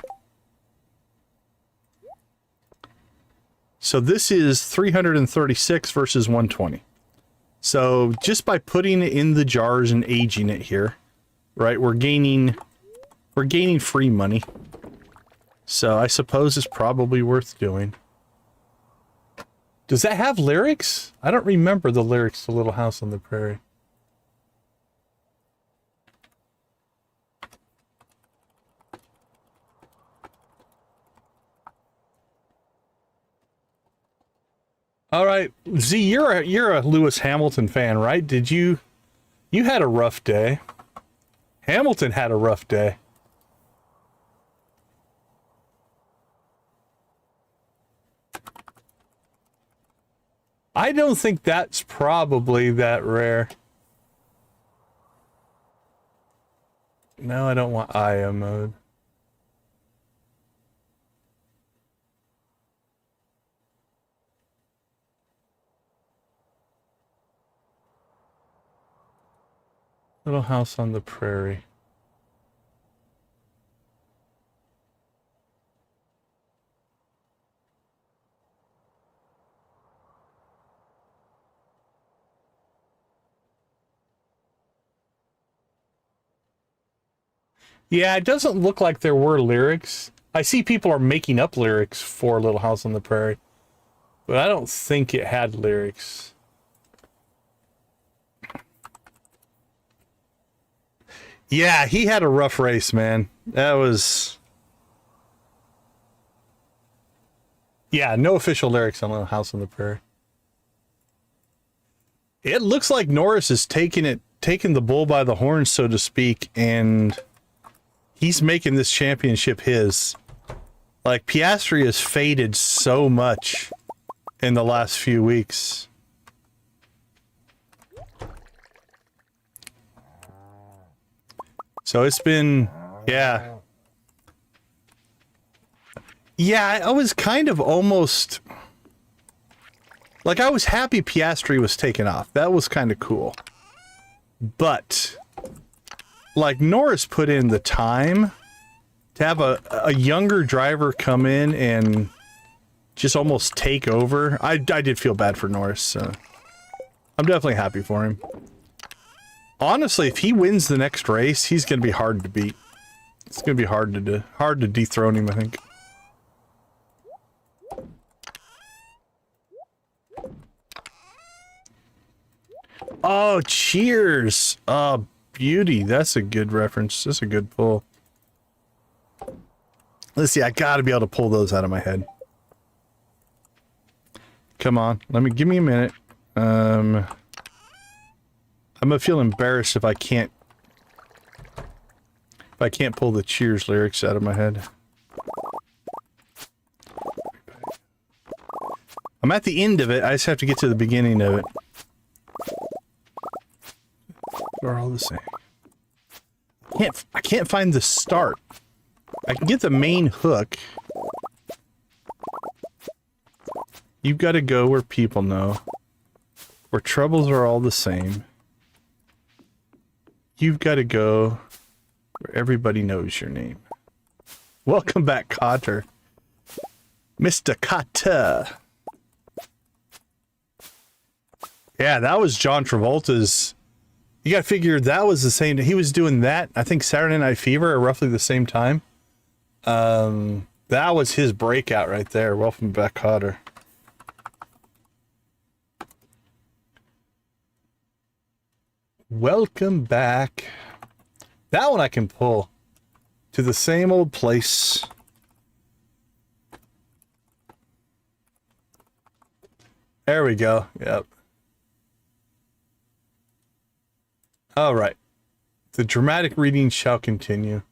A: So this is 336 versus 120. So just by putting it in the jars and aging it here, right, we're gaining free money. So I suppose it's probably worth doing. Does that have lyrics? I don't remember the lyrics to Little House on the Prairie. All right, Z, you're a Lewis Hamilton fan, right? You had a rough day. Hamilton had a rough day. I don't think that's probably that rare. No, I don't want IO mode. Little House on the Prairie. Yeah, it doesn't look like there were lyrics. I see people are making up lyrics for Little House on the Prairie, but I don't think it had lyrics. Yeah, he had a rough race, man. That was... Yeah, no official lyrics on Little House on the Prairie. It looks like Norris is taking the bull by the horns, so to speak, and he's making this championship his. Like, Piastri has faded so much in the last few weeks. So it's been, yeah. Yeah, I was kind of almost... Like, I was happy Piastri was taken off. That was kind of cool. But, like, Norris put in the time to have a younger driver come in and just almost take over. I did feel bad for Norris, so I'm definitely happy for him. Honestly, if he wins the next race, he's going to be hard to beat. It's going to be hard to dethrone him, I think. Oh, cheers! Oh, beauty. That's a good reference. That's a good pull. Let's see, I gotta be able to pull those out of my head. Come on, give me a minute. I'm gonna feel embarrassed if I can't pull the Cheers lyrics out of my head. I'm at the end of it, I just have to get to the beginning of it. They're all the same. I can't find the start. I can get the main hook. You've got to go where people know. Where troubles are all the same. You've got to go where everybody knows your name. Welcome back, Cotter. Mr. Cotter. Yeah, that was John Travolta's... You gotta figure that was the same... He was doing that, I think Saturday Night Fever at roughly the same time. That was his breakout right there. Welcome back, Cotter. Welcome back. That one I can pull. To the same old place. There we go. Yep. All right. The dramatic reading shall continue.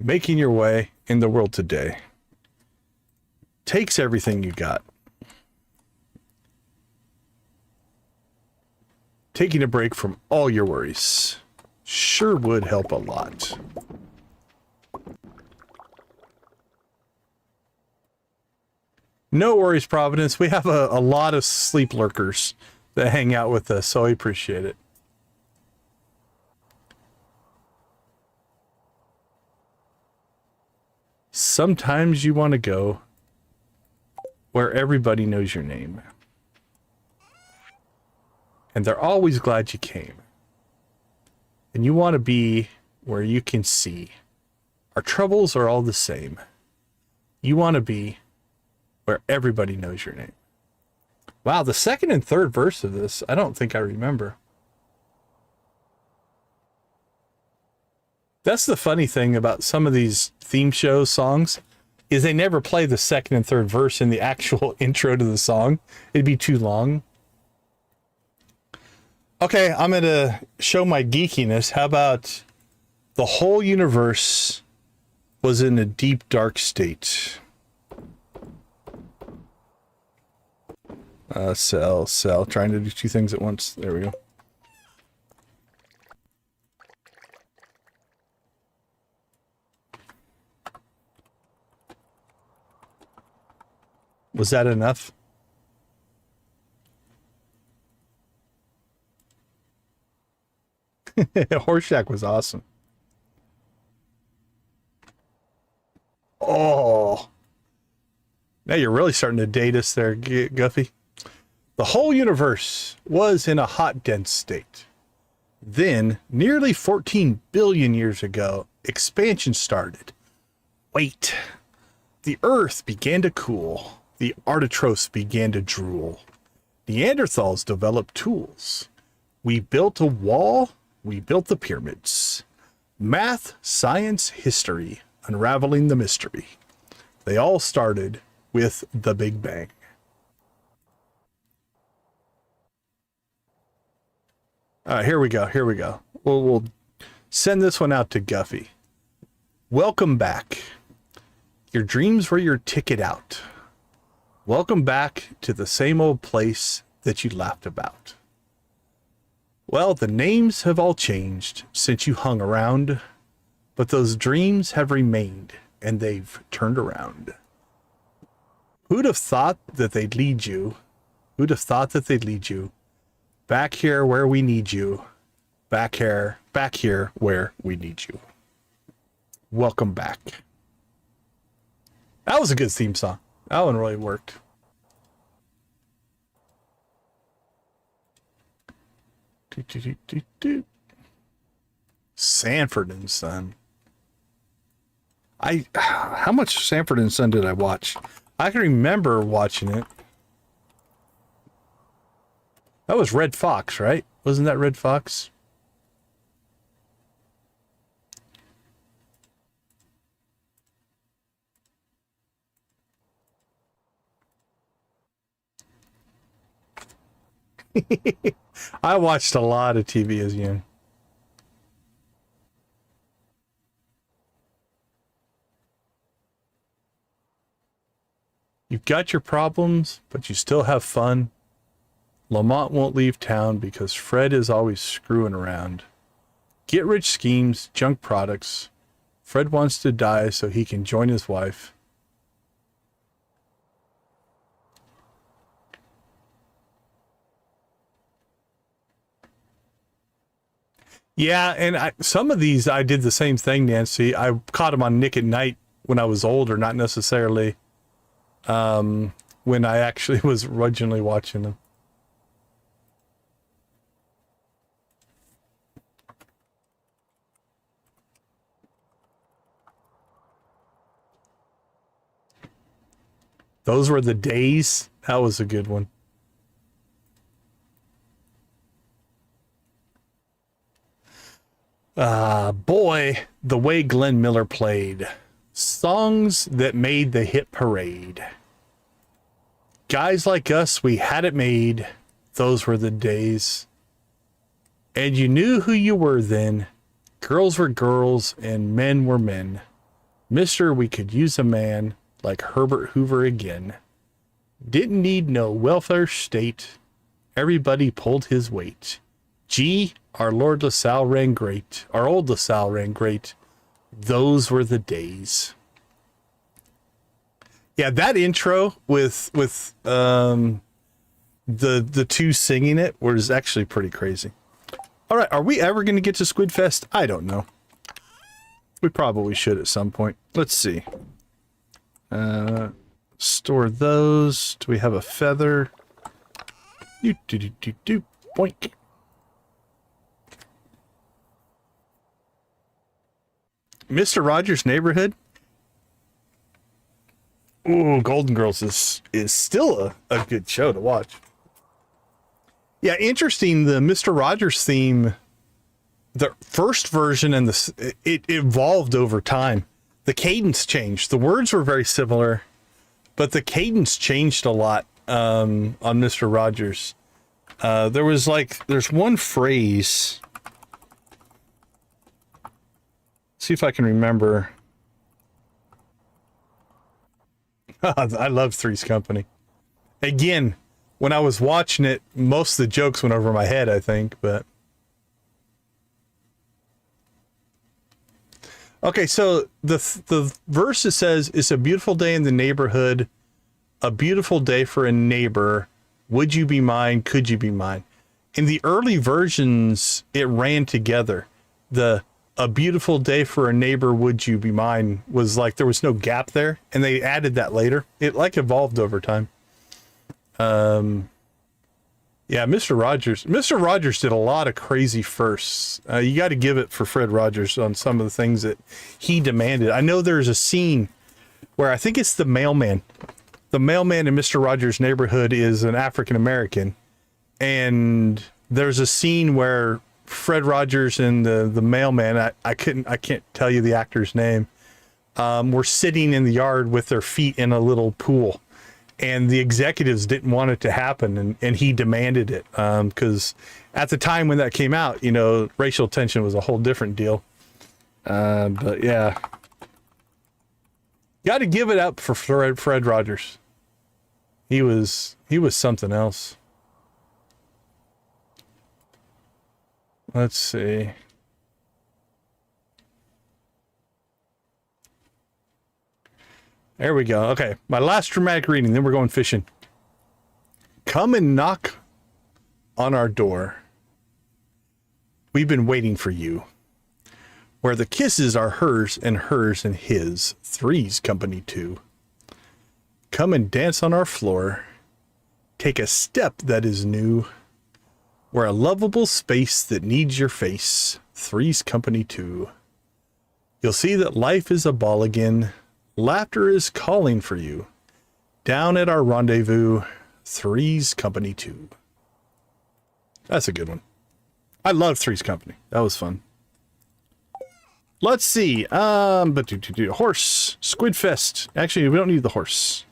A: Making your way in the world today takes everything you got. Taking a break from all your worries sure would help a lot. No worries, Providence. We have a lot of sleep lurkers that hang out with us, so I appreciate it. Sometimes you want to go where everybody knows your name. And they're always glad you came. And you want to be where you can see our troubles are all the same. You want to be where everybody knows your name. Wow, the second and third verse of this, I don't think I remember. That's the funny thing about some of these theme show songs, is they never play the second and third verse in the actual intro to the song. It'd be too long. Okay, I'm gonna show my geekiness. How about the whole universe was in a deep, dark state? Sell. Trying to do two things at once. There we go. Was that enough? Horseshack was awesome. Oh. Now you're really starting to date us there, Guffy. The whole universe was in a hot, dense state. Then, nearly 14 billion years ago, expansion started. Wait. The Earth began to cool. The Artichokes began to drool. Neanderthals developed tools. We built a wall. We built the pyramids. Math, science, history, unraveling the mystery. They all started with the Big Bang. All right, here we go. Here we go. We'll send this one out to Guffey. Welcome back. Your dreams were your ticket out. Welcome back to the same old place that you laughed about. Well, the names have all changed since you hung around, but those dreams have remained and they've turned around. Who'd have thought that they'd lead you? Who'd have thought that they'd lead you? Back here where we need you. Back here where we need you. Welcome back. That was a good theme song. That one really worked. Sanford and Son. How much Sanford and Son did I watch? I can remember watching it. That was Red Fox, right? Wasn't that Red Fox? I watched a lot of TV as young. You've got your problems, but you still have fun. Lamont won't leave town because Fred is always screwing around. Get rich schemes, junk products. Fred wants to die so he can join his wife. Yeah, and some of these I did the same thing, Nancy. I caught them on Nick at Night when I was older, not necessarily when I actually was originally watching them. Those were the days. That was a good one. Boy, the way Glenn Miller played. Songs that made the hit parade. Guys like us, we had it made. Those were the days. And you knew who you were then. Girls were girls and men were men. Mister, we could use a man like Herbert Hoover again. Didn't need no welfare state. Everybody pulled his weight. Gee, our Lord LaSalle ran great. Our old LaSalle ran great. Those were the days. Yeah, that intro with the two singing it was actually pretty crazy. All right, are we ever going to get to Squidfest? I don't know. We probably should at some point. Let's see. Store those. Do we have a feather? Boink. Mr. Rogers' Neighborhood. Ooh, Golden Girls is still a good show to watch. Yeah, interesting. The Mr. Rogers theme, the first version and it evolved over time. The cadence changed. The words were very similar, but the cadence changed a lot on Mr. Rogers. There's one phrase. See if I can remember. I love Three's Company. Again, when I was watching it, most of the jokes went over my head, I think, but. Okay, so the verse, it says, it's a beautiful day in the neighborhood, a beautiful day for a neighbor. Would you be mine? Could you be mine? In the early versions, it ran together. A beautiful day for a neighbor, would you be mine was like there was no gap there, and they added that later. It like evolved over time. Yeah, Mr. Rogers. Mr. Rogers did a lot of crazy firsts. You got to give it for Fred Rogers on some of the things that he demanded. I know there's a scene where I think it's the mailman. The mailman in Mr. Rogers' neighborhood is an African American, and there's a scene where Fred Rogers and the mailman, I can't tell you the actor's name, were sitting in the yard with their feet in a little pool, and the executives didn't want it to happen, and he demanded it, because at the time when that came out, you know, racial tension was a whole different deal. But yeah, got to give it up for Fred Rogers. He was something else. Let's see. There we go. Okay, my last dramatic reading, then we're going fishing. Come and knock on our door. We've been waiting for you. Where the kisses are hers and his. Three's company two. Come and dance on our floor. Take a step that is new. We're a lovable space that needs your face. Three's company two. You'll see that life is a ball again. Laughter is calling for you. Down at our rendezvous. Three's company two. That's a good one. I love Three's Company. That was fun. Let's see. Horse. Squidfest. Actually, we don't need the horse.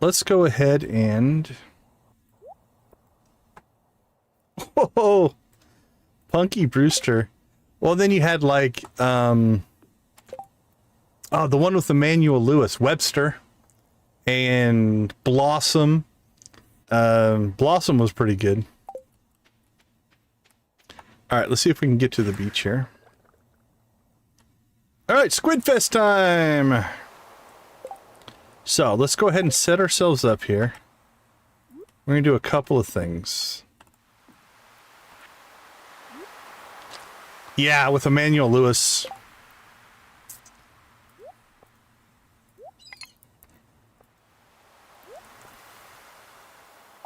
A: Let's go ahead and... Oh, Punky Brewster. Well, then you had like, the one with Emmanuel Lewis, Webster, and Blossom. Blossom was pretty good. All right, let's see if we can get to the beach here. All right, Squidfest time. So let's go ahead and set ourselves up here. We're gonna do a couple of things. Yeah, with Emmanuel Lewis.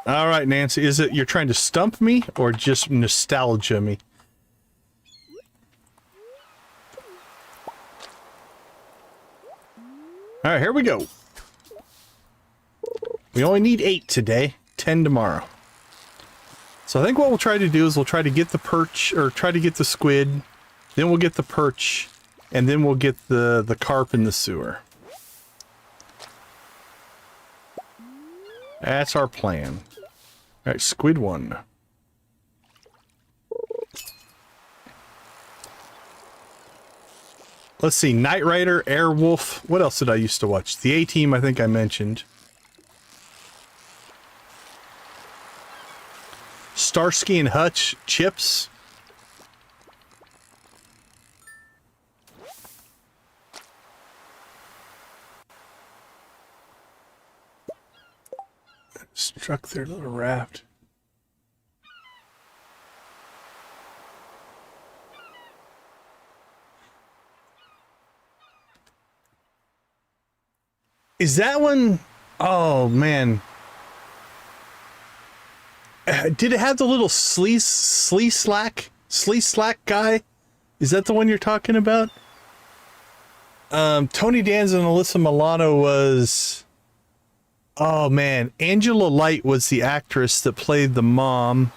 A: All right, Nancy, is it you're trying to stump me or just nostalgia me? All right, here we go. We only need 8 today, 10 tomorrow. So I think what we'll try to do is we'll try to get the perch, or try to get the squid, then we'll get the perch, and then we'll get the carp in the sewer. That's our plan. All right, squid 1. Let's see, Knight Rider, Airwolf. What else did I used to watch? The A-Team, I think I mentioned. Starsky and Hutch, Chips. Struck their little raft. Is that one? Oh man. Did it have the little slee slack guy? Is that the one you're talking about? Tony Danza and Alyssa Milano was... Oh man, Angela Light was the actress that played the mom.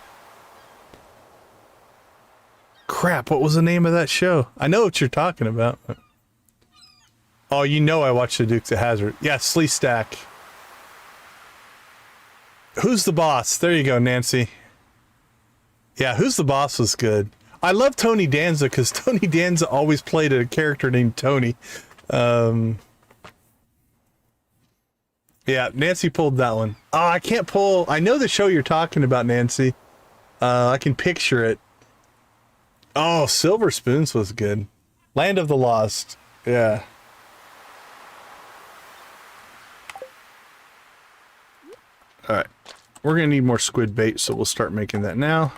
A: Crap, what was the name of that show? I know what you're talking about. Oh, you know I watched the Dukes of Hazzard. Yeah, Slee Stack. Who's the Boss? There you go, Nancy. Yeah, Who's the Boss was good. I love Tony Danza because Tony Danza always played a character named Tony. Yeah, Nancy pulled that one. Oh, I can't pull... I know the show you're talking about, Nancy. I can picture it. Oh, Silver Spoons was good. Land of the Lost. Yeah. Alright. We're going to need more squid bait, so we'll start making that now.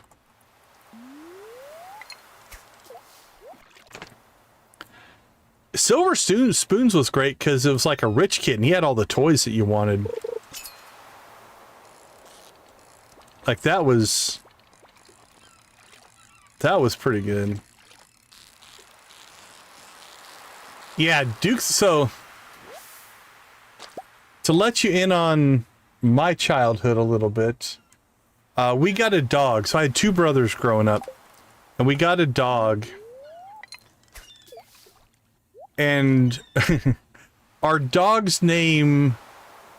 A: Silver Spoons was great because it was like a rich kid and he had all the toys that you wanted. Like that was pretty good. Yeah, Duke, so to let you in on my childhood a little bit, we got a dog. So I had two brothers growing up, and we got a dog. And our dog's name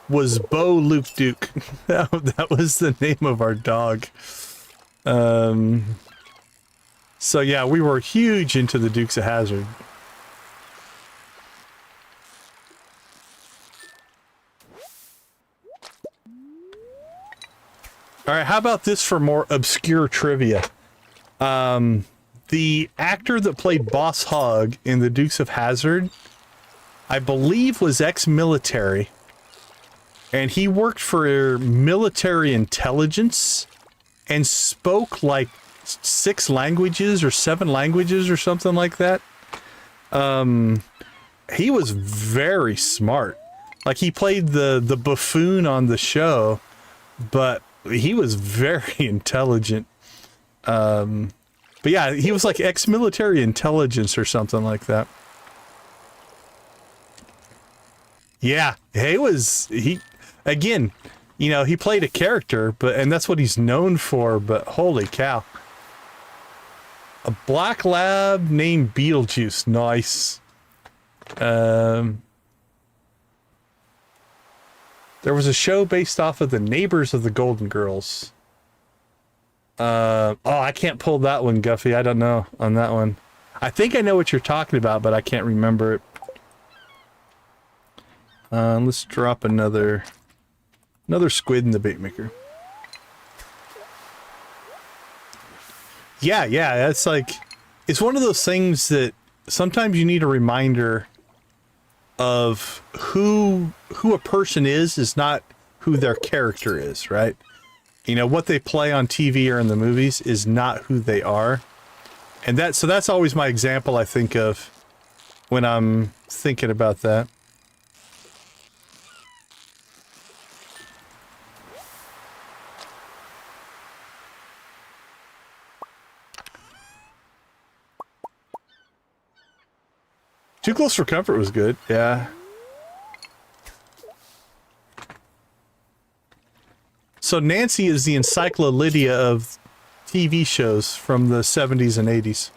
A: was Bo Luke Duke. That was the name of our dog. So yeah, we were huge into the Dukes of Hazzard. All right, how about this for more obscure trivia? The actor that played Boss Hogg in the Dukes of Hazzard, I believe was ex-military, and he worked for military intelligence and spoke like 6 languages or 7 languages or something like that. He was very smart. Like, he played the buffoon on the show, but he was very intelligent. But yeah, he was like ex-military intelligence or something like that. Yeah, again, you know, he played a character, and that's what he's known for, but holy cow. A black lab named Beetlejuice, nice. There was a show based off of the neighbors of the Golden Girls. Oh, I can't pull that one, Guffy. I don't know on that one. I think I know what you're talking about, but I can't remember it. Let's drop another squid in the bait maker. Yeah, it's like, it's one of those things that sometimes you need a reminder of who a person is not who their character is, right? You know, what they play on TV or in the movies is not who they are. And that's always my example I think of when I'm thinking about that. Too Close for Comfort was good, yeah. So Nancy is the encyclopedia of TV shows from the 70s and 80s.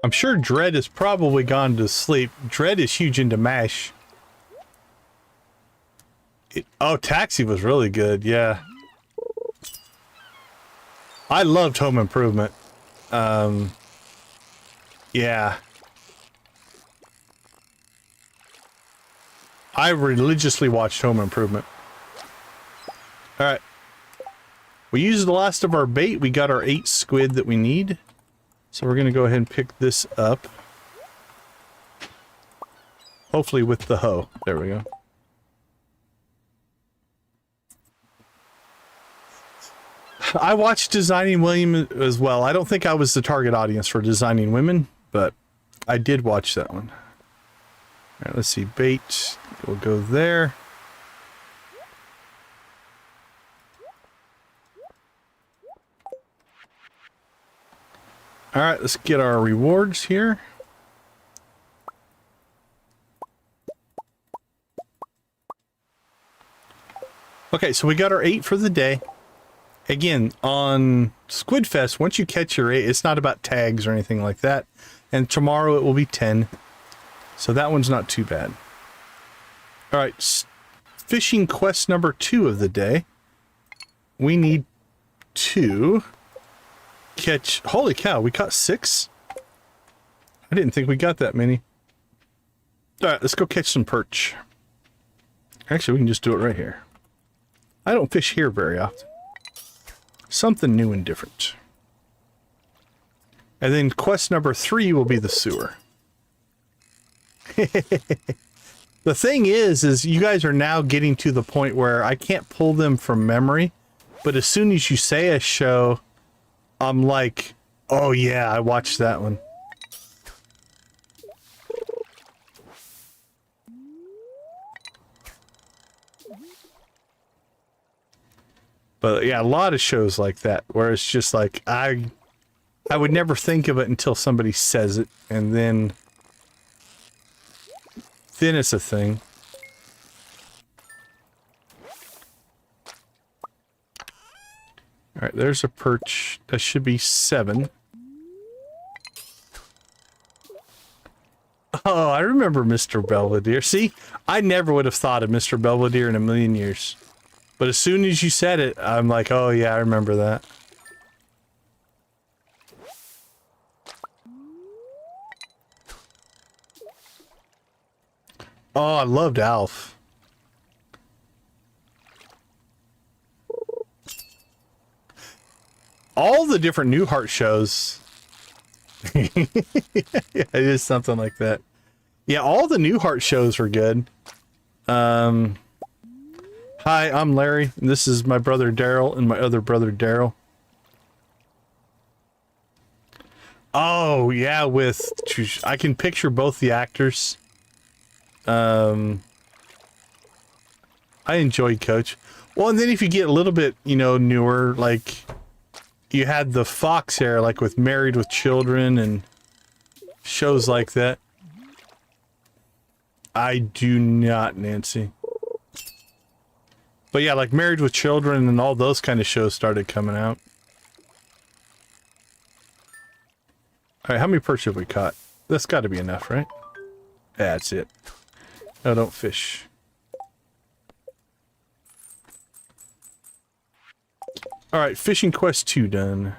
A: I'm sure Dredd has probably gone to sleep. Dredd is huge into MASH. Oh, Taxi was really good, yeah. I loved Home Improvement. Yeah. I religiously watched Home Improvement. Alright. We used the last of our bait. We got our 8 squid that we need. So we're going to go ahead and pick this up. Hopefully with the hoe. There we go. I watched Designing Women as well. I don't think I was the target audience for Designing Women, but I did watch that one. All right, let's see. Bait. We'll go there. All right, let's get our rewards here. Okay, so we got our 8 for the day. Again, on Squidfest, once you catch your 8, it's not about tags or anything like that. And tomorrow it will be 10. So that one's not too bad. All right, fishing quest number 2 of the day. We need to catch... Holy cow, we caught 6? I didn't think we got that many. All right, let's go catch some perch. Actually, we can just do it right here. I don't fish here very often. Something new and different. And then quest number 3 will be the sewer. The thing is you guys are now getting to the point where I can't pull them from memory, but as soon as you say a show, I'm like, oh yeah, I watched that one. But yeah, a lot of shows like that where it's just like I would never think of it until somebody says it, and then it's a thing. All right, there's a perch. That should be 7. Oh, I remember Mr. Belvedere. See, I never would have thought of Mr. Belvedere in a million years. But as soon as you said it, I'm like, oh yeah, I remember that. Oh, I loved Alf. All the different Newhart shows. Yeah, it is something like that. Yeah, all the Newhart shows were good. Hi, I'm Larry, and this is my brother Daryl and my other brother Daryl. Oh, yeah, I can picture both the actors. I enjoyed Coach. Well, and then if you get a little bit, you know, newer, like you had the Fox era, like with Married with Children and shows like that. I do not, Nancy. But yeah, like Married with Children and all those kind of shows started coming out. Alright, how many perch have we caught? That's got to be enough, right? Yeah, that's it. No, don't fish. Alright, Fishing Quest 2 done.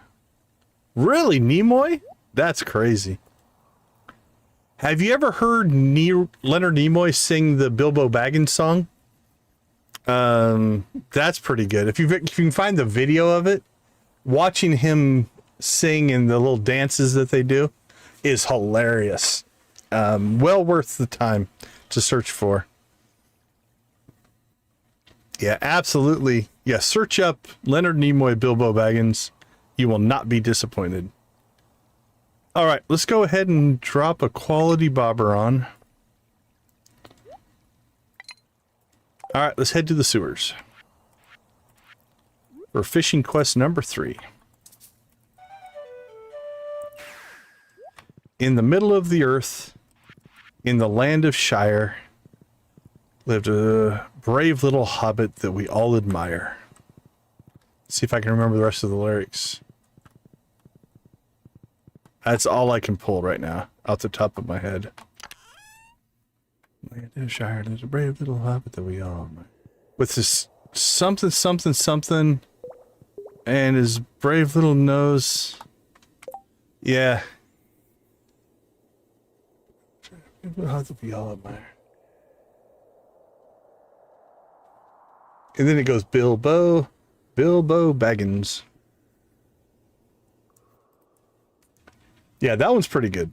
A: Really, Nimoy? That's crazy. Have you ever heard Leonard Nimoy sing the Bilbo Baggins song? That's pretty good. If you can find the video of it, watching him sing and the little dances that they do is hilarious. Well worth the time to search for. Yeah, absolutely. Yeah, search up Leonard Nimoy Bilbo Baggins. You will not be disappointed. All right, let's go ahead and drop a quality bobber on. All right, let's head to the sewers for Fishing Quest number 3. In the middle of the earth, in the land of Shire, lived a brave little hobbit that we all admire. Let's see if I can remember the rest of the lyrics. That's all I can pull right now, out the top of my head. Land of Shire, there's a brave little hobbit that we all admire. With this something, something, something, and his brave little nose. Yeah. Hobbit that we all admire. And then it goes Bilbo Baggins. Yeah, that one's pretty good.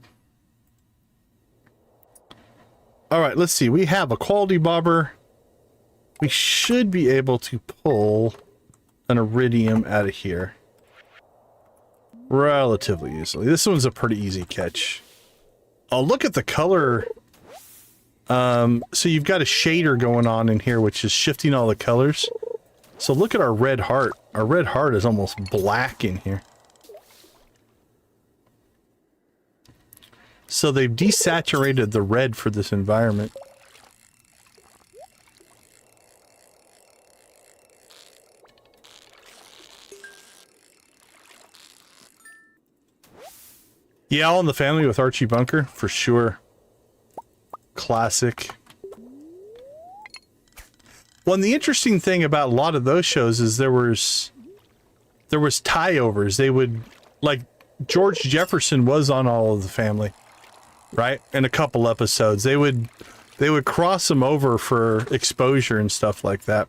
A: All right, let's see. We have a quality bobber. We should be able to pull an iridium out of here relatively easily. This one's a pretty easy catch. Oh, look at the color. So you've got a shader going on in here, which is shifting all the colors. So look at our red heart. Our red heart is almost black in here. So they've desaturated the red for this environment. Yeah, All in the Family with Archie Bunker, for sure. Classic. Well, and the interesting thing about a lot of those shows is there was tie-overs. They would, like, George Jefferson was on All of the Family, right? In a couple episodes. They would cross them over for exposure and stuff like that.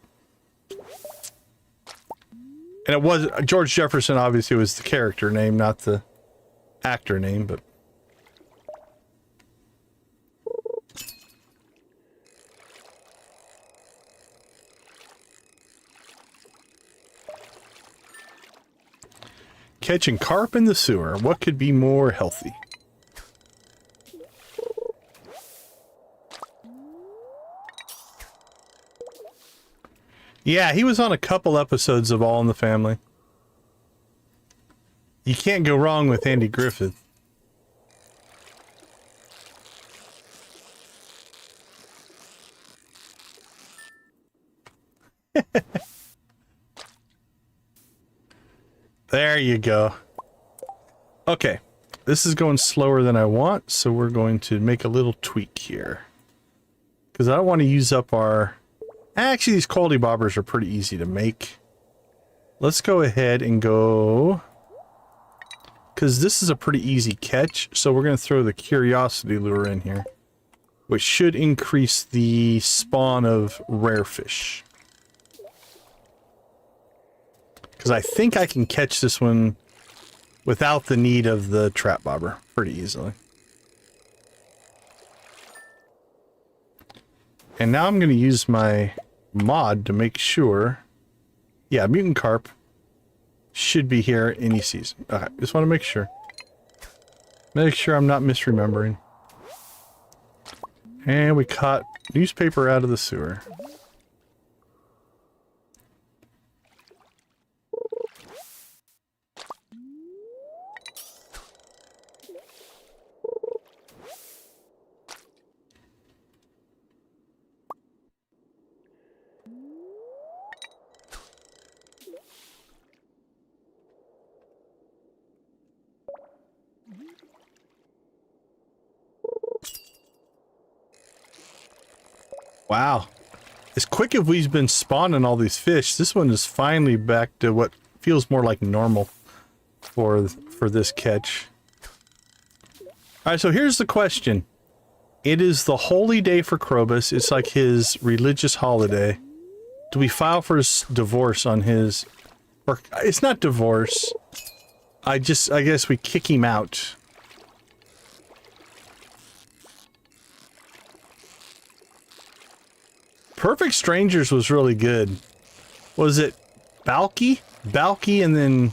A: And it was, George Jefferson obviously was the character name, not the actor name, but... Catching carp in the sewer. What could be more healthy? Yeah, he was on a couple episodes of All in the Family. You can't go wrong with Andy Griffith. There you go. Okay, this is going slower than I want, so we're going to make a little tweak here. Because I don't want to use up our... Actually, these quality bobbers are pretty easy to make. Let's go ahead and go... Because this is a pretty easy catch, so we're going to throw the curiosity lure in here, which should increase the spawn of rare fish. Because I think I can catch this one without the need of the trap bobber pretty easily. And now I'm going to use my mod to make sure... Yeah, mutant carp should be here any season. Okay, just want to make sure. Make sure I'm not misremembering. And we caught newspaper out of the sewer. Wow. As quick as we've been spawning all these fish, this one is finally back to what feels more like normal for this catch. Alright, so here's the question. It is the holy day for Krobus. It's like his religious holiday. Do we file for his divorce on his... Or, it's not divorce. I guess we kick him out. Perfect Strangers was really good. Was it Balky? Balky, and then...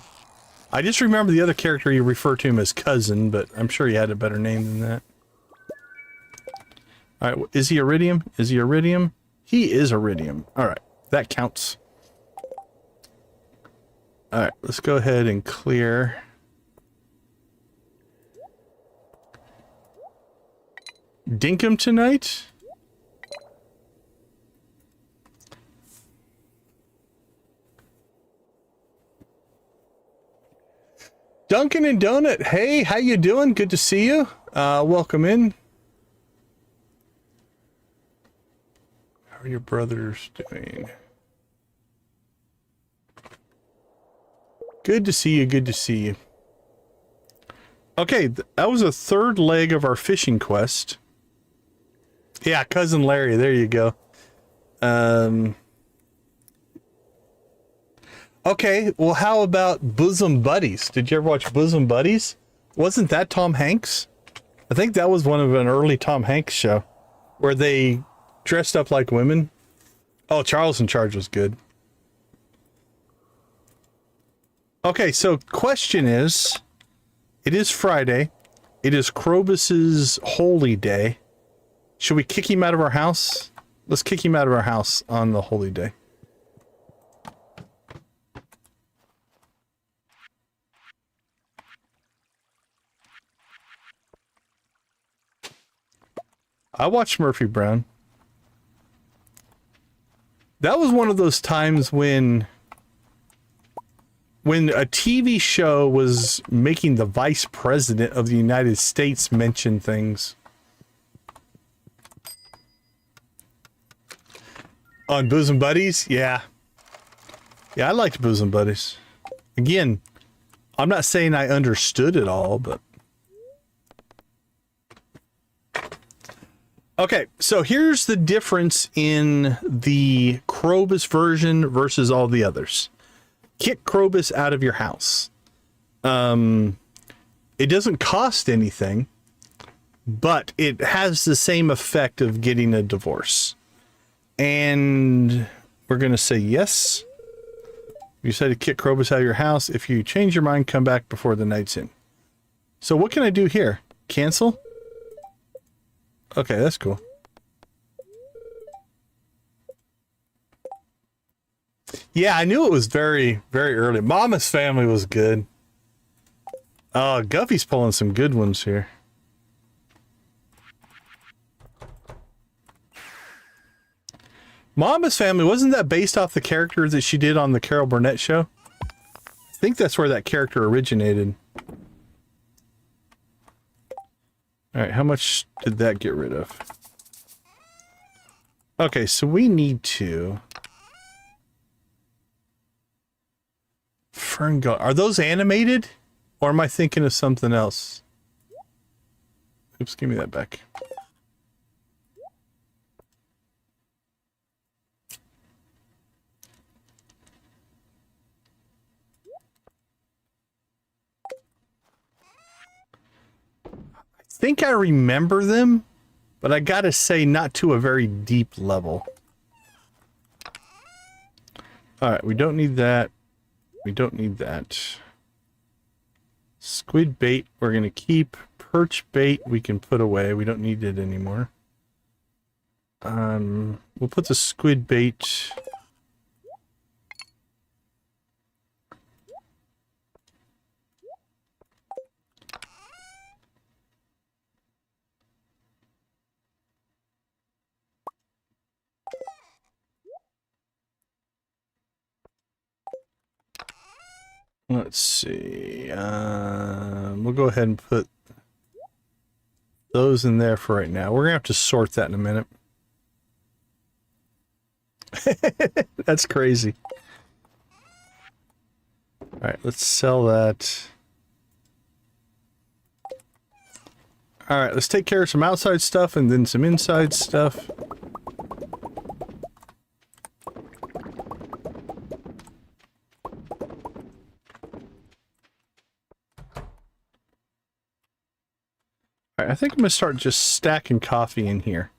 A: I just remember the other character you refer to him as Cousin, but I'm sure he had a better name than that. Alright, is he Iridium? Is he Iridium? He is Iridium. Alright, that counts. Alright, let's go ahead and clear. Dinkum tonight? Duncan and Donut, hey, how you doing? Good to see you. Welcome in. How are your brothers doing? Good to see you, good to see you. Okay, that was a third leg of our fishing quest. Yeah, Cousin Larry, there you go. Okay, well, how about Bosom Buddies? Did you ever watch Bosom Buddies? Wasn't that Tom Hanks? I think that was one of an early Tom Hanks show where they dressed up like women. Oh, Charles in Charge was good. Okay, so question is, it is Friday. It is Krobus's holy day. Should we kick him out of our house? Let's kick him out of our house on the holy day. I watched Murphy Brown. That was one of those times when a TV show was making the vice president of the United States mention things. On Bosom Buddies? Yeah. Yeah, I liked Bosom Buddies. Again, I'm not saying I understood it all, but... Okay, so here's the difference in the Krobus version versus all the others. Kick Krobus out of your house. It doesn't cost anything, but it has the same effect of getting a divorce. And we're going to say yes. You said to kick Krobus out of your house. If you change your mind, come back before the night's in. So what can I do here? Cancel? Okay, that's cool. Yeah, I knew it was very, very early. Mama's Family was good. Oh, Guffey's pulling some good ones here. Mama's Family, wasn't that based off the character that she did on the Carol Burnett show? I think that's where that character originated. Alright, how much did that get rid of? Okay, so we need to... Fern Gar- Are those animated? Or am I thinking of something else? Oops, give me that back. I think I remember them, but I gotta say not to a very deep level. Alright, we don't need that. We don't need that. Squid bait we're gonna keep. Perch bait we can put away. We don't need it anymore. We'll put the squid bait... Let's see. We'll go ahead and put those in there for right now. We're gonna have to sort that in a minute. That's crazy. Alright, let's sell that. Alright, let's take care of some outside stuff and then some inside stuff. I think I'm going to start just stacking coffee in here,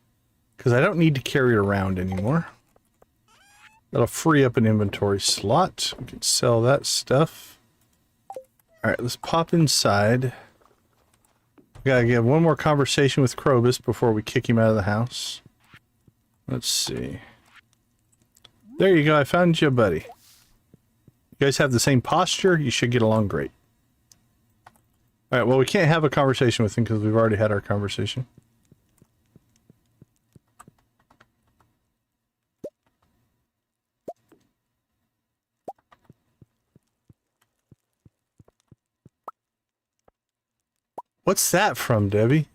A: because I don't need to carry it around anymore. That'll free up an inventory slot. We can sell that stuff. Alright, let's pop inside. We gotta get one more conversation with Krobus before we kick him out of the house. Let's see. There you go, I found you, buddy. You guys have the same posture, you should get along great. Alright, well, we can't have a conversation with him because we've already had our conversation. What's that from, Debbie?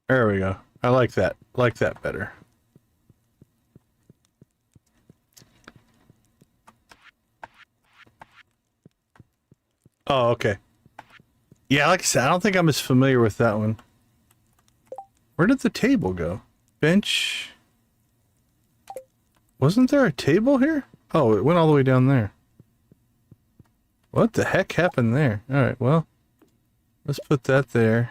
A: There we go. I like that. Like that better. Oh, okay. Yeah, like I said, I don't think I'm as familiar with that one. Where did the table go? Bench. Wasn't there a table here? Oh, it went all the way down there. What the heck happened there? Alright, well, let's put that there.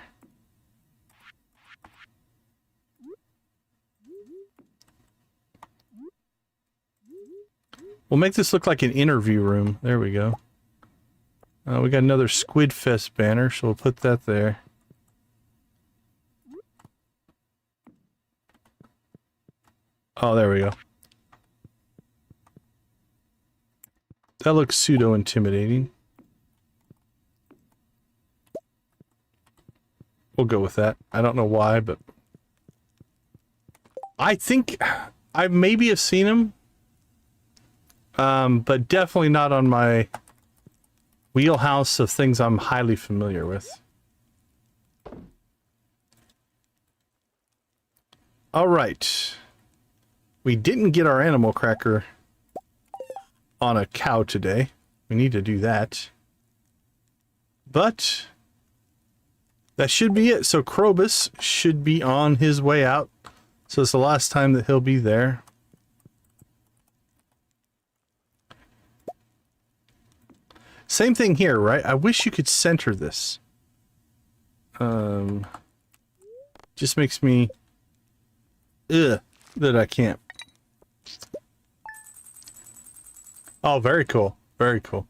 A: We'll make this look like an interview room. There we go. We got another Squid Fest banner, so we'll put that there. Oh, there we go. That looks pseudo-intimidating. We'll go with that. I don't know why, but... I think I maybe have seen him. But definitely not on my wheelhouse of things I'm highly familiar with. Alright. We didn't get our animal cracker on a cow today. We need to do that. But that should be it. So Krobus should be on his way out. So it's the last time that he'll be there. Same thing here, right? I wish you could center this. Just makes me that I can't. Oh, very cool. Very cool.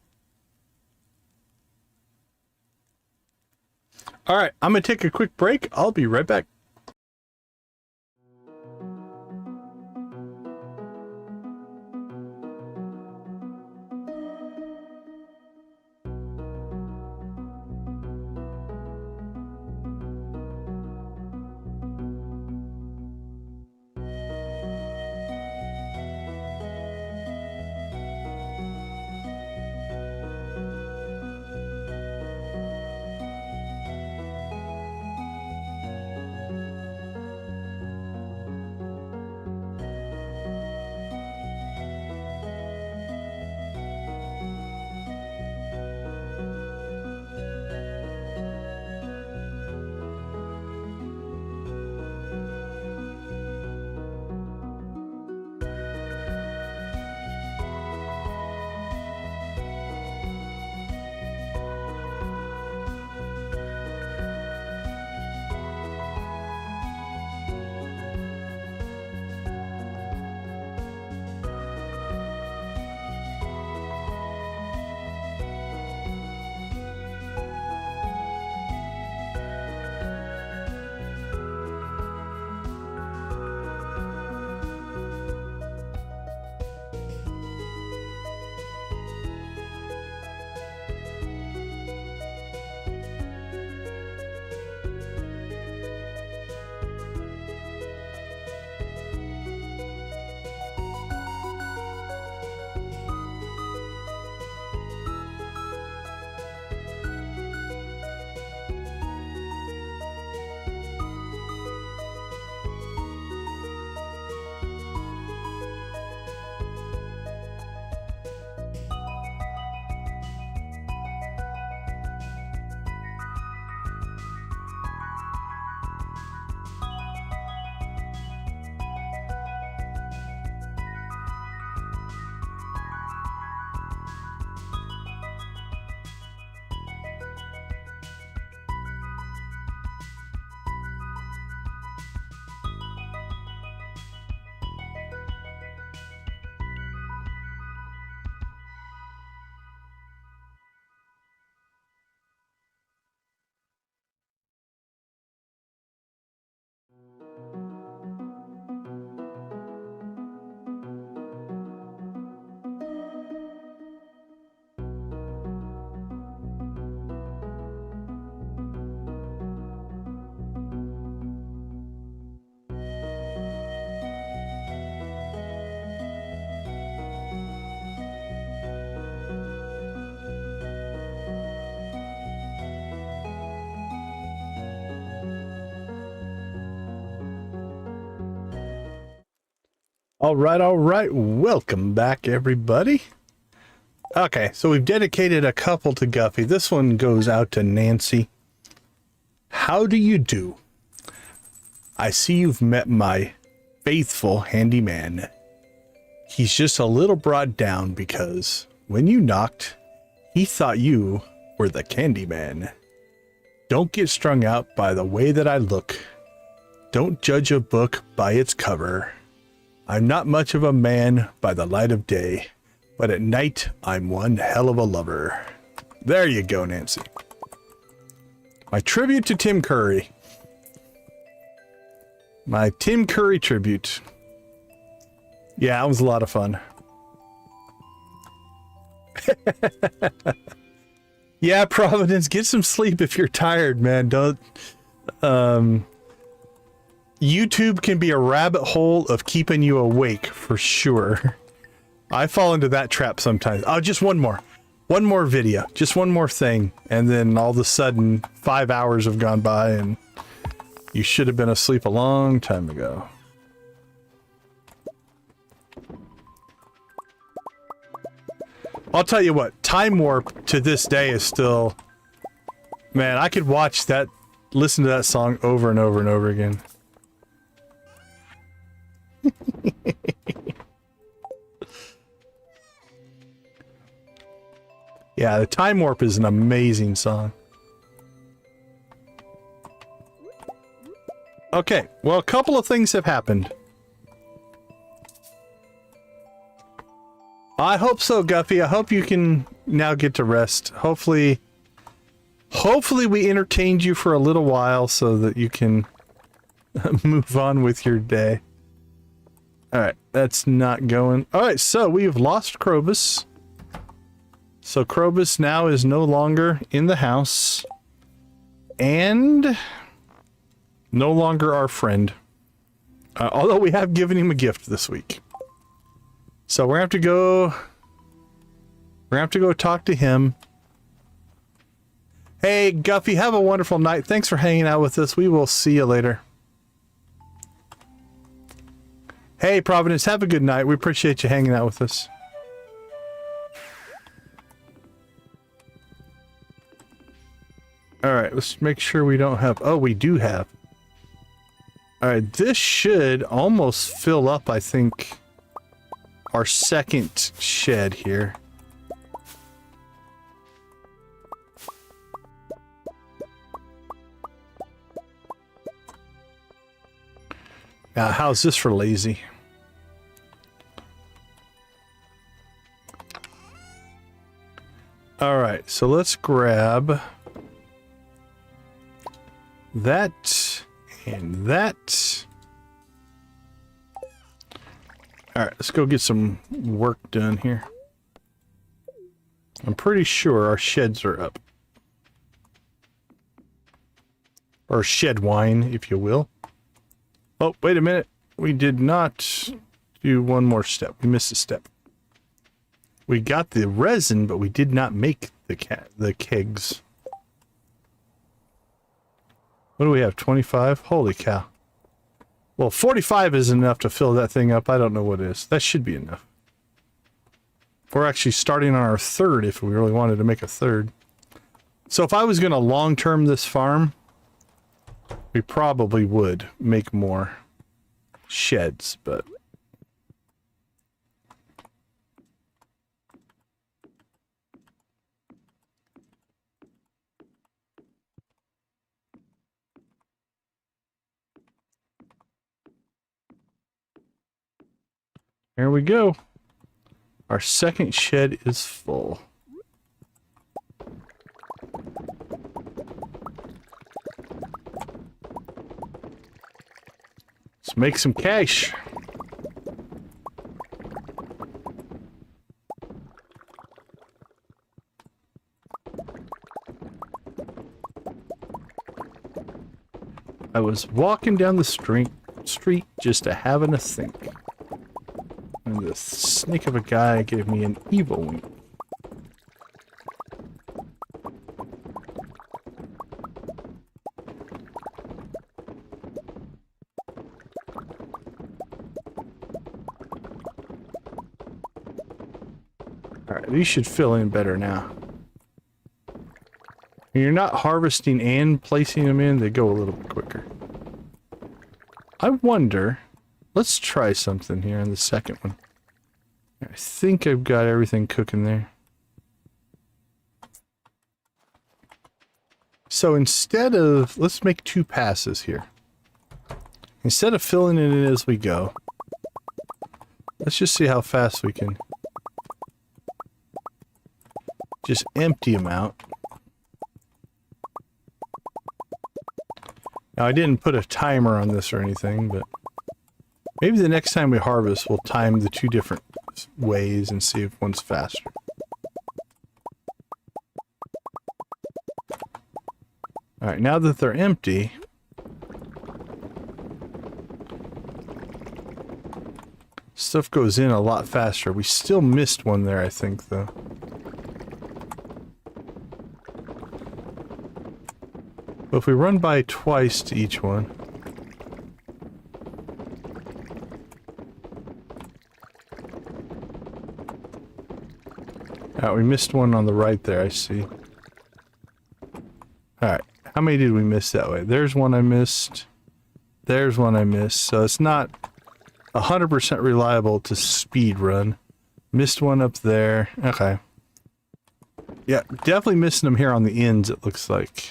A: All right, I'm gonna take a quick break. I'll be right back. All right. Welcome back, everybody. Okay, so we've dedicated a couple to Guffey. This one goes out to Nancy. How do you do? I see you've met my faithful handyman. He's just a little brought down because when you knocked, he thought you were the candy man. Don't get strung out by the way that I look. Don't judge a book by its cover. I'm not much of a man by the light of day, but at night, I'm one hell of a lover. There you go, Nancy. My tribute to Tim Curry. My Tim Curry tribute. Yeah, that was a lot of fun. Yeah, Providence, get some sleep if you're tired, man. Don't... YouTube can be a rabbit hole of keeping you awake, for sure. I fall into that trap sometimes. Oh, just one more video, just one more thing. And then all of a sudden 5 hours have gone by and you should have been asleep a long time ago. I'll tell you what, Time Warp to this day is still, man, I could watch that, listen to that song over and over and over again. Yeah, the Time Warp is an amazing song. Okay, well, a couple of things have happened. I hope so, Guffy. I hope you can now get to rest. Hopefully we entertained you for a little while so that you can move on with your day. Alright, that's not going. Alright, so we've lost Krobus. So Krobus now is no longer in the house. And no longer our friend. Although we have given him a gift this week. So we're gonna have to go... We're gonna have to go talk to him. Hey, Guffy, have a wonderful night. Thanks for hanging out with us. We will see you later. Hey, Providence, have a good night. We appreciate you hanging out with us. Alright, let's make sure we don't have... Oh, we do have. Alright, this should almost fill up, I think, our second shed here. Now, how's this for lazy? Alright, so let's grab that and that. Alright, let's go get some work done here. I'm pretty sure our sheds are up. Or shed wine, if you will. Oh, wait a minute. We did not do one more step. We missed a step. We got the resin, but we did not make the kegs. What do we have? 25? Holy cow. Well, 45 is enough to fill that thing up. I don't know what is. That should be enough. We're actually starting on our third if we really wanted to make a third. So if I was going to long-term this farm, we probably would make more sheds, but... There we go. Our second shed is full. Let's make some cash. I was walking down the street just to having a think. And the snake of a guy gave me an evil wink. Alright, these should fill in better now. When you're not harvesting and placing them in, they go a little bit quicker. I wonder... Let's try something here on the second one. I think I've got everything cooking there. So instead of... Let's make 2 passes here. Instead of filling it in as we go, let's just see how fast we can just empty them out. Now I didn't put a timer on this or anything, but maybe the next time we harvest, we'll time the 2 different ways and see if one's faster. Alright, now that they're empty, stuff goes in a lot faster. We still missed one there, I think, though. But if we run by twice to each one... Alright, we missed one on the right there, I see. Alright, how many did we miss that way? There's one I missed. There's one I missed. So it's not 100% reliable to speed run. Missed one up there. Okay. Yeah, definitely missing them here on the ends, it looks like.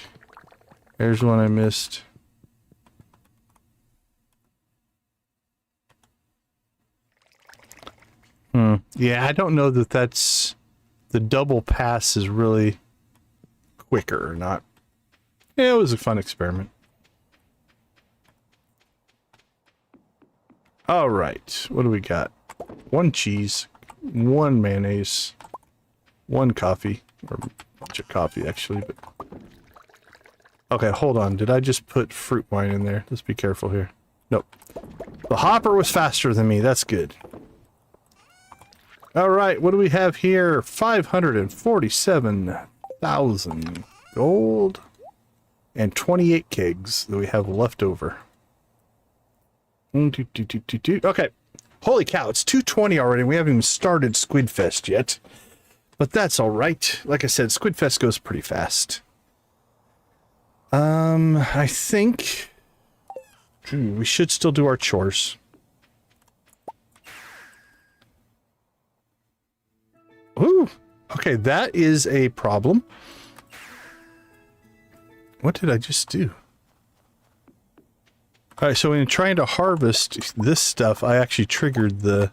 A: There's one I missed. Yeah, I don't know that that's... The double pass is really quicker or not. Yeah, it was a fun experiment. Alright, what do we got? 1 cheese, 1 mayonnaise, 1 coffee. Or a bunch of coffee, actually, but... Okay, hold on. Did I just put fruit wine in there? Let's be careful here. Nope. The hopper was faster than me. That's good. Alright, what do we have here? 547,000 gold and 28 kegs that we have left over. Okay. Holy cow, it's 2:20 already. We haven't even started Squidfest yet. But that's alright. Like I said, Squidfest goes pretty fast. I think we should still do our chores. Ooh, okay, that is a problem. What did I just do? Alright, so in trying to harvest this stuff, I actually triggered the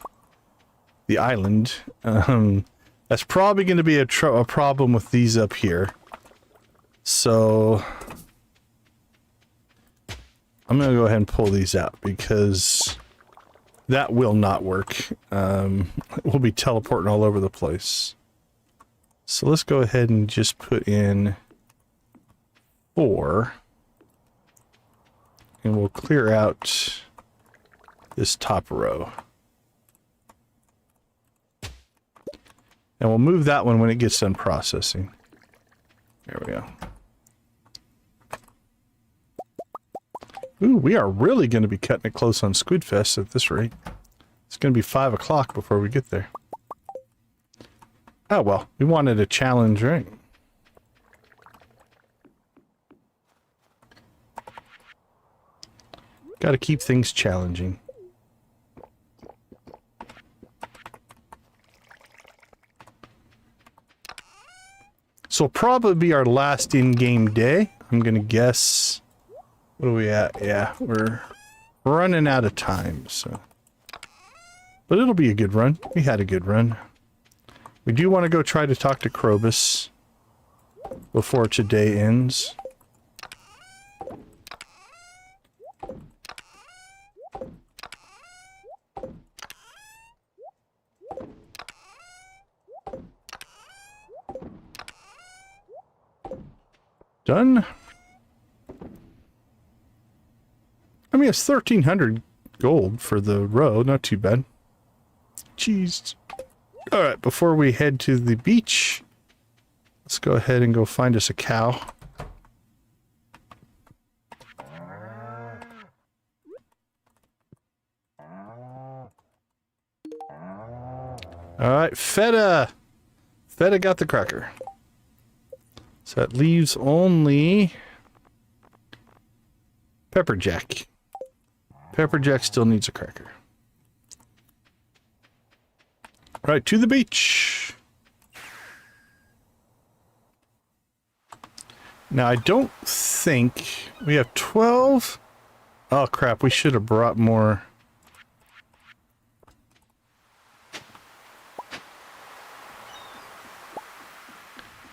A: island. That's probably going to be a problem with these up here. So... I'm going to go ahead and pull these out because that will not work. We'll be teleporting all over the place. So let's go ahead and just put in 4. And we'll clear out this top row. And we'll move that one when it gets done processing. There we go. Ooh, we are really going to be cutting it close on Squidfest at this rate. It's going to be 5 o'clock before we get there. Oh well, we wanted a challenge, right? Got to keep things challenging. So it'll probably be our last in-game day. I'm going to guess... What are we at? Yeah, we're running out of time, so... But it'll be a good run. We had a good run. We do want to go try to talk to Krobus before today ends. Done. I mean, it's 1,300 gold for the row. Not too bad. Jeez. Alright, before we head to the beach, let's go ahead and go find us a cow. Alright, Feta! Feta got the cracker. So that leaves only... Pepperjack. Pepperjack still needs a cracker. Right, to the beach. Now, I don't think... We have 12... Oh, crap, we should have brought more...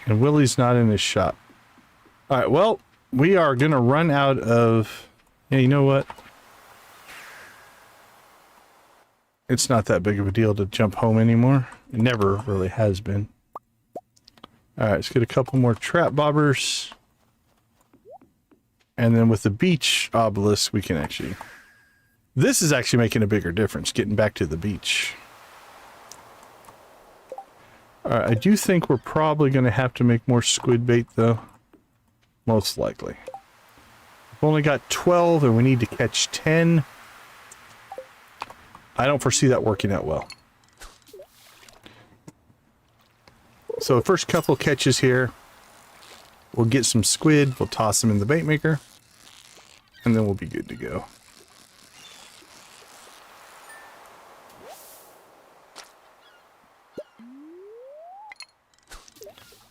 A: And Willie's not in his shop. Alright, well, we are gonna run out of... Yeah, you know what? It's not that big of a deal to jump home anymore. It never really has been. Alright, let's get a couple more trap bobbers. And then with the beach obelisk, we can actually... This is actually making a bigger difference, getting back to the beach. Alright, I do think we're probably going to have to make more squid bait, though. Most likely. We've only got 12, and we need to catch 10. I don't foresee that working out well. So the first couple catches here, we'll get some squid, we'll toss them in the bait maker, and then we'll be good to go.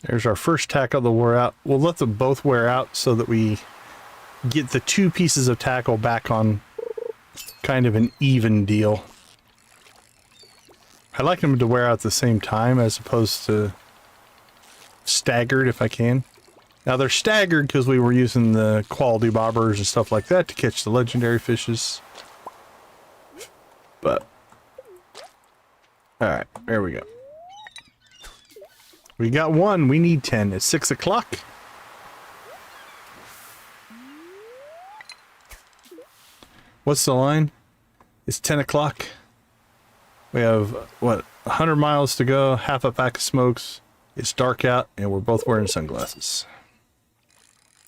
A: There's our first tackle that wore out. We'll let them both wear out so that we get the 2 pieces of tackle back on kind of an even deal. I like them to wear out at the same time as opposed to staggered if I can. Now they're staggered because we were using the quality bobbers and stuff like that to catch the legendary fishes. But, alright, there we go. We got 1, we need 10. It's 6 o'clock. What's the line? It's 10 o'clock. We have, what, 100 miles to go, half a pack of smokes. It's dark out, and we're both wearing sunglasses.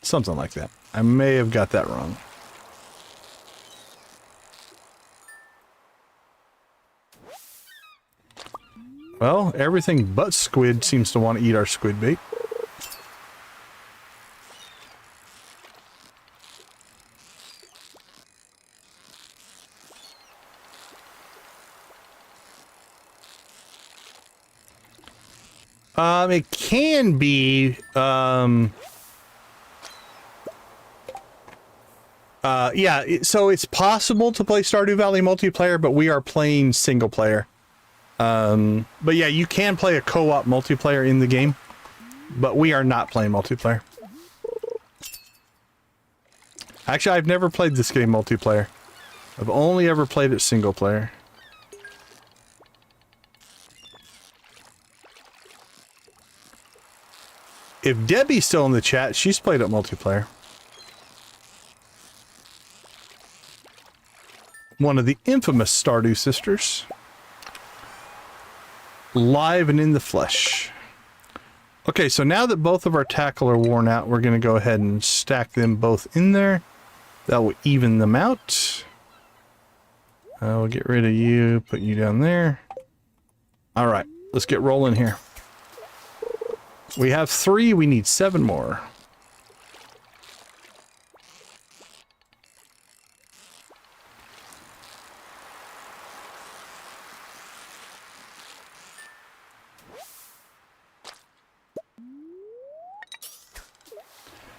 A: Something like that. I may have got that wrong. Well, everything but squid seems to want to eat our squid bait. It can be, yeah, so it's possible to play Stardew Valley multiplayer, but we are playing single player. But yeah, you can play a co-op multiplayer in the game, but we are not playing multiplayer. Actually, I've never played this game multiplayer. I've only ever played it single player. If Debbie's still in the chat, she's played it multiplayer. One of the infamous Stardew sisters. Live and in the flesh. Okay, so now that both of our tackle are worn out, we're going to go ahead and stack them both in there. That will even them out. We'll get rid of you, put you down there. All right, let's get rolling here. We have 3, we need 7 more.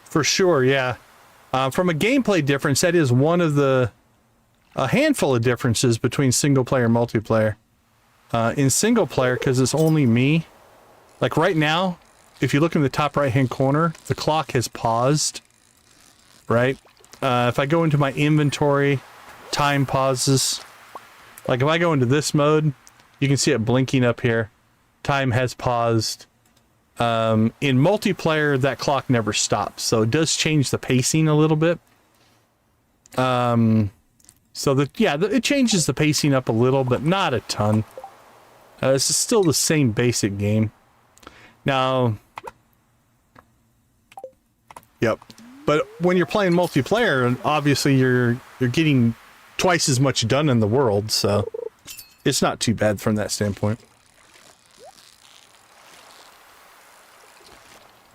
A: For sure, yeah. From a gameplay difference, that is one of a handful of differences between single player and multiplayer. In single player, because it's only me, like right now, if you look in the top right hand corner, the clock has paused, right? If I go into my inventory, time pauses. Like if I go into this mode, you can see it blinking up here. Time has paused. In multiplayer, that clock never stops, so it does change the pacing a little bit. So it changes the pacing up a little, but not a ton. It's still the same basic game. Now, yep. But when you're playing multiplayer, obviously you're getting twice as much done in the world, so it's not too bad from that standpoint.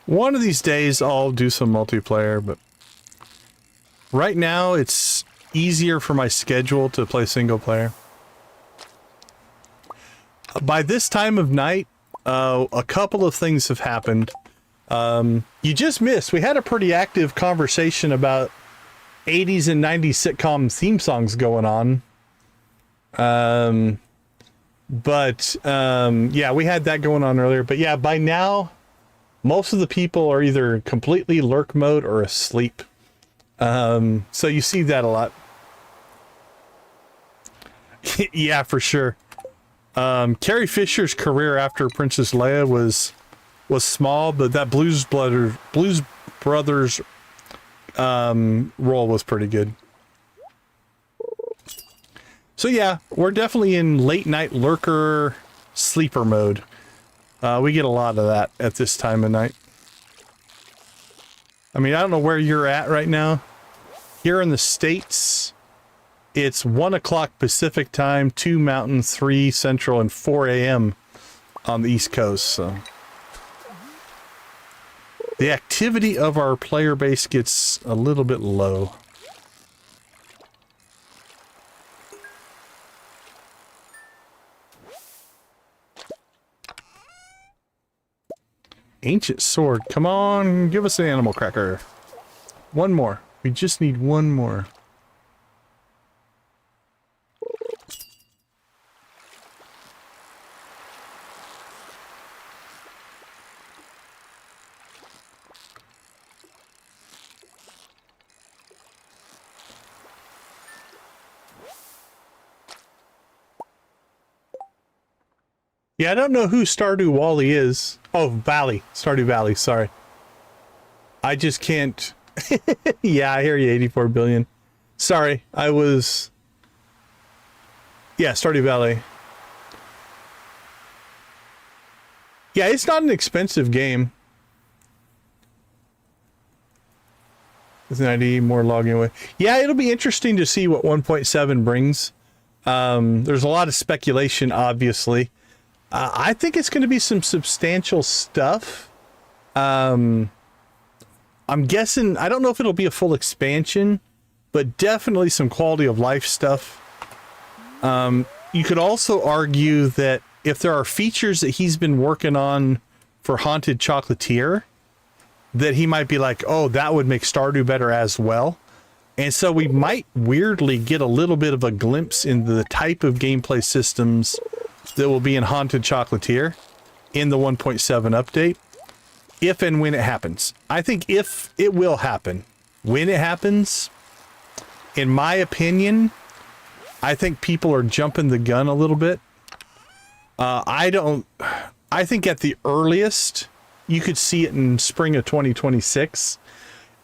A: One of these days I'll do some multiplayer, but right now it's easier for my schedule to play single player. By this time of night, a couple of things have happened. You just missed. We had a pretty active conversation about 80s and 90s sitcom theme songs going on. Yeah, we had that going on earlier. But yeah, by now, most of the people are either completely lurk mode or asleep. So you see that a lot. Yeah, for sure. Carrie Fisher's career after Princess Leia was small, but that Blues Brothers role was pretty good. So yeah, we're definitely in late night lurker sleeper mode. We get a lot of that at this time of night. I mean, I don't know where you're at right now. Here in the States, it's 1 o'clock Pacific time, 2 Mountain, 3 Central, and 4 a.m. on the East Coast, so. The activity of our player base gets a little bit low. Ancient sword. Come on, give us an animal cracker. One more. We just need one more. Yeah, I don't know who Stardew Valley is. Oh, Valley. Stardew Valley, sorry. I just can't... Yeah, I hear you, 84 billion. Sorry, I was... Yeah, Stardew Valley. Yeah, it's not an expensive game. Isn't ID more logging away? Yeah, it'll be interesting to see what 1.7 brings. There's a lot of speculation, obviously. I think it's going to be some substantial stuff. I'm guessing, I don't know if it'll be a full expansion, but definitely some quality of life stuff. You could also argue that if there are features that he's been working on for Haunted Chocolatier, that he might be like, oh, that would make Stardew better as well. And so we might weirdly get a little bit of a glimpse into the type of gameplay systems that will be in Haunted Chocolatier in the 1.7 update, if and when it happens. I think if it will happen, when it happens, in my opinion, I think people are jumping the gun a little bit. I think at the earliest, you could see it in spring of 2026.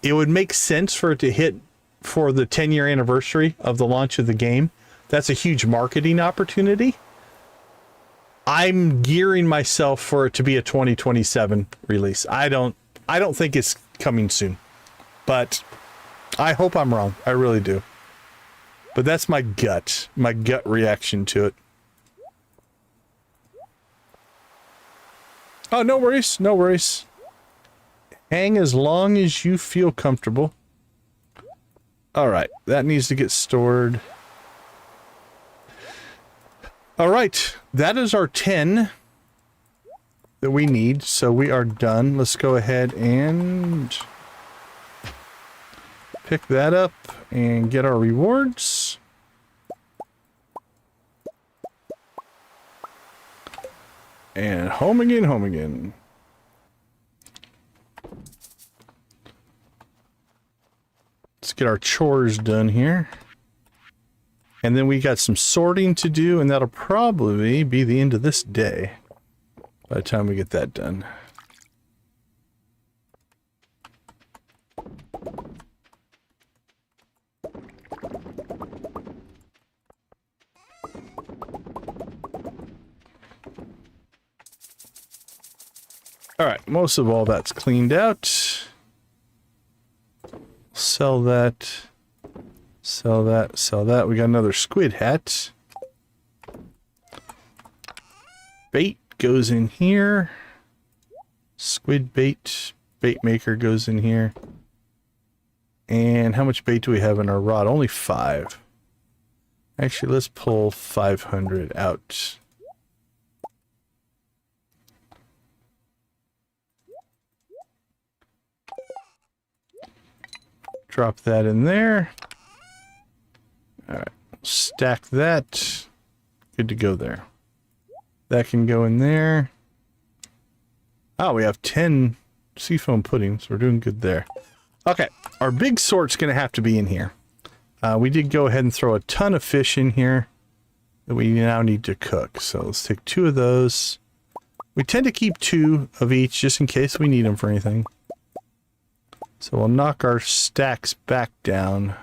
A: It would make sense for it to hit for the 10-year anniversary of the launch of the game. That's a huge marketing opportunity. I'm gearing myself for it to be a 2027 release. I don't think it's coming soon, but I hope I'm wrong. I really do. But that's my gut reaction to it. Oh, no worries. No worries. Hang as long as you feel comfortable. All right. That needs to get stored. All right, that is our 10 that we need, so we are done. Let's go ahead and pick that up and get our rewards. And home again, home again. Let's get our chores done here. And then we got some sorting to do, and that'll probably be the end of this day by the time we get that done. All right, most of all that's cleaned out. Sell that. Sell that, sell that. We got another squid hat. Bait goes in here. Squid bait. Bait maker goes in here. And how much bait do we have in our rod? Only 5. Actually, let's pull 500 out. Drop that in there. Alright, stack that. Good to go there. That can go in there. Oh, we have 10 seafoam puddings. We're doing good there. Okay, our big sort's going to have to be in here. We did go ahead and throw a ton of fish in here that we now need to cook. So let's take 2 of those. We tend to keep 2 of each just in case we need them for anything. So we'll knock our stacks back down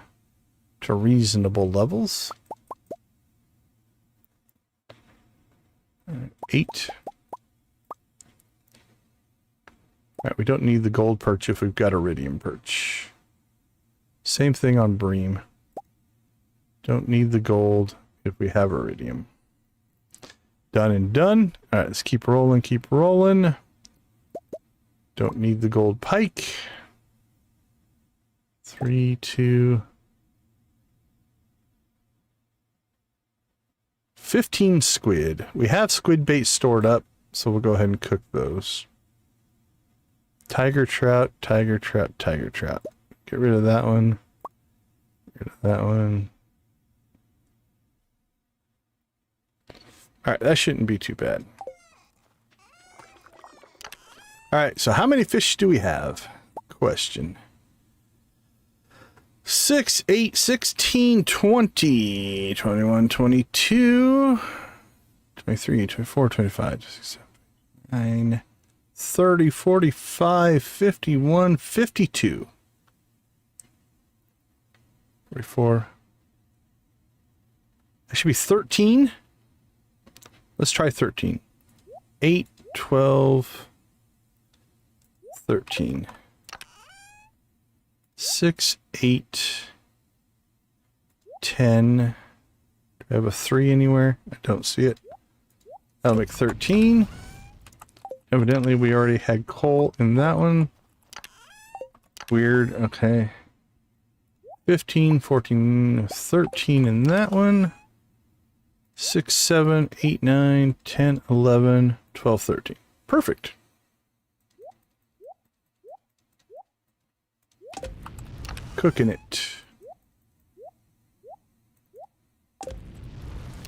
A: to reasonable levels. 8. Alright, we don't need the gold perch if we've got iridium perch. Same thing on bream. Don't need the gold if we have iridium. Done and done. Alright, let's keep rolling, keep rolling. Don't need the gold pike. 3, 2... 15 squid. We have squid bait stored up, so we'll go ahead and cook those. Tiger trout, tiger trout, tiger trout. Get rid of that one. Get rid of that one. Alright, that shouldn't be too bad. Alright, so how many fish do we have? Question. 6, 8, 16, 20, 21, 22, 23, 24, 25, 26, 9, 30, 45, 51, 52. 44. That should be 13. Let's try 13. 8, 12, 13. 6, 8, 10. Do I have a 3 anywhere? I don't see it. That'll make 13. Evidently, we already had coal in that one. Weird. Okay. 15, 14, 13 in that one. 6, 7, 8, 9, 10, 11, 12, 13. Perfect. Cooking it.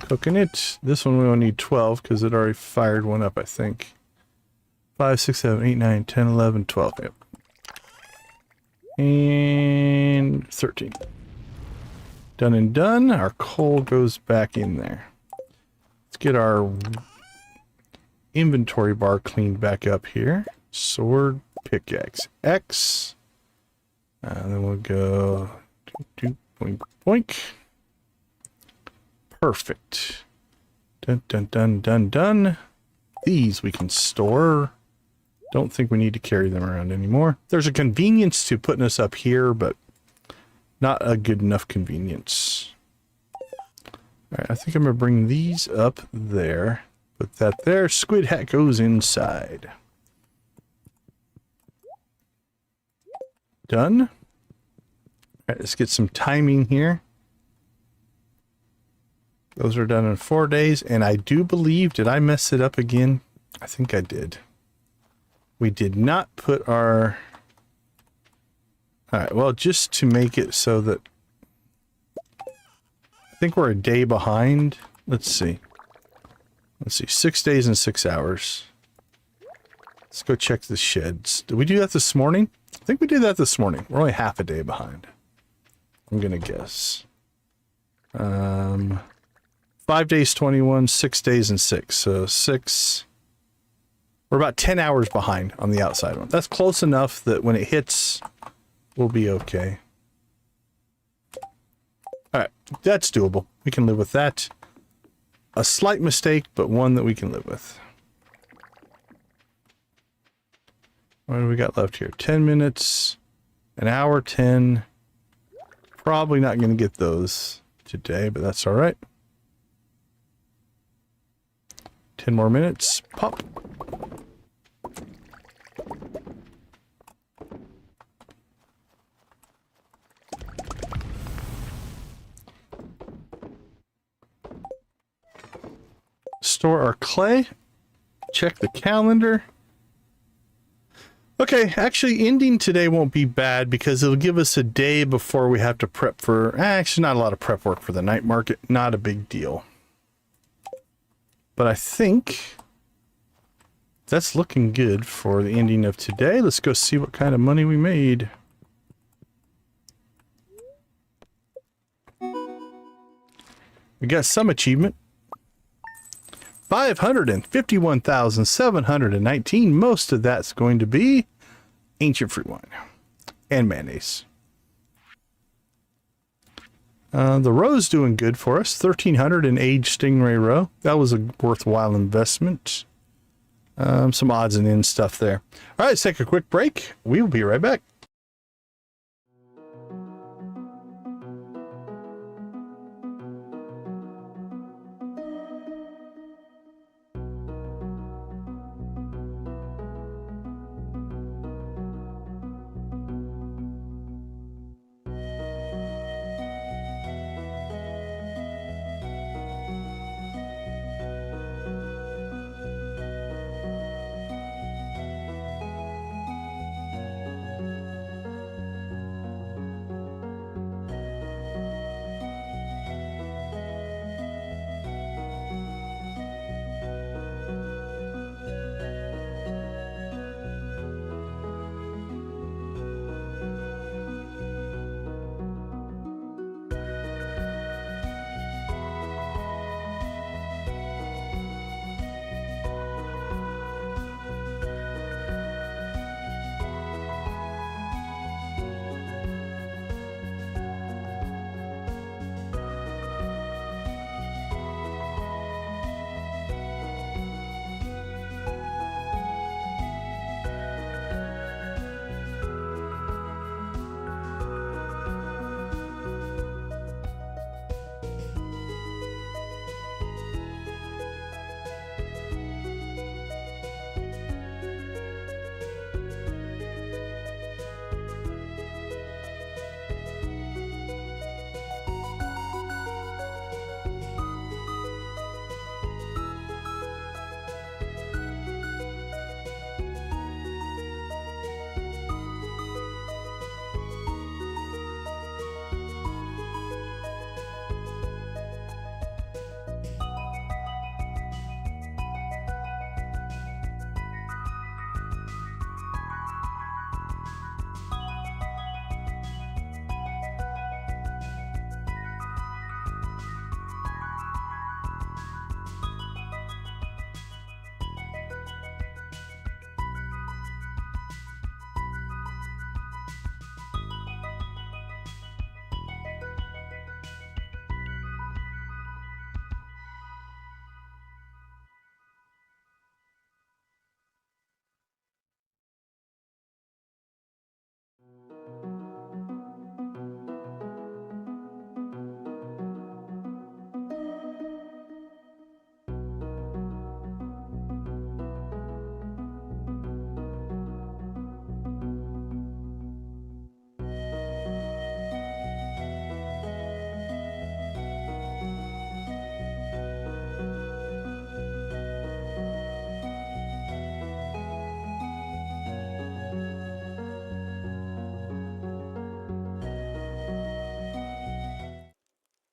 A: Cooking it. This one we only need 12 because it already fired one up, I think. 5, 6, 7, 8, 9, 10, 11, 12. Yep. And 13. Done and done. Our coal goes back in there. Let's get our inventory bar cleaned back up here. Sword, pickaxe, X. And then we'll go boink, boink. Perfect. Dun, dun, dun, dun, dun. These we can store. Don't think we need to carry them around anymore. There's a convenience to putting us up here, but not a good enough convenience. Alright, I think I'm going to bring these up there. Put that there. Squid hat goes inside. Done. Alright, let's get some timing here. Those are done in 4 days, and I do believe, did I mess it up again? I think I did. We did not put our... Alright, well, just to make it so that... I think we're a day behind. Let's see. Let's see, 6 days and 6 hours. Let's go check the sheds. Did we do that this morning? I think we did that this morning. We're only half a day behind. I'm gonna guess. 5 days, 21, 6 days and 6. So 6... We're about 10 hours behind on the outside one. That's close enough that when it hits, we'll be okay. Alright, that's doable. We can live with that. A slight mistake, but one that we can live with. What do we got left here? 10 minutes, an hour 10. Probably not going to get those today, but that's alright. 10 more minutes. Pop. Store our clay. Check the calendar. Okay, actually ending today won't be bad because it'll give us a day before we have to prep for... Actually, not a lot of prep work for the night market. Not a big deal. But I think that's looking good for the ending of today. Let's go see what kind of money we made. We got some achievement. 551,719. Most of that's going to be ancient fruit wine and mayonnaise. The row's doing good for us. 1,300 in aged stingray roe. That was a worthwhile investment. Some odds and ends stuff there. All right, let's take a quick break. We will be right back.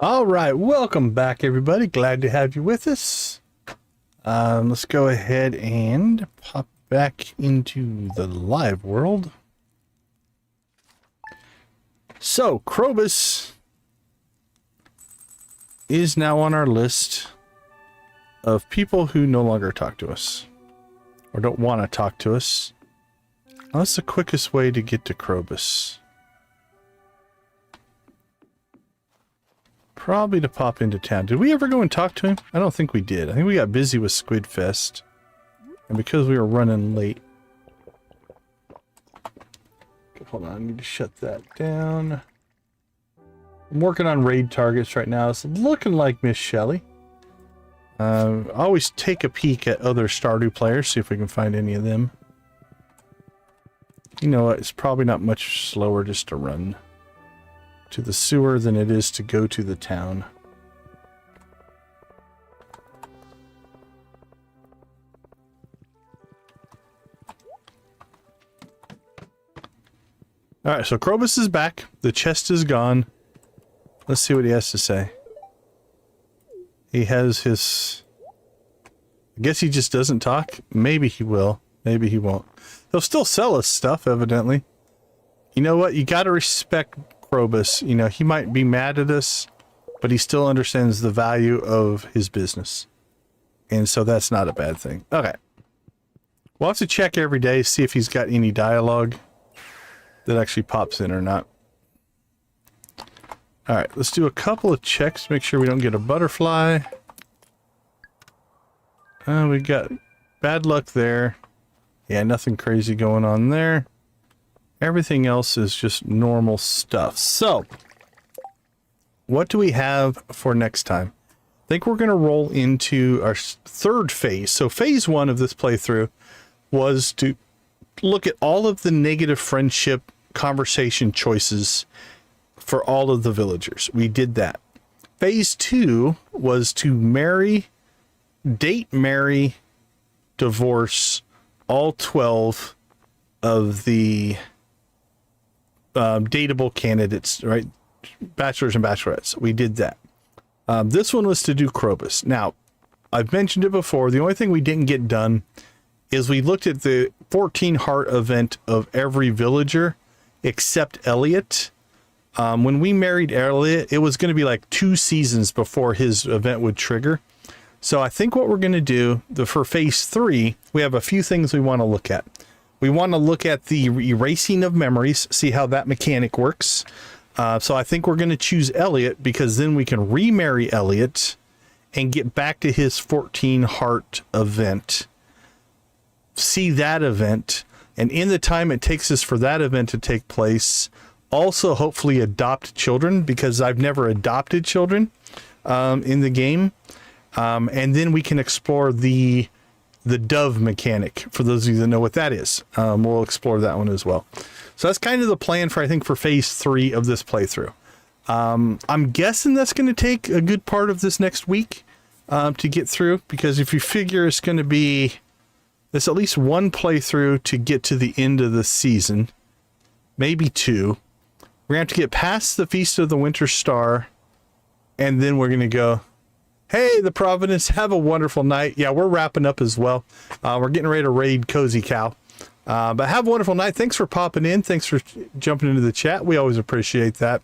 A: All right, welcome back, everybody. Glad to have you with us. Let's go ahead and pop back into the live world. So, Krobus is now on our list of people who no longer talk to us or don't want to talk to us. That's the quickest way to get to Krobus. Probably to pop into town. Did we ever go and talk to him? I don't think we did. I think we got busy with Squid Fest. And because we were running late. Okay, hold on, I need to shut that down. I'm working on raid targets right now. It's looking like Miss Shelley. Always take a peek at other Stardew players, see if we can find any of them. You know what? It's probably not much slower just to run to the sewer than it is to go to the town. Alright, so Krobus is back. The chest is gone. Let's see what he has to say. He has his... I guess he just doesn't talk. Maybe he will. Maybe he won't. He'll still sell us stuff, evidently. You know what? You gotta respect Krobus. You know, he might be mad at us, but he still understands the value of his business. And so that's not a bad thing. Okay. We'll have to check every day, see if he's got any dialogue that actually pops in or not. Alright, let's do a couple of checks, make sure we don't get a butterfly. We got bad luck there. Yeah, nothing crazy going on there. Everything else is just normal stuff. So, what do we have for next time? I think we're going to roll into our third phase. So phase one of this playthrough was to look at all of the negative friendship conversation choices for all of the villagers. We did that. Phase two was to date, marry, divorce all 12 of the dateable candidates, right? Bachelors and bachelorettes. We did that. This one was to do Krobus. Now, I've mentioned it before. The only thing we didn't get done is we looked at the 14 heart event of every villager except Elliot. When we married Elliot, it was going to be like 2 seasons before his event would trigger. So I think what we're going to do for phase 3, we have a few things we want to look at. We want to look at the erasing of memories, see how that mechanic works. So I think we're going to choose Elliot because then we can remarry Elliot and get back to his 14 heart event. See that event, and in the time it takes us for that event to take place, also hopefully adopt children, because I've never adopted children in the game. And then we can explore the dove mechanic, for those of you that know what that is. We'll explore that one as well. So that's kind of the plan for, I think, for phase 3 of this playthrough. I'm guessing that's going to take a good part of this next week to get through, because if you figure it's going to be, there's at least 1 playthrough to get to the end of the season, maybe 2. We're going to have to get past the Feast of the Winter Star, and then we're going to go, hey, the Providence, have a wonderful night. Yeah, we're wrapping up as well. We're getting ready to raid Cozy Cow. But have a wonderful night. Thanks for popping in. Thanks for jumping into the chat. We always appreciate that.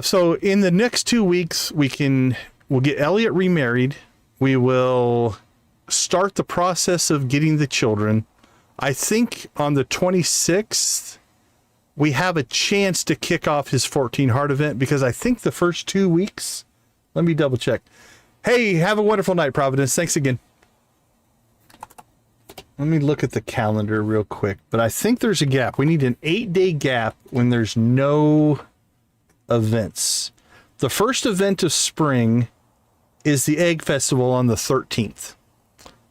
A: So in the next 2 weeks, we'll get Elliot remarried. We will start the process of getting the children. I think on the 26th, we have a chance to kick off his 14 heart event, because I think the first 2 weeks, let me double check. Hey, have a wonderful night, Providence. Thanks again. Let me look at the calendar real quick, but I think there's a gap. We need an 8-day gap when there's no events. The first event of spring is the Egg Festival on the 13th.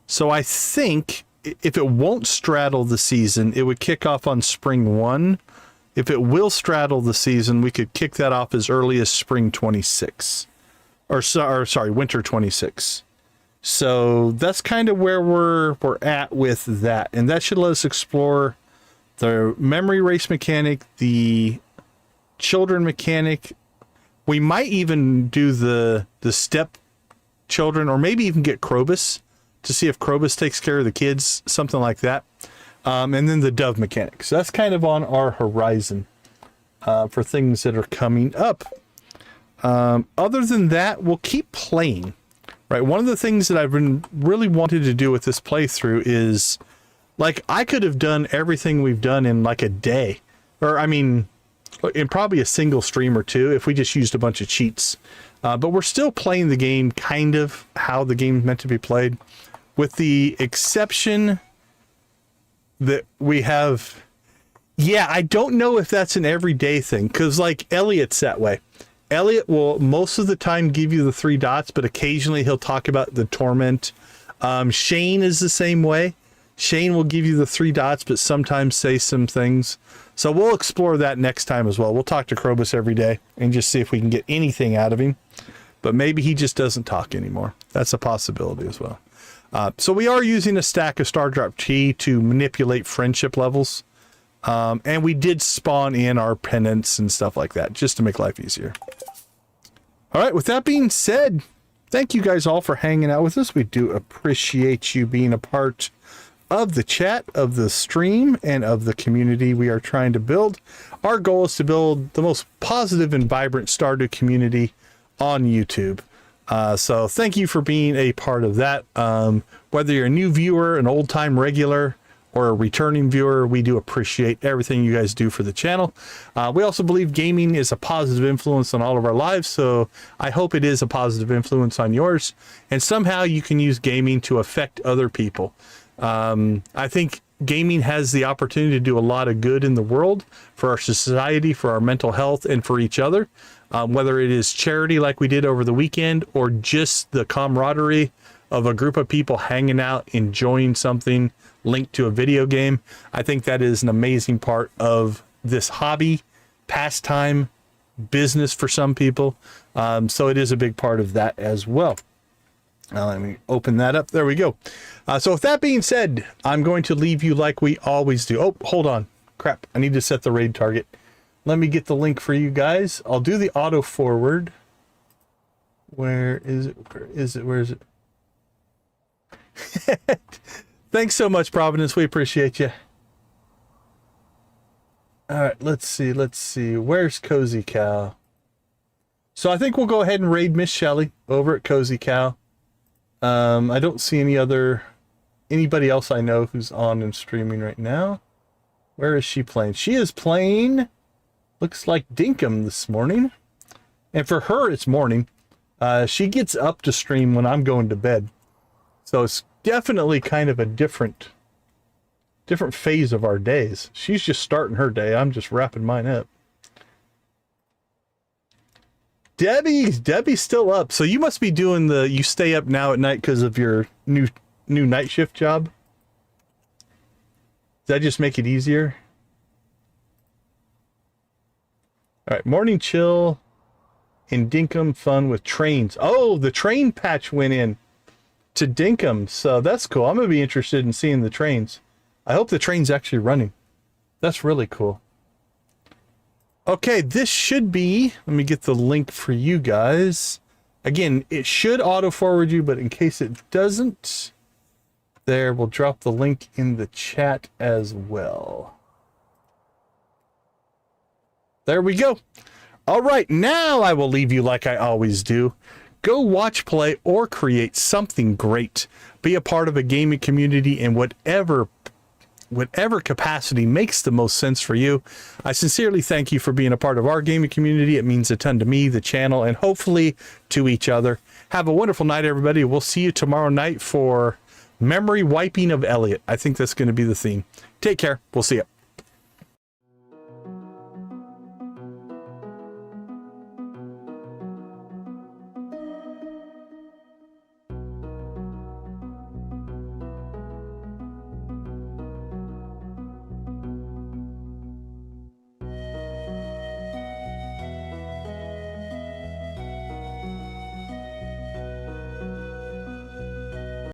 A: So I think if it won't straddle the season, it would kick off on spring 1. If it will straddle the season, we could kick that off as early as spring 26. Or sorry, winter 26. So that's kind of where we're at with that. And that should let us explore the memory race mechanic, the children mechanic, We might even do the step children, or maybe even get Krobus to see if Krobus takes care of the kids, something like that. And then the dove mechanics. So that's kind of on our horizon for things that are coming up. Other than that, we'll keep playing. Right. One of the things that I've been really wanted to do with this playthrough is, like, I could have done everything we've done in like a day, or I mean, in probably a single stream or two if we just used a bunch of cheats. But we're still playing the game kind of how the game's meant to be played, with the exception that we have. Yeah, I don't know if that's an everyday thing, because like Elliot's that way. Elliot will most of the time give you the 3 dots, but occasionally he'll talk about the torment. Shane is the same way. Shane will give you the 3 dots, but sometimes say some things. So we'll explore that next time as well. We'll talk to Krobus every day and just see if we can get anything out of him. But maybe he just doesn't talk anymore. That's a possibility as well. So we are using a stack of Star Drop Tea to manipulate friendship levels. And we did spawn in our penance and stuff like that, just to make life easier. All right, with that being said, thank you guys all for hanging out with us. We do appreciate you being a part of the chat, of the stream, and of the community we are trying to build. Our goal is to build the most positive and vibrant Stardew community on YouTube. So thank you for being a part of that. Whether you're a new viewer, an old-time regular, or a returning viewer, we do appreciate everything you guys do for the channel. We also believe gaming is a positive influence on all of our lives, so I hope it is a positive influence on yours, and somehow you can use gaming to affect other people. I think gaming has the opportunity to do a lot of good in the world, for our society, for our mental health, and for each other. Whether it is charity like we did over the weekend, or just the camaraderie of a group of people hanging out, enjoying something linked to a video game. I think that is an amazing part of this hobby, pastime, business for some people. So it is a big part of that as well. Let me open that up. There we go. So with that being said, I'm going to leave you like we always do. Oh, hold on. Crap. I need to set the raid target. Let me get the link for you guys. I'll do the auto forward. Where is it? Where is it? Where is it? Thanks so much, Providence. We appreciate you. All right, let's see. Let's see. Where's Cozy Cow? So I think we'll go ahead and raid Miss Shelley over at Cozy Cow. I don't see anybody else I know who's on and streaming right now. Where is she playing? She is playing, looks like Dinkum this morning. And for her, it's morning. She gets up to stream when I'm going to bed. So it's definitely kind of a different phase of our days. She's just starting her day. I'm just wrapping mine up. Debbie's still up. So you must be doing you stay up now at night because of your new night shift job. Does that just make it easier? All right, morning chill in Dinkum, fun with trains. Oh, the train patch went in to Dinkum, so that's cool. I'm gonna be interested in seeing the trains. I hope the train's actually running. That's really cool. Okay, this should be, let me get the link for you guys. Again, it should auto forward you, but in case it doesn't, there, we'll drop the link in the chat as well. There we go. All right, now I will leave you like I always do. Go watch, play, or create something great. Be a part of a gaming community in whatever capacity makes the most sense for you. I sincerely thank you for being a part of our gaming community. It means a ton to me, the channel, and hopefully to each other. Have a wonderful night, everybody. We'll see you tomorrow night for memory wiping of Elliot. I think that's going to be the theme. Take care. We'll see you.